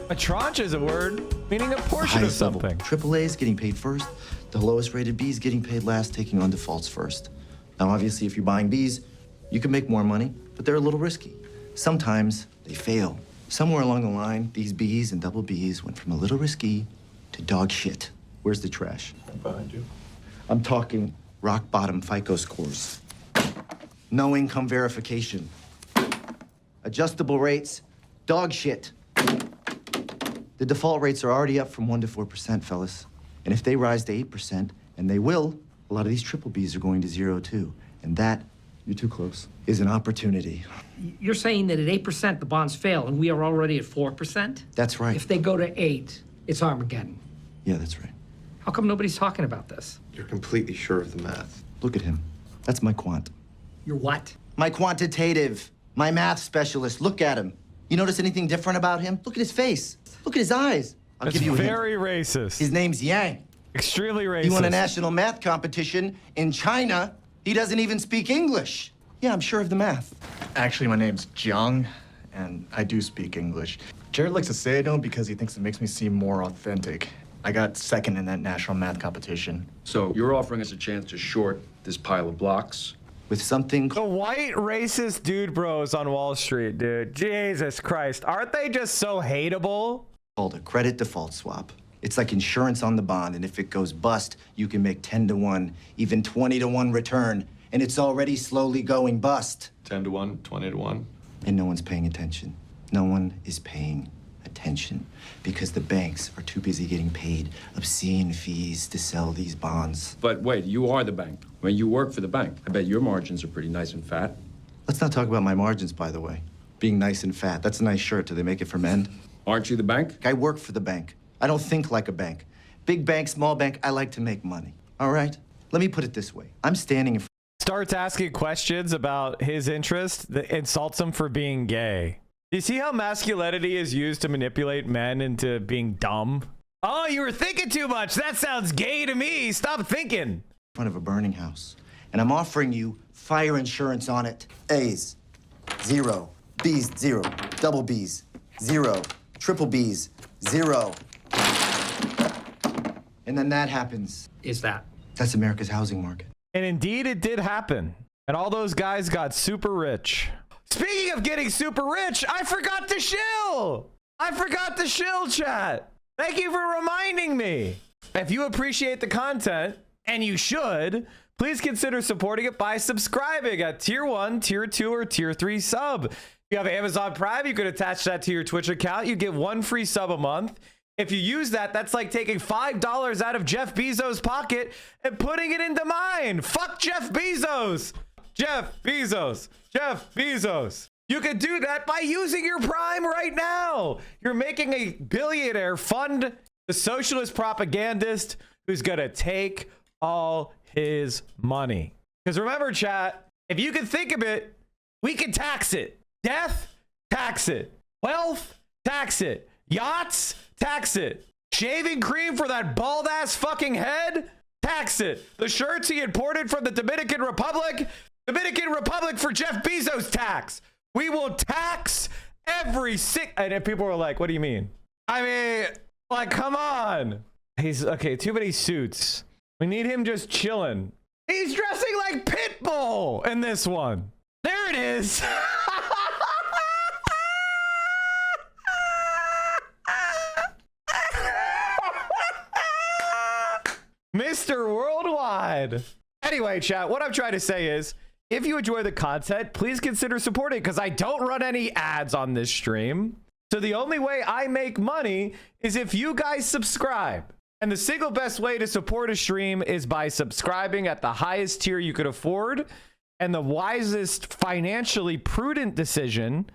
A tranche is a word, meaning a portion of something. AAA's getting paid first. The lowest rated B's getting paid last, taking on defaults first. Now, obviously, if you're buying B's, you can make more money, but they're a little risky. Sometimes they fail. Somewhere along the line, these B's and double B's went from a little risky to dog shit. Where's the trash? Behind you. I'm talking rock bottom FICO scores. No income verification. Adjustable rates, dog shit. The default rates are already up from 1% to 4%, fellas. And if they rise to 8%, and they will, a lot of these triple Bs are going to 0 too. And that, you're too close, is an opportunity. You're saying that at 8% the bonds fail and we are already at 4%? That's right. If they go to 8, it's Armageddon. Yeah, that's right. How come nobody's talking about this? You're completely sure of the math. Look at him. That's my quant. You're what? My quantitative. My math specialist. Look at him. You notice anything different about him? Look at his face. Look at his eyes. I'll That's give you a hint. very racist. His name's Yang. Extremely racist. He won a national math competition in China. He doesn't even speak English. Yeah, I'm sure of the math. Actually, my name's Jiang, and I do speak English. Jared likes to say I don't because he thinks it makes me seem more authentic. I got second in that national math competition. So you're offering us a chance to short this pile of blocks? With something... The white racist dude bros on Wall Street, dude. Jesus Christ. Aren't they just so hateable? Called a credit default swap. It's like insurance on the bond, and if it goes bust, you can make 10 to 1, even 20 to 1 return, and it's already slowly going bust. 10 to 1, 20 to 1. And no one's paying attention. No one is paying attention because the banks are too busy getting paid obscene fees to sell these bonds. But wait, you are the bank. When you work for the bank, I bet your margins are pretty nice and fat. Let's not talk about my margins, by the way. Being nice and fat, that's a nice shirt. Do they make it for men? Aren't you the bank? I work for the bank. I don't think like a bank. Big bank, small bank, I like to make money. All right? Let me put it this way. I'm standing in front. Starts asking questions about his interest that insults him for being gay. Do you see how masculinity is used to manipulate men into being dumb? Oh, you were thinking too much. That sounds gay to me. Stop thinking. In front of a burning house. And I'm offering you fire insurance on it. A's, 0. B's, 0. Double B's, 0. Triple B's, 0. And then that happens. Is that? That's America's housing market. And indeed, it did happen. And all those guys got super rich. Speaking of getting super rich, I forgot to shill. I forgot to shill, chat. Thank you for reminding me. If you appreciate the content, and you should, please consider supporting it by subscribing at tier 1, tier 2, or tier 3 sub. If you have Amazon Prime, you could attach that to your Twitch account. You get 1 free sub a month. If you use that, that's like taking $5 out of Jeff Bezos' pocket and putting it into mine. Fuck Jeff Bezos. Jeff Bezos. Jeff Bezos. You can do that by using your Prime right now. You're making a billionaire fund the socialist propagandist who's going to take all his money. Because remember, chat, if you can think of it, we can tax it. Death, tax it. Wealth, tax it. Yachts, tax it. Shaving cream for that bald ass fucking head, tax it. The shirts he imported from the Dominican Republic for Jeff Bezos tax. We will tax every and if people were like, what do you mean? I mean, like, come on. He's okay, too many suits. We need him just chilling. He's dressing like Pitbull in this one. There it is. Mr. Worldwide. Anyway, chat, what I'm trying to say is, if you enjoy the content, please consider supporting, because I don't run any ads on this stream. So the only way I make money is if you guys subscribe. And the single best way to support a stream is by subscribing at the highest tier you could afford. And the wisest, financially prudent decision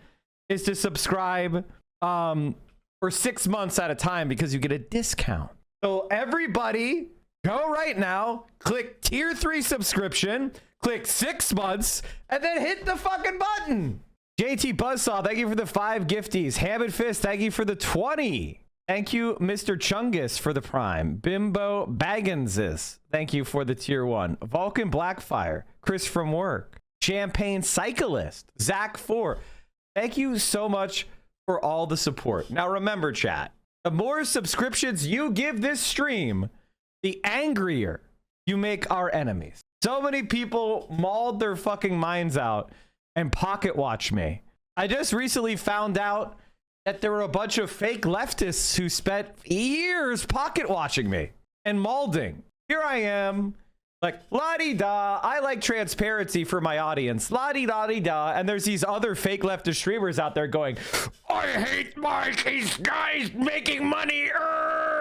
is to subscribe for 6 months at a time, because you get a discount. So everybody, go right now, click tier 3 subscription, click 6 months, and then hit the fucking button. JT Buzzsaw, thank you for the 5 gifties. Ham and Fist, thank you for the 20. Thank you, Mr. Chungus, for the Prime. Bimbo Bagginses, thank you for the tier 1. Vulcan Blackfire, Chris from work. Champagne Cyclist, Zach 4. Thank you so much for all the support. Now remember, chat, the more subscriptions you give this stream, the angrier you make our enemies. So many people mauled their fucking minds out and pocket watch me. I just recently found out that there were a bunch of fake leftists who spent years pocket watching me and mauling. Here I am, like, la-di-da, I like transparency for my audience, la-di-da-di-da, and there's these other fake leftist streamers out there going, I hate Mike, he's guys making money,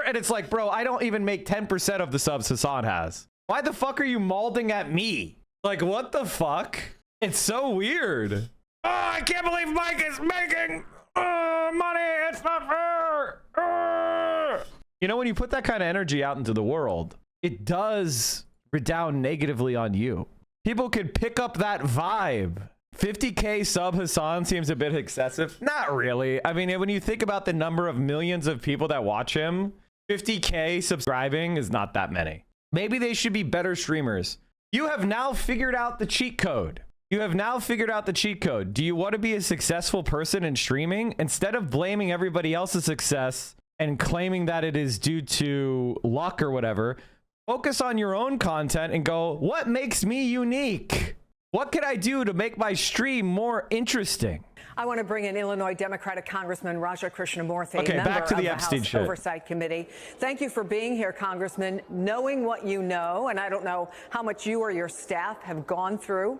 and it's like, bro, I don't even make 10% of the subs Hassan has. Why the fuck are you mauling at me? Like, what the fuck? It's so weird. Oh, I can't believe Mike is making money, it's not fair. You know, when you put that kind of energy out into the world, it does redound negatively on you. People could pick up that vibe. 50K sub Hassan seems a bit excessive. Not really. I mean, when you think about the number of millions of people that watch him, 50K subscribing is not that many. Maybe they should be better streamers. You have now figured out the cheat code. You have now figured out the cheat code. Do you want to be a successful person in streaming? Instead of blaming everybody else's success and claiming that it is due to luck or whatever, focus on your own content and go, what makes me unique? What can I do to make my stream more interesting? I want to bring in Illinois Democratic Congressman Raja Krishnamurthy, okay, member back to the of the Epstein House shit. Oversight Committee. Thank you for being here, Congressman. Knowing what you know, and I don't know how much you or your staff have gone through,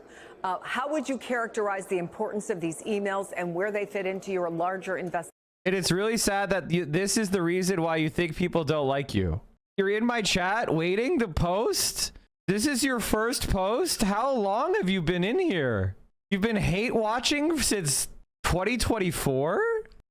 how would you characterize the importance of these emails and where they fit into your larger investigation? It's really sad that this is the reason why you think people don't like you. You're in my chat waiting to post? This is your first post? How long have you been in here? You've been hate watching since 2024?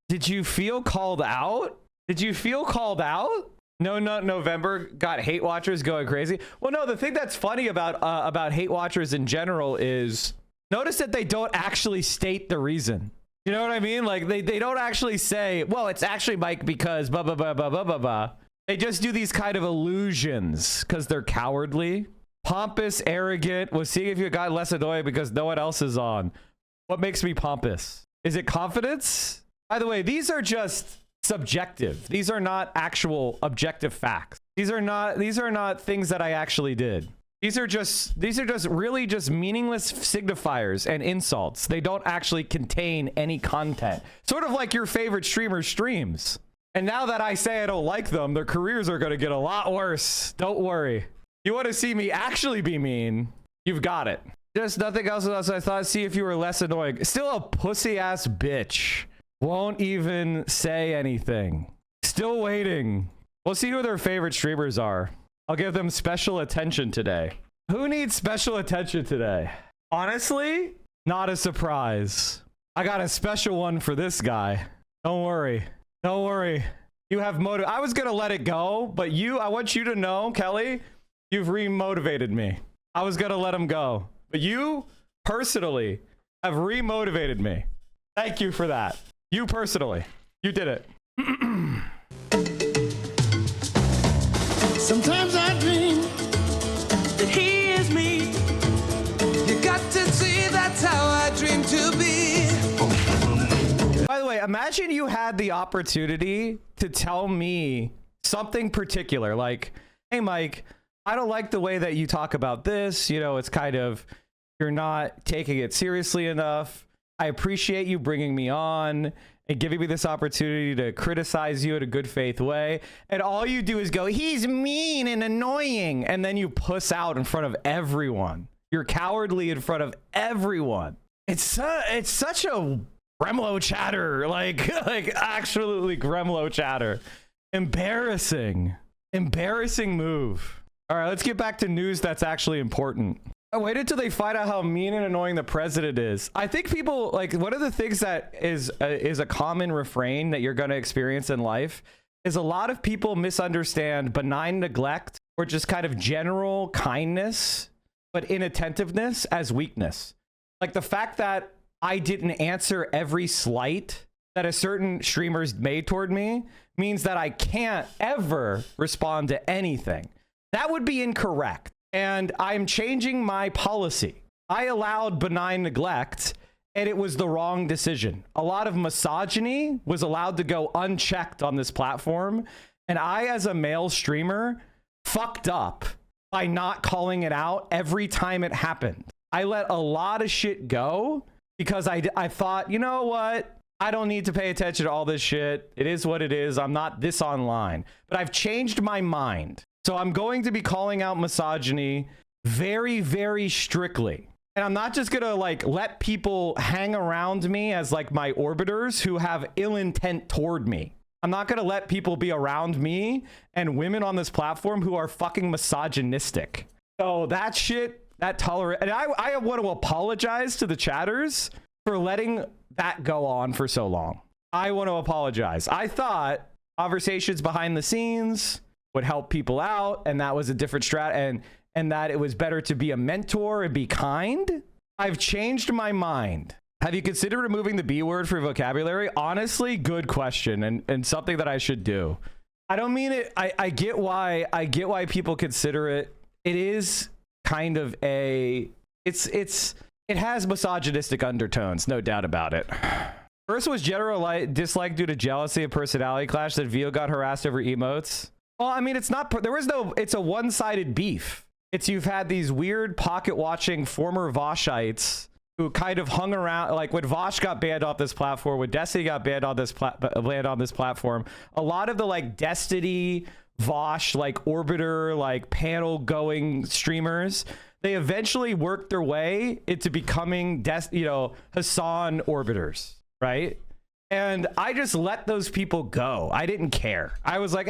Did you feel called out? Did you feel called out? No, not November got hate watchers going crazy. Well, no, the thing that's funny about hate watchers in general is notice that they don't actually state the reason. You know what I mean? Like they don't actually say, well, it's actually Mike because blah, blah, blah, blah, blah, blah, blah. They just do these kind of illusions because they're cowardly, pompous, arrogant. Was seeing if you got less annoying because no one else is on. What makes me pompous? Is it confidence? By the way, these are just subjective. These are not actual objective facts. These are not things that I actually did. These are just really just meaningless signifiers and insults. They don't actually contain any content. Sort of like your favorite streamer streams. And now that I say I don't like them, their careers are going to get a lot worse. Don't worry. You want to see me actually be mean? You've got it. Just nothing else. I thought, see if you were less annoying. Still a pussy ass bitch. Won't even say anything. Still waiting. We'll see who their favorite streamers are. I'll give them special attention today. Who needs special attention today? Honestly, not a surprise. I got a special one for this guy. Don't worry. Don't worry. You have motive. I was going to let it go, but I want you to know, Kelly, you've re-motivated me. I was going to let him go, but you personally have re-motivated me. Thank you for that. You personally. You did it. Sometimes I dream that he is me. You got to see that's how I dream to be. By the way, imagine you had the opportunity to tell me something particular, like, hey, Mike, I don't like the way that you talk about this. You know, it's kind of, you're not taking it seriously enough. I appreciate you bringing me on and giving me this opportunity to criticize you in a good faith way. And all you do is go, he's mean and annoying. And then you puss out in front of everyone. You're cowardly in front of everyone. It's such a Gremlo chatter, like absolutely Gremlo chatter. Embarrassing move. All right, let's get back to news that's actually important. I waited till they find out how mean and annoying the president is. I think people, like, one of the things that is a common refrain that you're going to experience in life is a lot of people misunderstand benign neglect or just kind of general kindness, but inattentiveness as weakness. Like the fact that I didn't answer every slight that a certain streamer's made toward me means that I can't ever respond to anything. That would be incorrect. And I'm changing my policy. I allowed benign neglect, and it was the wrong decision. A lot of misogyny was allowed to go unchecked on this platform. And I, as a male streamer, fucked up by not calling it out every time it happened. I let a lot of shit go because I thought, you know what? I don't need to pay attention to all this shit. It is what it is. I'm not this online. But I've changed my mind. So I'm going to be calling out misogyny very, very strictly. And I'm not just going to like let people hang around me as like my orbiters who have ill intent toward me. I'm not going to let people be around me and women on this platform who are fucking misogynistic. So that shit, that tolerate. And I want to apologize to the chatters for letting that go on for so long. I want to apologize. I thought conversations behind the scenes would help people out, and that was a different strat, and that it was better to be a mentor and be kind. I've changed my mind. Have you considered removing the B word for vocabulary? Honestly, good question, and something that I should do. I don't mean it. I get why people consider it. It is kind of a it has misogynistic undertones, no doubt about it. First was general dislike due to jealousy and personality clash that Vio got harassed over emotes. Well, I mean, it's a one-sided beef. You've had these weird pocket watching former Voshites who kind of hung around, like when Vosh got banned off this platform, when Destiny got banned on this platform, a lot of the like Destiny, Vosh, like Orbiter, like panel going streamers, they eventually worked their way into becoming, Hassan Orbiters, right? And I just let those people go. I didn't care. I was like,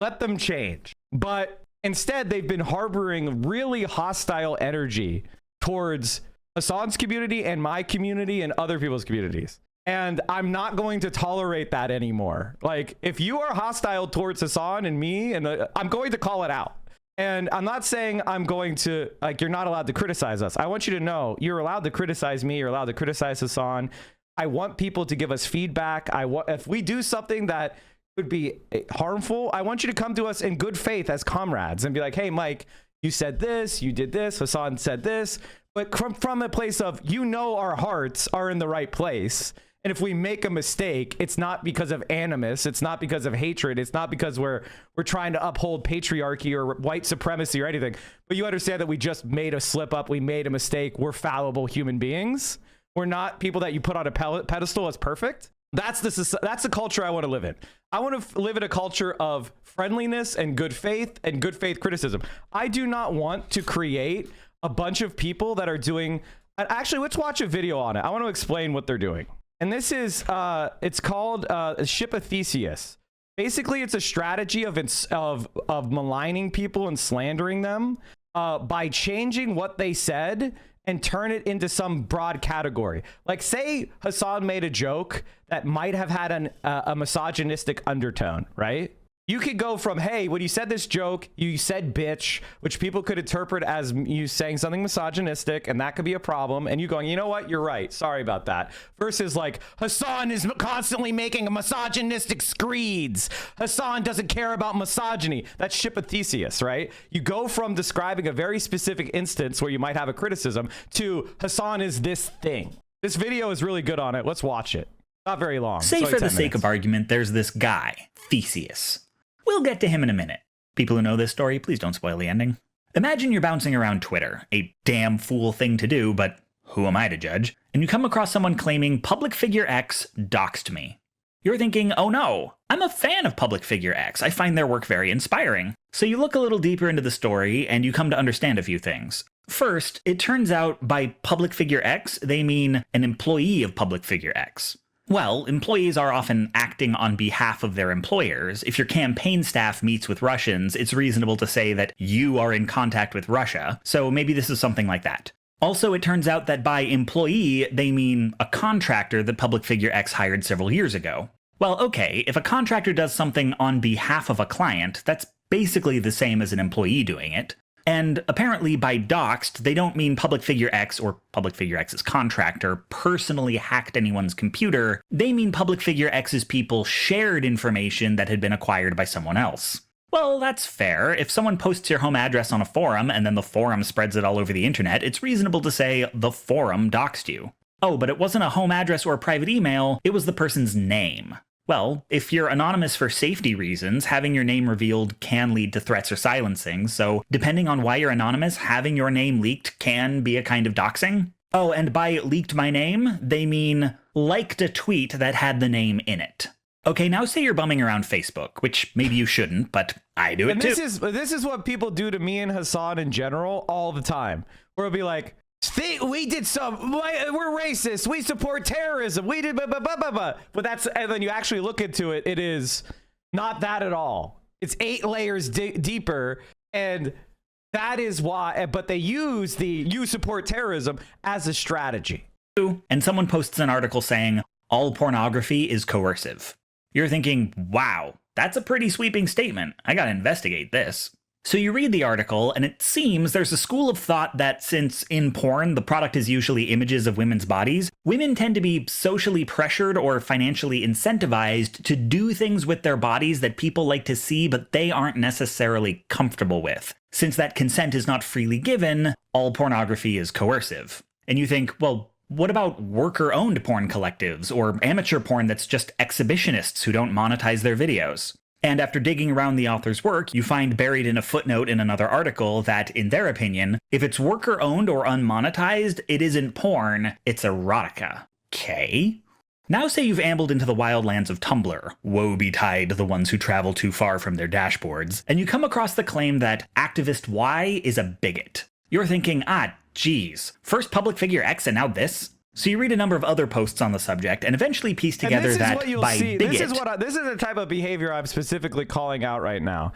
let them change. But instead, they've been harboring really hostile energy towards Hassan's community and my community and other people's communities. And I'm not going to tolerate that anymore. Like, if you are hostile towards Hassan and me, and I'm going to call it out. And I'm not saying I'm going to, like, you're not allowed to criticize us. I want you to know you're allowed to criticize me. You're allowed to criticize Hassan. I want people to give us feedback. If we do something that could be harmful, I want you to come to us in good faith as comrades and be like, hey, Mike, you said this, you did this, Hassan said this. But from a place of, our hearts are in the right place. And if we make a mistake, it's not because of animus. It's not because of hatred. It's not because we're trying to uphold patriarchy or white supremacy or anything. But you understand that we just made a slip up. We made a mistake. We're fallible human beings. We're not people that you put on a pedestal as perfect. That's the culture I want to live in. I want to live in a culture of friendliness and good faith criticism. I do not want to create a bunch of people that are doing. Actually, let's watch a video on it. I want to explain what they're doing. And this is, it's called Ship of Theseus. Basically, it's a strategy of maligning people and slandering them by changing what they said and turn it into some broad category. Like, say Hassan made a joke that might have had a misogynistic undertone, right? You could go from, hey, when you said this joke, you said bitch, which people could interpret as you saying something misogynistic, and that could be a problem. And you going, you know what? You're right. Sorry about that. Versus like, Hassan is constantly making misogynistic screeds. Hassan doesn't care about misogyny. That's Ship of Theseus, right? You go from describing a very specific instance where you might have a criticism to Hassan is this thing. This video is really good on it. Let's watch it. Not very long. Say for the sake of argument, there's this guy, Theseus. We'll get to him in a minute. People who know this story, please don't spoil the ending. Imagine you're bouncing around Twitter, a damn fool thing to do, but who am I to judge? And you come across someone claiming public figure X doxed me. You're thinking, oh no, I'm a fan of public figure X. I find their work very inspiring. So you look a little deeper into the story and you come to understand a few things. First, it turns out by public figure X, they mean an employee of public figure X. Well, employees are often acting on behalf of their employers. If your campaign staff meets with Russians, it's reasonable to say that you are in contact with Russia, so maybe this is something like that. Also, it turns out that by employee, they mean a contractor that public figure X hired several years ago. Well, okay, if a contractor does something on behalf of a client, that's basically the same as an employee doing it. And apparently by doxed, they don't mean public figure X or public figure X's contractor personally hacked anyone's computer. They mean public figure X's people shared information that had been acquired by someone else. Well, that's fair. If someone posts your home address on a forum and then the forum spreads it all over the internet, it's reasonable to say the forum doxed you. Oh, but it wasn't a home address or a private email, it was the person's name. Well, if you're anonymous for safety reasons, having your name revealed can lead to threats or silencing, so depending on why you're anonymous, having your name leaked can be a kind of doxing. Oh, and by leaked my name, they mean liked a tweet that had the name in it. Okay, now say you're bumming around Facebook, which maybe you shouldn't, but I do it too. This is what people do to me and Hassan in general all the time. Where it'll be like, we're racist, we support terrorism, we did blah, blah, blah, blah, blah. But that's, and then you actually look into it, it is not that at all. It's 8 layers deeper, and that is why, but they use the you support terrorism as a strategy. And someone posts an article saying, all pornography is coercive. You're thinking, wow, that's a pretty sweeping statement. I gotta investigate this. So you read the article, and it seems there's a school of thought that since in porn the product is usually images of women's bodies, women tend to be socially pressured or financially incentivized to do things with their bodies that people like to see but they aren't necessarily comfortable with. Since that consent is not freely given, all pornography is coercive. And you think, well, what about worker-owned porn collectives or amateur porn that's just exhibitionists who don't monetize their videos? And after digging around the author's work, you find buried in a footnote in another article that, in their opinion, if it's worker-owned or unmonetized, it isn't porn, it's erotica. Okay. Now say you've ambled into the wildlands of Tumblr, woe betide the ones who travel too far from their dashboards, and you come across the claim that activist Y is a bigot. You're thinking, geez, first public figure X and now this? So you read a number of other posts on the subject and eventually piece together that by bigot... This is the type of behavior I'm specifically calling out right now.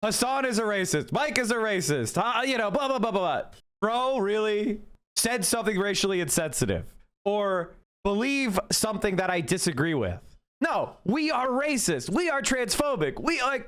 Hassan is a racist. Mike is a racist. Blah, blah, blah, blah. Bro, really? Said something racially insensitive. Or believe something that I disagree with. No, we are racist. We are transphobic.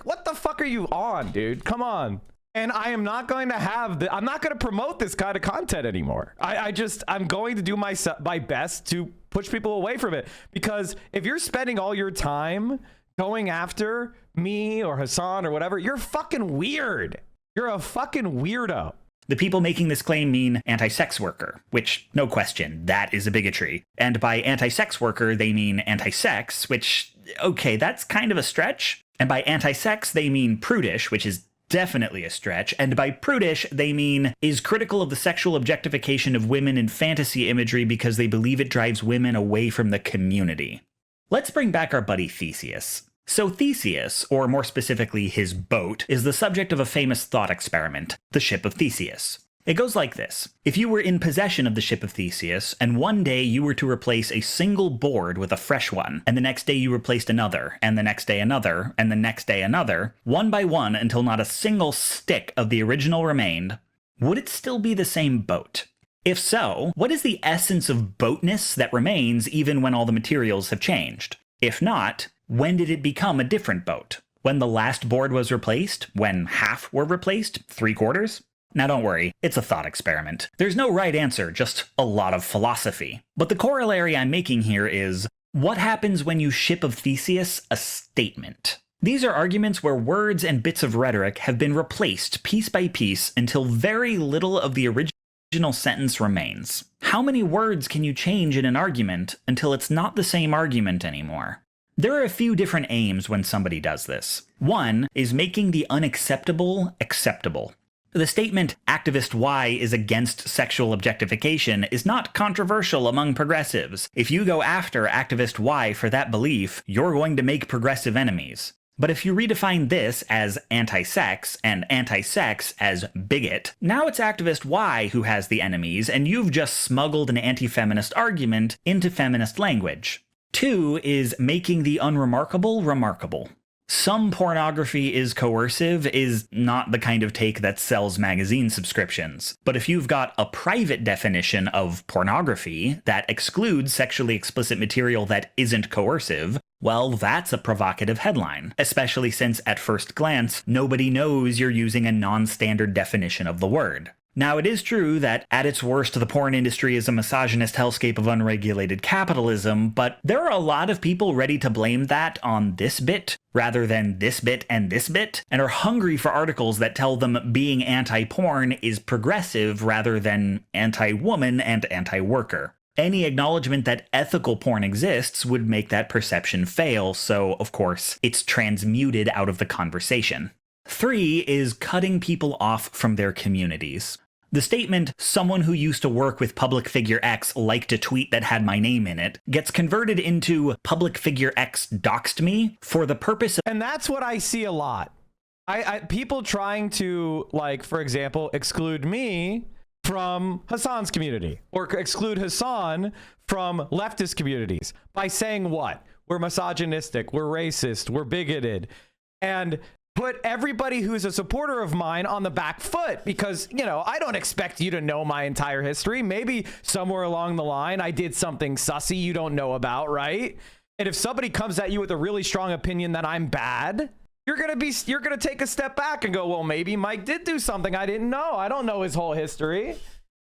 What the fuck are you on, dude? Come on. And I am not going to I'm not going to promote this kind of content anymore. I'm going to do my best to push people away from it. Because if you're spending all your time going after me or Hassan or whatever, you're fucking weird. You're a fucking weirdo. The people making this claim mean anti-sex worker, which, no question, that is a bigotry. And by anti-sex worker, they mean anti-sex, which, okay, that's kind of a stretch. And by anti-sex, they mean prudish, which is definitely a stretch, and by prudish, they mean is critical of the sexual objectification of women in fantasy imagery because they believe it drives women away from the community. Let's bring back our buddy Theseus. So Theseus, or more specifically his boat, is the subject of a famous thought experiment, the Ship of Theseus. It goes like this. If you were in possession of the Ship of Theseus, and one day you were to replace a single board with a fresh one, and the next day you replaced another, and the next day another, and the next day another, one by one until not a single stick of the original remained, would it still be the same boat? If so, what is the essence of boatness that remains even when all the materials have changed? If not, when did it become a different boat? When the last board was replaced? When half were replaced? 3/4? Now don't worry, it's a thought experiment. There's no right answer, just a lot of philosophy. But the corollary I'm making here is, what happens when you ship of Theseus a statement? These are arguments where words and bits of rhetoric have been replaced piece by piece until very little of the original sentence remains. How many words can you change in an argument until it's not the same argument anymore? There are a few different aims when somebody does this. One is making the unacceptable acceptable. The statement, activist Y is against sexual objectification, is not controversial among progressives. If you go after activist Y for that belief, you're going to make progressive enemies. But if you redefine this as anti-sex and anti-sex as bigot, now it's activist Y who has the enemies, and you've just smuggled an anti-feminist argument into feminist language. 2 is making the unremarkable remarkable. Some pornography is coercive is not the kind of take that sells magazine subscriptions. But if you've got a private definition of pornography that excludes sexually explicit material that isn't coercive, well, that's a provocative headline, especially since at first glance, nobody knows you're using a non-standard definition of the word. Now, it is true that at its worst, the porn industry is a misogynist hellscape of unregulated capitalism, but there are a lot of people ready to blame that on this bit, rather than this bit, and are hungry for articles that tell them being anti-porn is progressive rather than anti-woman and anti-worker. Any acknowledgement that ethical porn exists would make that perception fail, so, of course, it's transmuted out of the conversation. 3 is cutting people off from their communities. The statement, "someone who used to work with public figure X liked a tweet that had my name in it," gets converted into "public figure X doxed me" for the purpose of... And that's what I see a lot. People trying to, like, for example, exclude me from Hassan's community, or exclude Hassan from leftist communities by saying what? We're misogynistic, we're racist, we're bigoted, and put everybody who's a supporter of mine on the back foot because, you know, I don't expect you to know my entire history. Maybe somewhere along the line I did something sussy you don't know about, right? And if somebody comes at you with a really strong opinion that I'm bad, you're gonna take a step back and go, well, maybe Mike did do something I didn't know. I don't know his whole history.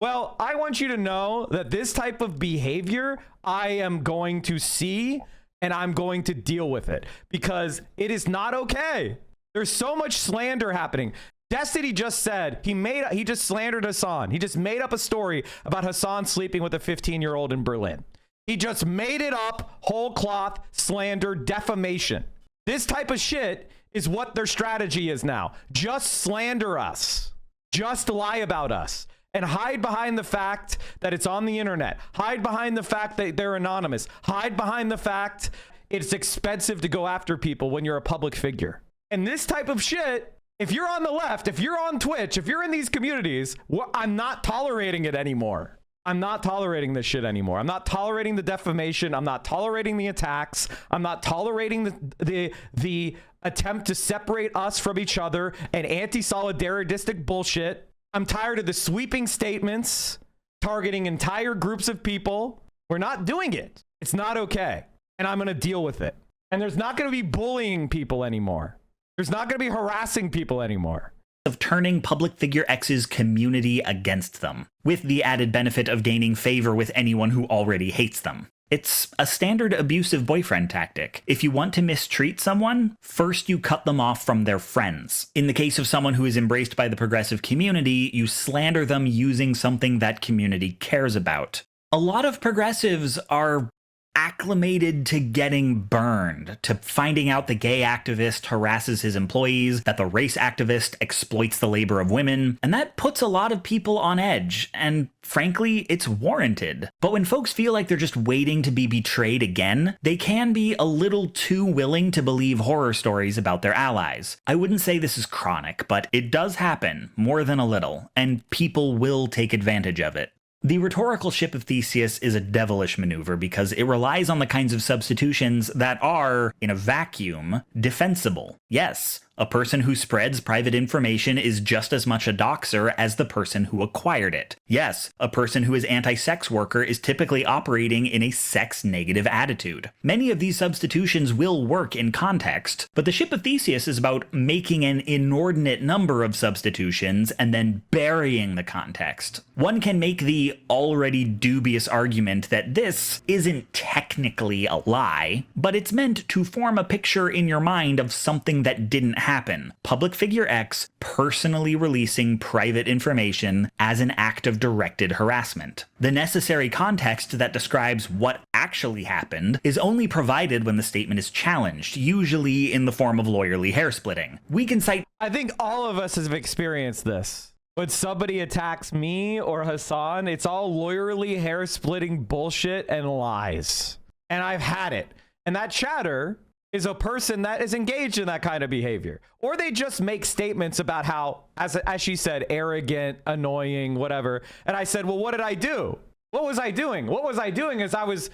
Well, I want you to know that this type of behavior I am going to see and I'm going to deal with it because it is not okay. There's so much slander happening. Destiny just said he just slandered Hassan. He just made up a story about Hassan sleeping with a 15-year-old in Berlin. He just made it up, whole cloth, slander, defamation. This type of shit is what their strategy is now. Just slander us. Just lie about us. And hide behind the fact that it's on the internet. Hide behind the fact that they're anonymous. Hide behind the fact it's expensive to go after people when you're a public figure. And this type of shit, if you're on the left, if you're on Twitch, if you're in these communities, I'm not tolerating it anymore. I'm not tolerating this shit anymore. I'm not tolerating the defamation. I'm not tolerating the attacks. I'm not tolerating the attempt to separate us from each other and anti-solidaristic bullshit. I'm tired of the sweeping statements targeting entire groups of people. We're not doing it. It's not okay. And I'm going to deal with it. And there's not going to be bullying people anymore. There's not going to be harassing people anymore. Of turning public figure X's community against them, with the added benefit of gaining favor with anyone who already hates them. It's a standard abusive boyfriend tactic. If you want to mistreat someone, first you cut them off from their friends. In the case of someone who is embraced by the progressive community, you slander them using something that community cares about. A lot of progressives are acclimated to getting burned, to finding out the gay activist harasses his employees, that the race activist exploits the labor of women, and that puts a lot of people on edge, and frankly, it's warranted. But when folks feel like they're just waiting to be betrayed again, they can be a little too willing to believe horror stories about their allies. I wouldn't say this is chronic, but it does happen, more than a little, and people will take advantage of it. The rhetorical ship of Theseus is a devilish maneuver because it relies on the kinds of substitutions that are, in a vacuum, defensible. Yes, a person who spreads private information is just as much a doxer as the person who acquired it. Yes, a person who is anti-sex worker is typically operating in a sex-negative attitude. Many of these substitutions will work in context, but the ship of Theseus is about making an inordinate number of substitutions and then burying the context. One can make the already dubious argument that this isn't technically a lie, but it's meant to form a picture in your mind of something that didn't happen. Public figure X personally releasing private information as an act of directed harassment. The necessary context that describes what actually happened is only provided when the statement is challenged, usually in the form of lawyerly hair splitting. We can cite... I think all of us have experienced this. When somebody attacks me or Hassan, it's all lawyerly hair splitting bullshit and lies. And I've had it. And that chatter is a person that is engaged in that kind of behavior. Or they just make statements about how, as she said, arrogant, annoying, whatever. And I said, well, what did I do? What was I doing? What was I doing is I was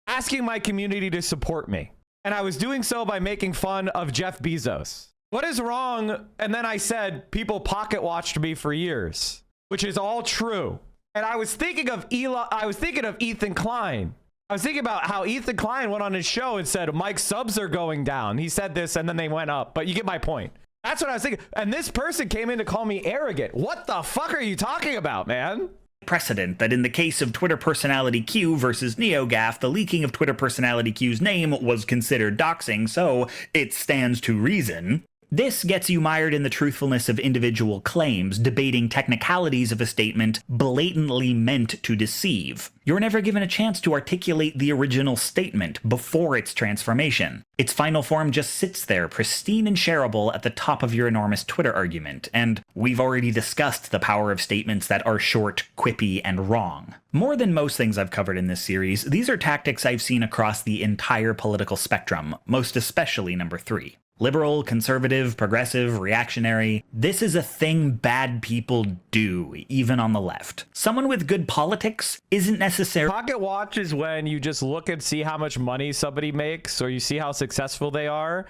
asking my community to support me. And I was doing so by making fun of Jeff Bezos. What is wrong? And then I said, people pocket watched me for years, which is all true. And I was thinking of Ethan Klein. I was thinking about how Ethan Klein went on his show and said, Mike's subs are going down. He said this and then they went up, but you get my point. That's what I was thinking. And this person came in to call me arrogant. What the fuck are you talking about, man? Precedent that in the case of Twitter personality Q versus NeoGAF, the leaking of Twitter personality Q's name was considered doxing, so it stands to reason. This gets you mired in the truthfulness of individual claims, debating technicalities of a statement blatantly meant to deceive. You're never given a chance to articulate the original statement before its transformation. Its final form just sits there, pristine and shareable at the top of your enormous Twitter argument, and we've already discussed the power of statements that are short, quippy, and wrong. More than most things I've covered in this series, these are tactics I've seen across the entire political spectrum, most especially number 3. Liberal, conservative, progressive, reactionary. This is a thing bad people do, even on the left. Someone with good politics isn't necessarily... Pocket watch is when you just look and see how much money somebody makes, or you see how successful they are,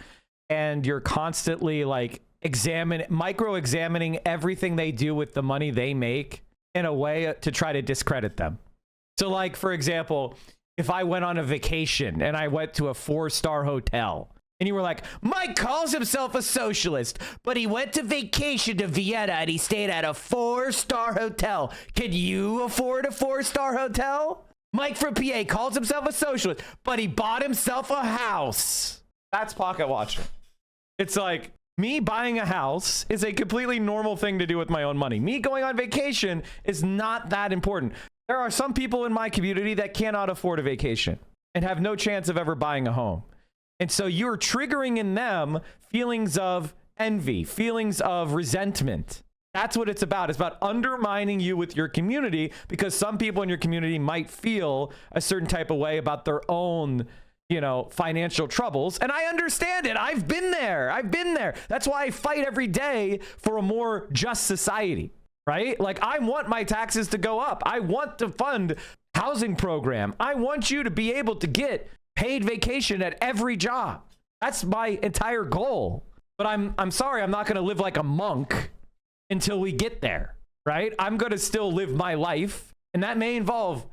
and you're constantly like micro-examining everything they do with the money they make in a way to try to discredit them. So like, for example, if I went on a vacation and I went to a 4-star hotel, and you were like, Mike calls himself a socialist, but he went to vacation to Vienna and he stayed at a 4-star hotel. Can you afford a 4-star hotel? Mike from PA calls himself a socialist, but he bought himself a house. That's pocket watching. It's like, me buying a house is a completely normal thing to do with my own money. Me going on vacation is not that important. There are some people in my community that cannot afford a vacation and have no chance of ever buying a home. And so you're triggering in them feelings of envy, feelings of resentment. That's what it's about. It's about undermining you with your community, because some people in your community might feel a certain type of way about their own, financial troubles. And I understand it. I've been there. That's why I fight every day for a more just society, right? Like, I want my taxes to go up. I want to fund housing program. I want you to be able to get paid vacation at every job. That's my entire goal. But I'm sorry, I'm not going to live like a monk until we get there, right? I'm going to still live my life, and that may involve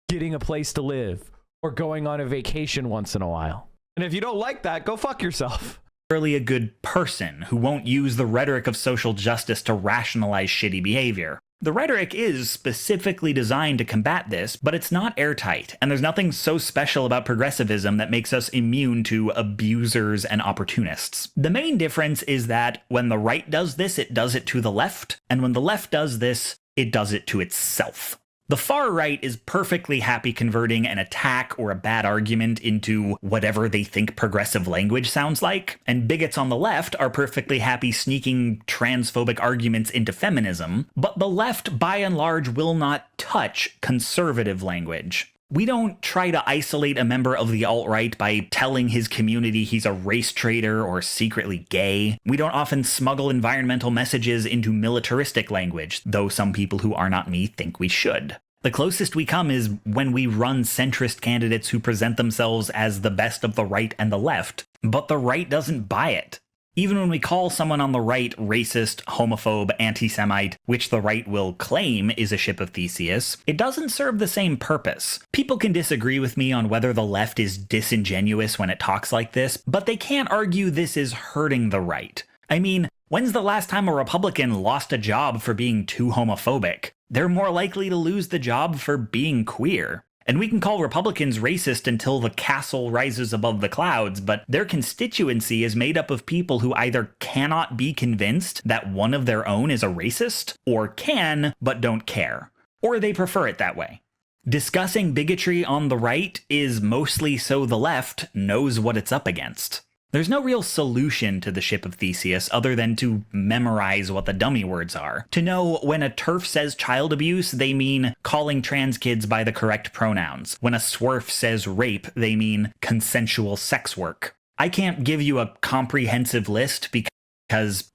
getting a place to live or going on a vacation once in a while. And if you don't like that, go fuck yourself. Really a good person who won't use the rhetoric of social justice to rationalize shitty behavior. The rhetoric is specifically designed to combat this, but it's not airtight, and there's nothing so special about progressivism that makes us immune to abusers and opportunists. The main difference is that when the right does this, it does it to the left, and when the left does this, it does it to itself. The far right is perfectly happy converting an attack or a bad argument into whatever they think progressive language sounds like, and bigots on the left are perfectly happy sneaking transphobic arguments into feminism, but the left by and large will not touch conservative language. We don't try to isolate a member of the alt-right by telling his community he's a race traitor or secretly gay. We don't often smuggle environmental messages into militaristic language, though some people who are not me think we should. The closest we come is when we run centrist candidates who present themselves as the best of the right and the left, but the right doesn't buy it. Even when we call someone on the right racist, homophobe, anti-Semite, which the right will claim is a ship of Theseus, it doesn't serve the same purpose. People can disagree with me on whether the left is disingenuous when it talks like this, but they can't argue this is hurting the right. I mean, when's the last time a Republican lost a job for being too homophobic? They're more likely to lose the job for being queer. And we can call Republicans racist until the castle rises above the clouds, but their constituency is made up of people who either cannot be convinced that one of their own is a racist, or can, but don't care. Or they prefer it that way. Discussing bigotry on the right is mostly so the left knows what it's up against. There's no real solution to the ship of Theseus other than to memorize what the dummy words are. To know when a TERF says child abuse, they mean calling trans kids by the correct pronouns. When a SWERF says rape, they mean consensual sex work. I can't give you a comprehensive list because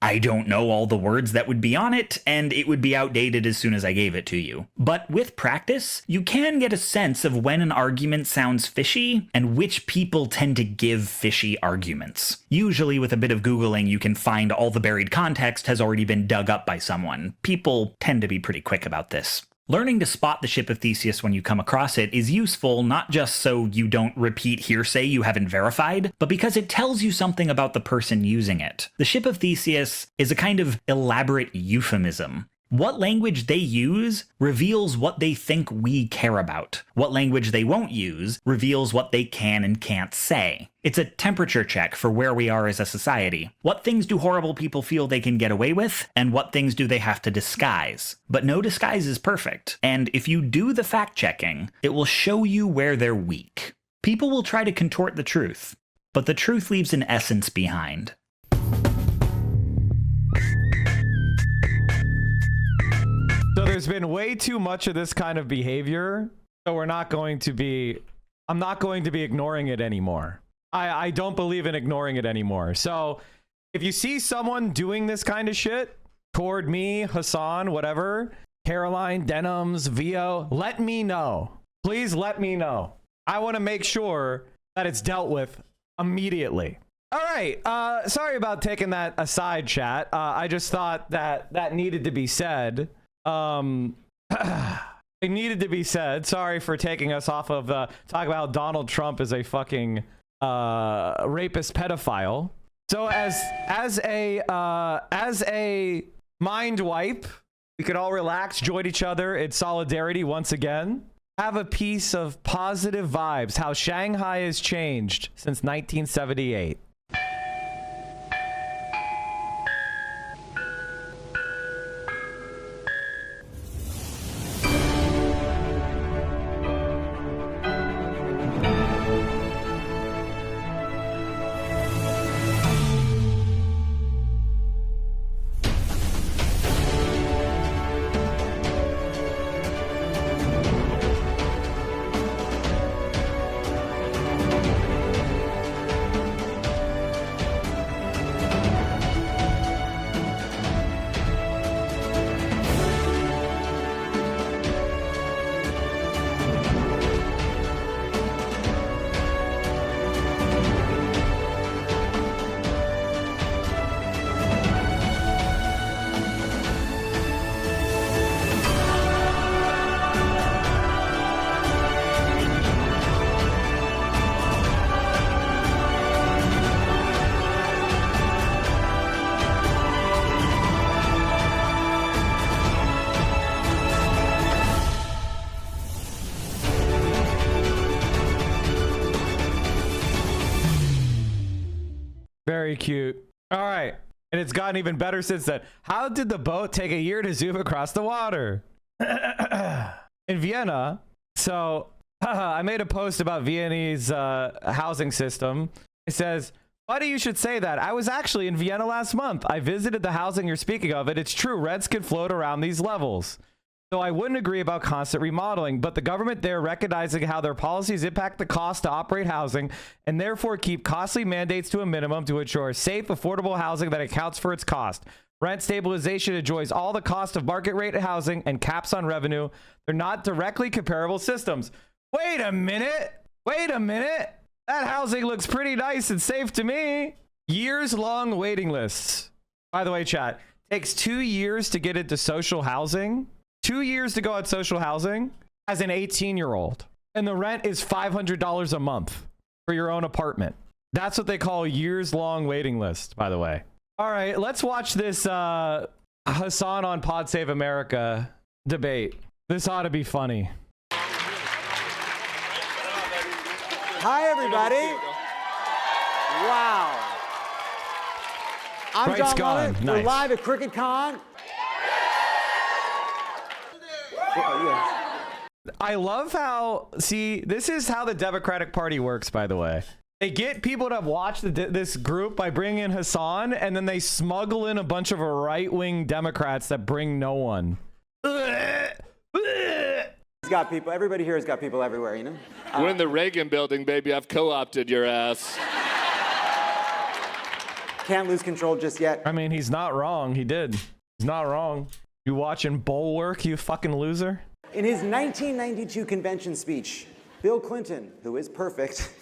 I don't know all the words that would be on it, and it would be outdated as soon as I gave it to you. But with practice, you can get a sense of when an argument sounds fishy, and which people tend to give fishy arguments. Usually with a bit of Googling, you can find all the buried context has already been dug up by someone. People tend to be pretty quick about this. Learning to spot the ship of Theseus when you come across it is useful not just so you don't repeat hearsay you haven't verified, but because it tells you something about the person using it. The ship of Theseus is a kind of elaborate euphemism. What language they use reveals what they think we care about. What language they won't use reveals what they can and can't say. It's a temperature check for where we are as a society. What things do horrible people feel they can get away with, and what things do they have to disguise? But no disguise is perfect, and if you do the fact-checking, it will show you where they're weak. People will try to contort the truth, but the truth leaves an essence behind. So there's been way too much of this kind of behavior, so I'm not going to be ignoring it anymore. I don't believe in ignoring it anymore. So if you see someone doing this kind of shit toward me, Hassan, whatever, Caroline, Denims, Vio, let me know. Please let me know. I want to make sure that it's dealt with immediately. All right. Sorry about taking that aside, chat. I just thought that needed to be said. It needed to be said. Sorry for taking us off of talk about Donald Trump as a fucking rapist pedophile. So as a mind wipe, we could all relax, join each other in solidarity once again. Have a piece of positive vibes. How Shanghai has changed since 1978. Very cute. All right. And it's gotten even better since then. How did the boat take a year to zoom across the water? In Vienna. So I made a post about Viennese housing system. It says, funny you should say that. I was actually in Vienna last month. I visited the housing you're speaking of, and it's true. Rents can float around these levels. So I wouldn't agree about constant remodeling, but the government there recognizing how their policies impact the cost to operate housing and therefore keep costly mandates to a minimum to ensure safe, affordable housing that accounts for its cost. Rent stabilization enjoys all the cost of market rate housing and caps on revenue. They're not directly comparable systems. Wait a minute. Wait a minute. That housing looks pretty nice and safe to me. Years-long waiting lists. By the way, chat, takes 2 years to get into social housing. 2 years to go on social housing as an 18-year-old. And the rent is $500 a month for your own apartment. That's what they call years-long waiting list, by the way. All right, let's watch this Hassan on Pod Save America debate. This ought to be funny. Hi, everybody. Wow. I'm Right's John gone. Mullet. Nice. We're live at Cricket Con. I love how, see, this is how the Democratic Party works, by the way. They get people to watch this group by bringing in Hassan, and then they smuggle in a bunch of right-wing Democrats that bring no one. He's got people. Everybody here has got people everywhere, you know? We're in the Reagan building, baby. I've co-opted your ass. Can't lose control just yet. I mean, he's not wrong. He did. He's not wrong. You watching Bulwark, you fucking loser? In his 1992 convention speech, Bill Clinton, who is perfect,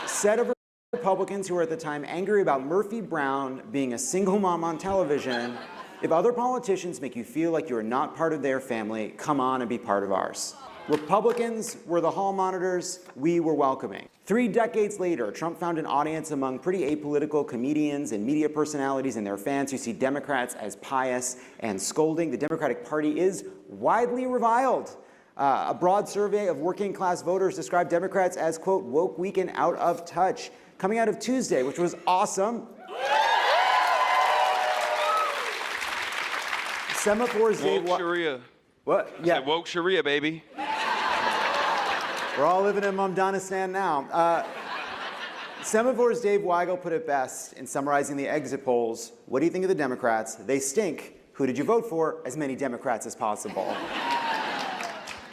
said of Republicans who were at the time angry about Murphy Brown being a single mom on television, if other politicians make you feel like you are not part of their family, come on and be part of ours. Republicans were the hall monitors, we were welcoming. 3 decades later, Trump found an audience among pretty apolitical comedians and media personalities and their fans who see Democrats as pious and scolding. The Democratic Party is widely reviled. A broad survey of working class voters described Democrats as, quote, woke, weak, and out of touch. Coming out of Tuesday, which was awesome. Semaphores Dave Woke Sharia. What? Yeah. Woke Sharia, baby. We're all living in Mumdanistan now. Semaphores Dave Weigel put it best in summarizing the exit polls. What do you think of the Democrats? They stink. Who did you vote for? As many Democrats as possible.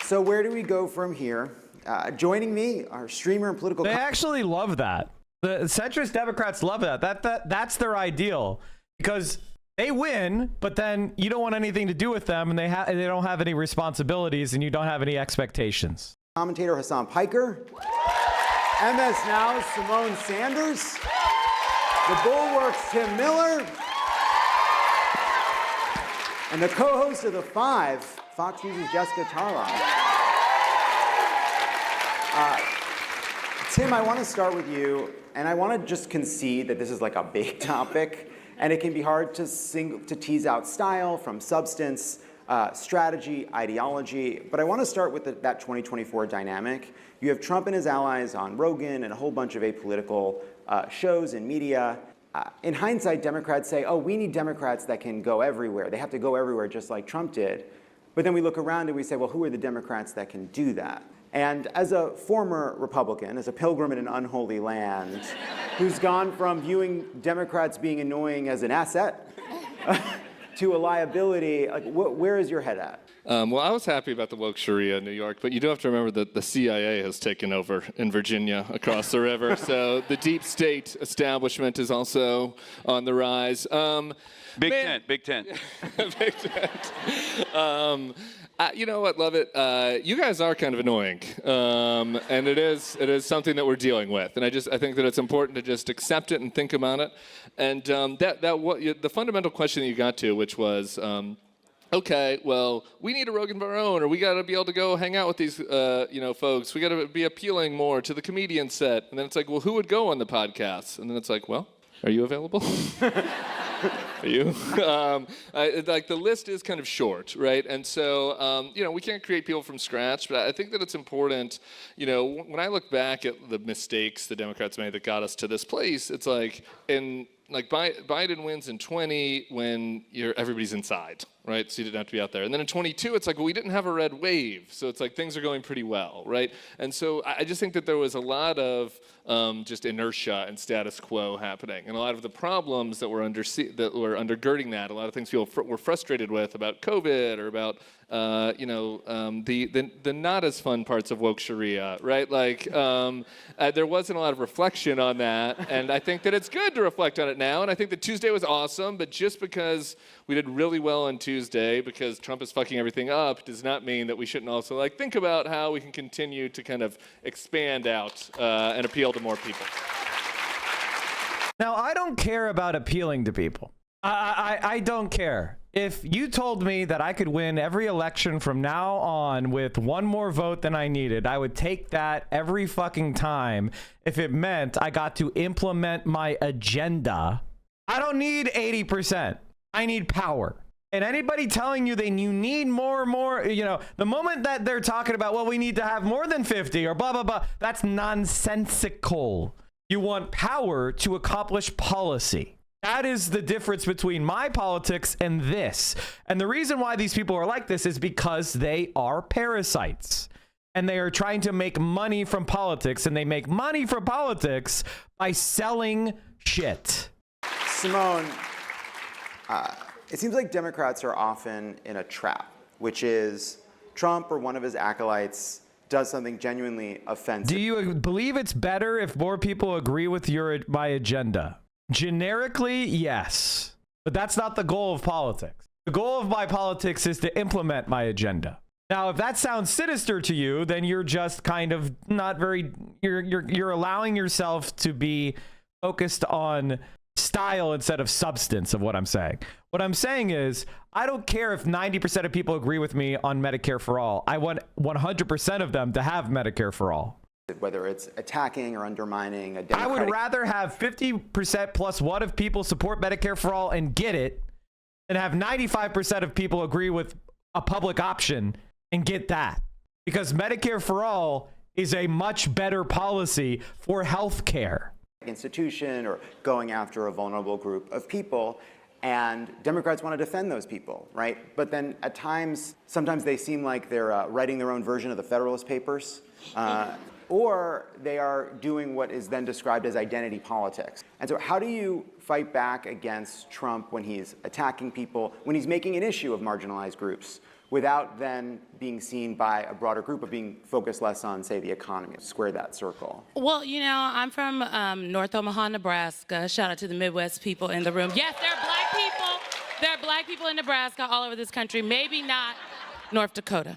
So where do we go from here? Joining me, our streamer and political... They actually love that. The centrist Democrats love that. That's their ideal. Because they win, but then you don't want anything to do with them, and they don't have any responsibilities, and you don't have any expectations. Commentator Hassan Piker, MS Now's Simone Sanders, the Bulwark's Tim Miller, and the co-host of The Five, Fox News' Jessica Tarlov. Tim, I want to start with you, and I want to just concede that this is like a big topic, and it can be hard to tease out style from substance, strategy, ideology, but I want to start with that 2024 dynamic. You have Trump and his allies on Rogan and a whole bunch of apolitical shows and media. In hindsight, Democrats say, oh, we need Democrats that can go everywhere. They have to go everywhere just like Trump did. But then we look around and we say, well, who are the Democrats that can do that? And as a former Republican, as a pilgrim in an unholy land, who's gone from viewing Democrats being annoying as an asset to a liability, like, where is your head at? Well, I was happy about the woke Sharia in New York, but you do have to remember that the CIA has taken over in Virginia across the river, so the deep state establishment is also on the rise. Big tent. Big tent. You know what, love it. You guys are kind of annoying, and it is something that we're dealing with. And I think that it's important to just accept it and think about it. And the fundamental question that you got to, which was, okay, well, we need a Rogan of our own, or we got to be able to go hang out with these, folks. We got to be appealing more to the comedian set. And then it's like, well, who would go on the podcast? And then it's like, well, are you available? Are you? Like the list is kind of short, right? And so, we can't create people from scratch, but I think that it's important, when I look back at the mistakes the Democrats made that got us to this place, it's like, Biden wins in 20 when everybody's inside, right? So you didn't have to be out there. And then in 22, it's like, well, we didn't have a red wave. So it's like things are going pretty well, right? And so I just think that there was a lot of just inertia and status quo happening. And a lot of the problems that were undergirding that, a lot of things people were frustrated with about COVID or about, the not as fun parts of woke Sharia, right? Like, there wasn't a lot of reflection on that. And I think that it's good to reflect on it now. And I think that Tuesday was awesome, but just because we did really well on Tuesday because Trump is fucking everything up does not mean that we shouldn't also think about how we can continue to kind of expand out and appeal to more people. Now, I don't care about appealing to people. I don't care. If you told me that I could win every election from now on with one more vote than I needed, I would take that every fucking time if it meant I got to implement my agenda. I don't need 80%. I need power. And anybody telling you that you need more, the moment that they're talking about, well, we need to have more than 50 or blah, blah, blah, that's nonsensical. You want power to accomplish policy. That is the difference between my politics and this. And the reason why these people are like this is because they are parasites. And they are trying to make money from politics. And they make money from politics by selling shit. Simone, it seems like Democrats are often in a trap, which is Trump or one of his acolytes does something genuinely offensive. Do you believe it's better if more people agree with my agenda? Generically, yes. But that's not the goal of politics. The goal of my politics is to implement my agenda. Now, if that sounds sinister to you, then you're just kind of not very, you're allowing yourself to be focused on style instead of substance of what I'm saying. What I'm saying is, I don't care if 90% of people agree with me on Medicare for all. I want 100% of them to have Medicare for all. Whether it's attacking or undermining a Democratic... I would rather have 50% plus one of people support Medicare for all and get it than have 95% of people agree with a public option and get that. Because Medicare for all is a much better policy for health care. Institution or going after a vulnerable group of people. And Democrats want to defend those people, right? But then at times, sometimes they seem like they're writing their own version of the Federalist Papers. Or they are doing what is then described as identity politics. And so how do you fight back against Trump when he's attacking people, when he's making an issue of marginalized groups, without then being seen by a broader group of being focused less on, say, the economy? Square that circle. Well, you know, I'm from North Omaha, Nebraska. Shout out to the Midwest people in the room. Yes, there are black people. There are black people in Nebraska all over this country, maybe not North Dakota.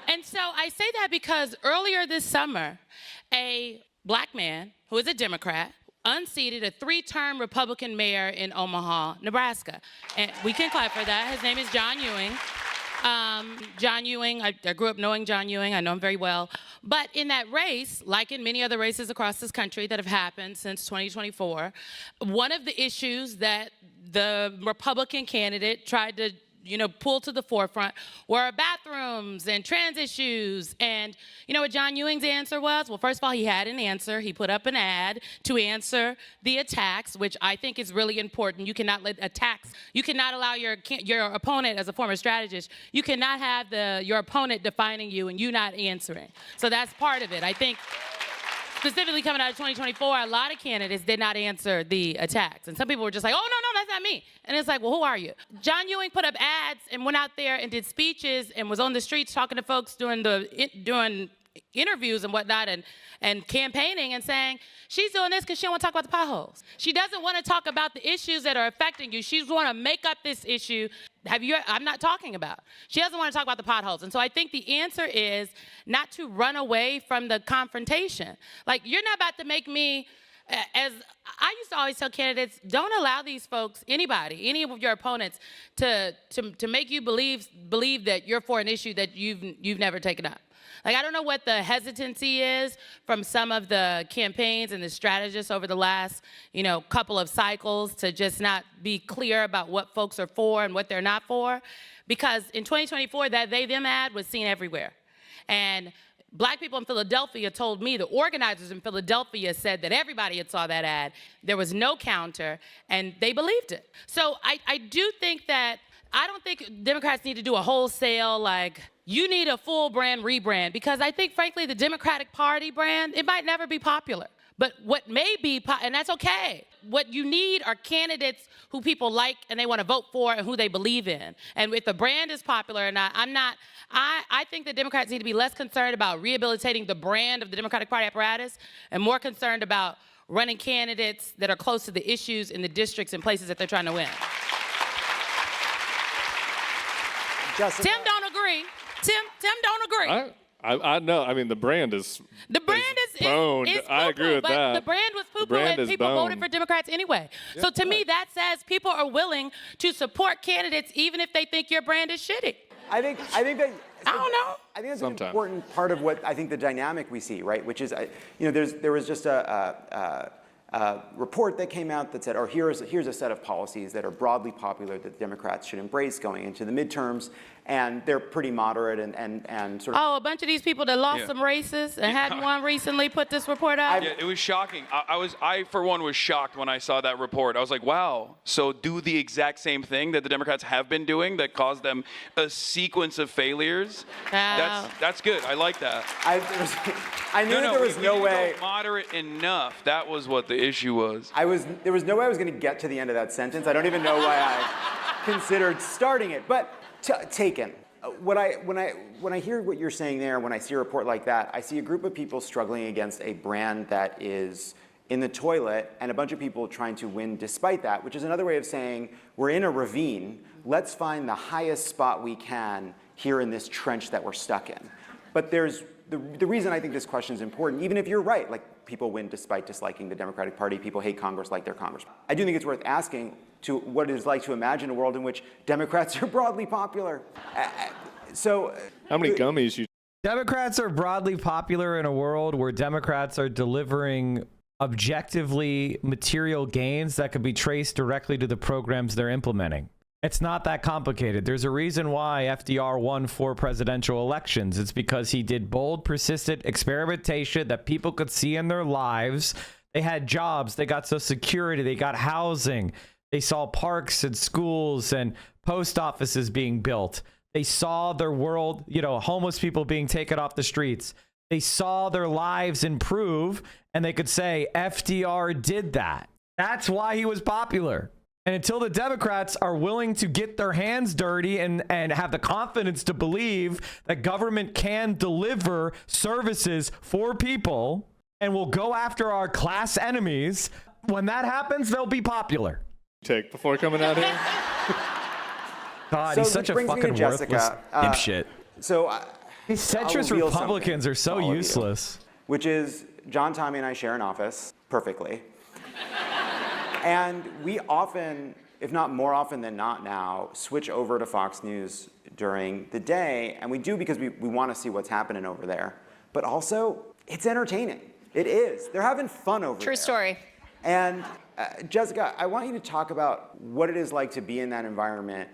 And so I say that because earlier this summer, a black man who is a Democrat unseated a 3-term Republican mayor in Omaha, Nebraska. And we can clap for that. His name is John Ewing. John Ewing, I grew up knowing John Ewing. I know him very well. But in that race, like in many other races across this country that have happened since 2024, one of the issues that the Republican candidate tried to pull to the forefront were bathrooms and trans issues. And you know what John Ewing's answer was? Well, first of all, he had an answer. He put up an ad to answer the attacks, which I think is really important. You cannot let attacks, you cannot allow your opponent, as a former strategist, you cannot have your opponent defining you and you not answering. So that's part of it. I think specifically coming out of 2024, a lot of candidates did not answer the attacks. And some people were just like, oh, no, that's not me. And it's like, well, who are you? John Ewing put up ads and went out there and did speeches and was on the streets talking to folks during interviews and whatnot and campaigning and saying, she's doing this because she don't want to talk about the potholes. She doesn't want to talk about the issues that are affecting you. She want to make up this issue I'm not talking about. She doesn't want to talk about the potholes. And so I think the answer is not to run away from the confrontation. Like, you're not about to make me, as I used to always tell candidates, don't allow these folks, anybody, any of your opponents, to make you believe that you're for an issue that you've never taken up. Like, I don't know what the hesitancy is from some of the campaigns and the strategists over the last, couple of cycles to just not be clear about what folks are for and what they're not for. Because in 2024, that they-them ad was seen everywhere. And black people in Philadelphia told me, the organizers in Philadelphia said that everybody had saw that ad. There was no counter, and they believed it. So I do think that, I don't think Democrats need to do a wholesale, you need a full brand rebrand, because I think, frankly, the Democratic Party brand, it might never be popular. But what may be, and that's okay, what you need are candidates who people like and they want to vote for and who they believe in. And if the brand is popular or not, I think that Democrats need to be less concerned about rehabilitating the brand of the Democratic Party apparatus and more concerned about running candidates that are close to the issues in the districts and places that they're trying to win. Tim don't agree. Tim don't agree. I know. I mean, the brand is boned. Is I agree with but that. The brand was poo-poo, and people voted for Democrats anyway. Yeah, so to me, that says people are willing to support candidates even if they think your brand is shitty. I think that. I don't know. I think that's an important part of what I think the dynamic we see, right? Which is, there was just a report that came out that said, here's a set of policies that are broadly popular that Democrats should embrace going into the midterms, and they're pretty moderate and sort of. Oh, a bunch of these people that lost some races and hadn't won recently put this report out. Yeah, it was shocking. I for one was shocked when I saw that report. I was like, wow. So do the exact same thing that the Democrats have been doing that caused them a sequence of failures. That's good. I like that. I knew there was no way. Moderate enough. That was what the issue was. There was no way I was going to get to the end of that sentence. I don't even know why I considered starting it. But taken. When I hear what you're saying there, when I see a report like that, I see a group of people struggling against a brand that is in the toilet and a bunch of people trying to win despite that, which is another way of saying we're in a ravine. Let's find the highest spot we can here in this trench that we're stuck in. But there's the reason I think this question is important, even if you're right, like people win despite disliking the Democratic Party, people hate Congress like their congressman. I do think it's worth asking to what it is like to imagine a world in which Democrats are broadly popular. How many gummies you? Democrats are broadly popular in a world where Democrats are delivering objectively material gains that could be traced directly to the programs they're implementing. It's not that complicated. There's a reason why FDR won 4 presidential elections. It's because he did bold, persistent experimentation that people could see in their lives. They had jobs, they got Social Security, they got housing. They saw parks and schools and post offices being built. They saw their world, homeless people being taken off the streets. They saw their lives improve, and they could say FDR did that. That's why he was popular. And until the Democrats are willing to get their hands dirty and have the confidence to believe that government can deliver services for people and will go after our class enemies, when that happens, they'll be popular. Take before coming out here. God, he's such a fucking worthless dipshit. These centrist Republicans are so useless. Which is, John, Tommy, and I share an office perfectly. And we often, if not more often than not now, switch over to Fox News during the day. And we do because we want to see what's happening over there. But also, it's entertaining. It is. They're having fun over there. True story. And Jessica, I want you to talk about what it is like to be in that environment.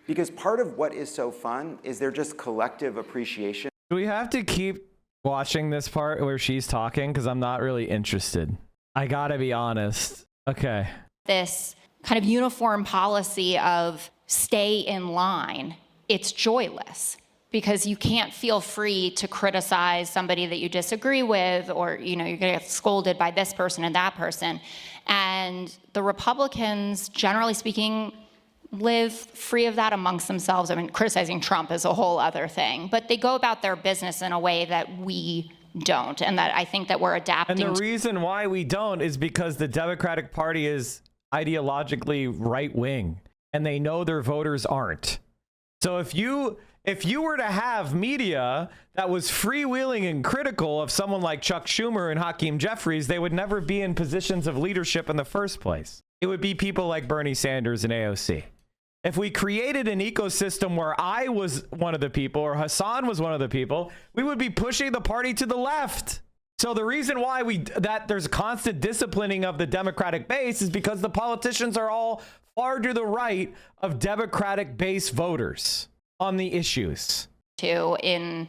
Because part of what is so fun is their just collective appreciation. Do we have to keep watching this part where she's talking? Because I'm not really interested. I gotta be honest. Okay. This kind of uniform policy of stay in line, it's joyless because you can't feel free to criticize somebody that you disagree with, or you're gonna get scolded by this person and that person. And the Republicans, generally speaking, live free of that amongst themselves. I mean, criticizing Trump is a whole other thing, but they go about their business in a way that we don't, and that I think that we're adapting. And the reason why we don't is because the Democratic Party is ideologically right-wing, and they know their voters aren't. So if you were to have media that was freewheeling and critical of someone like Chuck Schumer and Hakeem Jeffries, they would never be in positions of leadership in the first place. It would be people like Bernie Sanders and AOC. If we created an ecosystem where I was one of the people or Hassan was one of the people, we would be pushing the party to the left. So the reason why there's a constant disciplining of the Democratic base is because the politicians are all far to the right of Democratic base voters on the issues. In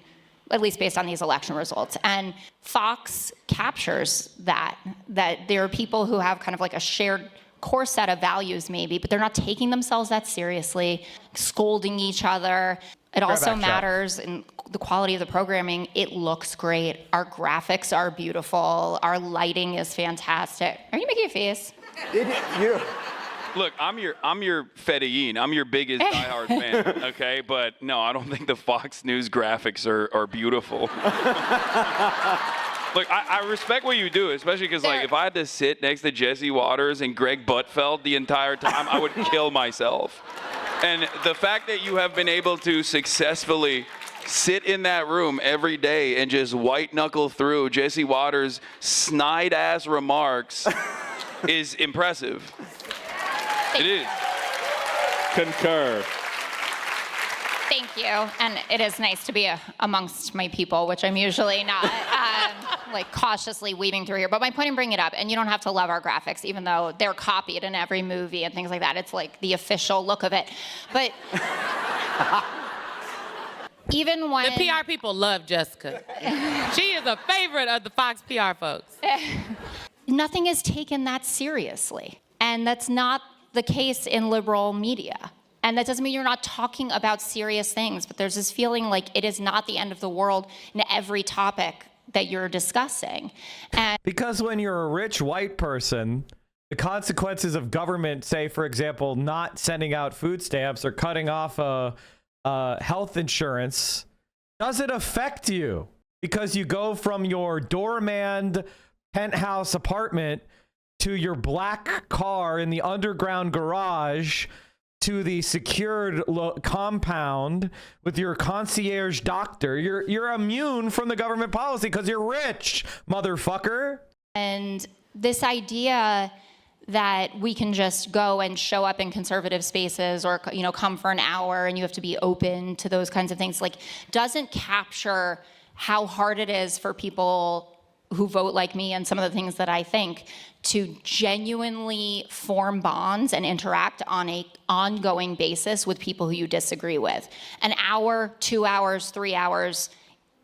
at least based on these election results. And Fox captures that there are people who have kind of like a shared core set of values maybe, but they're not taking themselves that seriously, scolding each other. It also matters in the quality of the programming. It looks great. Our graphics are beautiful. Our lighting is fantastic. Are you making a face? Look, I'm your Fedayeen. I'm your biggest diehard fan, okay? But no, I don't think the Fox News graphics are beautiful. Look, I respect what you do, especially because, like, if I had to sit next to Jesse Waters and Greg Buttfeld the entire time, I would kill myself. And the fact that you have been able to successfully sit in that room every day and just white-knuckle through Jesse Waters' snide-ass remarks is impressive. It is. Concur. Thank you. And it is nice to be amongst my people, which I'm usually not, like cautiously weaving through here. But my point in bringing it up, and you don't have to love our graphics, even though they're copied in every movie and things like that. It's like the official look of it. But even when... The PR people love Jessica. She is a favorite of the Fox PR folks. Nothing is taken that seriously. And that's not the case in liberal media. And that doesn't mean you're not talking about serious things, but there's this feeling like it is not the end of the world in every topic that you're discussing. And because when you're a rich white person, the consequences of government, say, for example, not sending out food stamps or cutting off health insurance, doesn't affect you because you go from your doorman penthouse apartment to your black car in the underground garage to the secured compound with your concierge doctor. You're immune from the government policy because you're rich, motherfucker. And this idea that we can just go and show up in conservative spaces or, you know, come for an hour and you have to be open to those kinds of things, like, doesn't capture how hard it is for people who vote like me and some of the things that I think to genuinely form bonds and interact on an ongoing basis with people who you disagree with. An hour, 2 hours, 3 hours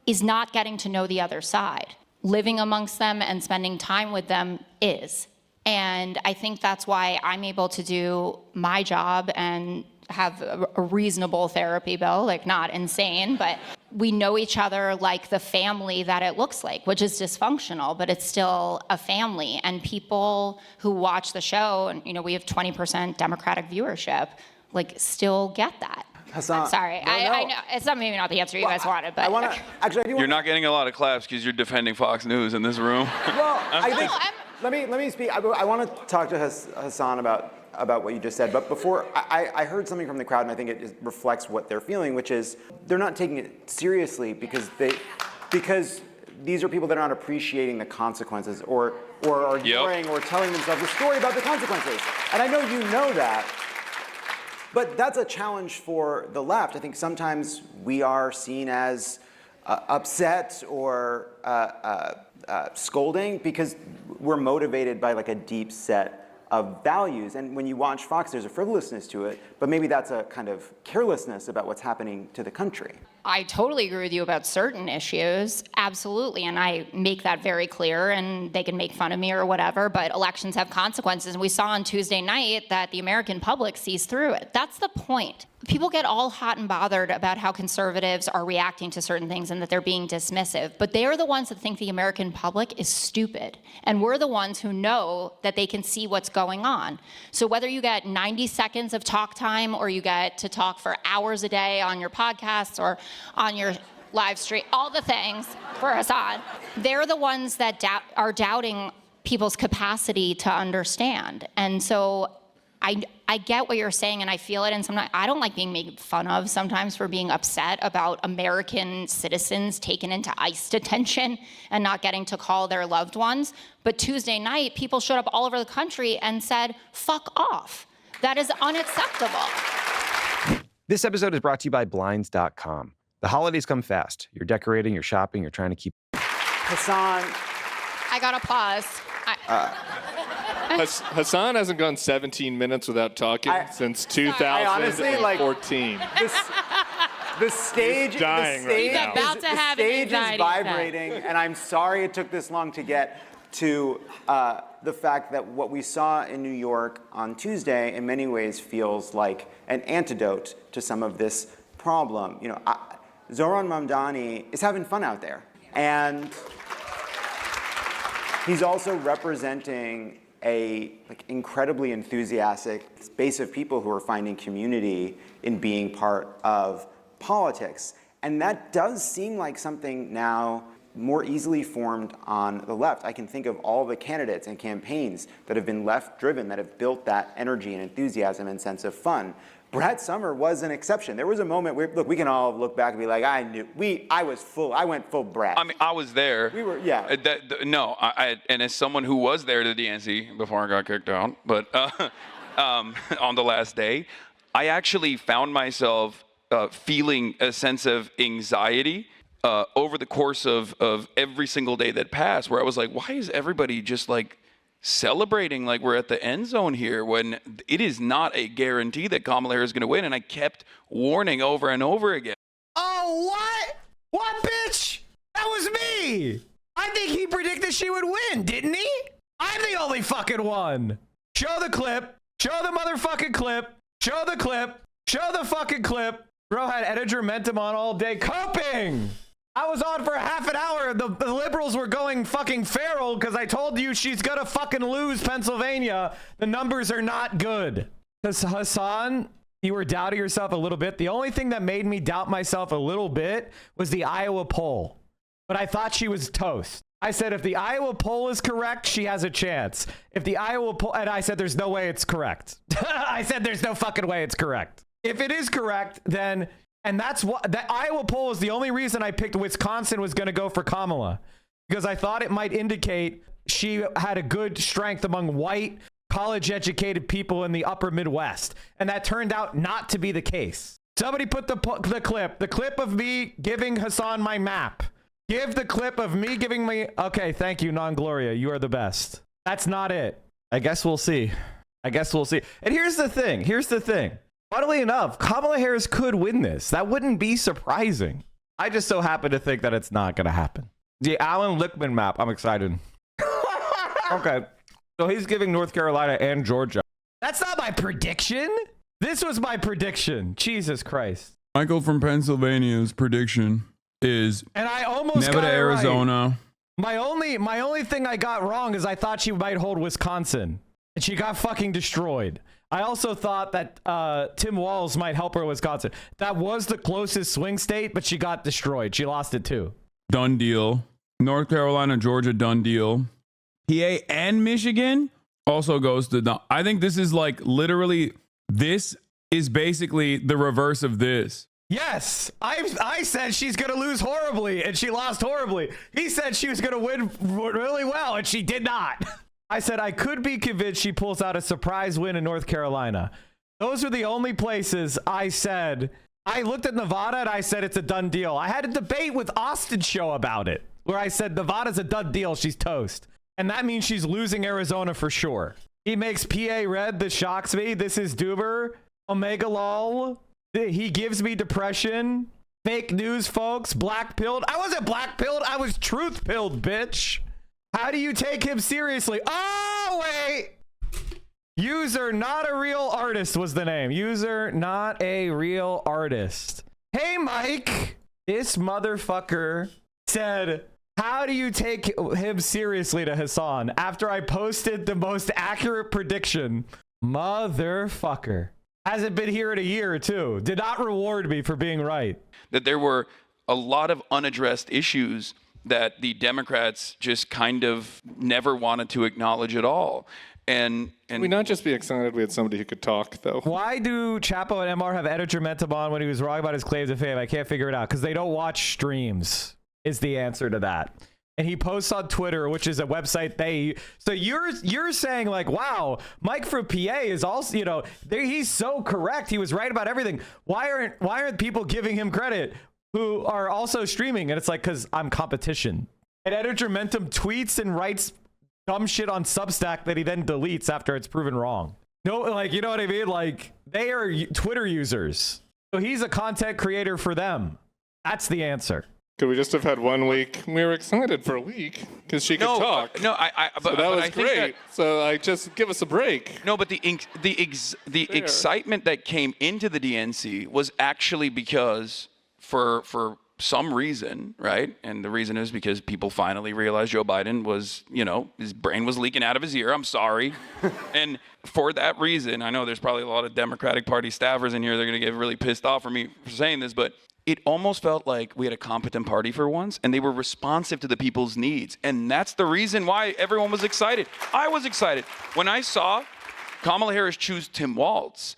is not getting to know the other side. Living amongst them and spending time with them is. And I think that's why I'm able to do my job and have a reasonable therapy bill, like not insane, but we know each other like the family that it looks like, which is dysfunctional, but it's still a family. And people who watch the show, and you know, we have 20% Democratic viewership, like still get that. Hassan, I'm sorry, I know it's not maybe not the answer you guys wanted, but You're not getting a lot of claps because you're defending Fox News in this room. Well, I think, let me speak. I want to talk to Hassan about what you just said. But before, I heard something from the crowd, and I think it reflects what they're feeling, which is they're not taking it seriously because these are people that are not appreciating the consequences or are ignoring or telling themselves a story about the consequences. And I know you know that. But that's a challenge for the left. I think sometimes we are seen as upset or scolding because we're motivated by like a deep set of values. And when you watch Fox, there's a frivolousness to it, but maybe that's a kind of carelessness about what's happening to the country. I totally agree with you about certain issues, absolutely, and I make that very clear, and they can make fun of me or whatever, but elections have consequences, and we saw on Tuesday night that the American public sees through it. That's the point. People get all hot and bothered about how conservatives are reacting to certain things and that they're being dismissive, but they are the ones that think the American public is stupid, and we're the ones who know that they can see what's going on. So whether you get 90 seconds of talk time or you get to talk for hours a day on your podcasts or on your live stream, all the things for Assad, they're the ones that are doubting people's capacity to understand. And so I get what you're saying, and I feel it, and sometimes I don't like being made fun of sometimes for being upset about American citizens taken into ICE detention and not getting to call their loved ones. But Tuesday night, people showed up all over the country and said, fuck off. That is unacceptable. This episode is brought to you by Blinds.com. The holidays come fast. You're decorating, you're shopping, you're trying to keep... Hassan. I got applause. Hassan hasn't gone 17 minutes without talking since 2014. The stage, He's dying right now. About to have an stage is anxiety vibrating, and I'm sorry it took this long to get to the fact that what we saw in New York on Tuesday in many ways feels like an antidote to some of this problem. You know, Zohran Mamdani is having fun out there, and he's also representing a incredibly enthusiastic base of people who are finding community in being part of politics. And that does seem like something now more easily formed on the left. I can think of all the candidates and campaigns that have been left-driven, that have built that energy and enthusiasm and sense of fun. Brad Summer was an exception. There was a moment where, look, we can all look back and be like, I went full Brad. I mean, I was there. We were, yeah. And as someone who was there to the DNC before I got kicked out, but on the last day, I actually found myself feeling a sense of anxiety over the course of every single day that passed, where I was like, why is everybody just like celebrating like we're at the end zone here when it is not a guarantee that Kamala Harris is going to win? And I kept warning over and over again. Oh, what? What, bitch? That was me. I think he predicted she would win, didn't he? I'm the only fucking one. Show the clip. Show the motherfucking clip. Show the clip. Show the fucking clip. Bro had editor Mentum on all day coping. I was on for half an hour. The liberals were going fucking feral because I told you she's gonna fucking lose Pennsylvania. The numbers are not good. Because Hassan, you were doubting yourself a little bit. The only thing that made me doubt myself a little bit was the Iowa poll. But I thought she was toast. I said, if the Iowa poll is correct, she has a chance. If the Iowa poll, and I said, there's no way it's correct. I said, there's no fucking way it's correct. If it is correct, then, and that's what, that Iowa poll is the only reason I picked Wisconsin was going to go for Kamala, because I thought it might indicate she had a good strength among white, college-educated people in the upper Midwest. And that turned out not to be the case. Somebody put the clip of me giving Hassan my map. Give the clip of me giving me... Okay, thank you, Non-Gloria. You are the best. That's not it. I guess we'll see. I guess we'll see. And here's the thing. Here's the thing. Funnily enough, Kamala Harris could win this. That wouldn't be surprising. I just so happen to think that it's not going to happen. The Alan Lichtman map. I'm excited. Okay. So he's giving North Carolina and Georgia. That's not my prediction. This was my prediction. Jesus Christ. Michael from Pennsylvania's prediction is and I almost Nevada, got it Arizona. Right. My only thing I got wrong is I thought she might hold Wisconsin, and she got fucking destroyed. I also thought that Tim Walz might help her Wisconsin. That was the closest swing state, but she got destroyed. She lost it too. Done deal. North Carolina, Georgia, done deal. PA and Michigan also goes to... I think this is like literally... This is basically the reverse of this. Yes, I said she's going to lose horribly, and she lost horribly. He said she was going to win really well, and she did not. I said I could be convinced she pulls out a surprise win in North Carolina. Those are the only places I said. I looked at Nevada, and I said it's a done deal. I had a debate with Austin's show about it, where I said Nevada's a done deal. She's toast. And that means she's losing Arizona for sure. He makes PA red. This shocks me. This is Duber. Omega lol. He gives me depression. Fake news, folks. Black pilled. I wasn't black pilled. I was truth pilled, bitch. How do you take him seriously? Oh, wait. User not a real artist was the name. User not a real artist. Hey, Mike. This motherfucker said... How do you take him seriously to Hassan after I posted the most accurate prediction? Motherfucker. Hasn't been here in a year or two. Did not reward me for being right. That there were a lot of unaddressed issues that the Democrats just kind of never wanted to acknowledge at all. And Can we not just be excited we had somebody who could talk, though? Why do Chapo and MR have editor Mentum on when he was wrong about his claims of fame? I can't figure it out. Because they don't watch streams. Is the answer to that. And he posts on Twitter, which is a website they... So you're saying like, wow, Mike from PA is also, you know, he's so correct. He was right about everything. Why aren't people giving him credit who are also streaming? And it's like, because I'm competition. And Editor Mentum tweets and writes dumb shit on Substack that he then deletes after it's proven wrong. No, like, you know what I mean? Like, they are Twitter users. So he's a content creator for them. That's the answer. Could we just have had 1 week? We were excited for a week because she could talk. No, but that was great. So just give us a break. No, but the excitement that came into the DNC was actually because for some reason, right? And the reason is because people finally realized Joe Biden was, you know, his brain was leaking out of his ear. I'm sorry. And for that reason, I know there's probably a lot of Democratic Party staffers in here. They're going to get really pissed off for me for saying this, but it almost felt like we had a competent party for once, and they were responsive to the people's needs. And that's the reason why everyone was excited. I was excited. When I saw Kamala Harris choose Tim Walz,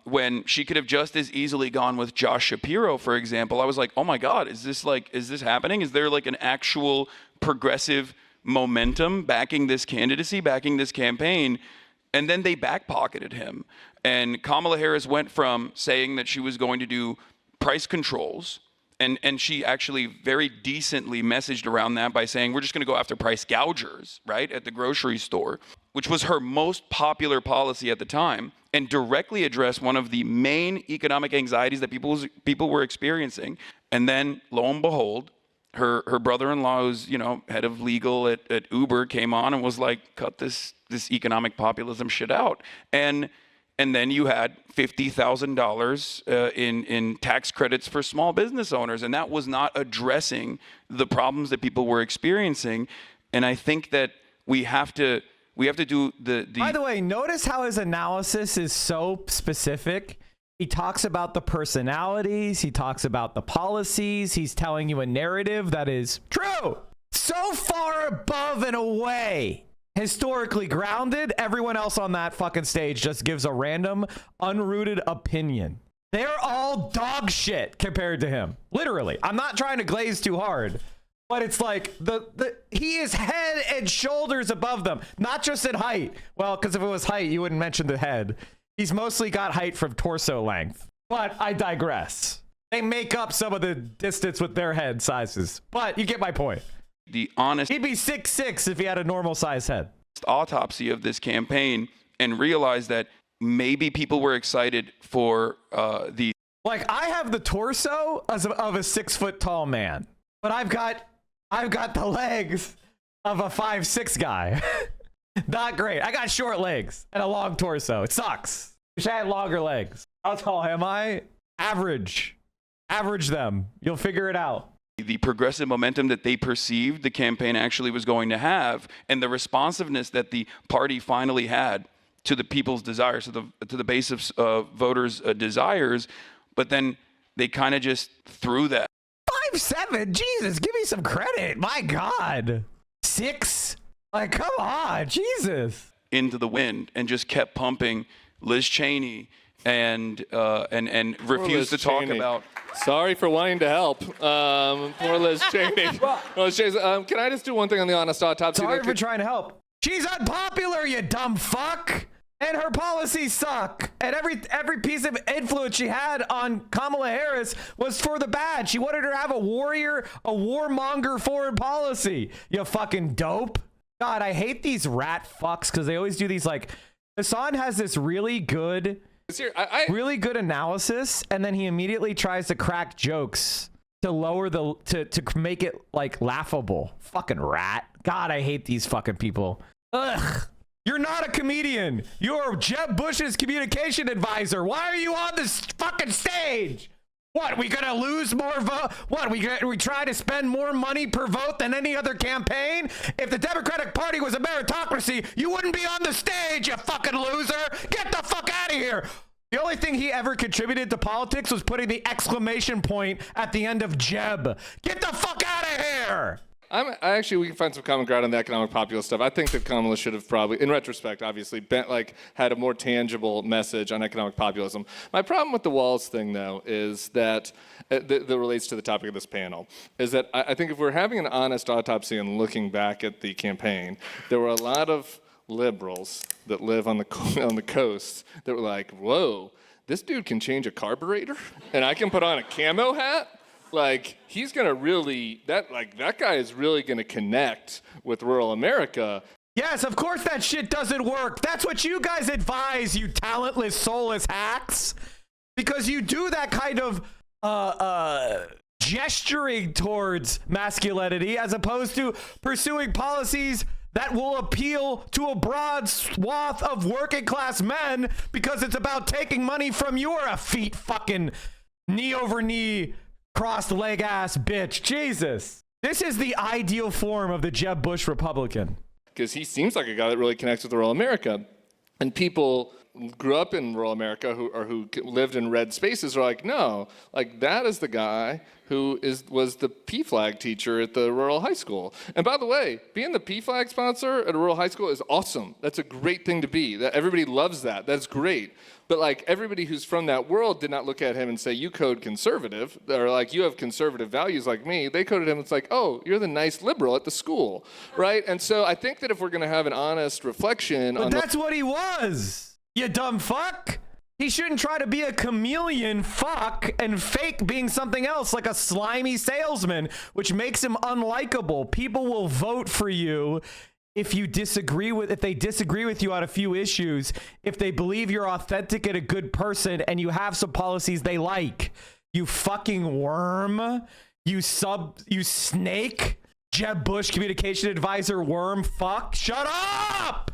when she could have just as easily gone with Josh Shapiro, for example, I was like, oh my God, is this happening? Is there like an actual progressive momentum backing this candidacy, backing this campaign? And then they backpocketed him. And Kamala Harris went from saying that she was going to do price controls, and she actually very decently messaged around that by saying we're just going to go after price gougers, right, at the grocery store, which was her most popular policy at the time, and directly addressed one of the main economic anxieties that people were experiencing. And then, lo and behold, her brother-in-law, who's, you know, head of legal at Uber, came on and was like, cut this economic populism shit out. And then you had $50,000 in tax credits for small business owners. And that was not addressing the problems that people were experiencing. And I think that we have to do the... By the way, notice how his analysis is so specific. He talks about the personalities. He talks about the policies. He's telling you a narrative that is true. so far above and away, historically grounded. Everyone else on that fucking stage just gives a random, unrooted opinion. They're all dog shit compared to him. Literally. I'm not trying to glaze too hard, but it's like he is head and shoulders above them, not just in height. Well, because if it was height, you wouldn't mention the head. He's mostly got height from torso length, but I digress. They make up some of the distance with their head sizes, but you get my point. The honest, he'd be 6'6" if he had a normal size head. Autopsy of this campaign and realize that maybe people were excited for the. Like, I have the torso of a 6 foot tall man, but I've got the legs of a 5'6" guy. Not great. I got short legs and a long torso. It sucks. Wish I had longer legs. How tall am I? Average. Average them. You'll figure it out. The progressive momentum that they perceived the campaign actually was going to have, and the responsiveness that the party finally had to the people's desires, to the base of voters' desires, but then they kind of just threw that. 5'7", Jesus, give me some credit. My God, 6. Like, come on, Jesus. Into the wind and just kept pumping Liz Cheney and refused to talk about. Sorry for wanting to help. Poor Liz Cheney. Liz Cheney, can I just do one thing on the honest autopsy? Sorry for trying to help. She's unpopular, you dumb fuck. And her policies suck. And every piece of influence she had on Kamala Harris was for the bad. She wanted her to have a warmonger foreign policy. You fucking dope. God, I hate these rat fucks because they always do these, like, Hassan has this really good analysis, and then he immediately tries to crack jokes to lower to make it like laughable. Fucking rat. God, I hate these fucking people. Ugh. You're not a comedian. You're Jeb Bush's communication advisor. Why are you on this fucking stage? What, we gonna lose more vote? What, we try to spend more money per vote than any other campaign? If the Democratic Party was a meritocracy, you wouldn't be on the stage, you fucking loser. Get the fuck out of here. The only thing he ever contributed to politics was putting the exclamation point at the end of Jeb. Get the fuck out of here. We can find some common ground on the economic populist stuff. I think that Kamala should have probably, in retrospect, obviously, had a more tangible message on economic populism. My problem with the walls thing, though, is that that relates to the topic of this panel, is that I think if we're having an honest autopsy and looking back at the campaign, there were a lot of liberals that live on the coast that were like, whoa, this dude can change a carburetor, and I can put on a camo hat. Like, he's gonna really, that guy is really gonna connect with rural America. Yes, of course that shit doesn't work. That's what you guys advise, you talentless, soulless hacks. Because you do that kind of gesturing towards masculinity as opposed to pursuing policies that will appeal to a broad swath of working class men because it's about taking money from your effete fucking knee over knee crossed leg ass bitch. Jesus. This is the ideal form of the Jeb Bush Republican. Because he seems like a guy that really connects with rural America. And people grew up in rural America who lived in red spaces are like, no, like that is the guy who was the PFLAG teacher at the rural high school. And by the way, being the PFLAG sponsor at a rural high school is awesome. That's a great thing to be. Everybody loves that. That's great. But like everybody who's from that world did not look at him and say, you code conservative, or like you have conservative values like me. They coded him, it's like, oh, you're the nice liberal at the school, right? And so I think that if we're gonna have an honest reflection on that's what he was, you dumb fuck. He shouldn't try to be a chameleon fuck and fake being something else like a slimy salesman, which makes him unlikable. People will vote for you if they disagree with you on a few issues, if they believe you're authentic and a good person and you have some policies they like. You fucking worm. You snake. Jeb Bush communication advisor worm fuck. Shut up!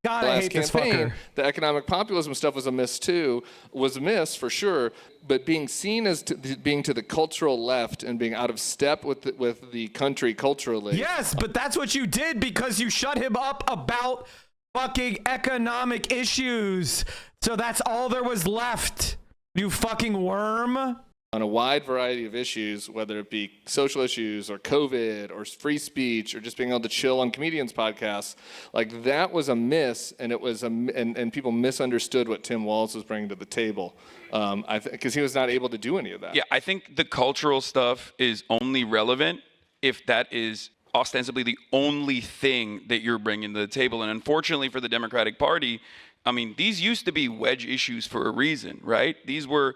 God, I hate this fucker. The economic populism stuff was a miss too. Was a miss for sure. But being seen as being to the cultural left and being out of step with the country culturally. Yes, but that's what you did because you shut him up about fucking economic issues. So that's all there was left. You fucking worm. on a wide variety of issues, whether it be social issues or COVID or free speech or just being able to chill on comedians' podcasts, like that was a miss, and it was and people misunderstood what Tim Walz was bringing to the table, because he was not able to do any of that. Yeah, I think the cultural stuff is only relevant if that is ostensibly the only thing that you're bringing to the table. And unfortunately for the Democratic Party, I mean, these used to be wedge issues for a reason, right? These were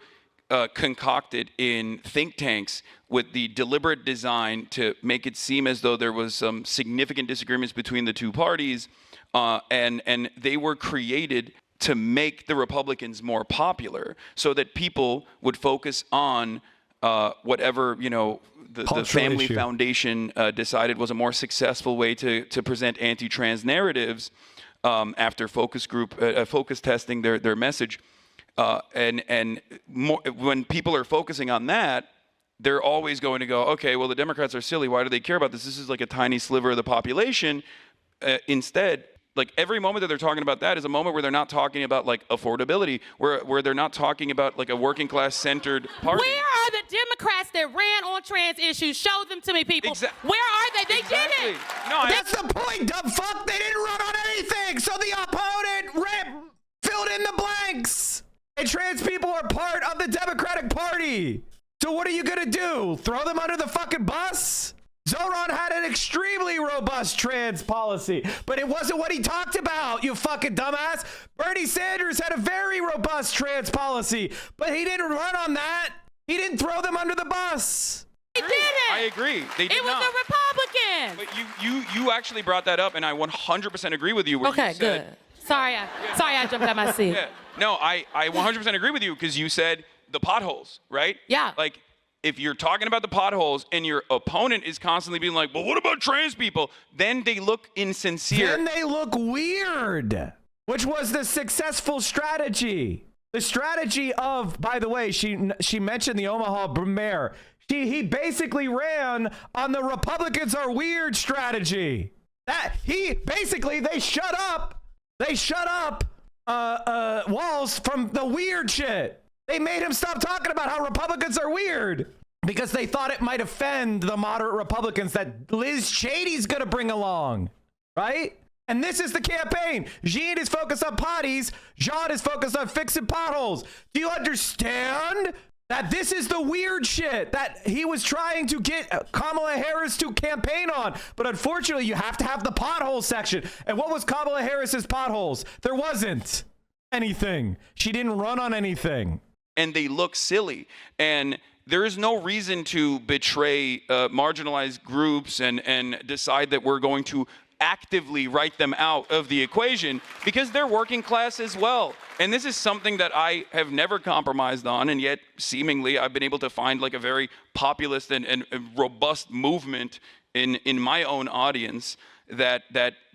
concocted in think tanks with the deliberate design to make it seem as though there was some significant disagreements between the two parties, and they were created to make the Republicans more popular so that people would focus on whatever, the Family Foundation decided was a more successful way to present anti-trans narratives after focus testing their message. And more, when people are focusing on that, they're always going to go, okay, well, the Democrats are silly. Why do they care about this? This is like a tiny sliver of the population. Instead, like every moment that they're talking about that is a moment where they're not talking about like affordability, where they're not talking about like a working class centered party. Where are the Democrats that ran on trans issues? Show them to me, people. Where are they? They didn't. No, that's the point, dumb fuck. They didn't run on anything, so the opponent filled in the blanks. And trans people are part of the Democratic Party. So what are you gonna do? Throw them under the fucking bus? Zoran had an extremely robust trans policy, but it wasn't what he talked about, you fucking dumbass. Bernie Sanders had a very robust trans policy, but he didn't run on that. He didn't throw them under the bus. They didn't. I agree. They did It was not. the Republicans. But you actually brought that up, and I 100% agree with you. Where Okay, you said, good. Sorry, I jumped out my seat. Yeah. No, I 100% agree with you because you said the potholes, right? Yeah. Like, if you're talking about the potholes and your opponent is constantly being like, well, what about trans people? Then they look insincere. Then they look weird, which was the successful strategy. The strategy of, by the way, she mentioned the Omaha mayor. He basically ran on the Republicans are weird strategy. They shut up Walz from the weird shit. They made him stop talking about how Republicans are weird because they thought it might offend the moderate Republicans that Liz Cheney's gonna bring along, right? And this is the campaign. Jean is focused on potties. Jean is focused on fixing potholes. Do you understand that this is the weird shit that he was trying to get Kamala Harris to campaign on? But unfortunately, you have to have the pothole section. And what was Kamala Harris's potholes? There wasn't anything. She didn't run on anything. And they look silly. And there is no reason to betray marginalized groups and decide that we're going to actively write them out of the equation because they're working class as well. And this is something that I have never compromised on, and yet seemingly I've been able to find like a very populist and robust movement in my own audience that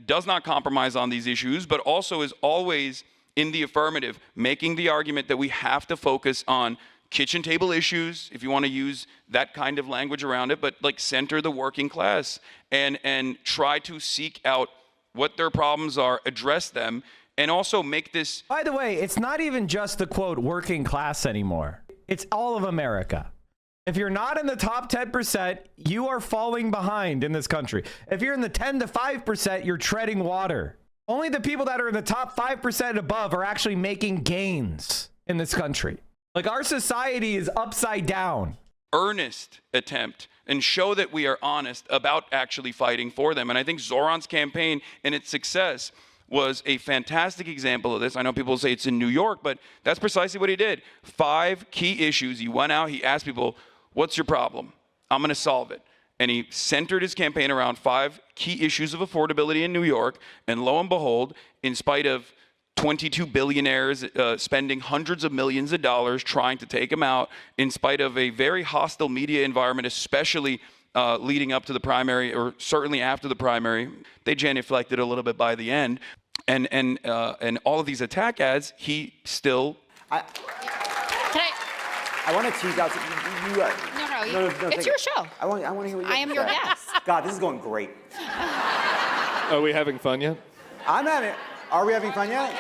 does not compromise on these issues, but also is always in the affirmative, making the argument that we have to focus on kitchen table issues, if you want to use that kind of language around it, but like center the working class and try to seek out what their problems are, address them, and also make this. By the way, it's not even just the quote working class anymore. It's all of America. If you're not in the top 10%, you are falling behind in this country. If you're in the 10 to 5%, you're treading water. Only the people that are in the top 5% and above are actually making gains in this country. Like, our society is upside down. Earnest attempt and show that we are honest about actually fighting for them. And I think Zoran's campaign and its success was a fantastic example of this. I know people say it's in New York, but that's precisely what he did. 5 key issues. He went out, he asked people, what's your problem? I'm going to solve it. And he centered his campaign around 5 key issues of affordability in New York. And lo and behold, in spite of 22 billionaires spending hundreds of millions of dollars trying to take him out, in spite of a very hostile media environment, especially leading up to the primary, or certainly after the primary, they genuflected a little bit by the end. And all of these attack ads, he still... I want to tease out. No, it's your show. I want to hear what you I am your guest. God, this is going great. Are we having fun yet? I'm having. Are we having fun yet?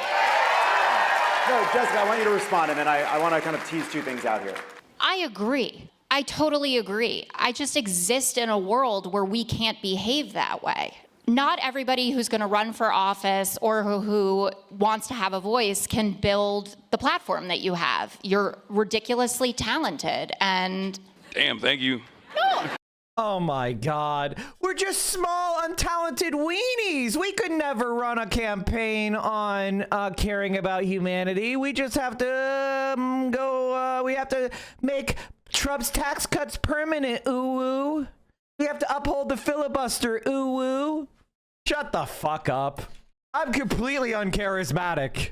No, Jessica, I want you to respond, and then I want to kind of tease 2 things out here. I I agree. I totally agree. I just exist in a world where we can't behave that way. Not everybody who's going to run for office or who wants to have a voice can build the platform that you have. You're ridiculously talented and... Damn, thank you. No. Oh my God. We're just small, untalented weenies. We could never run a campaign on caring about humanity. We just have to we have to make Trump's tax cuts permanent, ooh-woo. We have to uphold the filibuster, ooh-woo. Shut the fuck up. I'm completely uncharismatic.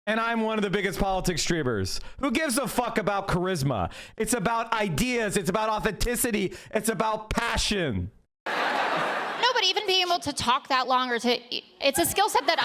And I'm one of the biggest politics streamers. Who gives a fuck about charisma? It's about ideas. It's about authenticity. It's about passion. No, but even being able to talk that long it's a skill set that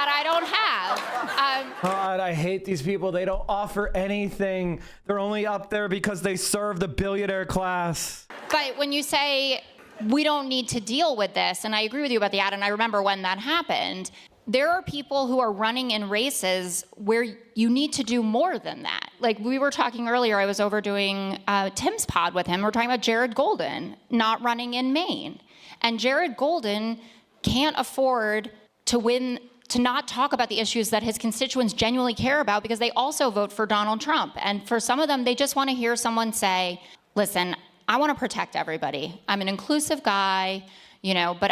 I don't have. God, I hate these people. They don't offer anything. They're only up there because they serve the billionaire class. But when you say we don't need to deal with this, and I agree with you about the ad, and I remember when that happened, there are people who are running in races where you need to do more than that. Like we were talking earlier, I was over doing Tim's pod with him. We're talking about Jared Golden not running in Maine. And Jared Golden can't afford to not talk about the issues that his constituents genuinely care about because they also vote for Donald Trump. And for some of them, they just want to hear someone say, listen, I want to protect everybody. I'm an inclusive guy, but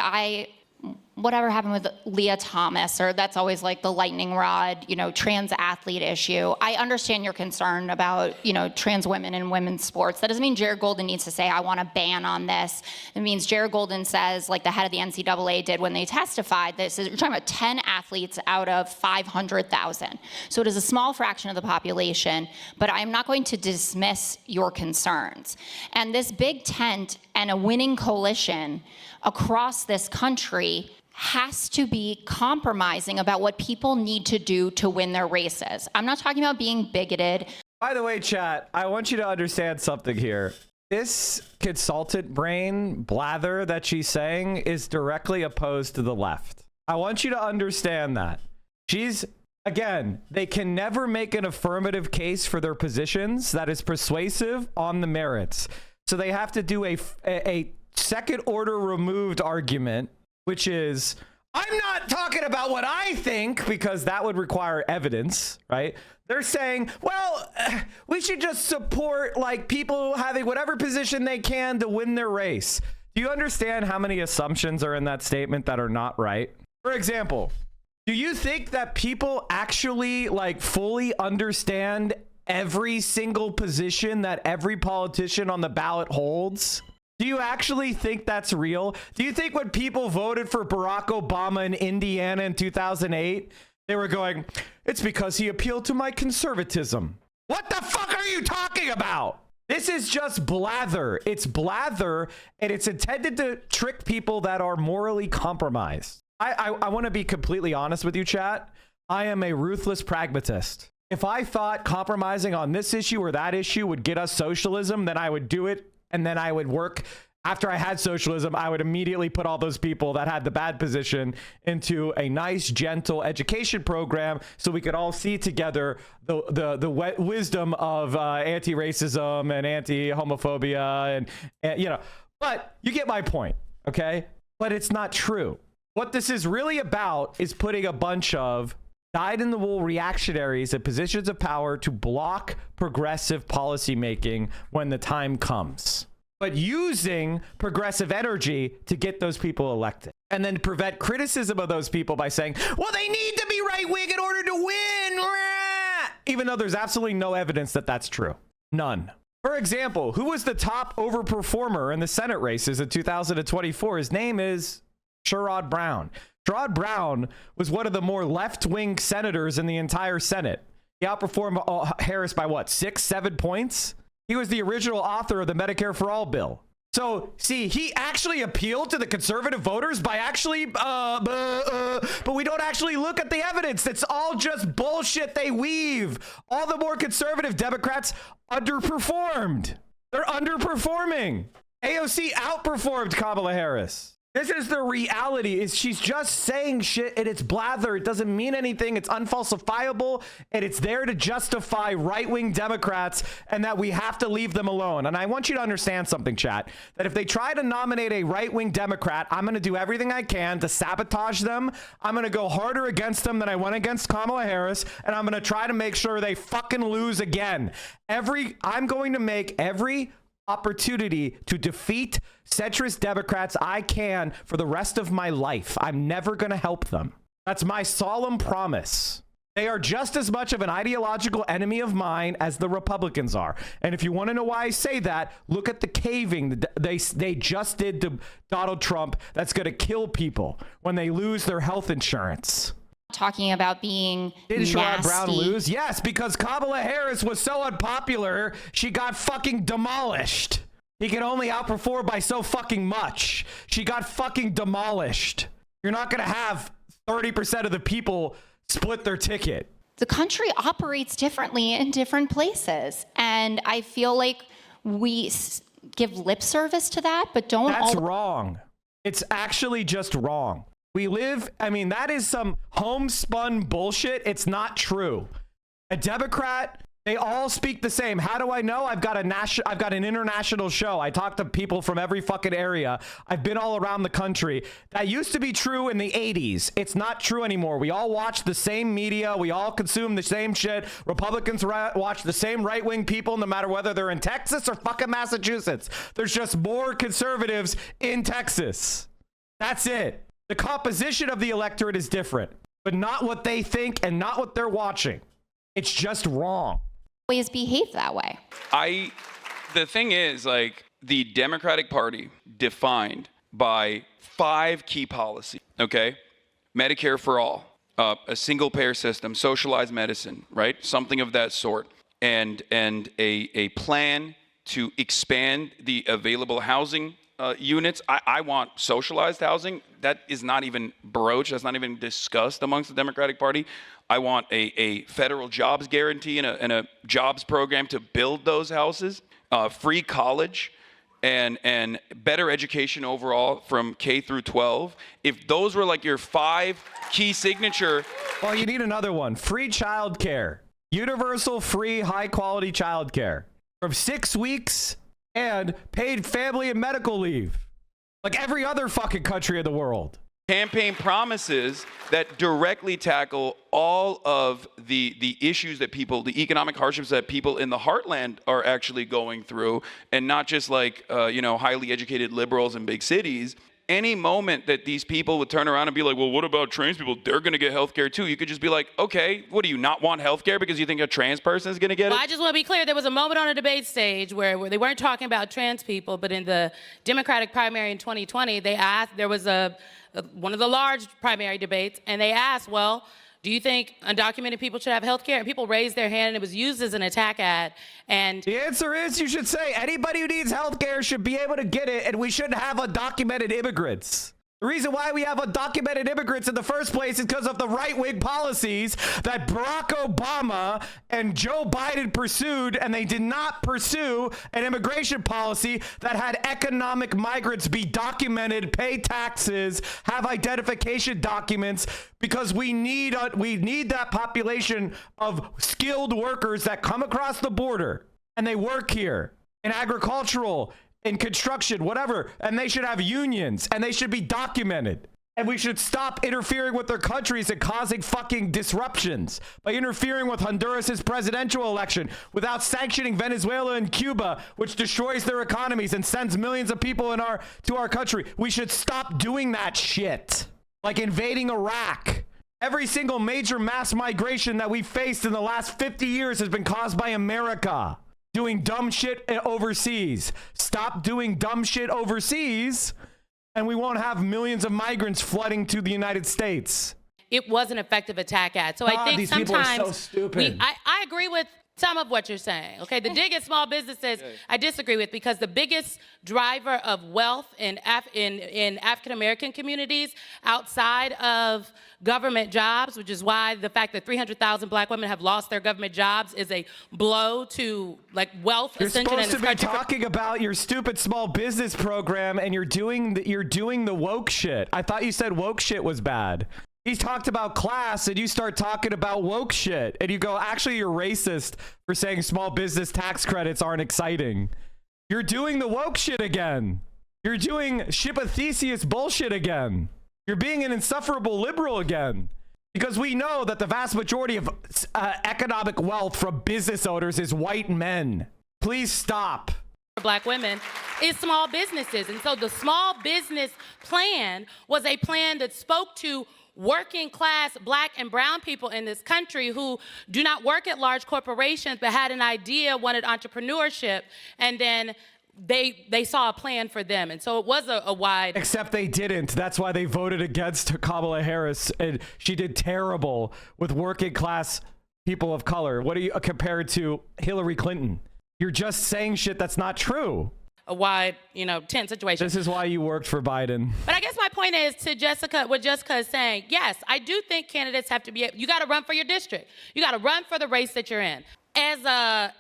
whatever happened with Leah Thomas, or that's always like the lightning rod, trans athlete issue. I understand your concern about, trans women in women's sports. That doesn't mean Jared Golden needs to say, I want a ban on this. It means Jared Golden says, like the head of the NCAA did when they testified, you're talking about 10 athletes out of 500,000. So it is a small fraction of the population, but I'm not going to dismiss your concerns. And this big tent and a winning coalition across this country has to be compromising about what people need to do to win their races. I'm not talking about being bigoted. By the way, chat, I want you to understand something here. This consultant brain blather that she's saying is directly opposed to the left. I want you to understand that. Again, they can never make an affirmative case for their positions that is persuasive on the merits. So they have to do a second order removed argument, which is, I'm not talking about what I think, because that would require evidence, right? They're saying, well, we should just support like people having whatever position they can to win their race. Do you understand how many assumptions are in that statement that are not right? For example, do you think that people actually like fully understand every single position that every politician on the ballot holds? Do you actually think that's real? Do you think when people voted for Barack Obama in Indiana in 2008, they were going, it's because he appealed to my conservatism? What the fuck are you talking about? This is just blather. It's blather, and it's intended to trick people that are morally compromised. I want to be completely honest with you, chat. I am a ruthless pragmatist. If I thought compromising on this issue or that issue would get us socialism, then I would do it. And then I would work. After I had socialism, I would immediately put all those people that had the bad position into a nice, gentle education program so we could all see together the wisdom of anti-racism and anti-homophobia and but you get my point, okay? But it's not true. What this is really about is putting a bunch of dyed-in-the-wool reactionaries at positions of power to block progressive policymaking when the time comes, but using progressive energy to get those people elected, and then prevent criticism of those people by saying, well, they need to be right-wing in order to win, even though there's absolutely no evidence that that's true. None. For example, who was the top overperformer in the Senate races in 2024? His name is Sherrod Brown. Sherrod Brown was one of the more left-wing senators in the entire Senate. He outperformed Harris by what, 6-7 points? He was the original author of the Medicare for All bill. So, see, he actually appealed to the conservative voters by actually, but we don't actually look at the evidence. That's all just bullshit they weave. All the more conservative Democrats underperformed. They're underperforming. AOC outperformed Kamala Harris. This is the reality. Is she's just saying shit and it's blather. It doesn't mean anything. It's unfalsifiable and it's there to justify right-wing Democrats and that we have to leave them alone. And I want you to understand something, chat, that if they try to nominate a right-wing Democrat, I'm going to do everything I can to sabotage them. I'm going to go harder against them than I went against Kamala Harris, and I'm going to try to make sure they fucking lose again. I'm going to make every opportunity to defeat centrist Democrats I can for the rest of my life. I'm never going to help them. That's my solemn promise. They are just as much of an ideological enemy of mine as the Republicans are. And if you want to know why I say that, look at the caving they just did to Donald Trump that's going to kill people when they lose their health insurance. Talking about being Did nasty. Sherrod Brown lose? Yes, because Kamala Harris was so unpopular, she got fucking demolished. He can only outperform by so fucking much. She got fucking demolished. You're not going to have 30% of the people split their ticket. The country operates differently in different places. And I feel like we give lip service to that, but don't. That's wrong. It's actually just wrong. We live, I mean, that is some homespun bullshit. It's not true. A Democrat, they all speak the same. How do I know? I've got an international show. I talk to people from every fucking area. I've been all around the country. That used to be true in the 80s. It's not true anymore. We all watch the same media. We all consume the same shit. Republicans watch the same right-wing people, no matter whether they're in Texas or fucking Massachusetts. There's just more conservatives in Texas. That's it. The composition of the electorate is different, but not what they think and not what they're watching. It's just wrong. Always behave that way. The thing is, like, the Democratic Party defined by 5 key policies, okay? Medicare for all, a single payer system, socialized medicine, right? Something of that sort. And a plan to expand the available housing units. I want socialized housing. That is not even broached. That's not even discussed amongst the Democratic Party. I want a federal jobs guarantee and a jobs program to build those houses, free college, and better education overall from K through 12. If those were like your 5 key signature. Well, you need another one. Free childcare. Universal free high quality childcare from 6 weeks and paid family and medical leave, like every other fucking country in the world. Campaign promises that directly tackle all of the issues that people, the economic hardships that people in the heartland are actually going through, and not just like, highly educated liberals in big cities. Any moment that these people would turn around and be like, well, what about trans people? They're going to get health care too. You could just be like, okay, what do you not want health care because you think a trans person is going to get it? Well, I just want to be clear. There was a moment on a debate stage where they weren't talking about trans people, but in the Democratic primary in 2020, they asked, there was one of the large primary debates, and they asked, well, do you think undocumented people should have health care? And people raised their hand, and it was used as an attack ad. And the answer is you should say anybody who needs health care should be able to get it, and we shouldn't have undocumented immigrants. The reason why we have undocumented immigrants in the first place is because of the right-wing policies that Barack Obama and Joe Biden pursued, and they did not pursue an immigration policy that had economic migrants be documented, pay taxes, have identification documents, because we need that population of skilled workers that come across the border and they work here in agricultural, in construction, whatever, and they should have unions, and they should be documented. And we should stop interfering with their countries and causing fucking disruptions by interfering with Honduras's presidential election without sanctioning Venezuela and Cuba, which destroys their economies and sends millions of people to our country. We should stop doing that shit, like invading Iraq. Every single major mass migration that we've faced in the last 50 years has been caused by America doing dumb shit overseas. Stop doing dumb shit overseas, and we won't have millions of migrants flooding to the United States. it was an effective attack ad. So I think these sometimes people are so stupid. I agree with some of what you're saying, okay? The dig at small businesses, I disagree with, because the biggest driver of wealth in African-American communities outside of government jobs, which is why the fact that 300,000 black women have lost their government jobs is a blow to like wealth ascension in this country. You're supposed to be talking about your stupid small business program, and you're doing the woke shit. I thought you said woke shit was bad. He talked about class, and you start talking about woke shit, and you go, actually, you're racist for saying small business tax credits aren't exciting. You're doing the woke shit again. You're doing Theseus bullshit again. You're being an insufferable liberal again. Because we know that the vast majority of economic wealth from business owners is white men. Please stop. Black women is small businesses. And so the small business plan was a plan that spoke to working class black and brown people in this country who do not work at large corporations but had an idea, wanted entrepreneurship, and then they saw a plan for them. And so it was a wide... Except they didn't. That's why they voted against Kamala Harris, and she did terrible with working class people of color. What are you compared to Hillary Clinton? You're just saying shit that's not true. A wide, tense situation. This is why you worked for Biden. But I guess my point is to Jessica, what Jessica is saying, yes, I do think candidates have to be, you got to run for your district. You got to run for the race that you're in. I'm a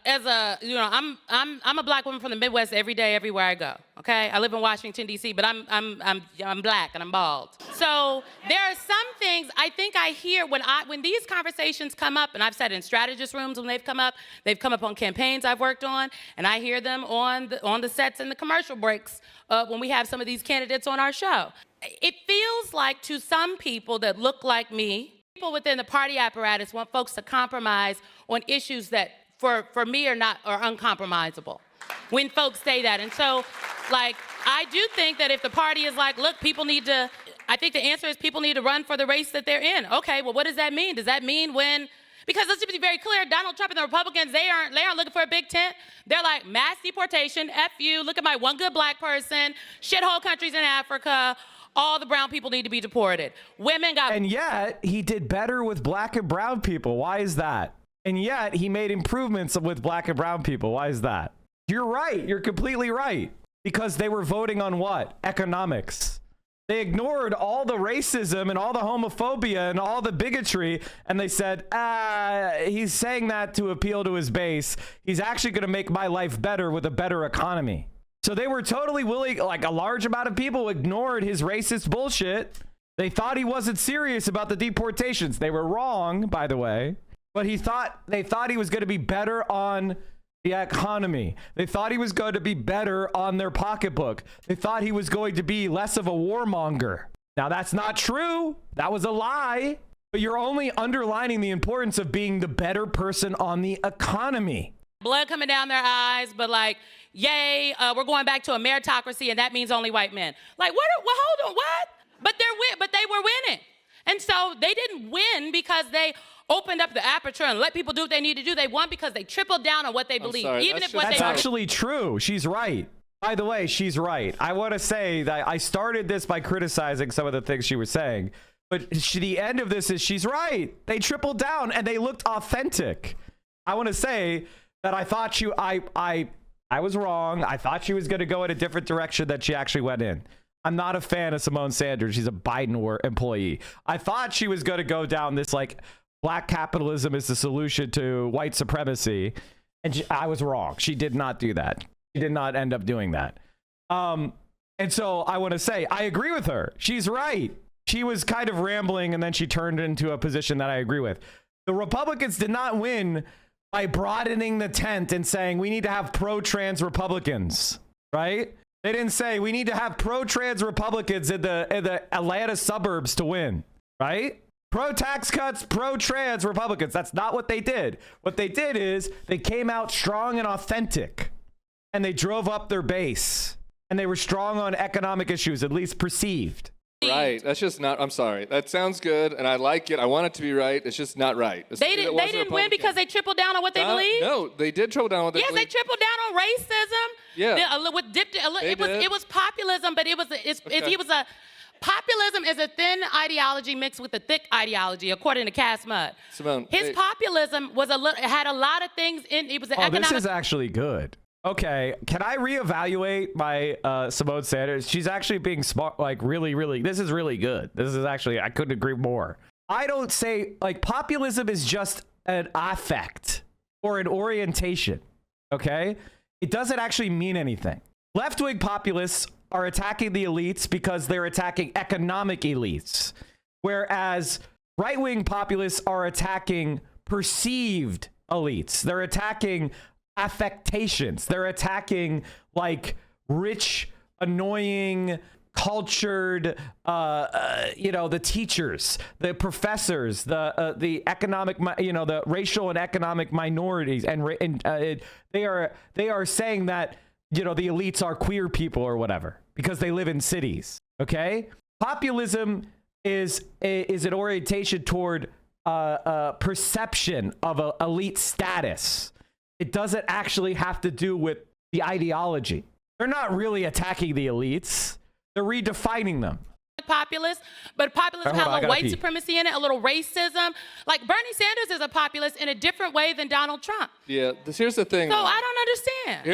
black woman from the Midwest every day, everywhere I go. Okay, I live in Washington D.C., but I'm black and I'm bald. So there are some things I think I hear when these conversations come up, and I've said in strategist rooms when they've come up on campaigns I've worked on, and I hear them on the sets and the commercial breaks when we have some of these candidates on our show. It feels like to some people that look like me, people within the party apparatus want folks to compromise on issues that for me are uncompromisable when folks say that. And so, I do think that if the party is like, look, I think the answer is people need to run for the race that they're in. Okay, well, what does that mean? Does that mean because let's be very clear, Donald Trump and the Republicans, they aren't looking for a big tent. They're like, mass deportation, F you, look at my one good black person, shithole countries in Africa, all the brown people need to be deported. And yet, he did better with black and brown people. Why is that? And yet, he made improvements with black and brown people. Why is that? You're right. You're completely right. Because they were voting on what? Economics. They ignored all the racism and all the homophobia and all the bigotry, and they said, he's saying that to appeal to his base. He's actually going to make my life better with a better economy. So they were totally willing, like a large amount of people ignored his racist bullshit. They thought he wasn't serious about the deportations. They were wrong, by the way. But they thought he was going to be better on the economy. They thought he was going to be better on their pocketbook. They thought he was going to be less of a warmonger. Now, that's not true. That was a lie. But you're only underlining the importance of being the better person on the economy. Blood coming down their eyes, but yay, we're going back to a meritocracy, and that means only white men. Hold on, what? But they were winning. And so they didn't win because they opened up the aperture and let people do what they need to do. They won because they tripled down on what they believe. That's actually true. She's right. By the way, she's right. I want to say that I started this by criticizing some of the things she was saying, but the end of this is she's right. They tripled down and they looked authentic. I want to say that I thought I was wrong. I thought she was going to go in a different direction than she actually went in. I'm not a fan of Simone Sanders. She's a Biden employee. I thought she was going to go down this black capitalism is the solution to white supremacy. And I was wrong. She did not do that. She did not end up doing that. And so I want to say, I agree with her. She's right. She was kind of rambling and then she turned into a position that I agree with. The Republicans did not win by broadening the tent and saying we need to have pro-trans Republicans, right? They didn't say we need to have pro-trans Republicans in the Atlanta suburbs to win, right? Pro-tax cuts, pro-trans Republicans. That's not what they did. What they did is they came out strong and authentic, and they drove up their base, and they were strong on economic issues, at least perceived. Right. That's just not, I'm sorry. That sounds good, and I like it. I want it to be right. It's just not right. They didn't win because they tripled down on what they believe? No, they did triple down on what they believe. Yes, they tripled down on racism. Yeah. It was populism, but he was populism is a thin ideology mixed with a thick ideology, according to Cass Mudd. Simone, His populism was had a lot of things in. It was an economic. This is actually good. Okay, can I reevaluate my Simone Sanders? She's actually being smart, like really, this is really good. This is actually, I couldn't agree more. I don't say, like, populism is just an affect or an orientation, okay? It doesn't actually mean anything. Left-wing populists are attacking the elites because they're attacking economic elites, whereas right-wing populists are attacking perceived elites. They're attacking affectations. They're attacking, like, rich, annoying, cultured, the teachers, the professors, the economic, the racial and economic minorities, and they are saying that, the elites are queer people or whatever because they live in cities. Okay, populism is an orientation toward perception of an elite status. It doesn't actually have to do with the ideology. They're not really attacking the elites. They're redefining them. Populist, but populism has a little white supremacy in it, a little racism. Like Bernie Sanders is a populist in a different way than Donald Trump. Yeah, here's the thing. So I don't understand.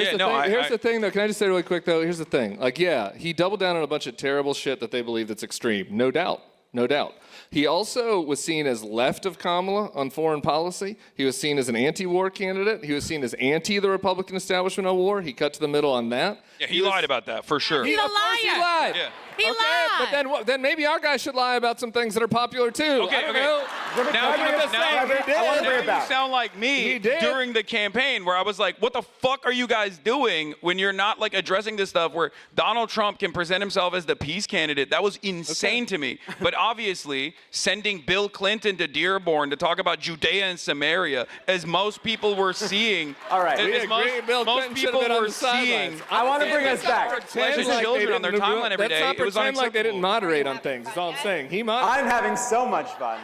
Here's the thing, though. Can I just say really quick, though? Here's the thing. Like, yeah, he doubled down on a bunch of terrible shit that they believe that's extreme. No doubt. No doubt. He also was seen as left of Kamala on foreign policy. He was seen as an anti-war candidate. He was seen as anti the Republican establishment on war. He cut to the middle on that. Yeah, he lied about that for sure. He's a liar. He lied. Yeah. He lied. But then maybe our guy should lie about some things that are popular too. Okay. Now you sound like me during the campaign where I was like, what the fuck are you guys doing when you're not like addressing this stuff where Donald Trump can present himself as the peace candidate? That was insane to me. But obviously, sending Bill Clinton to Dearborn to talk about Judea and Samaria, as most people were seeing. All right. Most people were seeing. I want to bring us back. Children on their timeline every day. It was like they didn't moderate on things. That's all I'm saying. I'm having so much fun.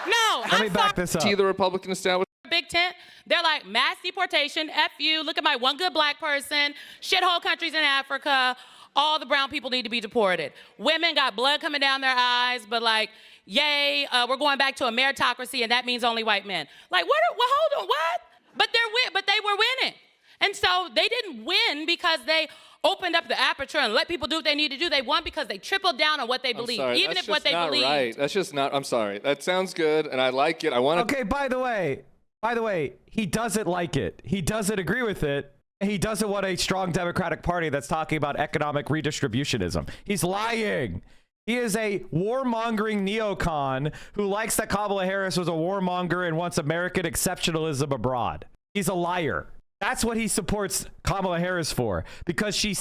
No. Let me back this up. The Republican establishment. Big tent. They're like mass deportation. F you. Look at my one good black person. Shithole countries in Africa. All the brown people need to be deported. Women got blood coming down their eyes, but like, yay, we're going back to a meritocracy, and that means only white men. Like, hold on, what? But they were winning. And so they didn't win because they opened up the aperture and let people do what they need to do. They won because they tripled down on what they believe, even if what they believe. Right. That's just not. I'm sorry. That sounds good, and I like it. I want to. Okay. By the way, he doesn't like it. He doesn't agree with it. He doesn't want a strong Democratic Party that's talking about economic redistributionism. He's lying. He is a warmongering neocon who likes that Kamala Harris was a warmonger and wants American exceptionalism abroad. He's a liar. That's what he supports Kamala Harris for, because she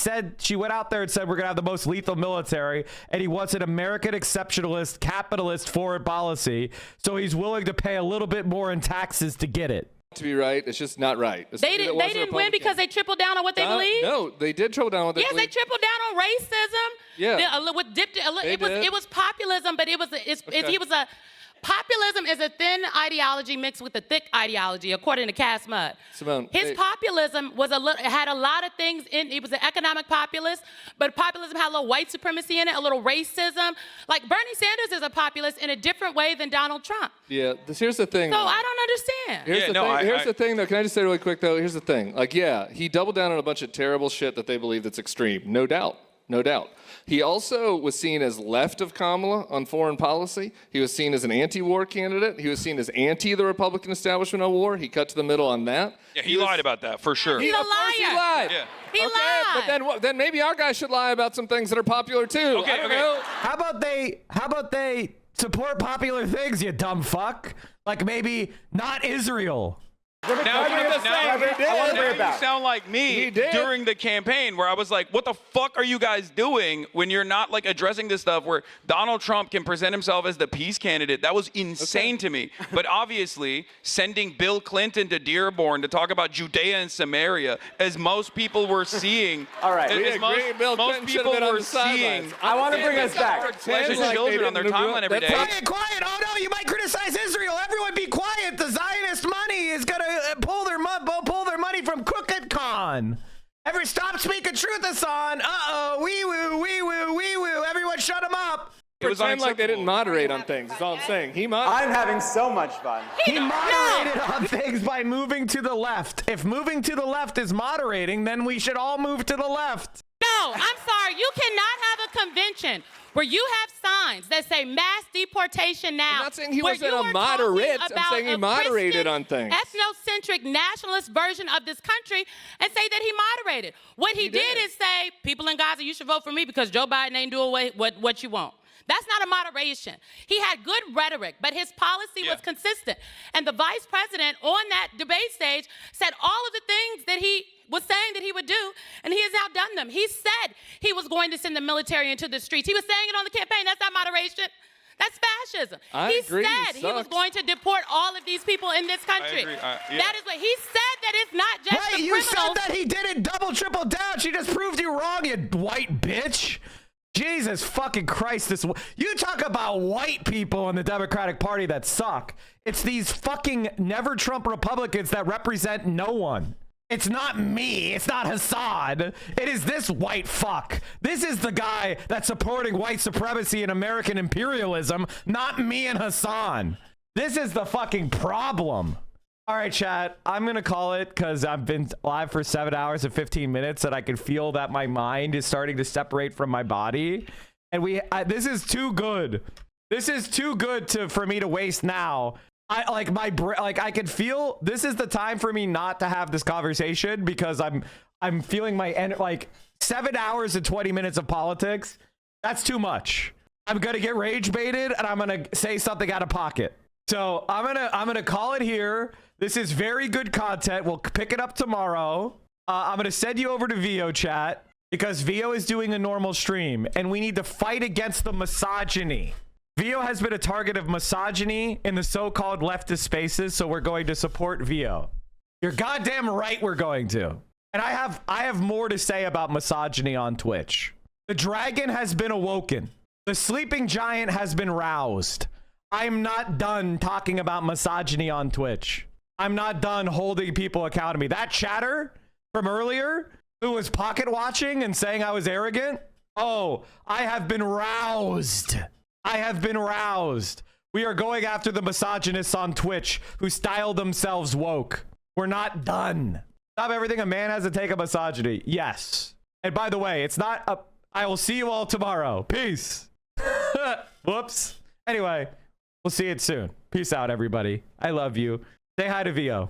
went out there and said we're going to have the most lethal military, and he wants an American exceptionalist, capitalist foreign policy, so he's willing to pay a little bit more in taxes to get it. To be right, it's just not right. They didn't win because they tripled down on what they believe? No, they did triple down on what they believe. Yes, they tripled down on racism. Yeah. It was populism, but he was a populism is a thin ideology mixed with a thick ideology, according to Cass Mudd. Simone, his populism had a lot of things in. It was an economic populist, but populism had a little white supremacy in it, a little racism. Like Bernie Sanders is a populist in a different way than Donald Trump. Yeah, here's the thing. So I don't understand. Here's the thing, though. Can I just say really quick, though? Here's the thing. Like, yeah, he doubled down on a bunch of terrible shit that they believe that's extreme. No doubt. No doubt. He also was seen as left of Kamala on foreign policy. He was seen as an anti-war candidate. He was seen as anti the Republican establishment on war. He cut to the middle on that. Yeah, he lied about that for sure. He's a liar. He lied. Yeah. He lied. But then maybe our guy should lie about some things that are popular too. Okay. How about they support popular things, you dumb fuck? Like maybe not Israel. Now you sound like me during the campaign where I was like, what the fuck are you guys doing when you're not like addressing this stuff where Donald Trump can present himself as the peace candidate? That was insane to me. But obviously, sending Bill Clinton to Dearborn to talk about Judea and Samaria, as most people were seeing. All right. Most people were seeing. I want to bring us back. Children on their timeline every day. Quiet. Oh no, you might criticize Israel. Everyone be quiet. The Zionist money is going to pull their money from Crooked Con. Stop speaking truth, Hassan. Wee woo. Everyone shut him up. It was like they didn't moderate on things. That's all I'm saying. I'm having so much fun. He moderated on things by moving to the left. If moving to the left is moderating, then we should all move to the left. No, I'm sorry. You cannot have a convention where you have signs that say mass deportation now. I'm not saying he wasn't a moderate. I'm saying he moderated on things. Ethnocentric nationalist version of this country and say that he moderated. What he did is say, people in Gaza, you should vote for me because Joe Biden ain't doing what you want. That's not a moderation. He had good rhetoric, but his policy was consistent. And the vice president on that debate stage said all of the things that he was saying that he would do, and he has outdone them. He said he was going to send the military into the streets. He was saying it on the campaign. That's not moderation. That's fascism. I agree. He said he was going to deport all of these people in this country. I agree. That is what he said. That it's not just the you criminals. said that he didn't double, triple down. She just proved you wrong, you white bitch. Jesus fucking Christ. You talk about white people in the Democratic Party that suck. It's these fucking never Trump Republicans that represent no one. It's not me. It's not Hassan. It is this white fuck. This is the guy that's supporting white supremacy and American imperialism, not me and Hassan. This is the fucking problem. All right, chat. I'm going to call it because I've been live for 7 hours and 15 minutes and I can feel that my mind is starting to separate from my body. And this is too good. This is too good for me to waste now. I can feel this is the time for me not to have this conversation because I'm feeling my 7 hours and 20 minutes of politics. That's too much. I'm going to get rage baited and I'm going to say something out of pocket. So I'm going to call it here. This is very good content. We'll pick it up tomorrow. I'm going to send you over to VO chat because VO is doing a normal stream and we need to fight against the misogyny. VO has been a target of misogyny in the so-called leftist spaces, so we're going to support VO. You're goddamn right we're going to. And I have more to say about misogyny on Twitch. The dragon has been awoken. The sleeping giant has been roused. I'm not done talking about misogyny on Twitch. I'm not done holding people accountable. That chatter from earlier who was pocket watching and saying I was arrogant. Oh, I have been roused. I have been roused. We are going after the misogynists on Twitch who style themselves woke. We're not done. Stop everything a man has to take a misogyny. Yes. And by the way, it's not a... I will see you all tomorrow. Peace. Whoops. Anyway, we'll see it soon. Peace out, everybody. I love you. Say hi to VO.